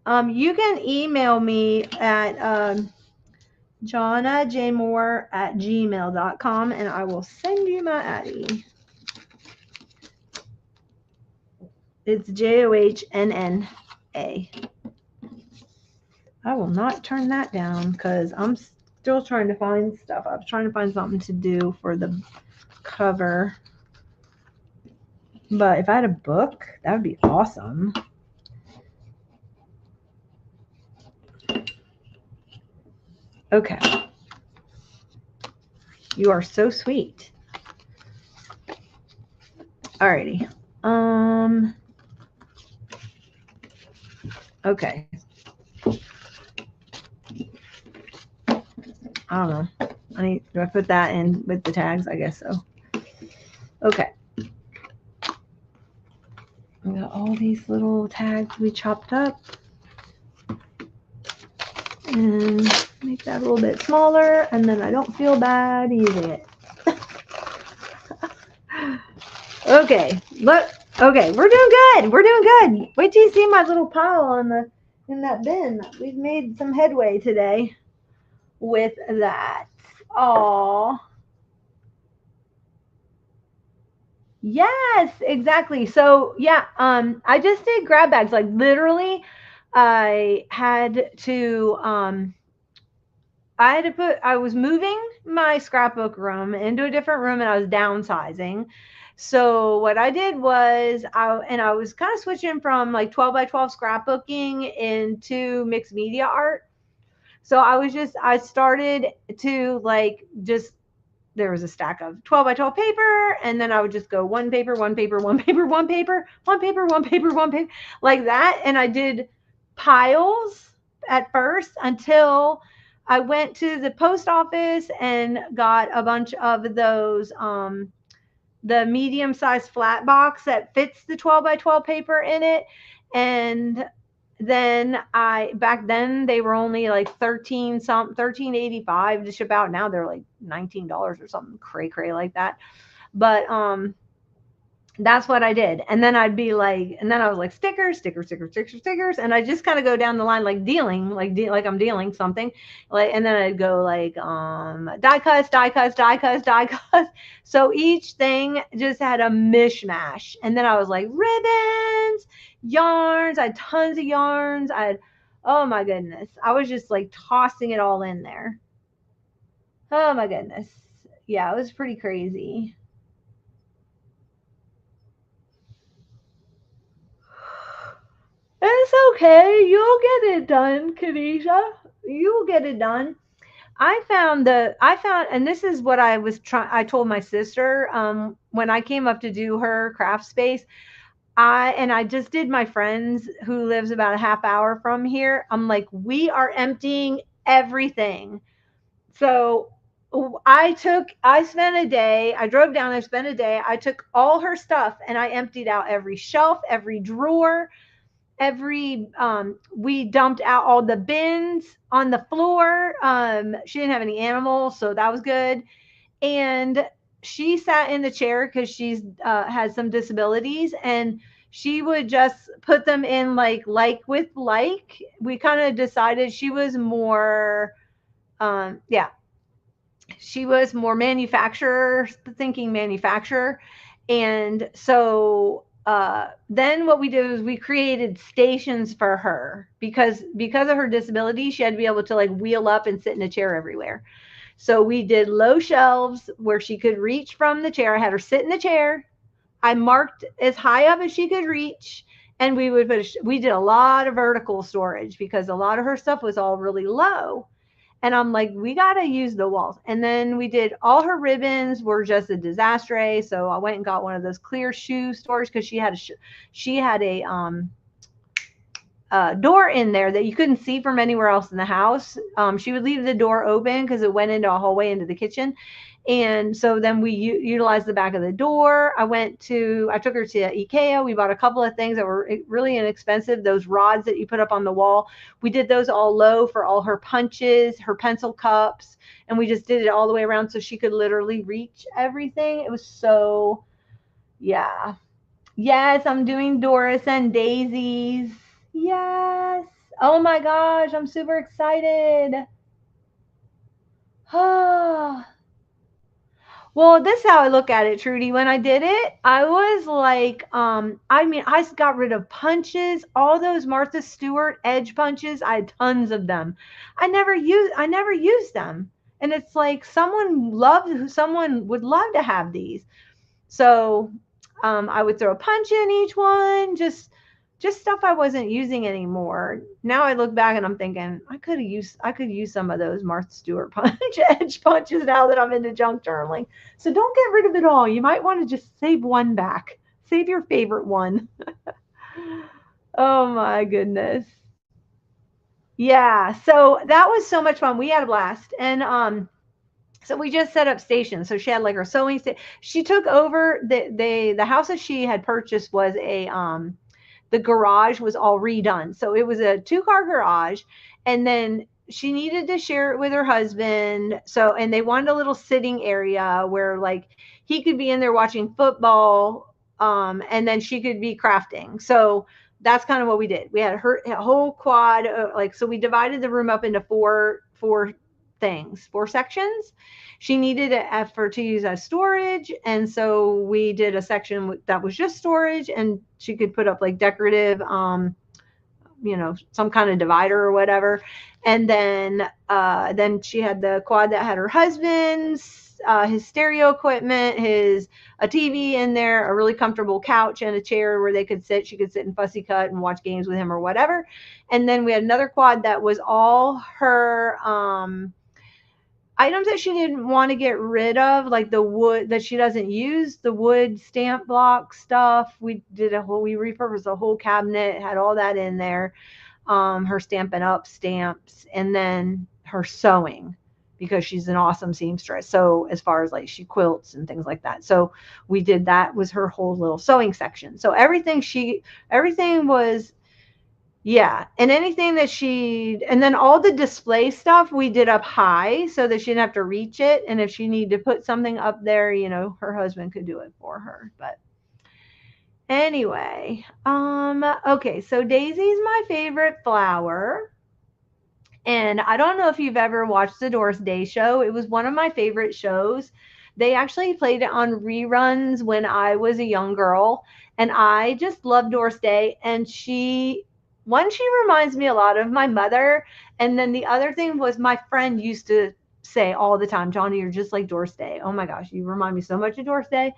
You can email me at jonnajmoore@gmail.com and I will send you my Addie. It's JOHNNA. I will not turn that down because I'm still trying to find stuff. I was trying to find something to do for the cover. But if I had a book, that would be awesome. Okay. You are so sweet. Alrighty. Okay. I don't know. Do I put that in with the tags? I guess so. Okay. We got all these little tags we chopped up. And make that a little bit smaller, and then I don't feel bad using it. Okay. Look. Okay, we're doing good. We're doing good. Wait till you see my little pile in that bin. We've made some headway today with that. Aww. Yes, exactly. So yeah, I just did grab bags. Like literally, I had to I was moving my scrapbook room into a different room and I was downsizing. So what I did was I was kind of switching from like 12 by 12 scrapbooking into mixed media art. So I started to like just there was a stack of 12 by 12 paper and then I would just go one paper, one paper, one paper, one paper, one paper, one paper, one paper, like that. And I did piles at first until I went to the post office and got a bunch of those the medium sized flat box that fits the 12 by 12 paper in it. And then back then they were only like 13.85 to ship out. Now they're like $19 or something cray like that. But that's what I did. And then I was like stickers, and I just kind of go down the line like dealing, like I'm dealing something. Like, and then I'd go like die cuts. So each thing just had a mishmash. And then I was like ribbons, yarns, I had tons of yarns. Oh my goodness. I was just like tossing it all in there. Oh my goodness. Yeah, it was pretty crazy. It's okay. You'll get it done, Kanisha. You'll get it done. And this is what I told my sister when I came up to do her craft space. I just did my friend's who lives about a half hour from here. I'm like, we are emptying everything. So I spent a day, I drove down there, spent a day. I took all her stuff and I emptied out every shelf, every drawer, we dumped out all the bins on the floor. She didn't have any animals, so that was good. And she sat in the chair because she's has some disabilities, and she would just put them in like with like. We kind of decided she was more, yeah, she was more thinking manufacturer, and so then what we did was we created stations for her because of her disability, she had to be able to like wheel up and sit in a chair everywhere. So we did low shelves where she could reach from the chair. I had her sit in the chair. I marked as high up as she could reach. And we did a lot of vertical storage because a lot of her stuff was all really low. And I'm like, we got to use the walls. And then we did all her ribbons were just a disaster. So I went and got one of those clear shoe storage because she had a door in there that you couldn't see from anywhere else in the house. She would leave the door open because it went into a hallway into the kitchen. And so then we utilized the back of the door. I took her to IKEA. We bought a couple of things that were really inexpensive. Those rods that you put up on the wall, we did those all low for all her punches, her pencil cups. And we just did it all the way around so she could literally reach everything. It was so, yeah. Yes, I'm doing Doris and Daisy's. Yes. Oh my gosh, I'm super excited. Well, this is how I look at it, Trudy. When I did it, I was like, I got rid of punches, all those Martha Stewart edge punches. I had tons of them. I never used them. And it's like someone would love to have these. So I would throw a punch in each one, just stuff I wasn't using anymore. Now I look back and I'm thinking I could use some of those Martha Stewart edge punches now that I'm into junk journaling. So don't get rid of it all. You might want to just save one back. Save your favorite one. Oh my goodness. Yeah, so that was so much fun. We had a blast. And so we just set up stations. So she had like her sewing station. She took over the house that she had purchased was the garage was all redone. So it was a 2-car garage, and then she needed to share it with her husband. So, and they wanted a little sitting area where like he could be in there watching football, and then she could be crafting. So that's kind of what we did. We had a whole quad, so we divided the room up into four sections. She needed it to use as storage, and so we did a section that was just storage, and she could put up like decorative, some kind of divider or whatever. And then she had the quad that had her husband's his stereo equipment, a TV in there, a really comfortable couch and a chair where they could sit. She could sit in Fussy Cut and watch games with him or whatever. And then we had another quad that was all her items that she didn't want to get rid of, like the wood that she doesn't use, the wood stamp block stuff. We repurposed the whole cabinet, had all that in there. Her Stampin' Up stamps, and then her sewing, because she's an awesome seamstress. So as far as like she quilts and things like that. So we did that, was her whole little sewing section. So everything was, yeah. And and then all the display stuff we did up high so that she didn't have to reach it. And if she needed to put something up there, her husband could do it for her. But anyway, okay. So Daisy's my favorite flower. And I don't know if you've ever watched the Doris Day show. It was one of my favorite shows. They actually played it on reruns when I was a young girl. And I just love Doris Day. And she reminds me a lot of my mother. And then the other thing was my friend used to say all the time, Johnny, you're just like Doris Day. Oh my gosh, you remind me so much of Doris Day.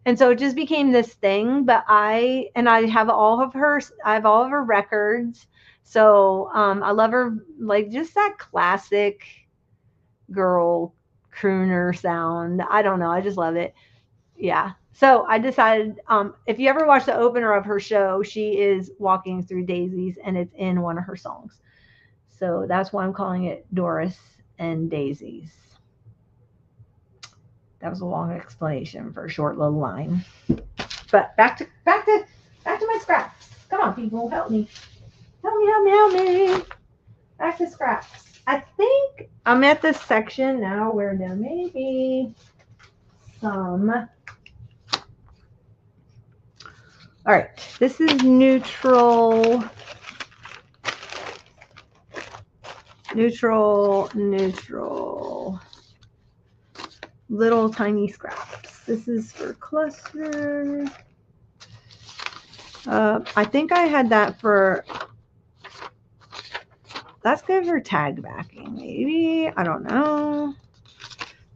And so it just became this thing. But I have all of her records. So I love her, like just that classic girl crooner sound. I don't know. I just love it. Yeah. So I decided, if you ever watch the opener of her show, she is walking through daisies, and it's in one of her songs. So that's why I'm calling it Doris and Daisies. That was a long explanation for a short little line. But back to my scraps. Come on, people, help me. Help me. Back to scraps. I think I'm at this section now where there may be some. All right, this is neutral. Little tiny scraps. This is for cluster. I think I had that for. That's good for tag backing, maybe. I don't know.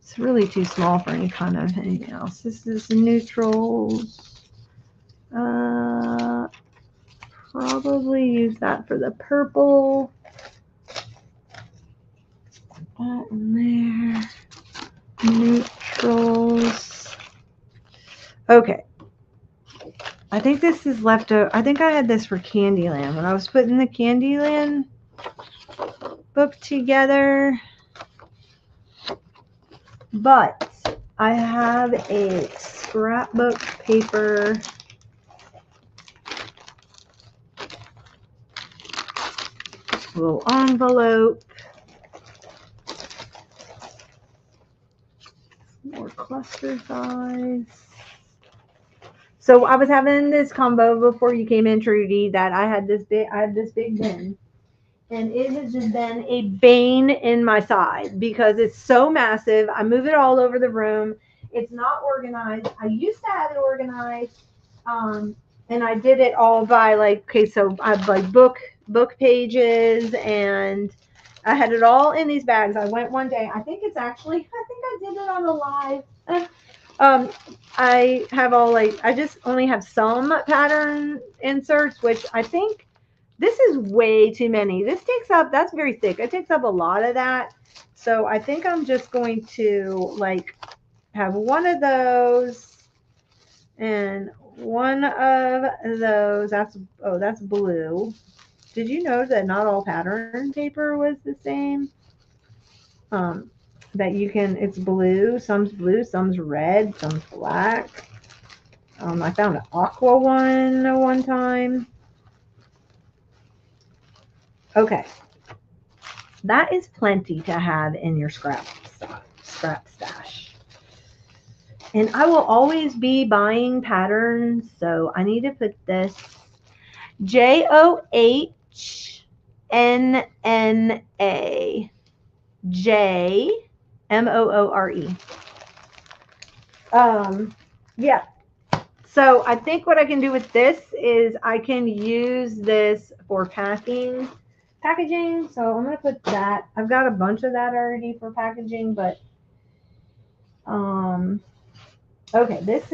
It's really too small for any kind of anything else. This is neutrals. Probably use that for the purple. That in there. Neutrals. Okay. I think this is leftover. I think I had this for Candyland when I was putting the Candyland book together. But I have a scrapbook paper little envelope. More cluster size. So I was having this combo before you came in, Trudy, that I have this big bin. And it has just been a bane in my side because it's so massive. I move it all over the room. It's not organized. I used to have it organized. And I did it all by like, okay, so I have like book pages, and I had it all in these bags. I went one day. I think I did it on a live. I have all I just only have some pattern inserts, which I think this is way too many. That's very thick. It takes up a lot of that. So I think I'm just going to have one of those and one of those. That's blue. Did you know that not all pattern paper was the same? That it's blue, some's red, some's black. I found an aqua one time. Okay. That is plenty to have in your scrap stash. And I will always be buying patterns, so I need to put this JOHNNA. JMOORE. Yeah. So I think what I can do with this is I can use this for packaging. So I'm going to put that. I've got a bunch of that already for packaging, but okay, this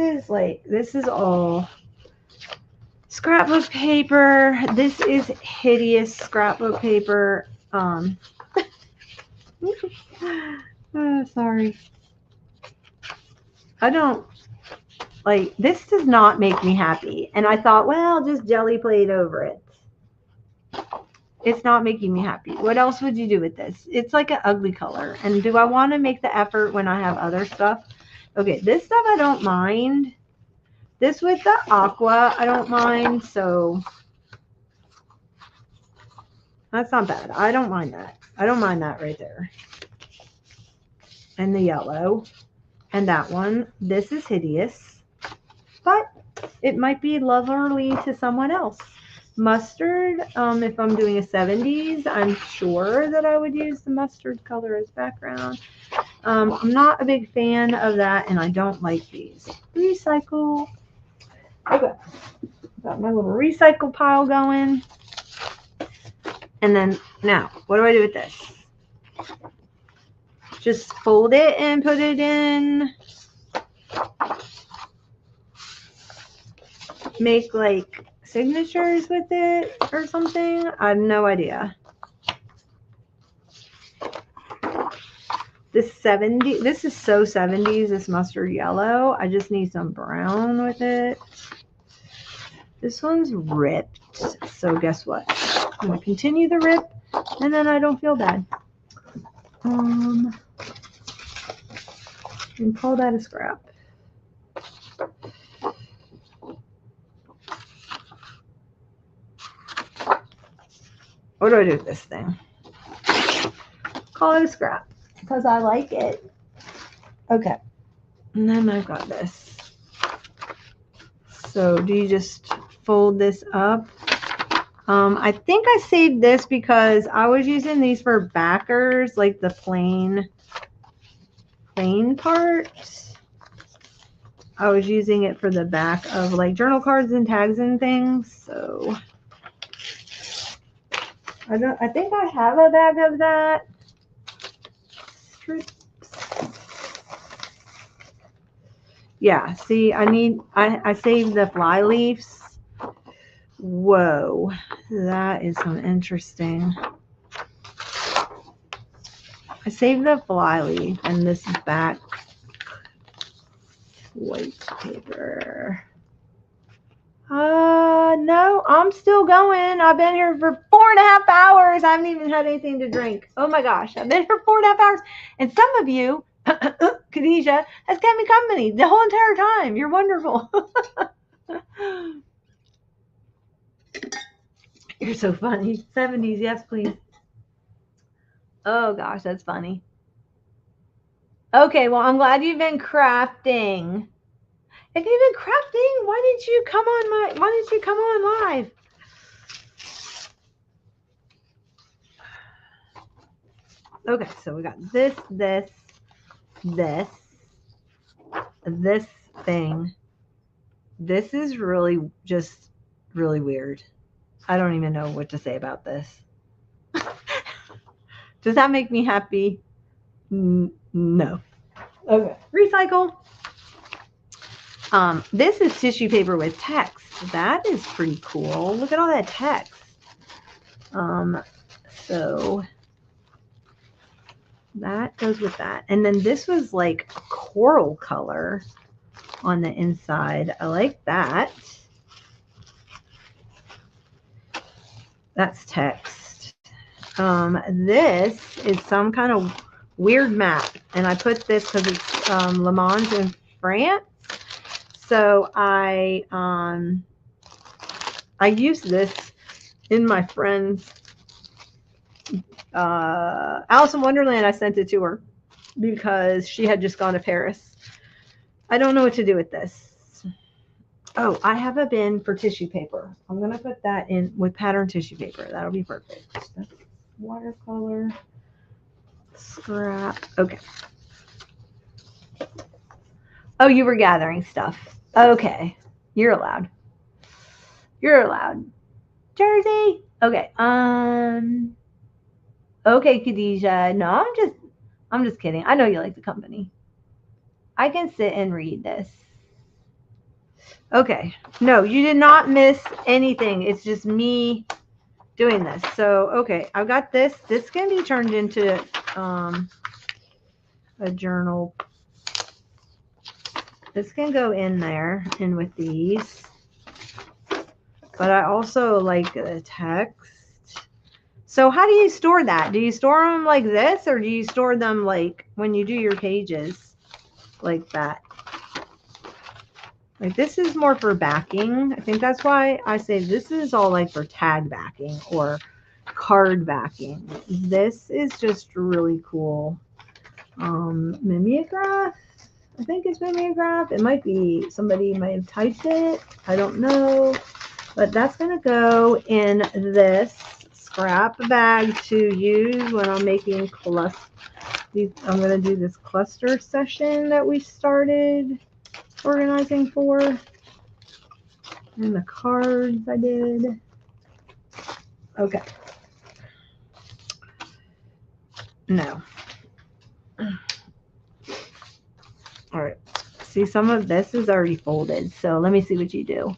is all scrapbook paper. This is hideous scrapbook paper. Oh, sorry. I don't this does not make me happy. And I thought, well, just jelly plate over it. It's not making me happy. What else would you do with this? It's like an ugly color. And do I want to make the effort when I have other stuff? Okay, this stuff I don't mind. This with the aqua, I don't mind. So that's not bad. I don't mind that. I don't mind that right there. And the yellow. And that one. This is hideous. But it might be lovely to someone else. Mustard, if I'm doing a 70s, I'm sure that I would use the mustard color as background. I'm not a big fan of that, and I don't like these. Recycle. Okay. Got my little recycle pile going. And then, now, what do I do with this? Just fold it and put it in. Make signatures with it or something. I have no idea. This is so 70s, this mustard yellow. I just need some brown with it. This one's ripped. So guess what? I'm going to continue the rip, and then I don't feel bad. And call that a scrap. What do I do with this thing? Call it a scrap because I like it. Okay. And then I've got this. So do you just fold this up? I think I saved this because I was using these for backers, like the plain part. I was using it for the back of journal cards and tags and things. So I think I have a bag of that. Strips. Yeah, see, I saved the fly leaves. Whoa, that is some interesting. I saved the fly leaf and this back white paper. No, I'm still going. I've been here for 4.5 hours. I haven't even had anything to drink. Oh my gosh, I've been here 4.5 hours. And some of you, Khadijah, has kept me company the whole entire time. You're wonderful. You're so funny. 70s, yes, please. Oh gosh, that's funny. Okay, well, I'm glad you've been crafting. If you've been crafting, why didn't you come on live? Okay, so we got this thing. This is really just really weird. I don't even know what to say about this. Does that make me happy? No. Okay. Recycle. This is tissue paper with text. That is pretty cool. Look at all that text. So that goes with that. And then this was like a coral color on the inside. I like that. That's text. This is some kind of weird map. And I put this because it's Le Mans in France. So I used this in my friend's Alice in Wonderland. I sent it to her because she had just gone to Paris. I don't know what to do with this. Oh, I have a bin for tissue paper. I'm going to put that in with pattern tissue paper. That'll be perfect. That's watercolor, scrap. Okay. Oh, you were gathering stuff. Okay. You're allowed. You're allowed. Jersey. Okay. Okay, Khadijah. No, I'm just kidding. I know you like the company. I can sit and read this. Okay. No, you did not miss anything. It's just me doing this. So, okay, I've got this. This can be turned into a journal. This can go in there and with these. But I also like the text. So how do you store that? Do you store them like this, or do you store them like when you do your pages like that? Like this is more for backing. I think that's why I say this is all like for tag backing or card backing. This is just really cool. Mimeograph. I think it's mimeograph. It might be somebody might have typed it. I don't know. But that's going to go in this scrap bag to use when I'm making cluster. I'm going to do this cluster session that we started organizing for. And the cards I did. Okay. No. All right. See, some of this is already folded. So let me see what you do.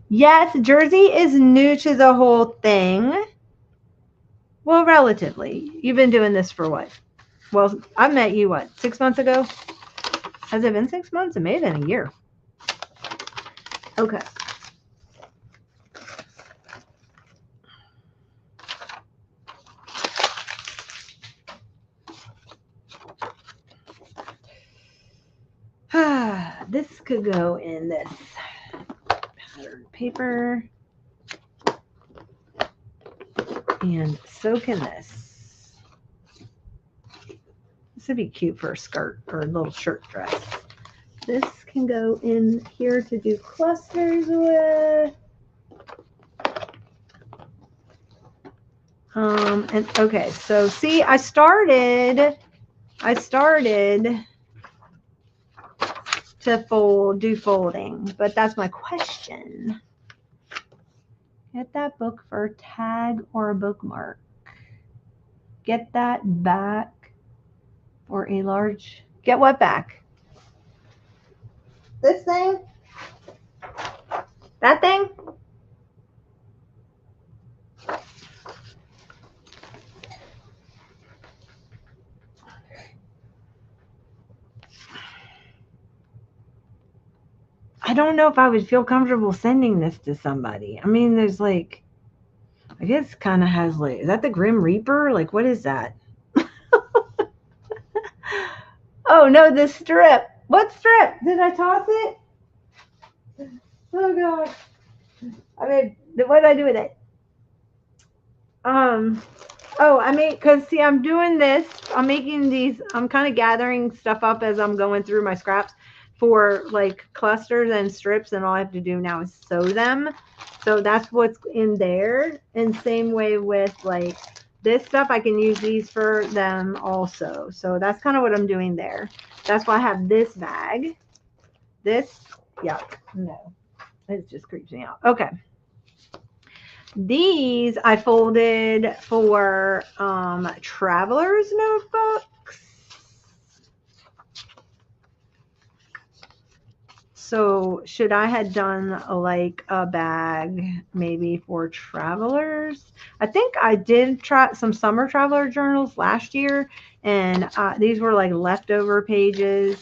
Yes, Jersey is new to the whole thing. Well, relatively. You've been doing this for what? Well, I met you, what, 6 months ago? Has it been 6 months? It may have been a year. Okay. This could go in this pattern paper. And so can this. This would be cute for a skirt or a little shirt dress. This can go in here to do clusters with. And okay, so see, I started to do folding, but that's my question. Get that book for a tag or a bookmark. Get that back for a large, get what back? This thing? That thing? I don't know if I would feel comfortable sending this to somebody. I mean, there's like, I guess kind of has like, is that the Grim Reaper? Like, what is that? Oh no, the strip. What strip? Did I toss it? Oh god. I mean, what did I do with it? Oh, I mean, because see, I'm doing this. I'm making these. I'm kind of gathering stuff up as I'm going through my scraps for like clusters and strips, and all I have to do now is sew them. So that's what's in there. And same way with like this stuff, I can use these for them also. So that's kind of what I'm doing there. That's why I have this bag. This, yuck, no, it just creeps me out. Okay. These I folded for traveler's notebooks. So should I had done like a bag maybe for travelers? I think I did try some summer traveler journals last year, and these were like leftover pages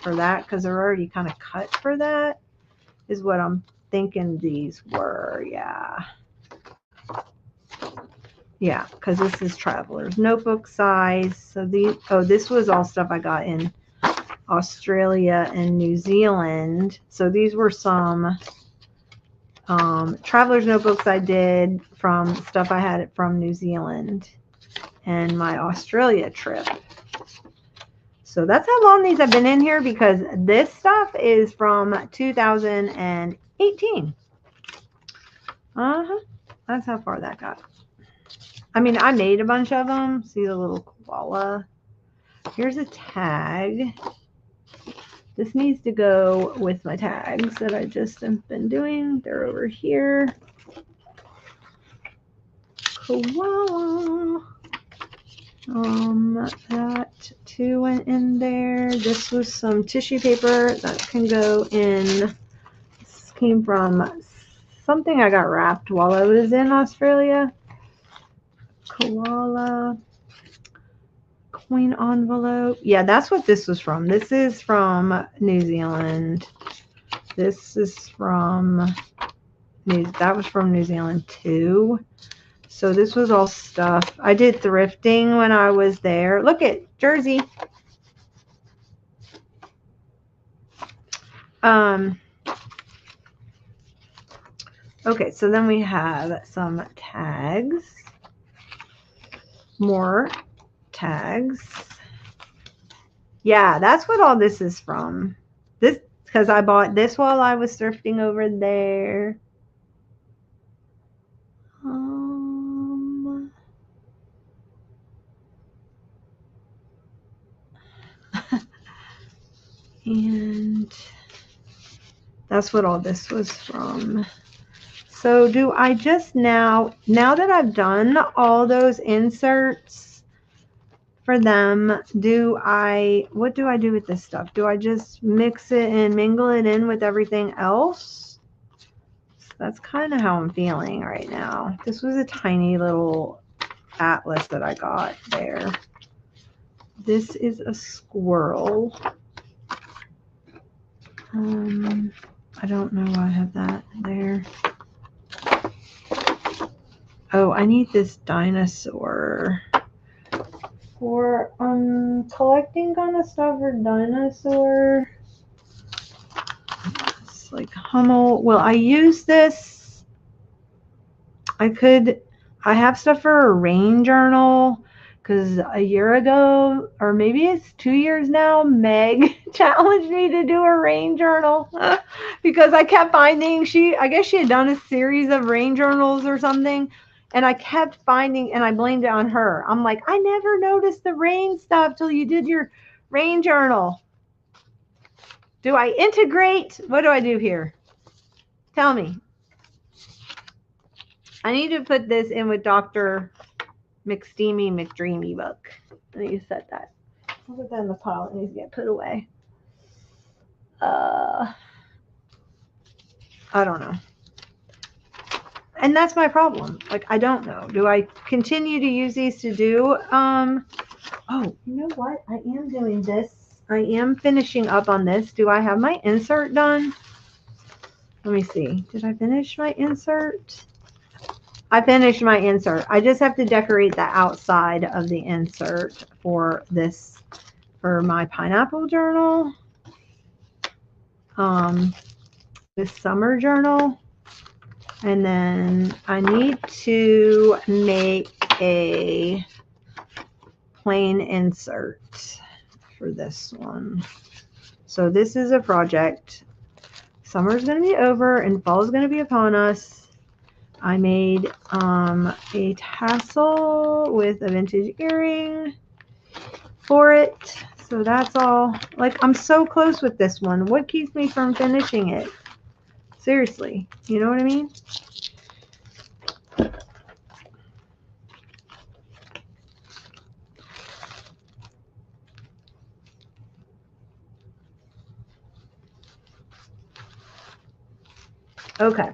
for that because they're already kind of cut for that, is what I'm thinking these were. Yeah, because this is traveler's notebook size. So these, oh, this was all stuff I got in Australia and New Zealand. So these were some traveler's notebooks I did from stuff I had from New Zealand and my Australia trip. So that's how long these have been in here, because this stuff is from 2018. That's how far that got. I mean, I made a bunch of them. See the little koala? Here's a tag. This needs to go with my tags that I just have been doing. They're over here. Koala. That too went in there. This was some tissue paper that can go in. This came from something I got wrapped while I was in Australia. Koala. Coin envelope. Yeah, that's what this was from. This is from New Zealand. This is from that was from New Zealand too. So this was all stuff. I did thrifting when I was there. Look at Jersey. Okay, so then we have some tags. More tags. Yeah, that's what all this is from. This, because I bought this while I was thrifting over there. And that's what all this was from. So do I just now that I've done all those inserts for them, what do I do with this stuff? Do I just mix it and mingle it in with everything else? So that's kind of how I'm feeling right now. This was a tiny little atlas that I got there. This is a squirrel. I don't know why I have that there. Oh, I need this dinosaur for collecting kind of stuff for dinosaur. It's like Hummel. Well, I use this. I have stuff for a rain journal, because a year ago, or maybe it's 2 years now, Meg challenged me to do a rain journal because I kept finding, I guess she had done a series of rain journals or something, and I kept finding, and I blamed it on her. I'm like, I never noticed the rain stuff till you did your rain journal. Do I integrate? What do I do here? Tell me. I need to put this in with Dr. McDreamy book. I need to set that. I'll put that in the pile. It needs to get put away. I don't know. And that's my problem. Like, I don't know. Do I continue to use these to do? Oh, you know what? I am doing this. I am finishing up on this. Do I have my insert done? Let me see. Did I finish my insert? I finished my insert. I just have to decorate the outside of the insert for this, for my pineapple journal. This summer journal. And then I need to make a plain insert for this one. So this is a project. Summer's going to be over and fall is going to be upon us. I made a tassel with a vintage earring for it. So that's all. Like, I'm so close with this one. What keeps me from finishing it? Seriously, you know what I mean? Okay.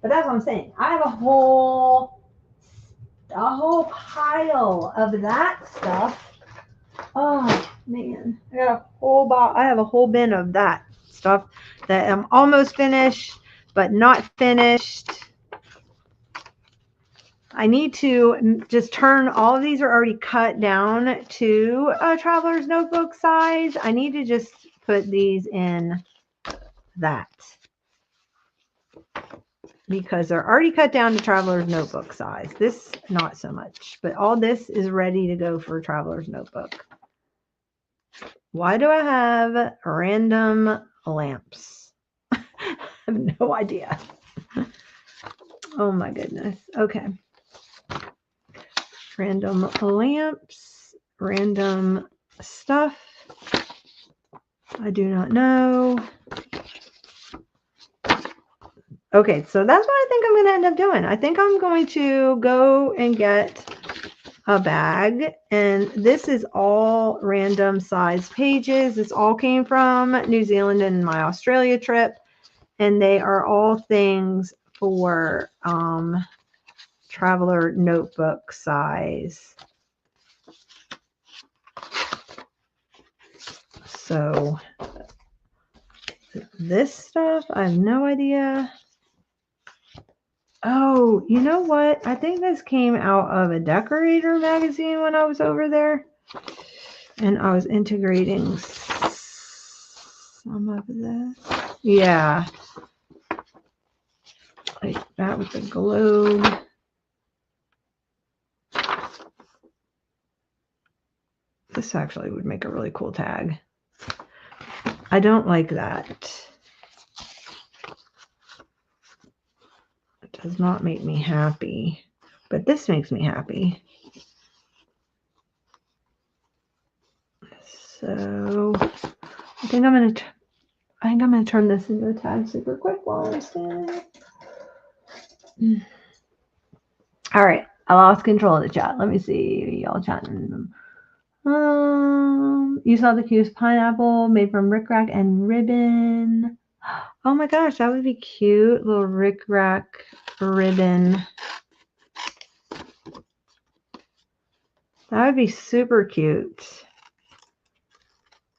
But that's what I'm saying. I have a whole pile of that stuff. Oh man, I got a whole I have a whole bin of that stuff that I'm almost finished, but not finished. I need to just turn, all of these are already cut down to a traveler's notebook size. I need to just put these in that, because they're already cut down to traveler's notebook size. This, not so much, but all this is ready to go for a traveler's notebook. Why do I have random lamps? I have no idea. Oh my goodness. Okay. Random lamps, random stuff. I do not know. Okay, so that's what I think I'm going to end up doing. I think I'm going to go and get a bag, and this is all random size pages. This all came from New Zealand and my Australia trip, and they are all things for traveler notebook size. So this stuff, I have no idea. Oh, you know what? I think this came out of a decorator magazine when I was over there. And I was integrating some of this. Yeah. Like that with the globe. This actually would make a really cool tag. I don't like that. It does not make me happy, but this makes me happy. So I think I'm gonna turn this into a tag super quick while I'm standing. All right, I lost control of the chat. Let me see, y'all chatting. You saw the cutest pineapple made from rickrack and ribbon. Oh my gosh, that would be cute. Little rickrack ribbon. That would be super cute.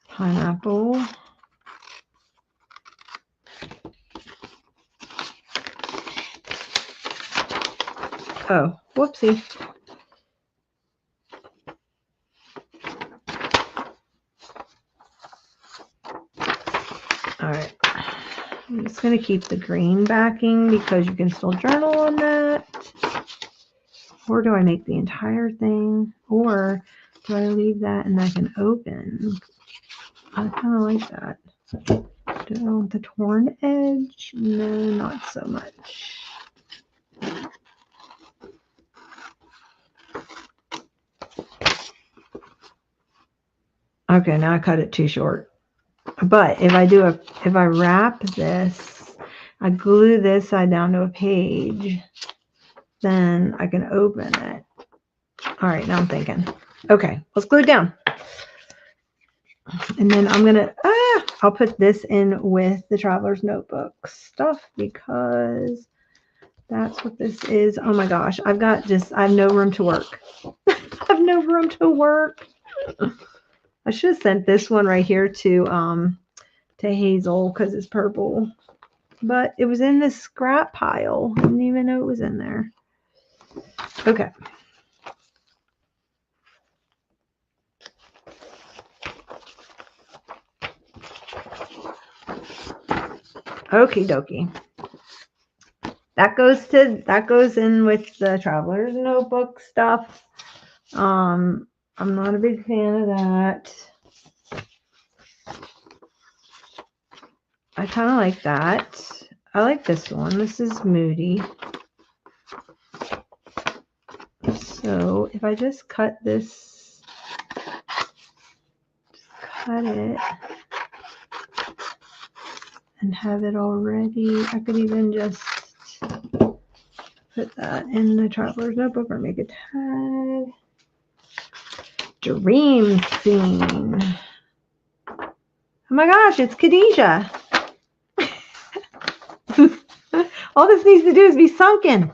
Pineapple. Oh, whoopsie. All right. I'm just going to keep the green backing because you can still journal on that. Or do I make the entire thing? Or do I leave that and I can open? I kind of like that. Do I want the torn edge? No, not so much. Okay, now I cut it too short. But if I wrap this, I glue this side down to a page, then I can open it. All right, now I'm thinking. Okay, let's glue it down. And then I'm gonna, I'll put this in with the Traveler's Notebook stuff because that's what this is. Oh my gosh, I have no room to work. I have no room to work. I should have sent this one right here to to Hazel because it's purple. But it was in the scrap pile. I didn't even know it was in there. Okay. Okie dokie. That goes in with the Traveler's Notebook stuff. I'm not a big fan of that. I kind of like that. I like this one. This is Moody. So if I just cut this, cut it, and have it all ready, I could even just put that in the Traveler's Notebook or make a tag. Dream scene. Oh my gosh, it's Khadijah. All this needs to do is be sunken.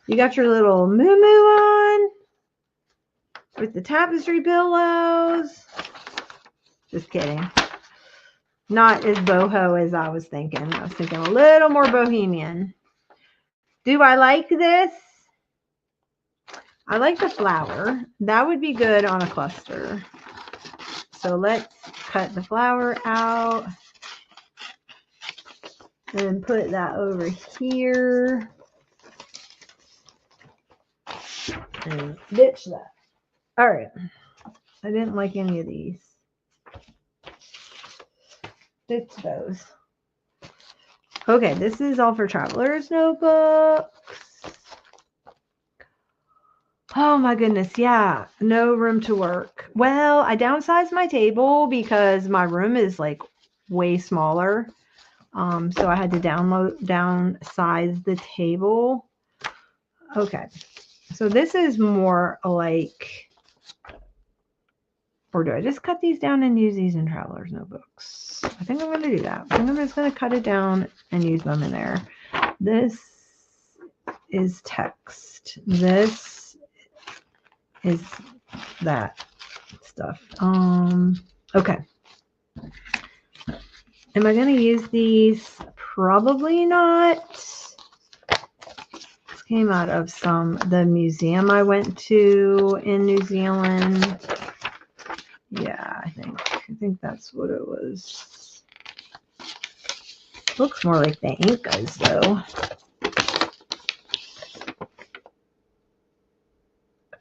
You got your little moo on with the tapestry pillows. Just kidding. Not as boho as I was thinking. I was thinking a little more bohemian. Do I like this? I like the flower. That would be good on a cluster. So let's cut the flower out and put that over here and ditch that. All right. I didn't like any of these. Ditch those. Okay, this is all for Traveler's Notebooks. Oh my goodness, yeah, no room to work. Well, I downsized my table because my room is like way smaller. So I had to downsize the table. Okay, so this is more like, or do I just cut these down and use these in Traveler's Notebooks? I think I'm going to do that. I think I'm just going to cut it down and use them in there. This is text. This is that stuff. Okay. Am I going to use these? Probably not. This came out of the museum I went to in New Zealand. Yeah, I think that's what it was. Looks more like the Incas though.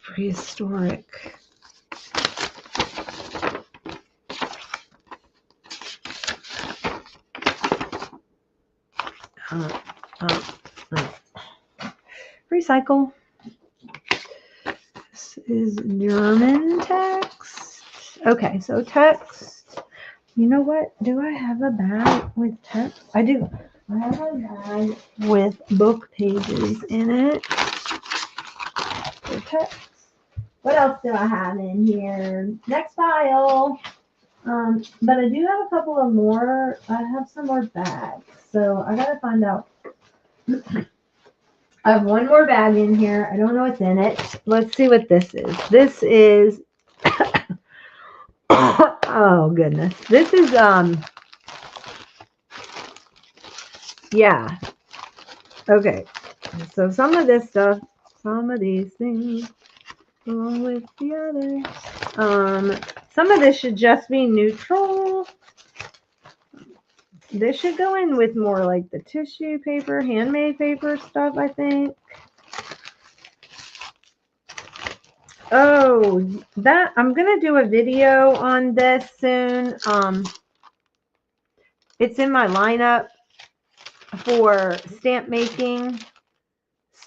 Prehistoric. Recycle. This is German text. Okay, so text. You know what? Do I have a bag with text? I do. I have a bag with book pages in it. For text. What else do I have in here? Next pile. But I do have a couple of more. I have some more bags. So I gotta find out. I have one more bag in here. I don't know what's in it. Let's see what this is. This is oh goodness. This is yeah. Okay. So some of this stuff, some of these things along with the others. Some of this should just be neutral. This should go in with more like the tissue paper, handmade paper stuff, I think. Oh, that I'm gonna do a video on this soon. It's in my lineup for stamp making.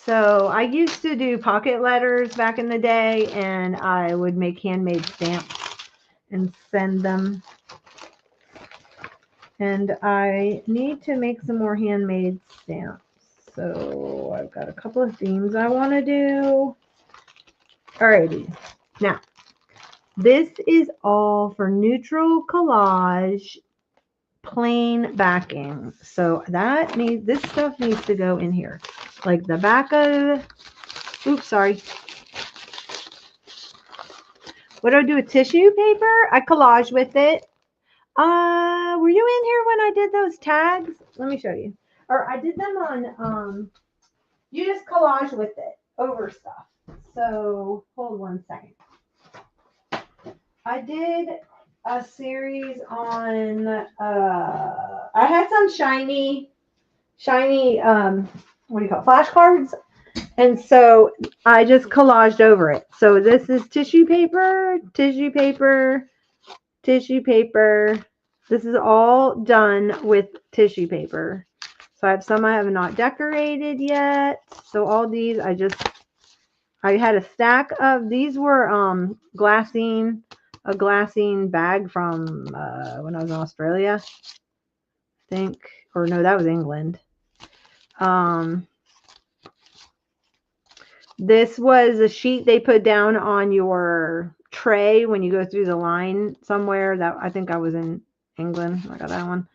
So I used to do pocket letters back in the day, and I would make handmade stamps and send them. And I need to make some more handmade stamps. So I've got a couple of themes I want to do. Alrighty. Now, this is all for neutral collage, plain backing. So this stuff needs to go in here. Like the back of, oops, sorry. What do I do with tissue paper? I collage with it. Were you in here when I did those tags? Let me show you. Or I did them on, you just collage with it over stuff. So hold one second. I did a series on, I had some shiny, what do you call it, flashcards. And so I just collaged over it. So this is tissue paper, tissue paper, tissue paper. This is all done with tissue paper. So I have some I have not decorated yet. So all these I had a stack of, these were a glassine bag from when I was in Australia, I think. Or no, that was England. This was a sheet they put down on your tray when you go through the line somewhere. That I think I was in England. I got that one.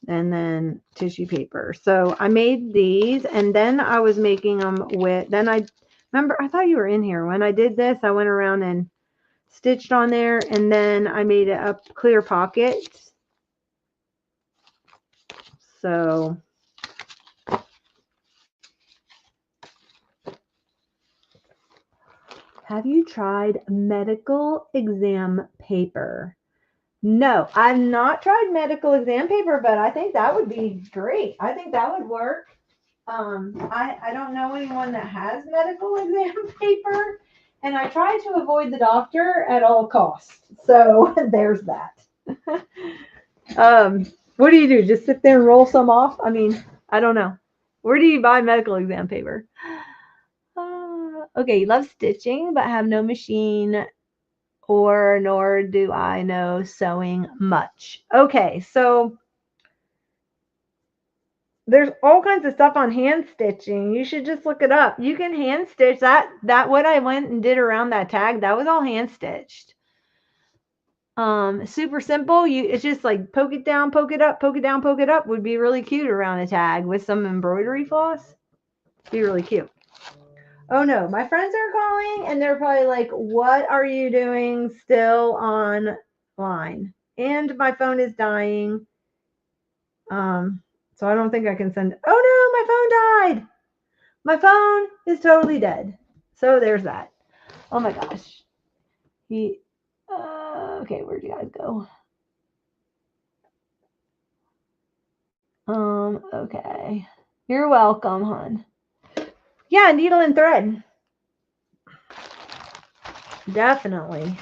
And then tissue paper. So I made these, and then I was making them with, then I remember, I thought you were in here. When I did this, I went around and stitched on there, and then I made a clear pocket. So have you tried medical exam paper? No, I've not tried medical exam paper, but I think that would be great. I think that would work. I don't know anyone that has medical exam paper, and I try to avoid the doctor at all costs. So there's that. What do you do? Just sit there and roll some off? I mean, I don't know. Where do you buy medical exam paper? Okay, you love stitching, but have no machine, or nor do I know sewing much. Okay, so there's all kinds of stuff on hand stitching. You should just look it up. You can hand stitch that what I went and did around that tag, that was all hand stitched. Super simple. It's just like poke it down, poke it up, poke it down, poke it up would be really cute around a tag with some embroidery floss. Be really cute. Oh no, my friends are calling and they're probably like, what are you doing still online? And my phone is dying. So I don't think I can send. Oh no, my phone died. My phone is totally dead. So there's that. Oh my gosh. Okay, where'd you guys go? Okay. You're welcome, hon. Yeah, needle and thread. Definitely.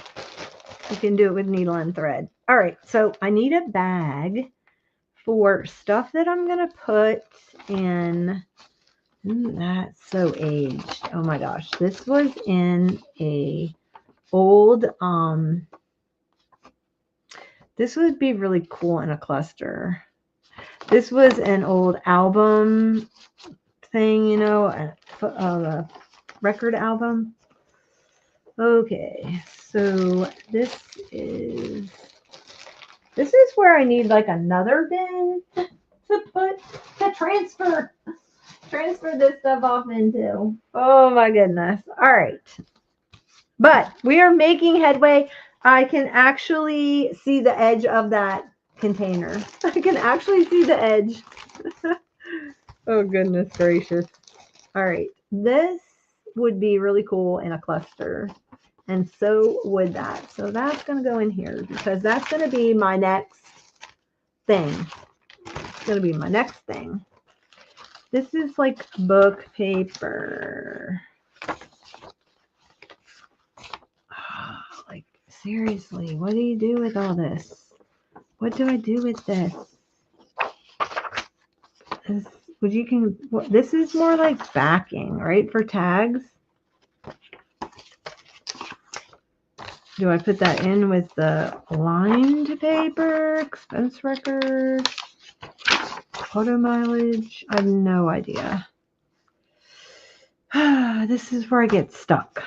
You can do it with needle and thread. All right, so I need a bag for stuff that I'm going to put in. That's so aged. Oh my gosh. This was in a old, this would be really cool in a cluster. This was an old album thing, you know, a record album. Okay, so this is where I need like another bin to transfer this stuff off into. Oh my goodness. All right. But we are making headway. I can actually see the edge of that container. I can actually see the edge. Oh goodness gracious. All right. This would be really cool in a cluster. And so would that. So that's going to go in here because that's going to be my next thing. It's going to be my next thing. This is like book paper. Like, seriously, what do you do with all this? What do I do with this? This is more like backing, right? For tags. Do I put that in with the lined paper, expense record, auto mileage? I have no idea. This is where I get stuck.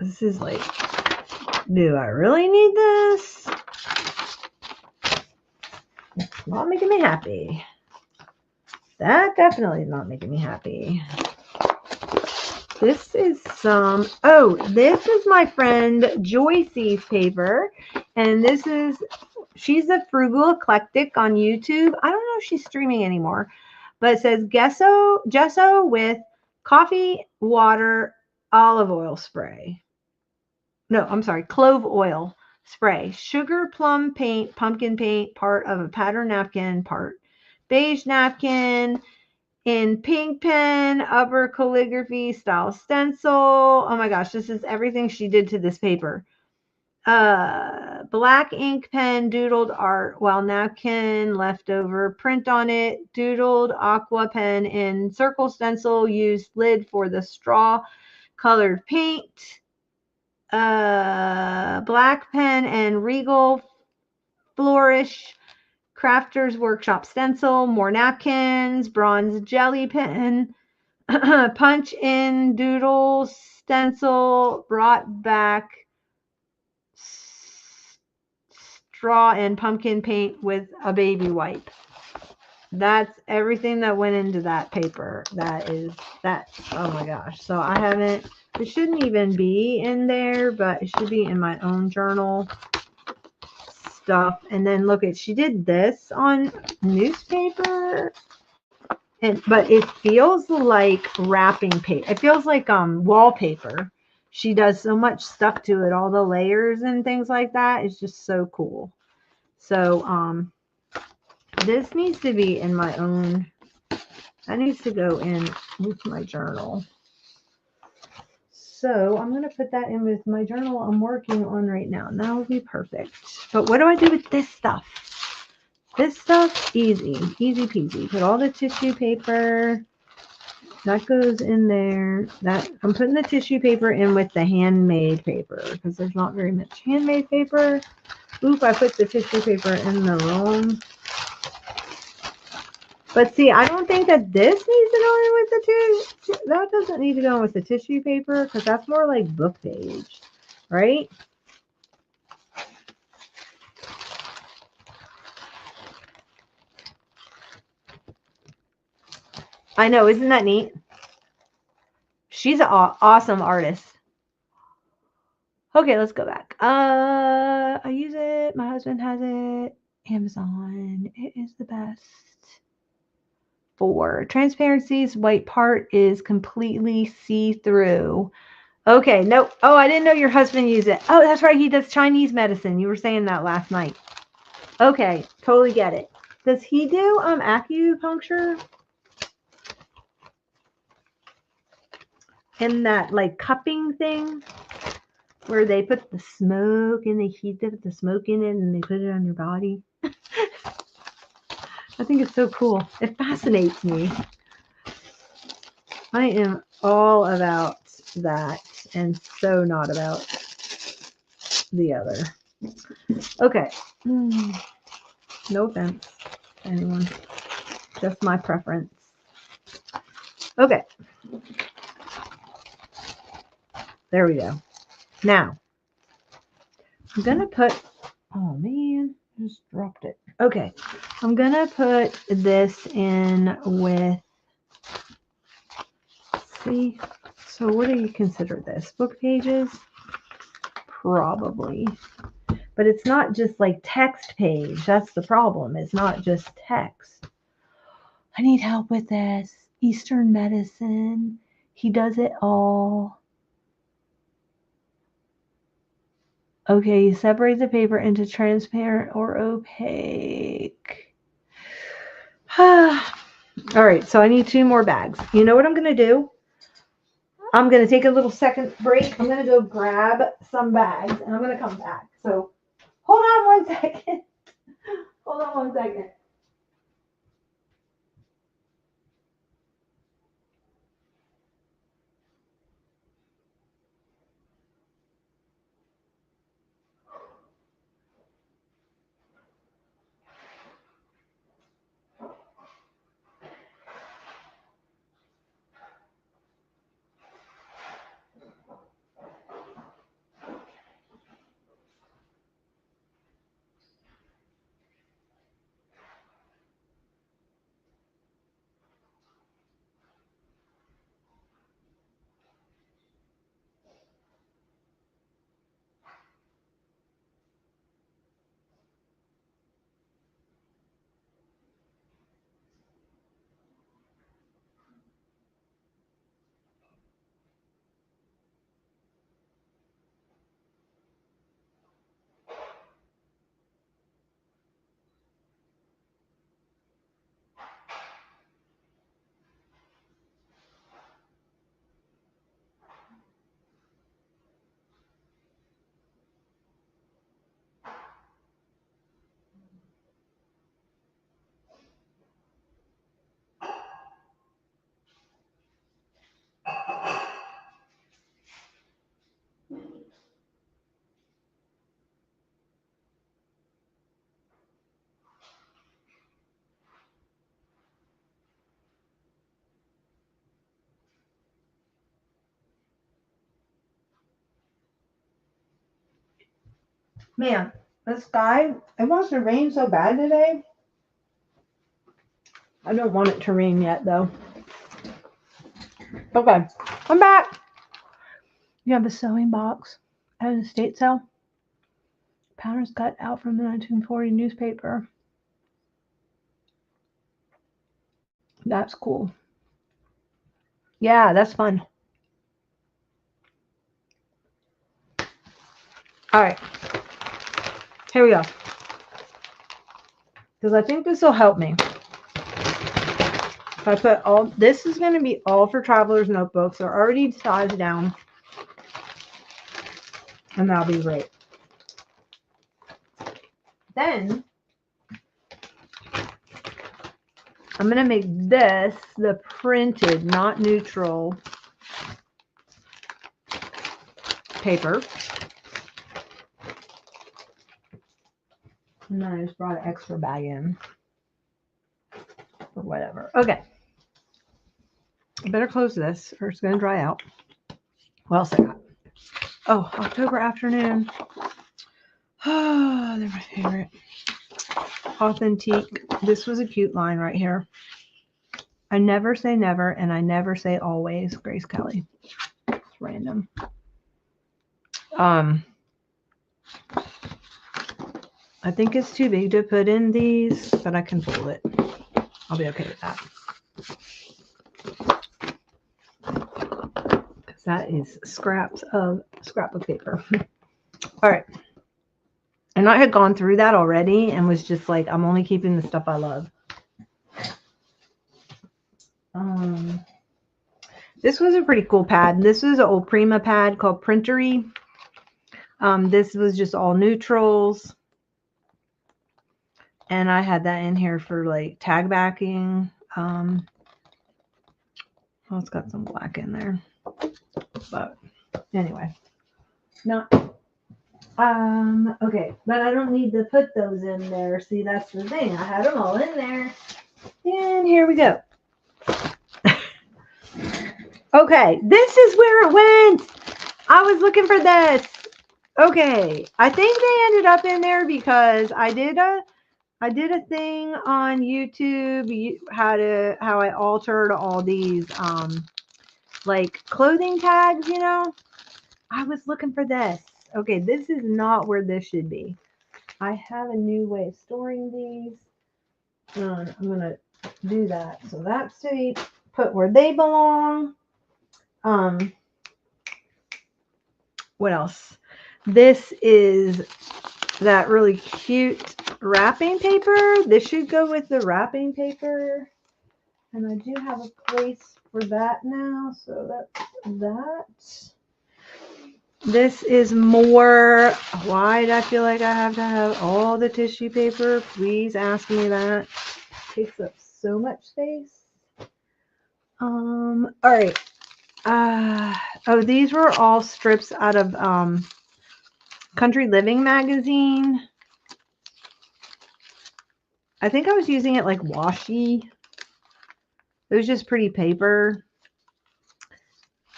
This is like, do I really need this? It's not making me happy. That definitely is not making me happy. This is some, oh, this is my friend Joycey's paper. And this is, she's a frugal eclectic on YouTube. I don't know if she's streaming anymore, but it says gesso with coffee, water, olive oil spray. No, I'm sorry, clove oil spray. Sugar plum paint, pumpkin paint, part of a pattern napkin, part beige napkin, in pink pen, upper calligraphy style stencil. Oh my gosh, this is everything she did to this paper. Black ink pen, doodled art, while napkin leftover print on it, doodled aqua pen in circle stencil, used lid for the straw colored paint. Black pen and regal flourish crafters workshop stencil, more napkins, bronze jelly pen, punch in doodle stencil, brought back straw and pumpkin paint with a baby wipe. That's everything that went into that paper. Oh my gosh. So I haven't, it shouldn't even be in there, but it should be in my own journal stuff. And then look at, she did this on newspaper. But it feels like wrapping paper. It feels like wallpaper. She does so much stuff to it, all the layers and things like that. It's just so cool. So this needs to be in my own. That needs to go in with my journal. So I'm going to put that in with my journal I'm working on right now. And that will be perfect. But what do I do with this stuff? This stuff, easy peasy. Put all the tissue paper. That goes in there. I'm putting the tissue paper in with the handmade paper because there's not very much handmade paper. Oop, I put the tissue paper in the wrong. But see, I don't think that this needs to go in with the tissue. That doesn't need to go in with the tissue paper because that's more like book page, right? I know, isn't that neat? She's an awesome artist. Okay, let's go back. I use it. My husband has it. Amazon. It is the best. For transparencies, white part is completely see-through. Okay, no. Oh, I didn't know your husband used it. Oh, that's right. He does Chinese medicine. You were saying that last night. Okay, totally get it. Does he do acupuncture? And that like cupping thing where they put the smoke and they heat the smoke in it and they put it on your body? I think it's so cool. It fascinates me. I am all about that and so not about the other. Okay. No offense to anyone. Just my preference. Okay. There we go. Now, I'm going to put, oh man, I just dropped it. Okay. I'm going to put this in with, see, so what do you consider this? Book pages? Probably. But it's not just like text page. That's the problem. It's not just text. I need help with this. Eastern medicine. He does it all. Okay, separate the paper into transparent or opaque. All right, so I need 2 more bags. You know what I'm going to do? I'm going to take a little second break. I'm going to go grab some bags, and I'm going to come back. So hold on 1 second. Hold on 1 second. Man, the sky, it wants to rain so bad today. I don't want it to rain yet, though. Okay, I'm back. You have a sewing box at an estate sale. Patterns cut out from the 1940 newspaper. That's cool. Yeah, that's fun. All right, here we go. Because I think this will help me. If I put all, this is going to be all for travelers' notebooks. They're already sized down. And that'll be great. Then I'm going to make this the printed, not neutral paper. And then I just brought an extra bag in. Or whatever. Okay. I better close this or it's going to dry out. What else I got? Oh, October afternoon. Oh, they're my favorite. Authentique. This was a cute line right here. I never say never and I never say always. Grace Kelly. It's random. I think it's too big to put in these, but I can fold it. I'll be okay with that. Because that is scrap of paper. All right. And I had gone through that already and was just like, I'm only keeping the stuff I love. This was a pretty cool pad. This was an old Prima pad called Printery. This was just all neutrals. And I had that in here for like tag backing. Oh, it's got some black in there. But anyway. Not okay, but I don't need to put those in there. See, that's the thing. I had them all in there. And here we go. Okay, this is where it went. I was looking for this. Okay, I think they ended up in there because I did a thing on YouTube how I altered all these like clothing tags, you know. I was looking for this. Okay, this is not where this should be. I have a new way of storing these. I'm gonna do that. So that's to be put where they belong. What else? This is that really cute wrapping paper. This should go with the wrapping paper. And I do have a place for that now. So that's that. This is more. Why did I feel like I have to have all the tissue paper? Please ask me that. It takes up so much space. All right. Oh, these were all strips out of Country Living magazine. I think I was using it like washi. It was just pretty paper.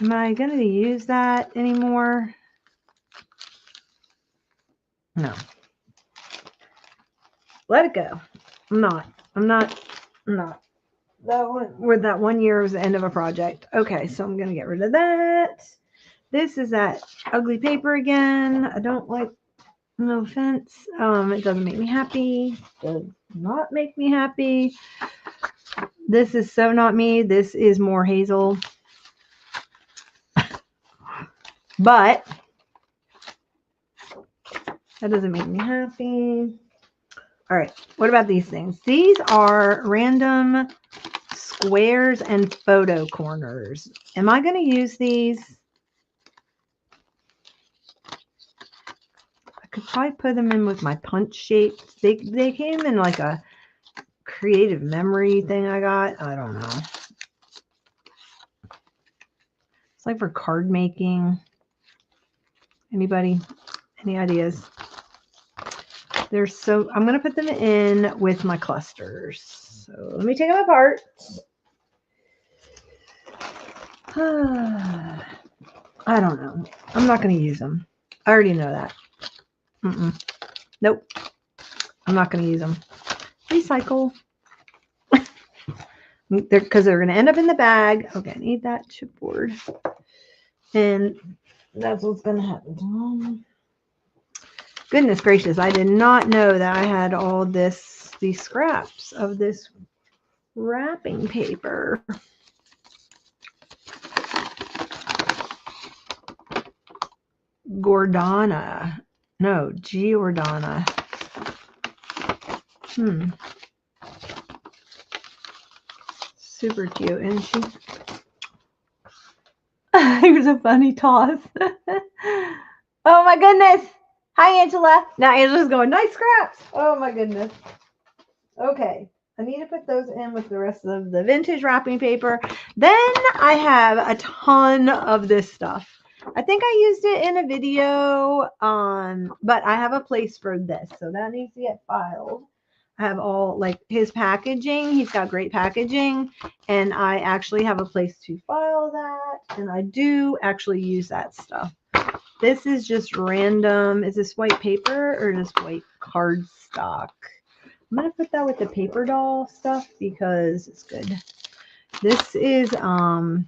Am I going to use that anymore? No. Let it go. I'm not. That 1 year was the end of a project. Okay, so I'm going to get rid of that. This is that ugly paper again. I don't like, no offense. It doesn't make me happy. Does not make me happy. This is so not me. This is more hazel. But that doesn't make me happy. All right. What about these things? These are random squares and photo corners. Am I going to use these? I could probably put them in with my punch shapes. They came in like a creative memory thing I got. I don't know. It's like for card making. Anybody? Any ideas? I'm going to put them in with my clusters. So let me take them apart. I don't know. I'm not going to use them. I already know that. Nope. I'm not going to use them. Recycle. Because they're going to end up in the bag. Okay, I need that chipboard. And that's what's going to happen. Goodness gracious, I did not know that I had all these scraps of this wrapping paper. Gordana. No, Giordana. Super cute, isn't she? Here's a funny toss. Oh my goodness. Hi, Angela. Now Angela's going, nice scraps. Oh my goodness. Okay. I need to put those in with the rest of the vintage wrapping paper. Then I have a ton of this stuff. I think I used it in a video, but I have a place for this. So that needs to get filed. I have all like his packaging. He's got great packaging. And I actually have a place to file that. And I do actually use that stuff. This is just random. Is this white paper or just white cardstock? I'm going to put that with the paper doll stuff because it's good. This is, I'm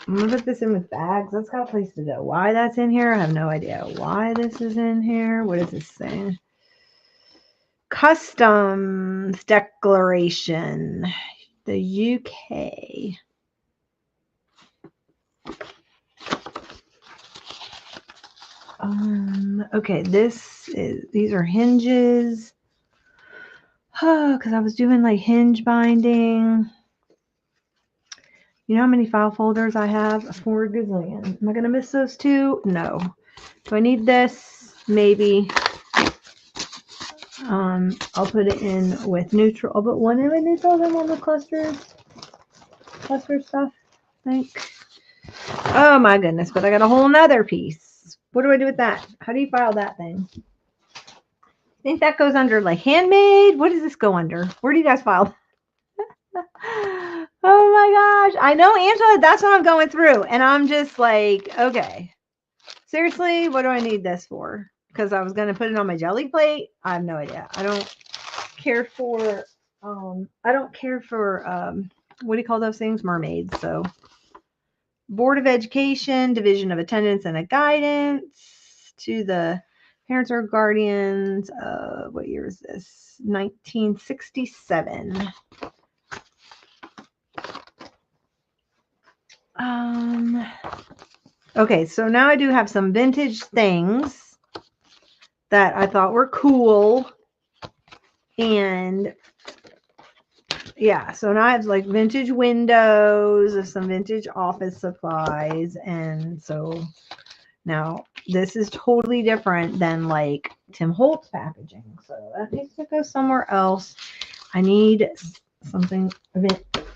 going to put this in with bags. That's got a place to go. Why that's in here, I have no idea. Why this is in here. What is this saying? Customs Declaration. The UK. Okay, these are hinges. Because I was doing like hinge binding. You know how many file folders I have? 4 gazillion. Am I going to miss those two? No. Do I need this? Maybe. I'll put it in with neutral. I'll put one in with neutral, then one with cluster stuff, I think. Oh my goodness, but I got a whole nother piece. What do I do with that? How do you file that thing? I think that goes under like handmade. What does this go under? Where do you guys file? Oh my gosh. I know, Angela, that's what I'm going through. And I'm just like, okay, seriously, what do I need this for? Because I was going to put it on my jelly plate. I have no idea. I don't care for, what do you call those things? Mermaids. So Board of Education, Division of Attendance and Guidance to the parents or guardians. What year is this? 1967. Okay, so now I do have some vintage things that I thought were cool. And yeah, so now I have like vintage windows, some vintage office supplies. And so now this is totally different than like Tim Holtz packaging. So that needs to go somewhere else. I need something.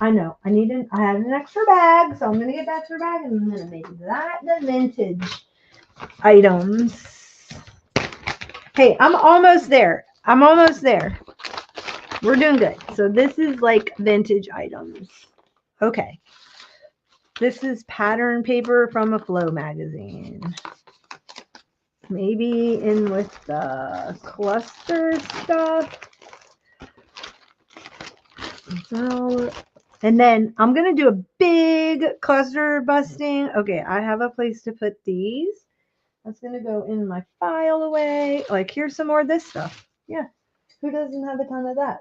I know. I had an extra bag, so I'm gonna get that extra bag and I'm gonna make that the vintage items. Hey, I'm almost there. We're doing good. So this is like vintage items. Okay. This is pattern paper from a Flow magazine. Maybe in with the cluster stuff. So, and then I'm going to do a big cluster busting. Okay, I have a place to put these. That's going to go in my file away. Like, here's some more of this stuff. Yeah. Who doesn't have a ton of that?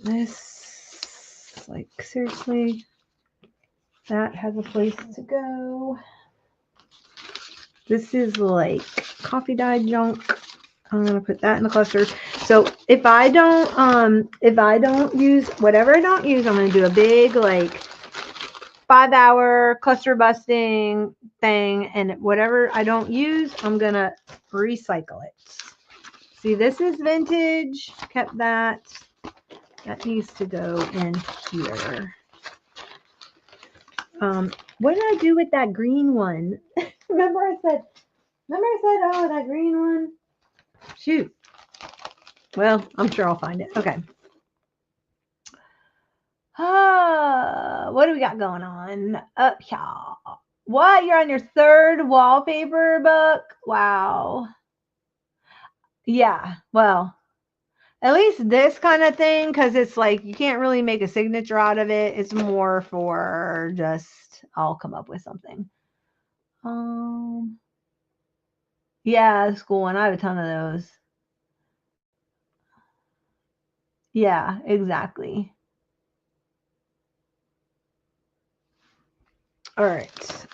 This, like, seriously, that has a place to go. This is like coffee dye junk. I'm gonna put that in the cluster. So if I don't use whatever I don't use, I'm gonna do a big like 5-hour cluster busting thing, and whatever I don't use, I'm gonna recycle it. See, this is vintage. Kept that. That needs to go in here. What did I do with that green one? Remember I said, oh, that green one? Shoot. Well, I'm sure I'll find it. Okay. What do we got going on up here? What? You're on your third wallpaper book? Wow. Yeah. Well, at least this kind of thing, because it's like you can't really make a signature out of it. It's more for just I'll come up with something. Yeah, that's cool one. I have a ton of those. Yeah, exactly. All right.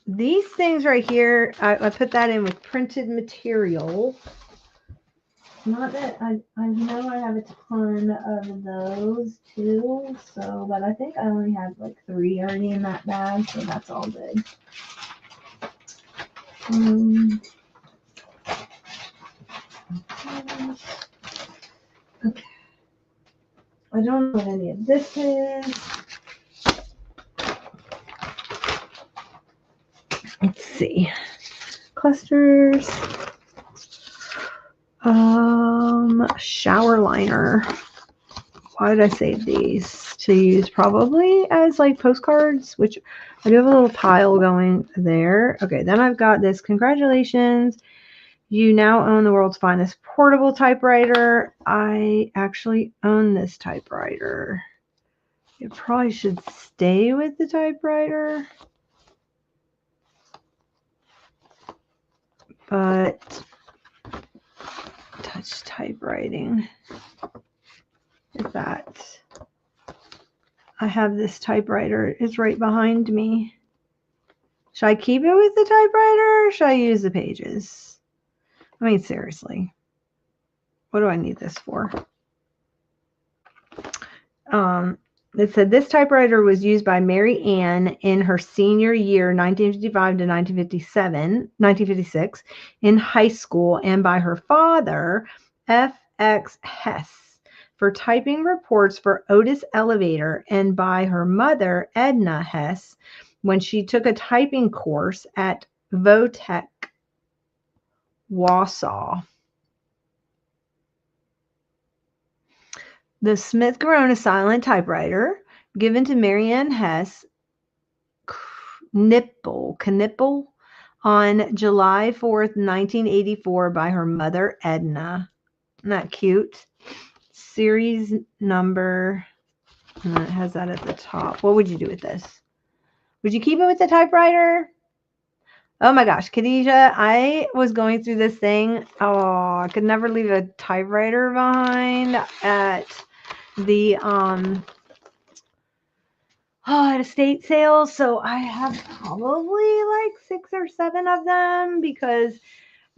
These things right here, I put that in with printed material. Not that I know I have a ton of those too, so, but I think I only have like 3 already in that bag, so that's all good. Okay. I don't know what any of this is. Let's see. Clusters. Shower liner. Why did I save these? To use probably as like postcards, which I do have a little tile going there. Okay, then I've got this. Congratulations. You now own the world's finest portable typewriter. I actually own this typewriter. It probably should stay with the typewriter. But touch typewriting is that. I have this typewriter. It's right behind me. Should I keep it with the typewriter or should I use the pages? I mean, seriously. What do I need this for? It said this typewriter was used by Mary Ann in her senior year, 1955 to 1956, in high school, and by her father, F.X. Hess, for typing reports for Otis Elevator, and by her mother, Edna Hess, when she took a typing course at Votech, Wausau. The Smith Corona silent typewriter, given to Marianne Hess Knipple on July 4th, 1984 by her mother, Edna. Isn't that cute? Series number, and it has that at the top. What would you do with this? Would you keep it with the typewriter? Oh my gosh, Khadijah, I was going through this thing. Oh, I could never leave a typewriter behind at the at estate sales. So I have probably like 6 or 7 of them, because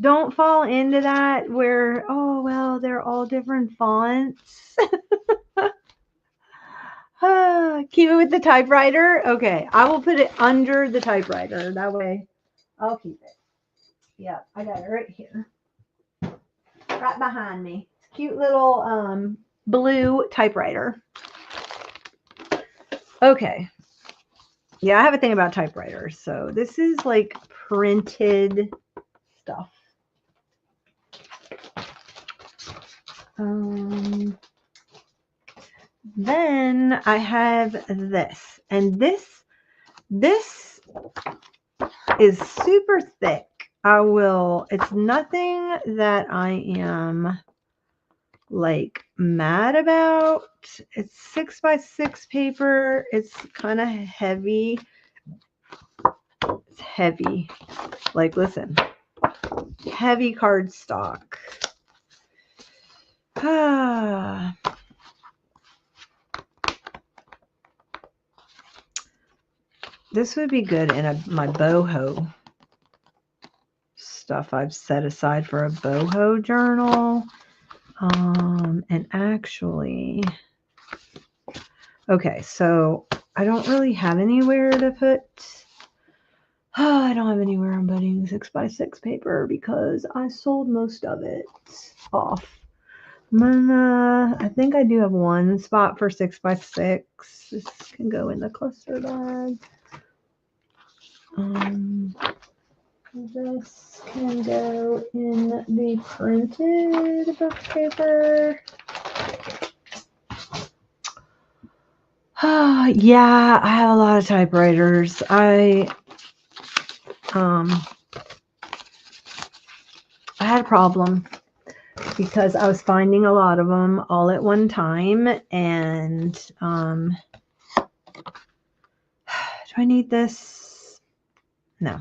don't fall into that where, oh, well, they're all different fonts. Keep it with the typewriter. Okay, I will put it under the typewriter. That way I'll keep it. Yeah, I got it right here. Right behind me. It's a cute little blue typewriter. Okay. Yeah, I have a thing about typewriters. So this is like printed stuff. Then I have this. And this is super thick. It's nothing that I am like mad about. It's 6x6 paper. It's kind of heavy. It's heavy. Like, listen, heavy cardstock. This would be good in my boho stuff I've set aside for a boho journal. And actually, okay, so I don't really have anywhere to put. I don't have anywhere I'm putting 6x6 paper because I sold most of it off. I think I do have one spot for 6x6. This can go in the cluster bag. This can go in the printed book paper. Yeah, I have a lot of typewriters. I had a problem because I was finding a lot of them all at one time, and do I need this? No.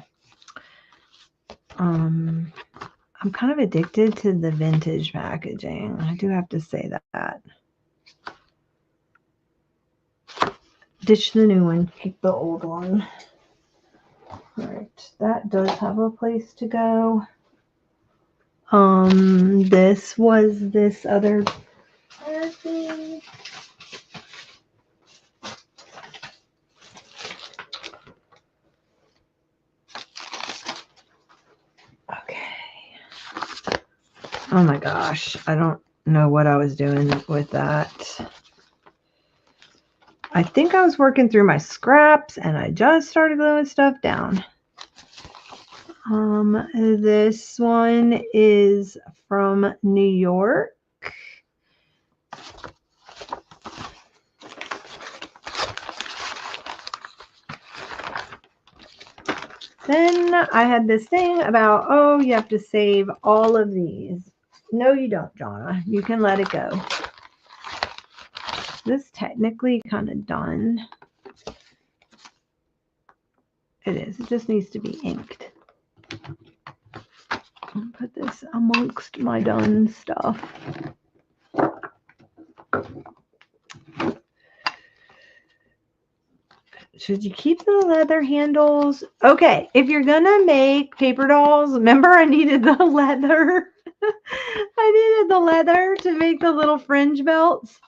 I'm kind of addicted to the vintage packaging. I do have to say that. Ditch the new one, keep the old one. All right, that does have a place to go. This was this other package. Okay. Oh my gosh, I don't know what I was doing with that. I think I was working through my scraps and I just started gluing stuff down. This one is from New York. Then I had this thing about, oh, you have to save all of these. No, you don't, Jonna. You can let it go. This is technically kind of done. It is. It just needs to be inked. I'll put this amongst my done stuff. Should you keep the leather handles? Okay, if you're gonna make paper dolls, remember I needed the leather. I needed the leather to make the little fringe belts.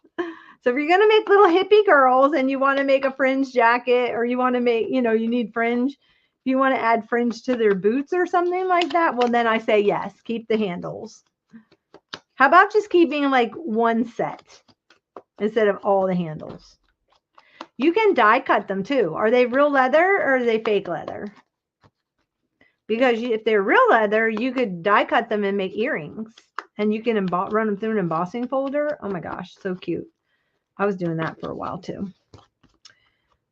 So if you're gonna make little hippie girls and you want to make a fringe jacket, or you want to make, you need fringe, if you want to add fringe to their boots or something like that, well then I say yes, keep the handles. How about just keeping like one set instead of all the handles? You can die cut them too. Are they real leather or are they fake leather? Because if they're real leather, you could die cut them and make earrings. And you can run them through an embossing folder. Oh my gosh, so cute. I was doing that for a while too.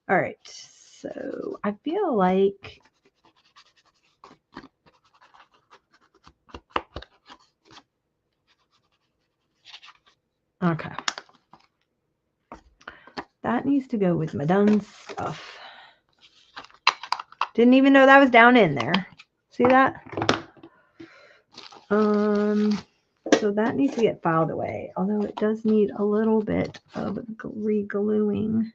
All right, so I feel like okay. That needs to go with my done stuff. Didn't even know that was down in there. See that? So that needs to get filed away, although it does need a little bit of re-gluing.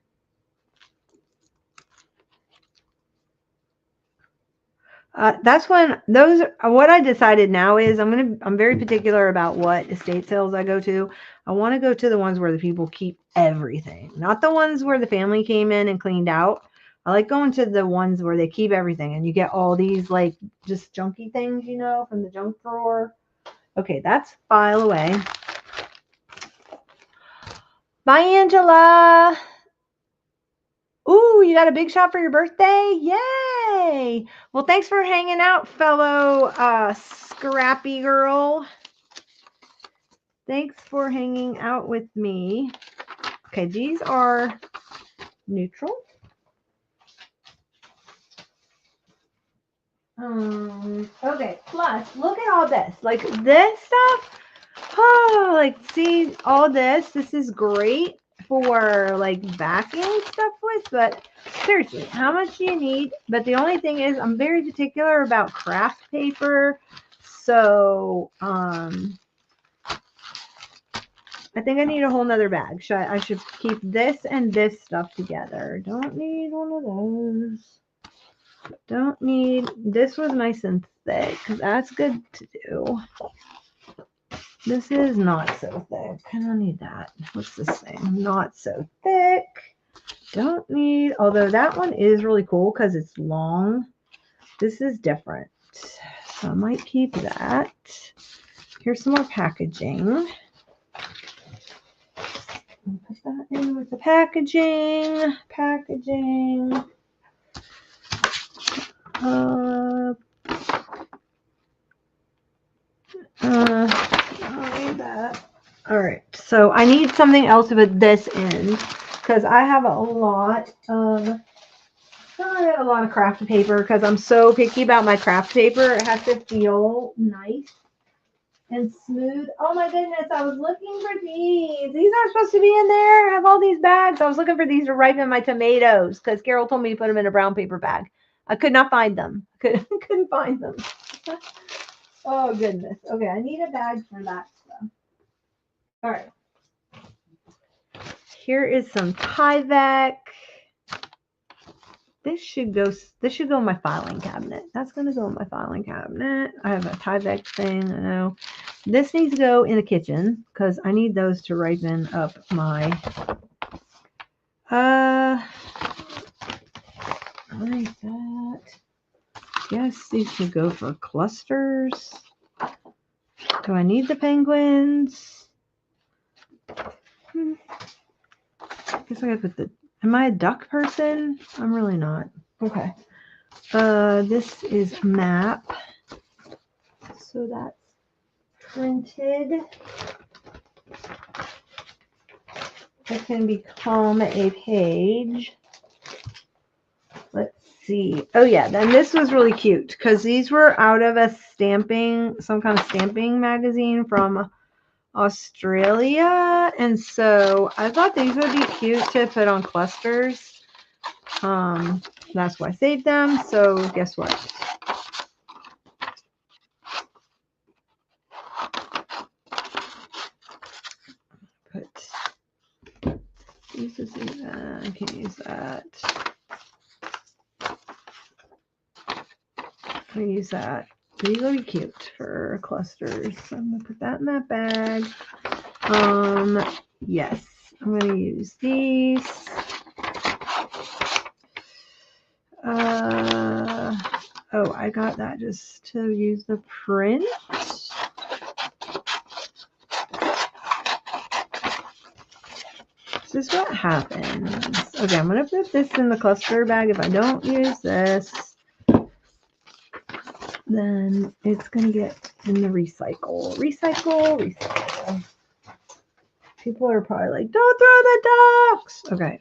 That's when what I decided now is I'm very particular about what estate sales I go to. I want to go to the ones where the people keep everything, not the ones where the family came in and cleaned out. I like going to the ones where they keep everything and you get all these like just junky things, from the junk drawer. Okay, that's file away. Bye, Angela. Ooh, you got a big shot for your birthday? Yay! Well, thanks for hanging out, fellow scrappy girl. Thanks for hanging out with me. Okay, these are neutral. Okay, plus, look at all this. Like, this stuff, see, all this. This is great for, like, backing stuff with, but seriously, how much do you need? But the only thing is, I'm very particular about craft paper, so, I think I need a whole nother bag. I should keep this and this stuff together. Don't need one of those. Don't need, this was nice and thick. That's good to do. This is not so thick. I don't need that. What's this thing? Not so thick. Don't need, although that one is really cool because it's long. This is different. So I might keep that. Here's some more packaging. Put that in with the packaging. Packaging. I don't need that. All right, so I need something else to put this in because I have a lot of craft paper because I'm so picky about my craft paper. It has to feel nice and smooth. Oh my goodness, I was looking for these. These aren't supposed to be in there. I have all these bags. I was looking for these to ripen my tomatoes because Carol told me to put them in a brown paper bag. I could not find them. Couldn't find them. Oh goodness. Okay, I need a bag for that stuff. All right. Here is some Tyvek. This should go in my filing cabinet. That's going to go in my filing cabinet. I have a Tyvek thing. I know. This needs to go in the kitchen because I need those to ripen up my like that. Yes, these should go for clusters. Do I need the penguins? I guess I gotta put the. Am I a duck person? I'm really not. Okay. This is map. So that's printed. It can become a page. Let's see. Oh yeah, then this was really cute because these were out of some kind of stamping magazine from Australia, and so I thought these would be cute to put on clusters. That's why I saved them. So guess what? Use this in that. I can't use that. I'm gonna use that. These will be cute for clusters. So I'm gonna put that in that bag. Yes, I'm gonna use these. Oh, I got that just to use the print. This is what happens. Okay, I'm gonna put this in the cluster bag. If I don't use this, then it's gonna get in the recycle. Recycle. People are probably like, don't throw the ducks. Okay.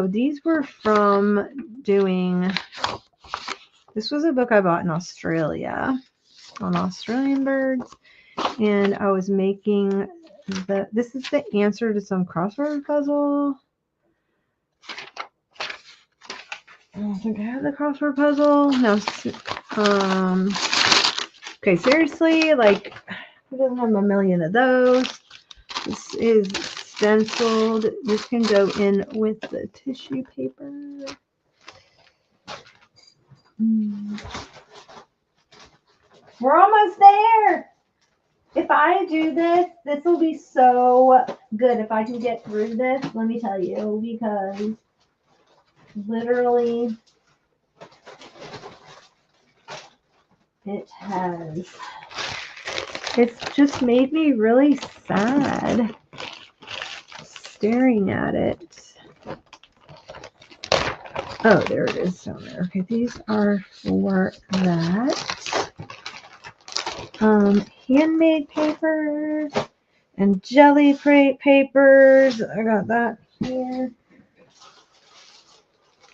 These were from doing, this was a book I bought in Australia on Australian birds. And I was making this is the answer to some crossword puzzle. I don't think I have the crossword puzzle. No. Okay, seriously, like, who doesn't have a million of those? This is stenciled. This can go in with the tissue paper. We're almost there. If I do this, this will be so good if I can get through this, let me tell you, because literally it's just made me really sad staring at it. Oh, there it is down there. Okay, these are for that. Handmade papers and jelly papers. I got that here.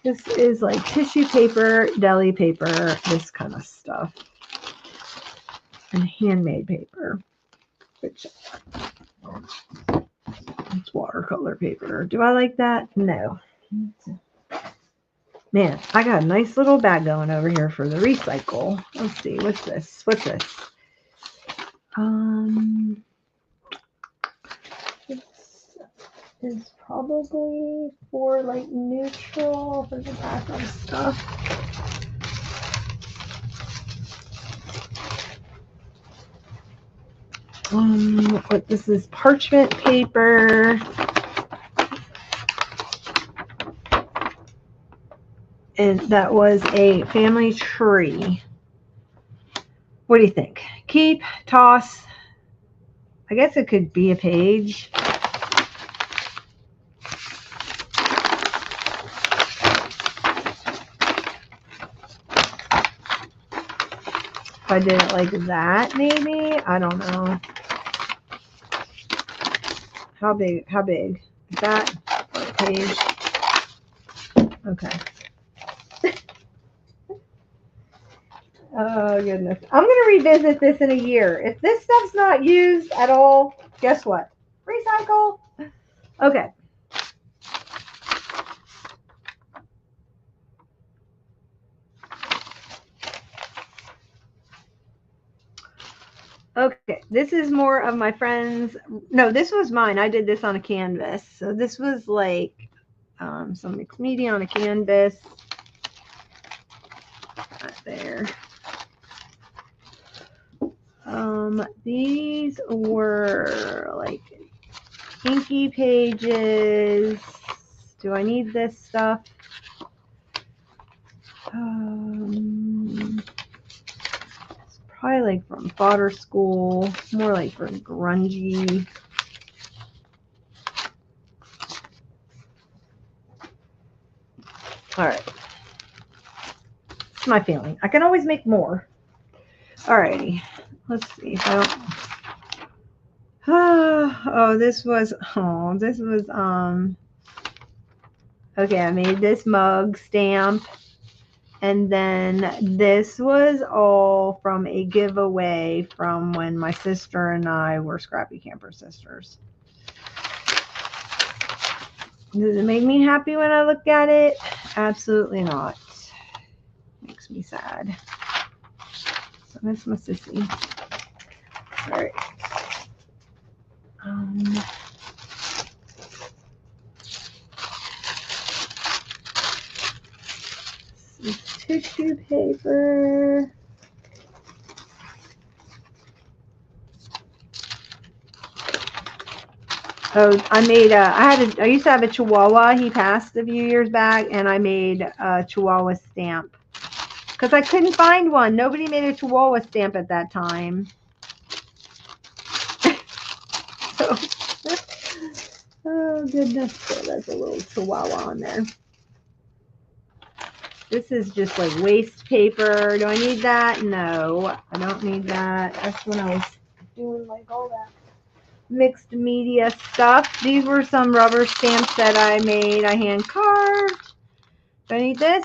This is like tissue paper, deli paper, this kind of stuff. And handmade paper, which it's watercolor paper. Do I like that? No. Man, I got a nice little bag going over here for the recycle. Let's see, what's this? What's this? This is probably for like neutral for the background stuff. What this is parchment paper. And that was a family tree. What do you think? Keep, toss. I guess it could be a page. If I did it like that, maybe. I don't know. How big? How big? Is that page? Okay. Oh, goodness. I'm going to revisit this in a year. If this stuff's not used at all, guess what? Recycle. Okay. Okay, this is more of my friends. No, this was mine. I did this on a canvas. So this was like some mixed media on a canvas. Right there. These were like inky pages. Do I need this stuff? It's probably like from fodder school, more like for grungy. All right. It's my feeling. I can always make more. Alrighty. Let's see if I don't. This was okay, I made this mug stamp, and then this was all from a giveaway from when my sister and I were Scrappy Camper Sisters. Does it make me happy when I look at it? Absolutely not. Makes me sad. So that's my sissy. All right. Tissue paper. Oh, I made I used to have a Chihuahua. He passed a few years back, and I made a Chihuahua stamp because I couldn't find one. Nobody made a Chihuahua stamp at that time. So, oh goodness, so that's a little Chihuahua on there. This is just like waste paper. Do I need that? No, I don't need that. That's when I was doing like all that mixed media stuff. These were some rubber stamps that I made. I hand carved. Do I need this?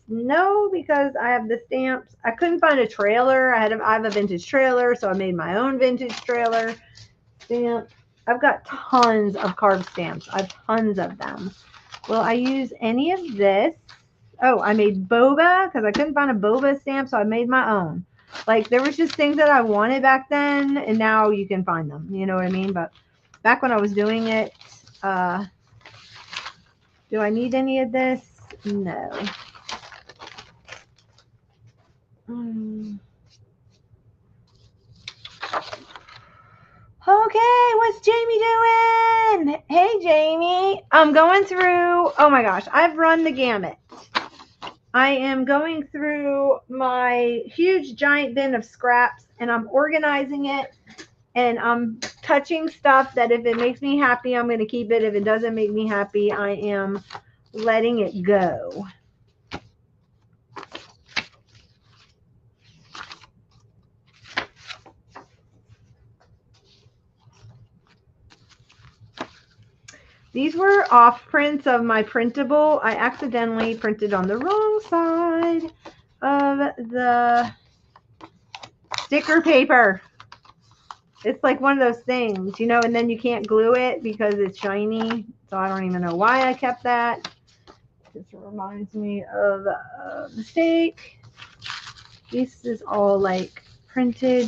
No, because I have the stamps. I couldn't find a trailer. I have a vintage trailer, so I made my own vintage trailer stamp. I've got tons of carved stamps. I have tons of them. Will I use any of this? Oh, I made boba because I couldn't find a boba stamp, so I made my own. Like, there was just things that I wanted back then, and now you can find them. You know what I mean? But back when I was doing it, do I need any of this? No. Okay, what's Jamie doing? Hey, Jamie. I'm going through, oh my gosh, I've run the gamut. I am going through my huge giant bin of scraps, and I'm organizing it, and I'm touching stuff that if it makes me happy, I'm going to keep it. If it doesn't make me happy, I am letting it go. These were off prints of my printable. I accidentally printed on the wrong side of the sticker paper. It's like one of those things, you know, and then you can't glue it because it's shiny. So I don't even know why I kept that. This reminds me of a mistake. This is all like printed.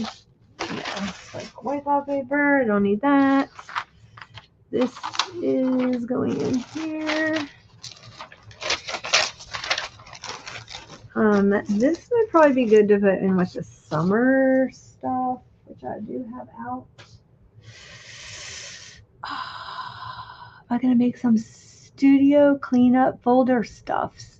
Yeah, like wipeout paper. I don't need that. This is going in here. This would probably be good to put in with the summer stuff, which I do have out. I'm gonna make some studio cleanup folder stuffs.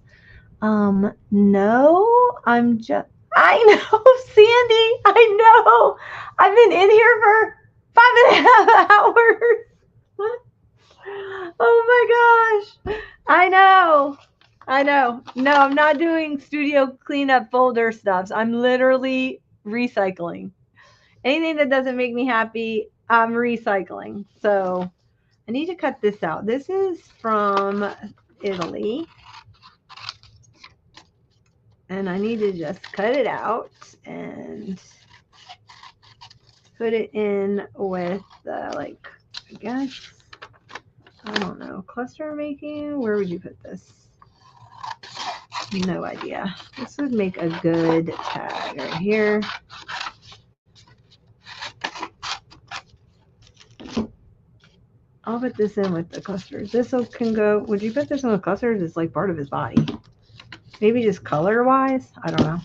No, I'm just. I know, Sandy. I know. I've been in here for 5.5 hours. Oh my gosh. I know. No, I'm not doing studio cleanup folder stuffs. I'm literally recycling. Anything that doesn't make me happy, I'm recycling. So I need to cut this out. This is from Italy. And I need to just cut it out and put it in with like, I guess, I don't know, cluster making. Where would you put this? No idea. This would make a good tag right here. I'll put this in with the clusters. This can go, would you put this in with clusters? It's like part of his body. Maybe just color wise. I don't know.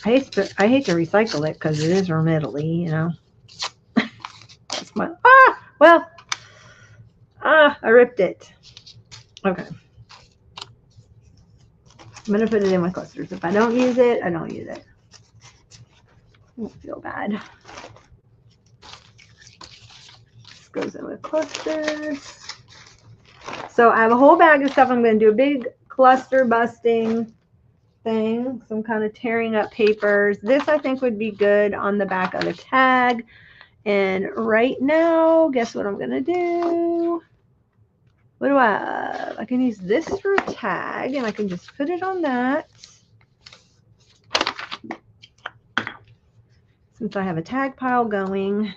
I hate to recycle it because it is from Italy, you know. That's my, I ripped it. Okay. I'm going to put it in with clusters. If I don't use it, I don't use it. I won't feel bad. This goes in with clusters. So I have a whole bag of stuff. I'm going to do a big cluster busting thing. So I'm kind of tearing up papers. This I think would be good on the back of the tag. And right now, guess what I'm going to do? What do I have? I can use this for a tag, and I can just put it on that. Since I have a tag pile going.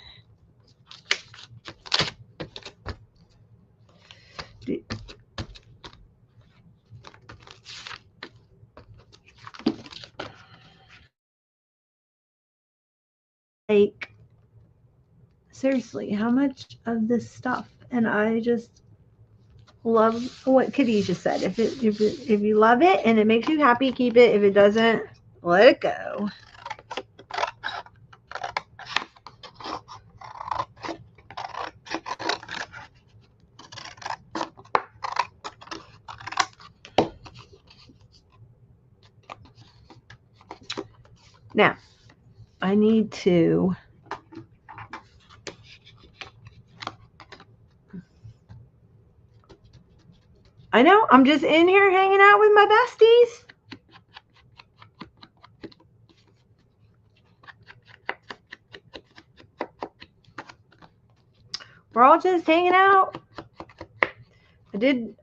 Like, seriously, how much of this stuff? And I just love what Kitty just said. If you love it and it makes you happy, keep it. If it doesn't, let it go. Now, I need to I know, I'm just in here hanging out with my besties. We're all just hanging out.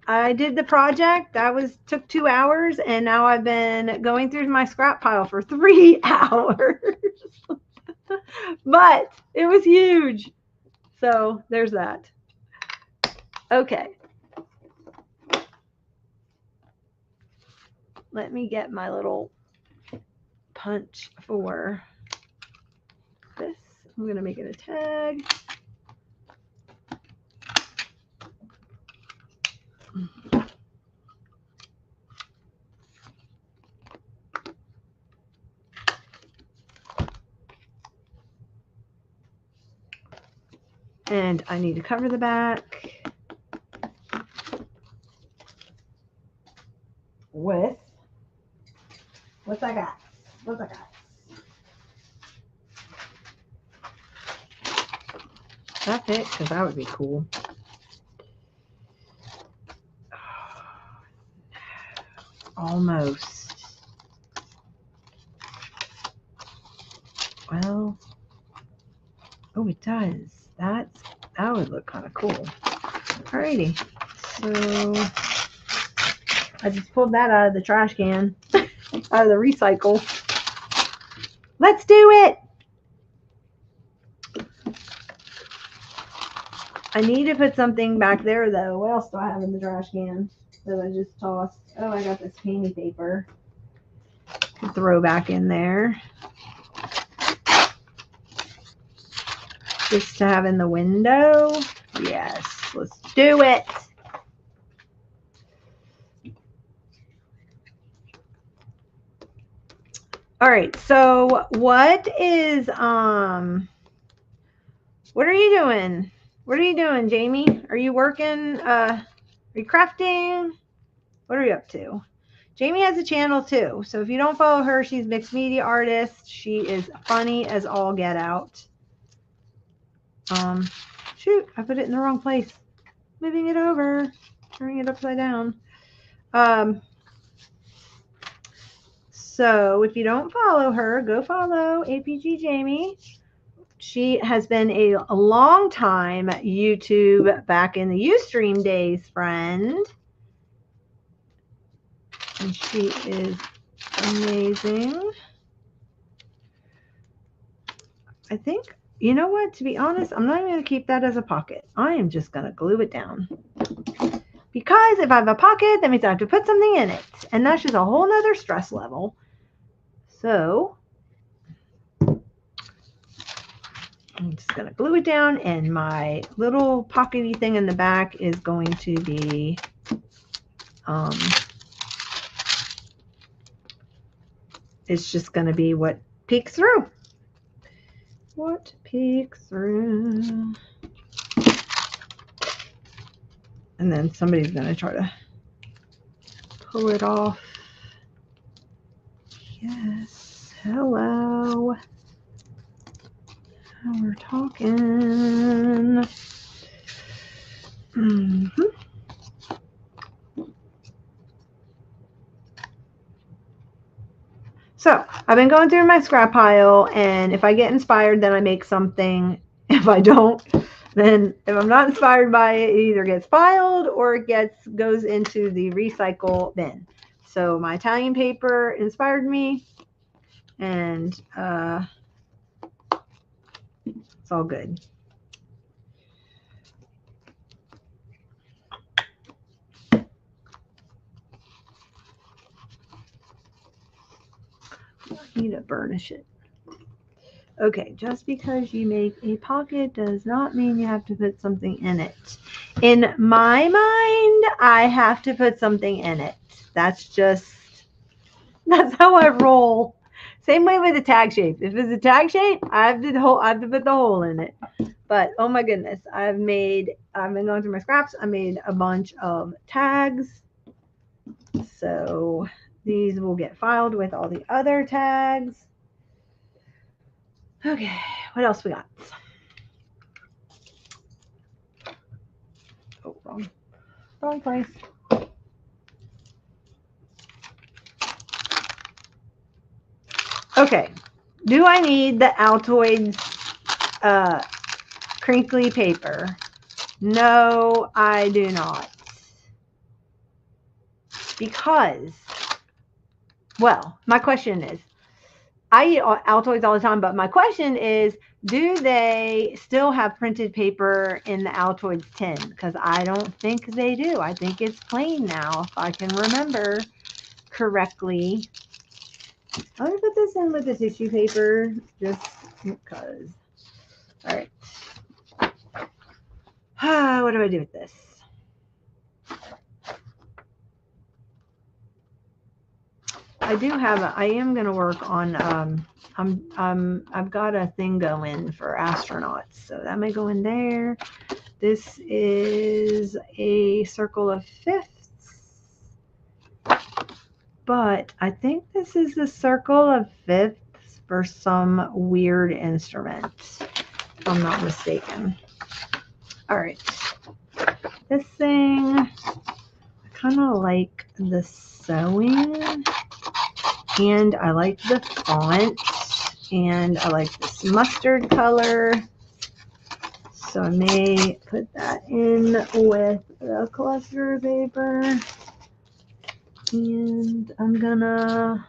I did the project. Took 2 hours, and now I've been going through my scrap pile for 3 hours. But it was huge. So there's that. Okay. Let me get my little punch for this. I'm going to make it a tag. And I need to cover the back with what's I got? That's it, because that would be cool. Almost. Well, oh, it does. That would look kind of cool. Alrighty. So I just pulled that out of the trash can, out of the recycle. Let's do it. I need to put something back there, though. What else do I have in the trash can that I just tossed? Oh, I got this candy paper to throw back in there. Just to have in the window. Yes, let's do it. All right, so what are you doing? What are you doing, Jamie? Are you working? Are you crafting? What are you up to? Jamie has a channel too. So if you don't follow her, she's a mixed media artist. She is funny as all get out. Shoot, I put it in the wrong place. Moving it over, turning it upside down. So if you don't follow her, go follow APG Jamie. She has been a long time YouTube back in the Ustream days friend. And she is amazing. I think, you know what, to be honest, I'm not even going to keep that as a pocket. I am just going to glue it down. Because if I have a pocket, that means I have to put something in it. And that's just a whole nother stress level. So I'm just going to glue it down, and my little pockety thing in the back is going to be it's just going to be what peeks through. What peeks through. And then somebody's going to try to pull it off. Yes. Hello. We're talking. So I've been going through my scrap pile, and if I get inspired, then I make something. If I don't, then if I'm not inspired by it, it either gets filed or it goes into the recycle bin. So my Italian paper inspired me, and it's all good. I need to burnish it. Okay, just because you make a pocket does not mean you have to put something in it. In my mind, I have to put something in it. That's how I roll. Same way with the tag shape. If it's a tag shape, I have to put the hole in it. But oh my goodness, I've been going through my scraps. I made a bunch of tags. So these will get filed with all the other tags. Okay, what else we got? Oh, wrong place. Okay, do I need the Altoids crinkly paper? No, I do not. Because, well, my question is, I eat Altoids all the time, but my question is, do they still have printed paper in the Altoids tin? Because I don't think they do. I think it's plain now, if I can remember correctly. I'm going to put this in with the tissue paper just because. All right. What do I do with this? I am going to work on, I've got a thing going for astronauts. So that may go in there. This is a circle of fifths. But I think this is a circle of fifths for some weird instrument, if I'm not mistaken. All right. This thing, I kind of like the sewing, and I like the font, and I like this mustard color. So I may put that in with the cluster paper. And I'm gonna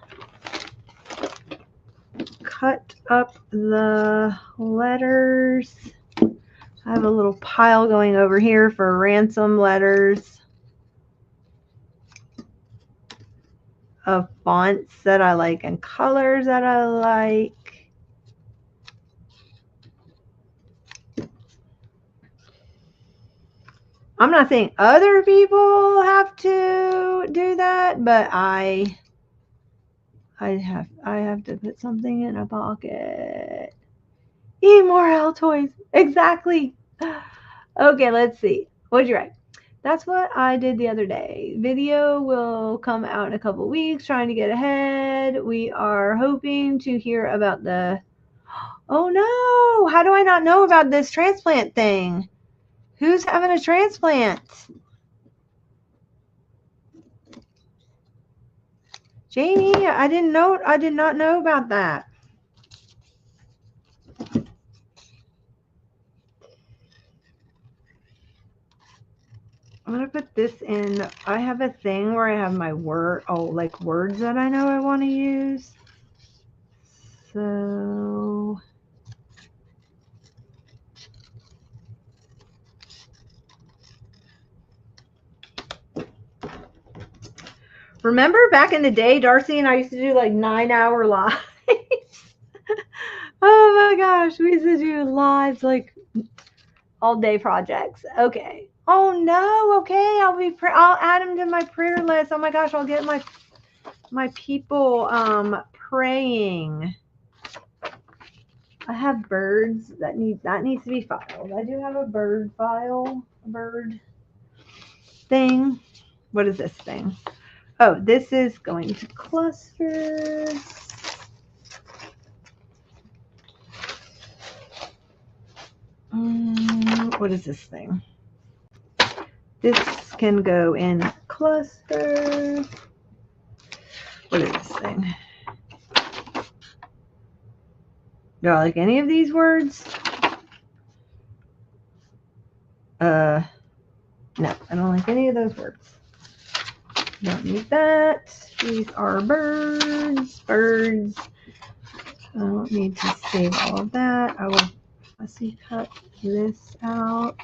cut up the letters. I have a little pile going over here for ransom letters of fonts that I like and colors that I like. I'm not saying other people have to do that, but I have to put something in a pocket. Eat more Altoids. Exactly. Okay, let's see. What'd you write? That's what I did the other day. Video will come out in a couple weeks, trying to get ahead. We are hoping to hear about the... Oh no! How do I not know about this transplant thing? Who's having a transplant? Jamie, I did not know about that. I'm going to put this in. I have a thing where I have my like words that I know I want to use. So remember back in the day, Darcy and I used to do like 9-hour lives. Oh my gosh, we used to do lives like all day projects. Okay. Oh no. Okay, I'll add them to my prayer list. Oh my gosh, I'll get my people praying. I have birds that needs to be filed. I do have a bird file, a bird thing. What is this thing? Oh, this is going to clusters. What is this thing? This can go in clusters. What is this thing? Do I like any of these words? No, I don't like any of those words. Don't need that. These are birds. Birds. I don't need to save all of that. I will fussy cut this out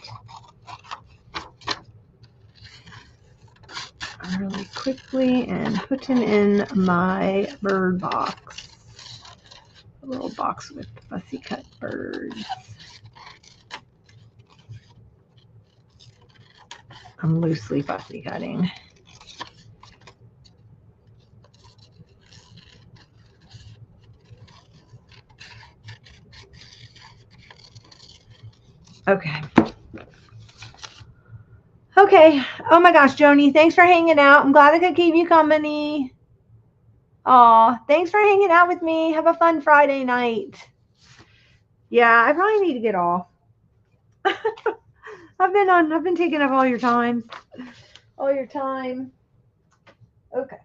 really quickly and put him in my bird box. A little box with fussy cut birds. I'm loosely fussy cutting. Okay. Okay. Oh my gosh, Joni, thanks for hanging out. I'm glad I could keep you company. Aw, thanks for hanging out with me. Have a fun Friday night. Yeah, I probably need to get off. I've been taking up all your time. All your time. Okay.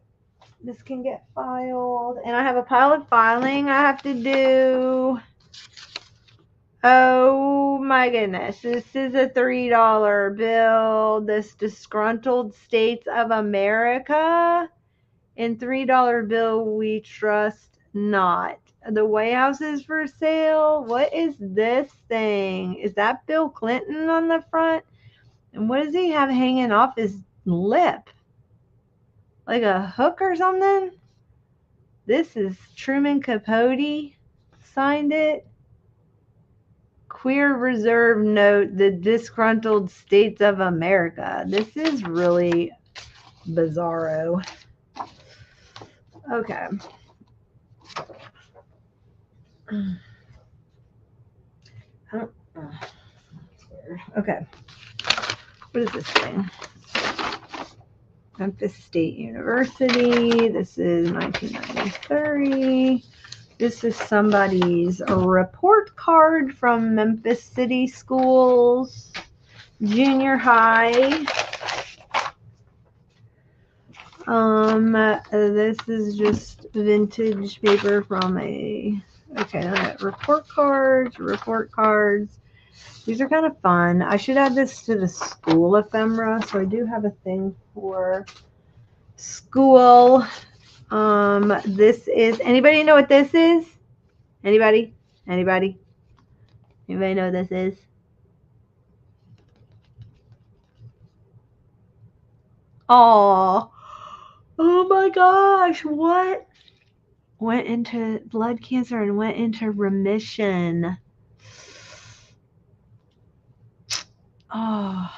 This can get filed. And I have a pile of filing I have to do. Oh my goodness. This is a $3 bill. This Disgruntled States of America. In $3 bill we trust not. The White House is for sale. What is this thing? Is that Bill Clinton on the front? And what does he have hanging off his lip? Like a hook or something? This is Truman Capote signed it. Queer Reserve Note, the Disgruntled States of America. This is really bizarro. Okay. Okay. What is this thing? Memphis State University. This is 1993. This is somebody's report card from Memphis City Schools, junior high. This is just vintage paper from report cards. These are kind of fun. I should add this to the school ephemera. So I do have a thing for school. This is, anybody know what this is? Anybody know what this is? Oh my gosh, what? Went into blood cancer and went into remission. Oh.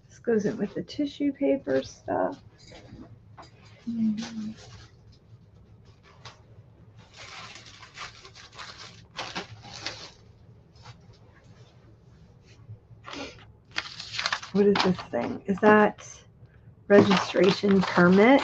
This goes in with the tissue paper stuff. What is this thing? Is that registration permit?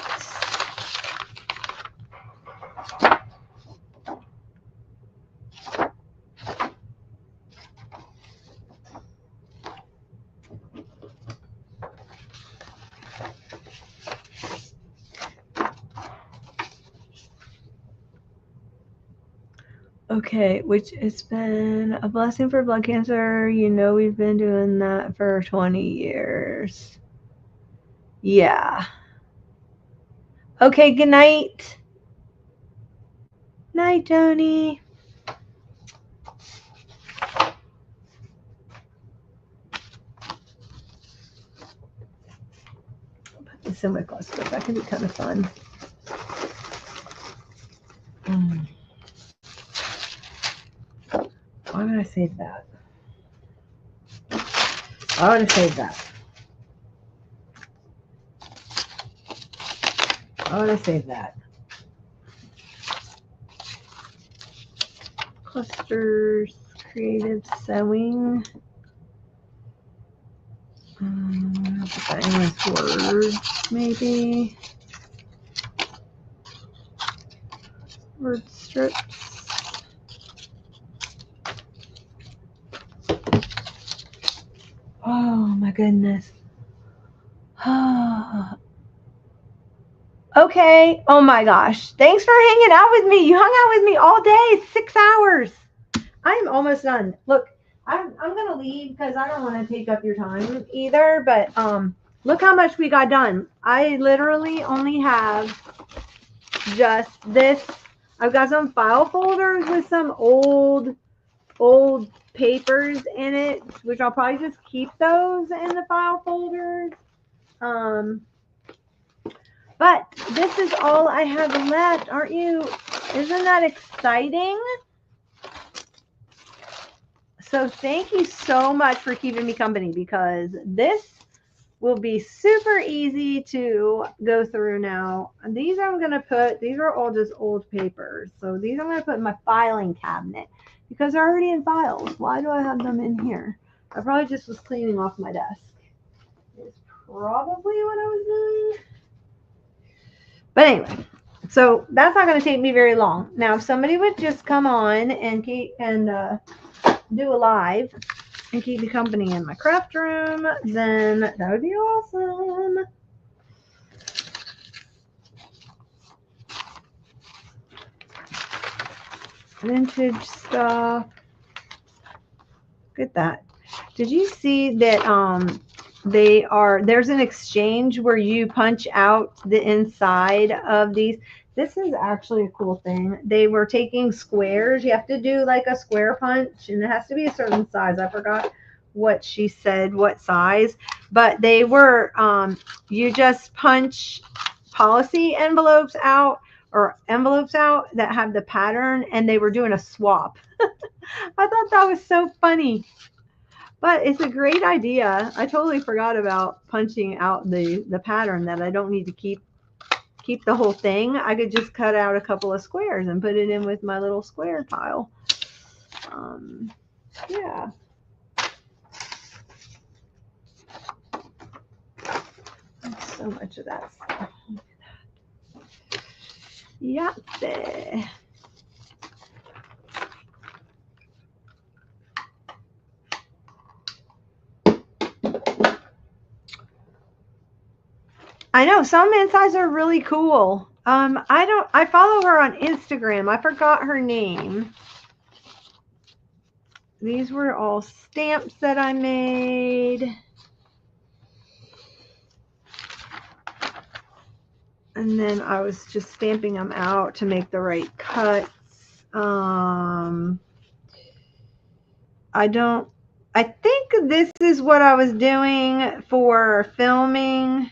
Okay, which it's been a blessing for blood cancer. You know, we've been doing that for 20 years. Yeah. Okay, good night. Night, Tony. Put this in my closet. That can be kind of fun. Why would I save that? Why would I save that? Why would I save that? Clusters, creative sewing. Put that in with words, maybe. Word strips. Oh my goodness. Okay. Oh my gosh. Thanks for hanging out with me. You hung out with me all day. It's 6 hours. I'm almost done. Look, I'm gonna leave because I don't want to take up your time either. But look how much we got done. I literally only have just this. I've got some file folders with some old papers in it, which I'll probably just keep those in the file folders. But this is all I have left. Aren't you? Isn't that exciting? So thank you so much for keeping me company, because this will be super easy to go through now. And these I'm going to put, these are all just old papers. So these I'm going to put in my filing cabinet because they're already in files. Why do I have them in here? I probably just was cleaning off my desk. It's probably what I was doing. But anyway, so that's not going to take me very long. Now, if somebody would just come on and do a live and keep me company in my craft room, then that would be awesome. Vintage stuff. Look at that. Did you see that there's an exchange where you punch out the inside of these? This is actually a cool thing. They were taking squares. You have to do like a square punch, and it has to be a certain size. I forgot what she said, what size, but they were you just punch policy envelopes out or envelopes out that have the pattern, and they were doing a swap. I thought that was so funny. But it's a great idea. I totally forgot about punching out the pattern, that I don't need to keep the whole thing. I could just cut out a couple of squares and put it in with my little square pile. Yeah. So much of that stuff. Yeah. I know some insides are really cool. I follow her on Instagram. I forgot her name. These were all stamps that I made. And then I was just stamping them out to make the right cuts. I think this is what I was doing for filming.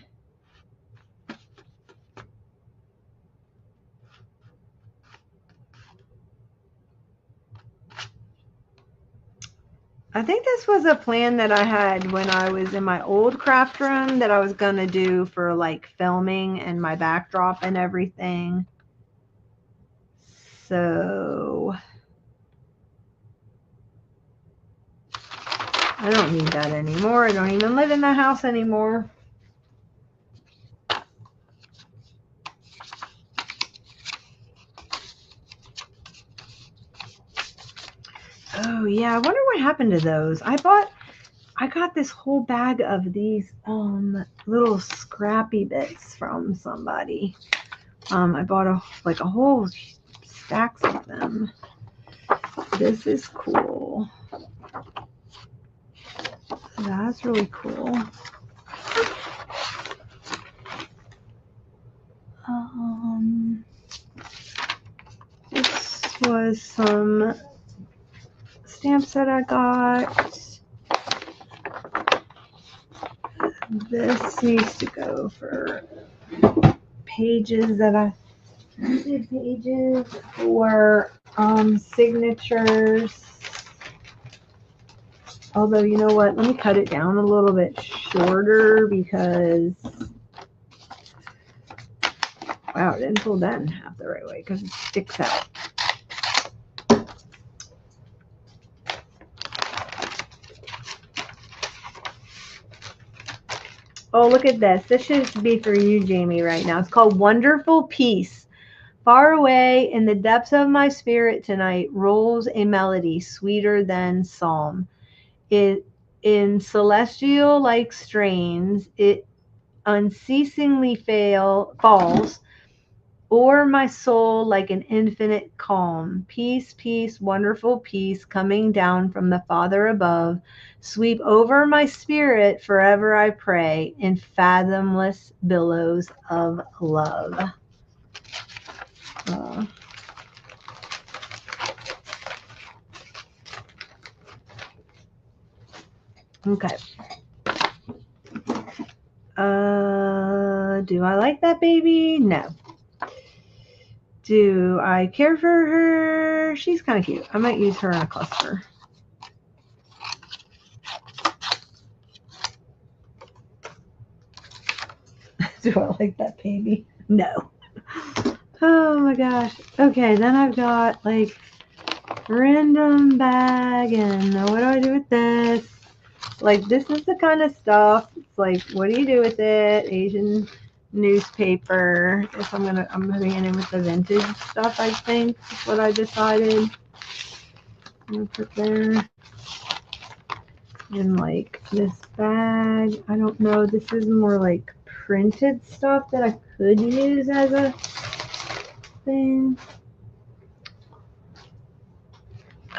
I think this was a plan that I had when I was in my old craft room that I was going to do for like filming and my backdrop and everything. So I don't need that anymore. I don't even live in the house anymore. Oh yeah, I wonder what happened to those. I got this whole bag of these little scrappy bits from somebody. I bought a whole stacks of them. This is cool. That's really cool. This was some stamps that I got. This needs to go for pages that I did pages for signatures. Although, you know what? Let me cut it down a little bit shorter because, wow, I didn't fold that in half the right way because it sticks out. Oh, look at this. This should be for you, Jamie, right now. It's called Wonderful Peace. Far away in the depths of my spirit tonight rolls a melody sweeter than psalm. It in celestial like strains, it unceasingly falls o'er my soul like an infinite calm. Peace, peace, wonderful peace coming down from the Father above. Sweep over my spirit forever, I pray, in fathomless billows of love. Okay. Do I like that baby? No. Do I care for her? She's kind of cute. I might use her in a cluster. Do I like that baby? No. Oh my gosh. Okay, then I've got like random bag and what do I do with this? Like, this is the kind of stuff. It's like, what do you do with it? Asian newspaper. I guess I'm putting it in with the vintage stuff, I think. That's what I decided. I'm gonna put there. And like this bag. I don't know. This is more like printed stuff that I could use as a thing.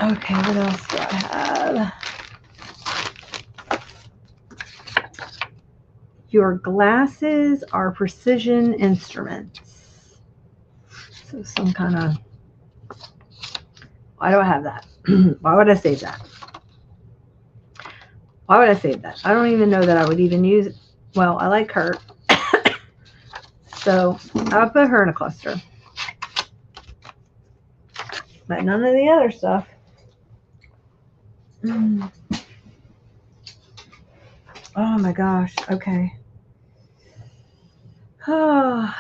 Okay, what else do I have? Your glasses are precision instruments. So some kind of, why do I have that? Why would I save that? Why would I save that? I don't even know that I would even use it. Well, I like her. So I'll put her in a cluster. But none of the other stuff. Oh my gosh. Okay. Oh.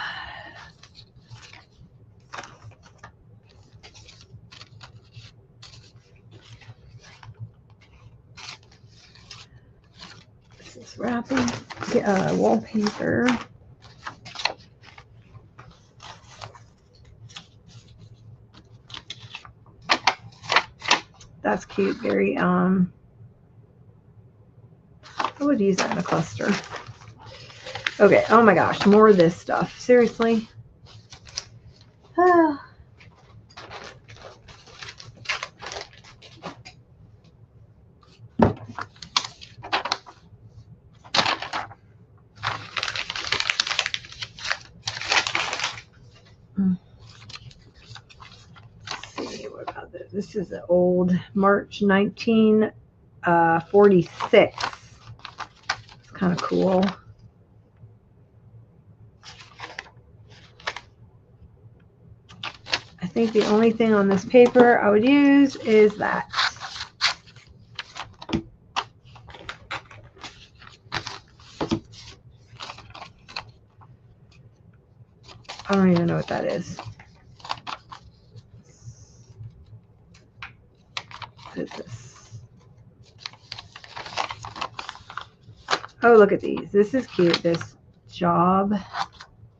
This is wrapping. Wallpaper. That's cute. Very I would use that in a cluster. Okay. Oh my gosh. More of this stuff. Seriously. Let's see. What about this? This is an old March 1946. It's kind of cool. I think the only thing on this paper I would use is that. I don't even know what that is. What is this? Oh, look at these. This is cute. This job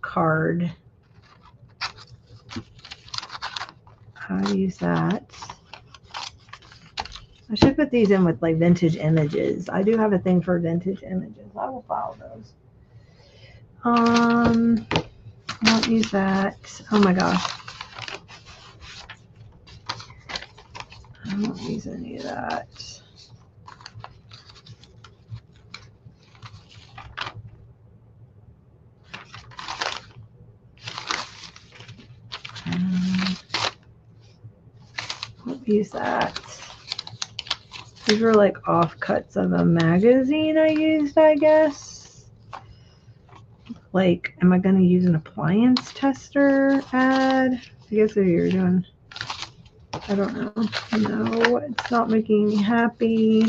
card. How do I use that? I should put these in with like vintage images. I do have a thing for vintage images. I will follow those. I won't use that. Oh my gosh. I don't use any of that. Don't use that. These were like offcuts of a magazine I used, I guess. Like, am I going to use an appliance tester ad? I guess what you're doing. I don't know. No, it's not making me happy.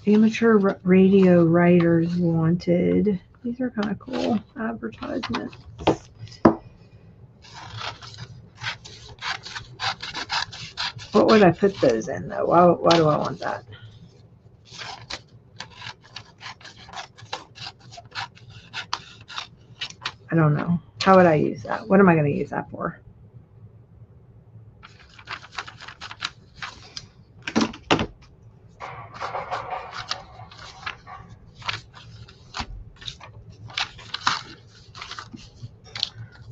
Amateur radio writers wanted. These are kind of cool advertisements. What would I put those in though? Why do I want that? I don't know. How would I use that? What am I going to use that for?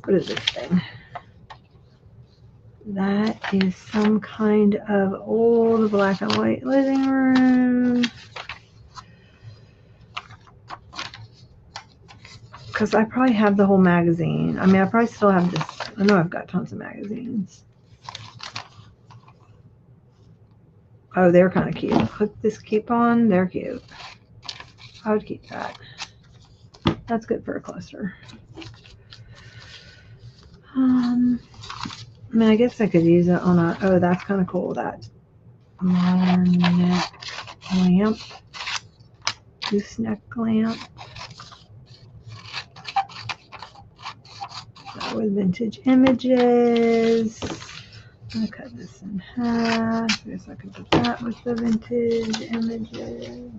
What is this thing? That is some kind of old black and white living room. Because I probably have the whole magazine. I mean, I probably still have this. I know I've got tons of magazines. Oh, they're kind of cute. Click this coupon. They're cute. I would keep that. That's good for a cluster. I mean, I guess I could use it on a, oh, that's kind of cool. That modern neck lamp. Gooseneck lamp. That with vintage images. I'm going to cut this in half. I guess I could put that with the vintage images.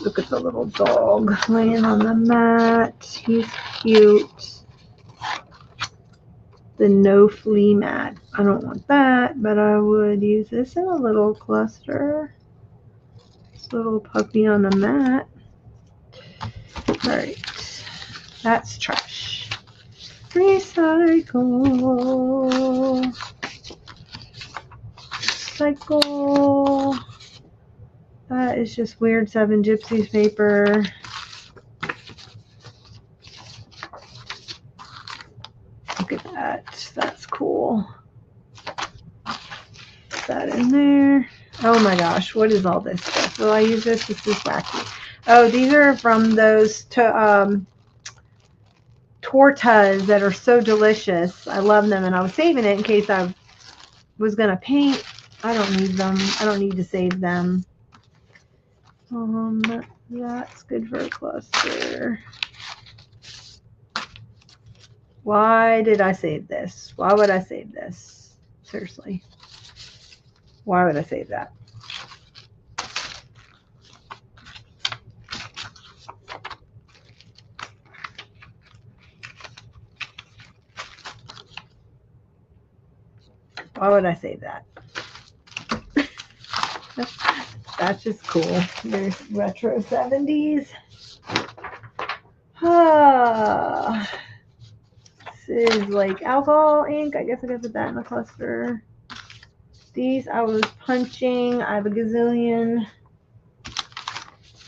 Look at the little dog laying on the mat. He's cute. The no flea mat. I don't want that, but I would use this in a little cluster. This little puppy on the mat. All right. That's trash. Recycle. Recycle. That is just weird 7 Gypsies paper. Look at that. That's cool. Put that in there. Oh my gosh. What is all this stuff? Will I use this? This is wacky. Oh, these are from those tortas that are so delicious. I love them, and I was saving it in case I was going to paint. I don't need them. I don't need to save them. That's good for a cluster. Why did I save this? Why would I save this? Seriously. Why would I save that? Why would I save that? That's just cool. There's retro 70s. This is like alcohol ink. I guess I could put that in a cluster. These I was punching. I have a gazillion.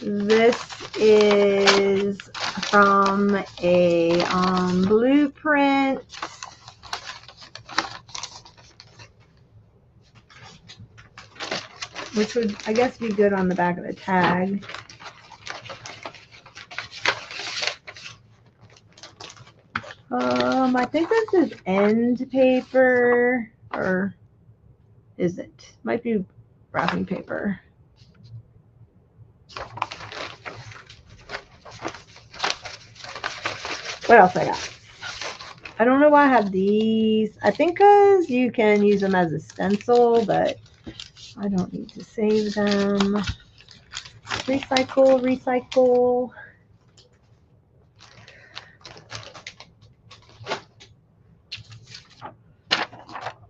This is from a blueprint. Which would, I guess, be good on the back of the tag. I think this is end paper, or is it? Might be wrapping paper. What else I got? I don't know why I have these. I think because you can use them as a stencil, but I don't need to save them. Recycle, recycle.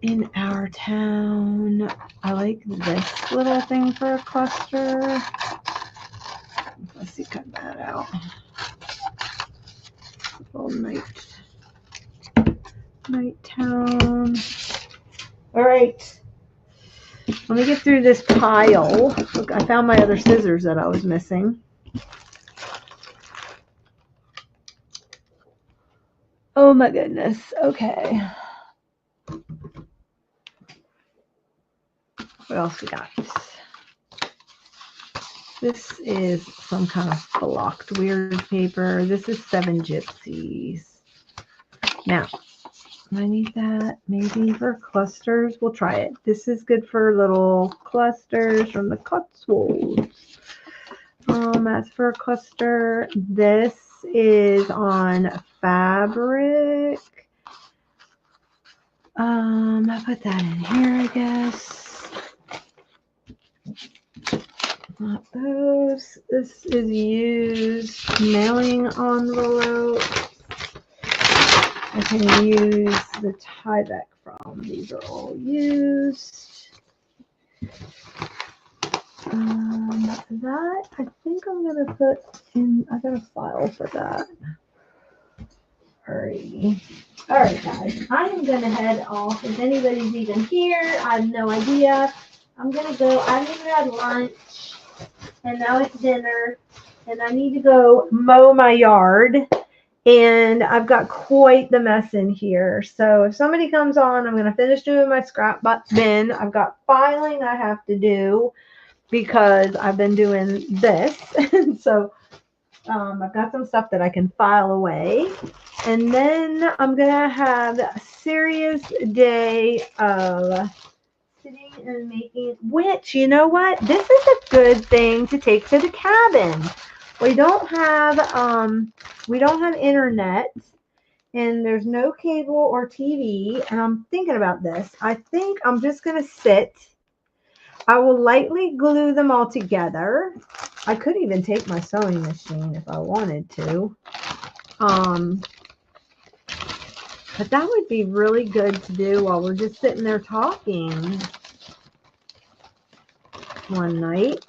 In our town, I like this little thing for a cluster. Let's see, cut that out. let me get through this pile. Look, I found my other scissors that I was missing. Oh my goodness. Okay. What else we got? This is some kind of blocked weird paper. This is 7 Gypsies. Now, I need that maybe for clusters. We'll try it. This is good for little clusters from the Cotswolds. That's for a cluster. This is on fabric. I put that in here, I guess. Not those. This is used mailing envelope. I can use the Tyvek from. These are all used. That I think I'm gonna put in. I got a file for that. Alrighty. Alright, guys. I am gonna head off. If anybody's even here, I have no idea. I'm gonna go. I haven't even had lunch, and now it's dinner, and I need to go mow my yard. And I've got quite the mess in here. So if somebody comes on, I'm going to finish doing my scrap bin. I've got filing I have to do because I've been doing this. And so I've got some stuff that I can file away. And then I'm going to have a serious day of sitting and making, which, you know what? This is a good thing to take to the cabin. We don't have internet, and there's no cable or TV, and I'm thinking about this. I think I'm just going to sit. I will lightly glue them all together. I could even take my sewing machine if I wanted to. But that would be really good to do while we're just sitting there talking one night.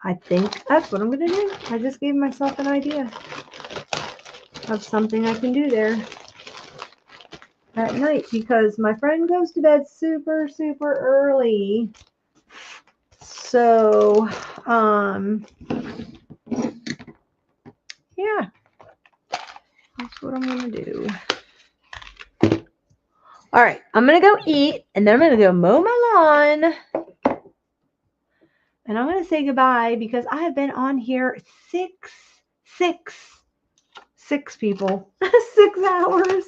I think that's what I'm going to do. I just gave myself an idea of something I can do there at night because my friend goes to bed super, super early. So, yeah, that's what I'm going to do. All right, I'm going to go eat, and then I'm going to go mow my lawn. And I'm going to say goodbye because I have been on here six people, 6 hours.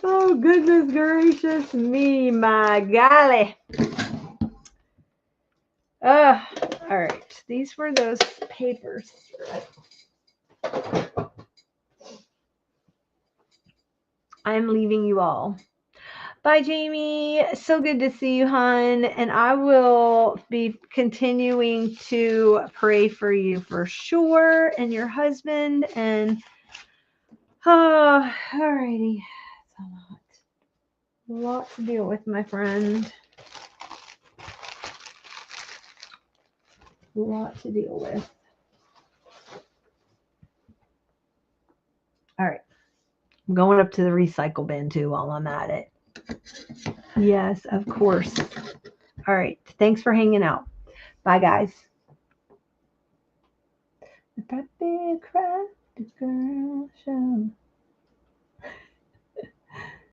Oh, goodness gracious me, my golly. All right. These were those papers. I'm leaving you all. Bye, Jamie. So good to see you, hon. And I will be continuing to pray for you for sure, and your husband. And alrighty. It's a lot to deal with, my friend. A lot to deal with. All right. I'm going up to the recycle bin too while I'm at it. Yes, of course. All right. Thanks for hanging out. Bye, guys. The Peppy Craft Girl Show.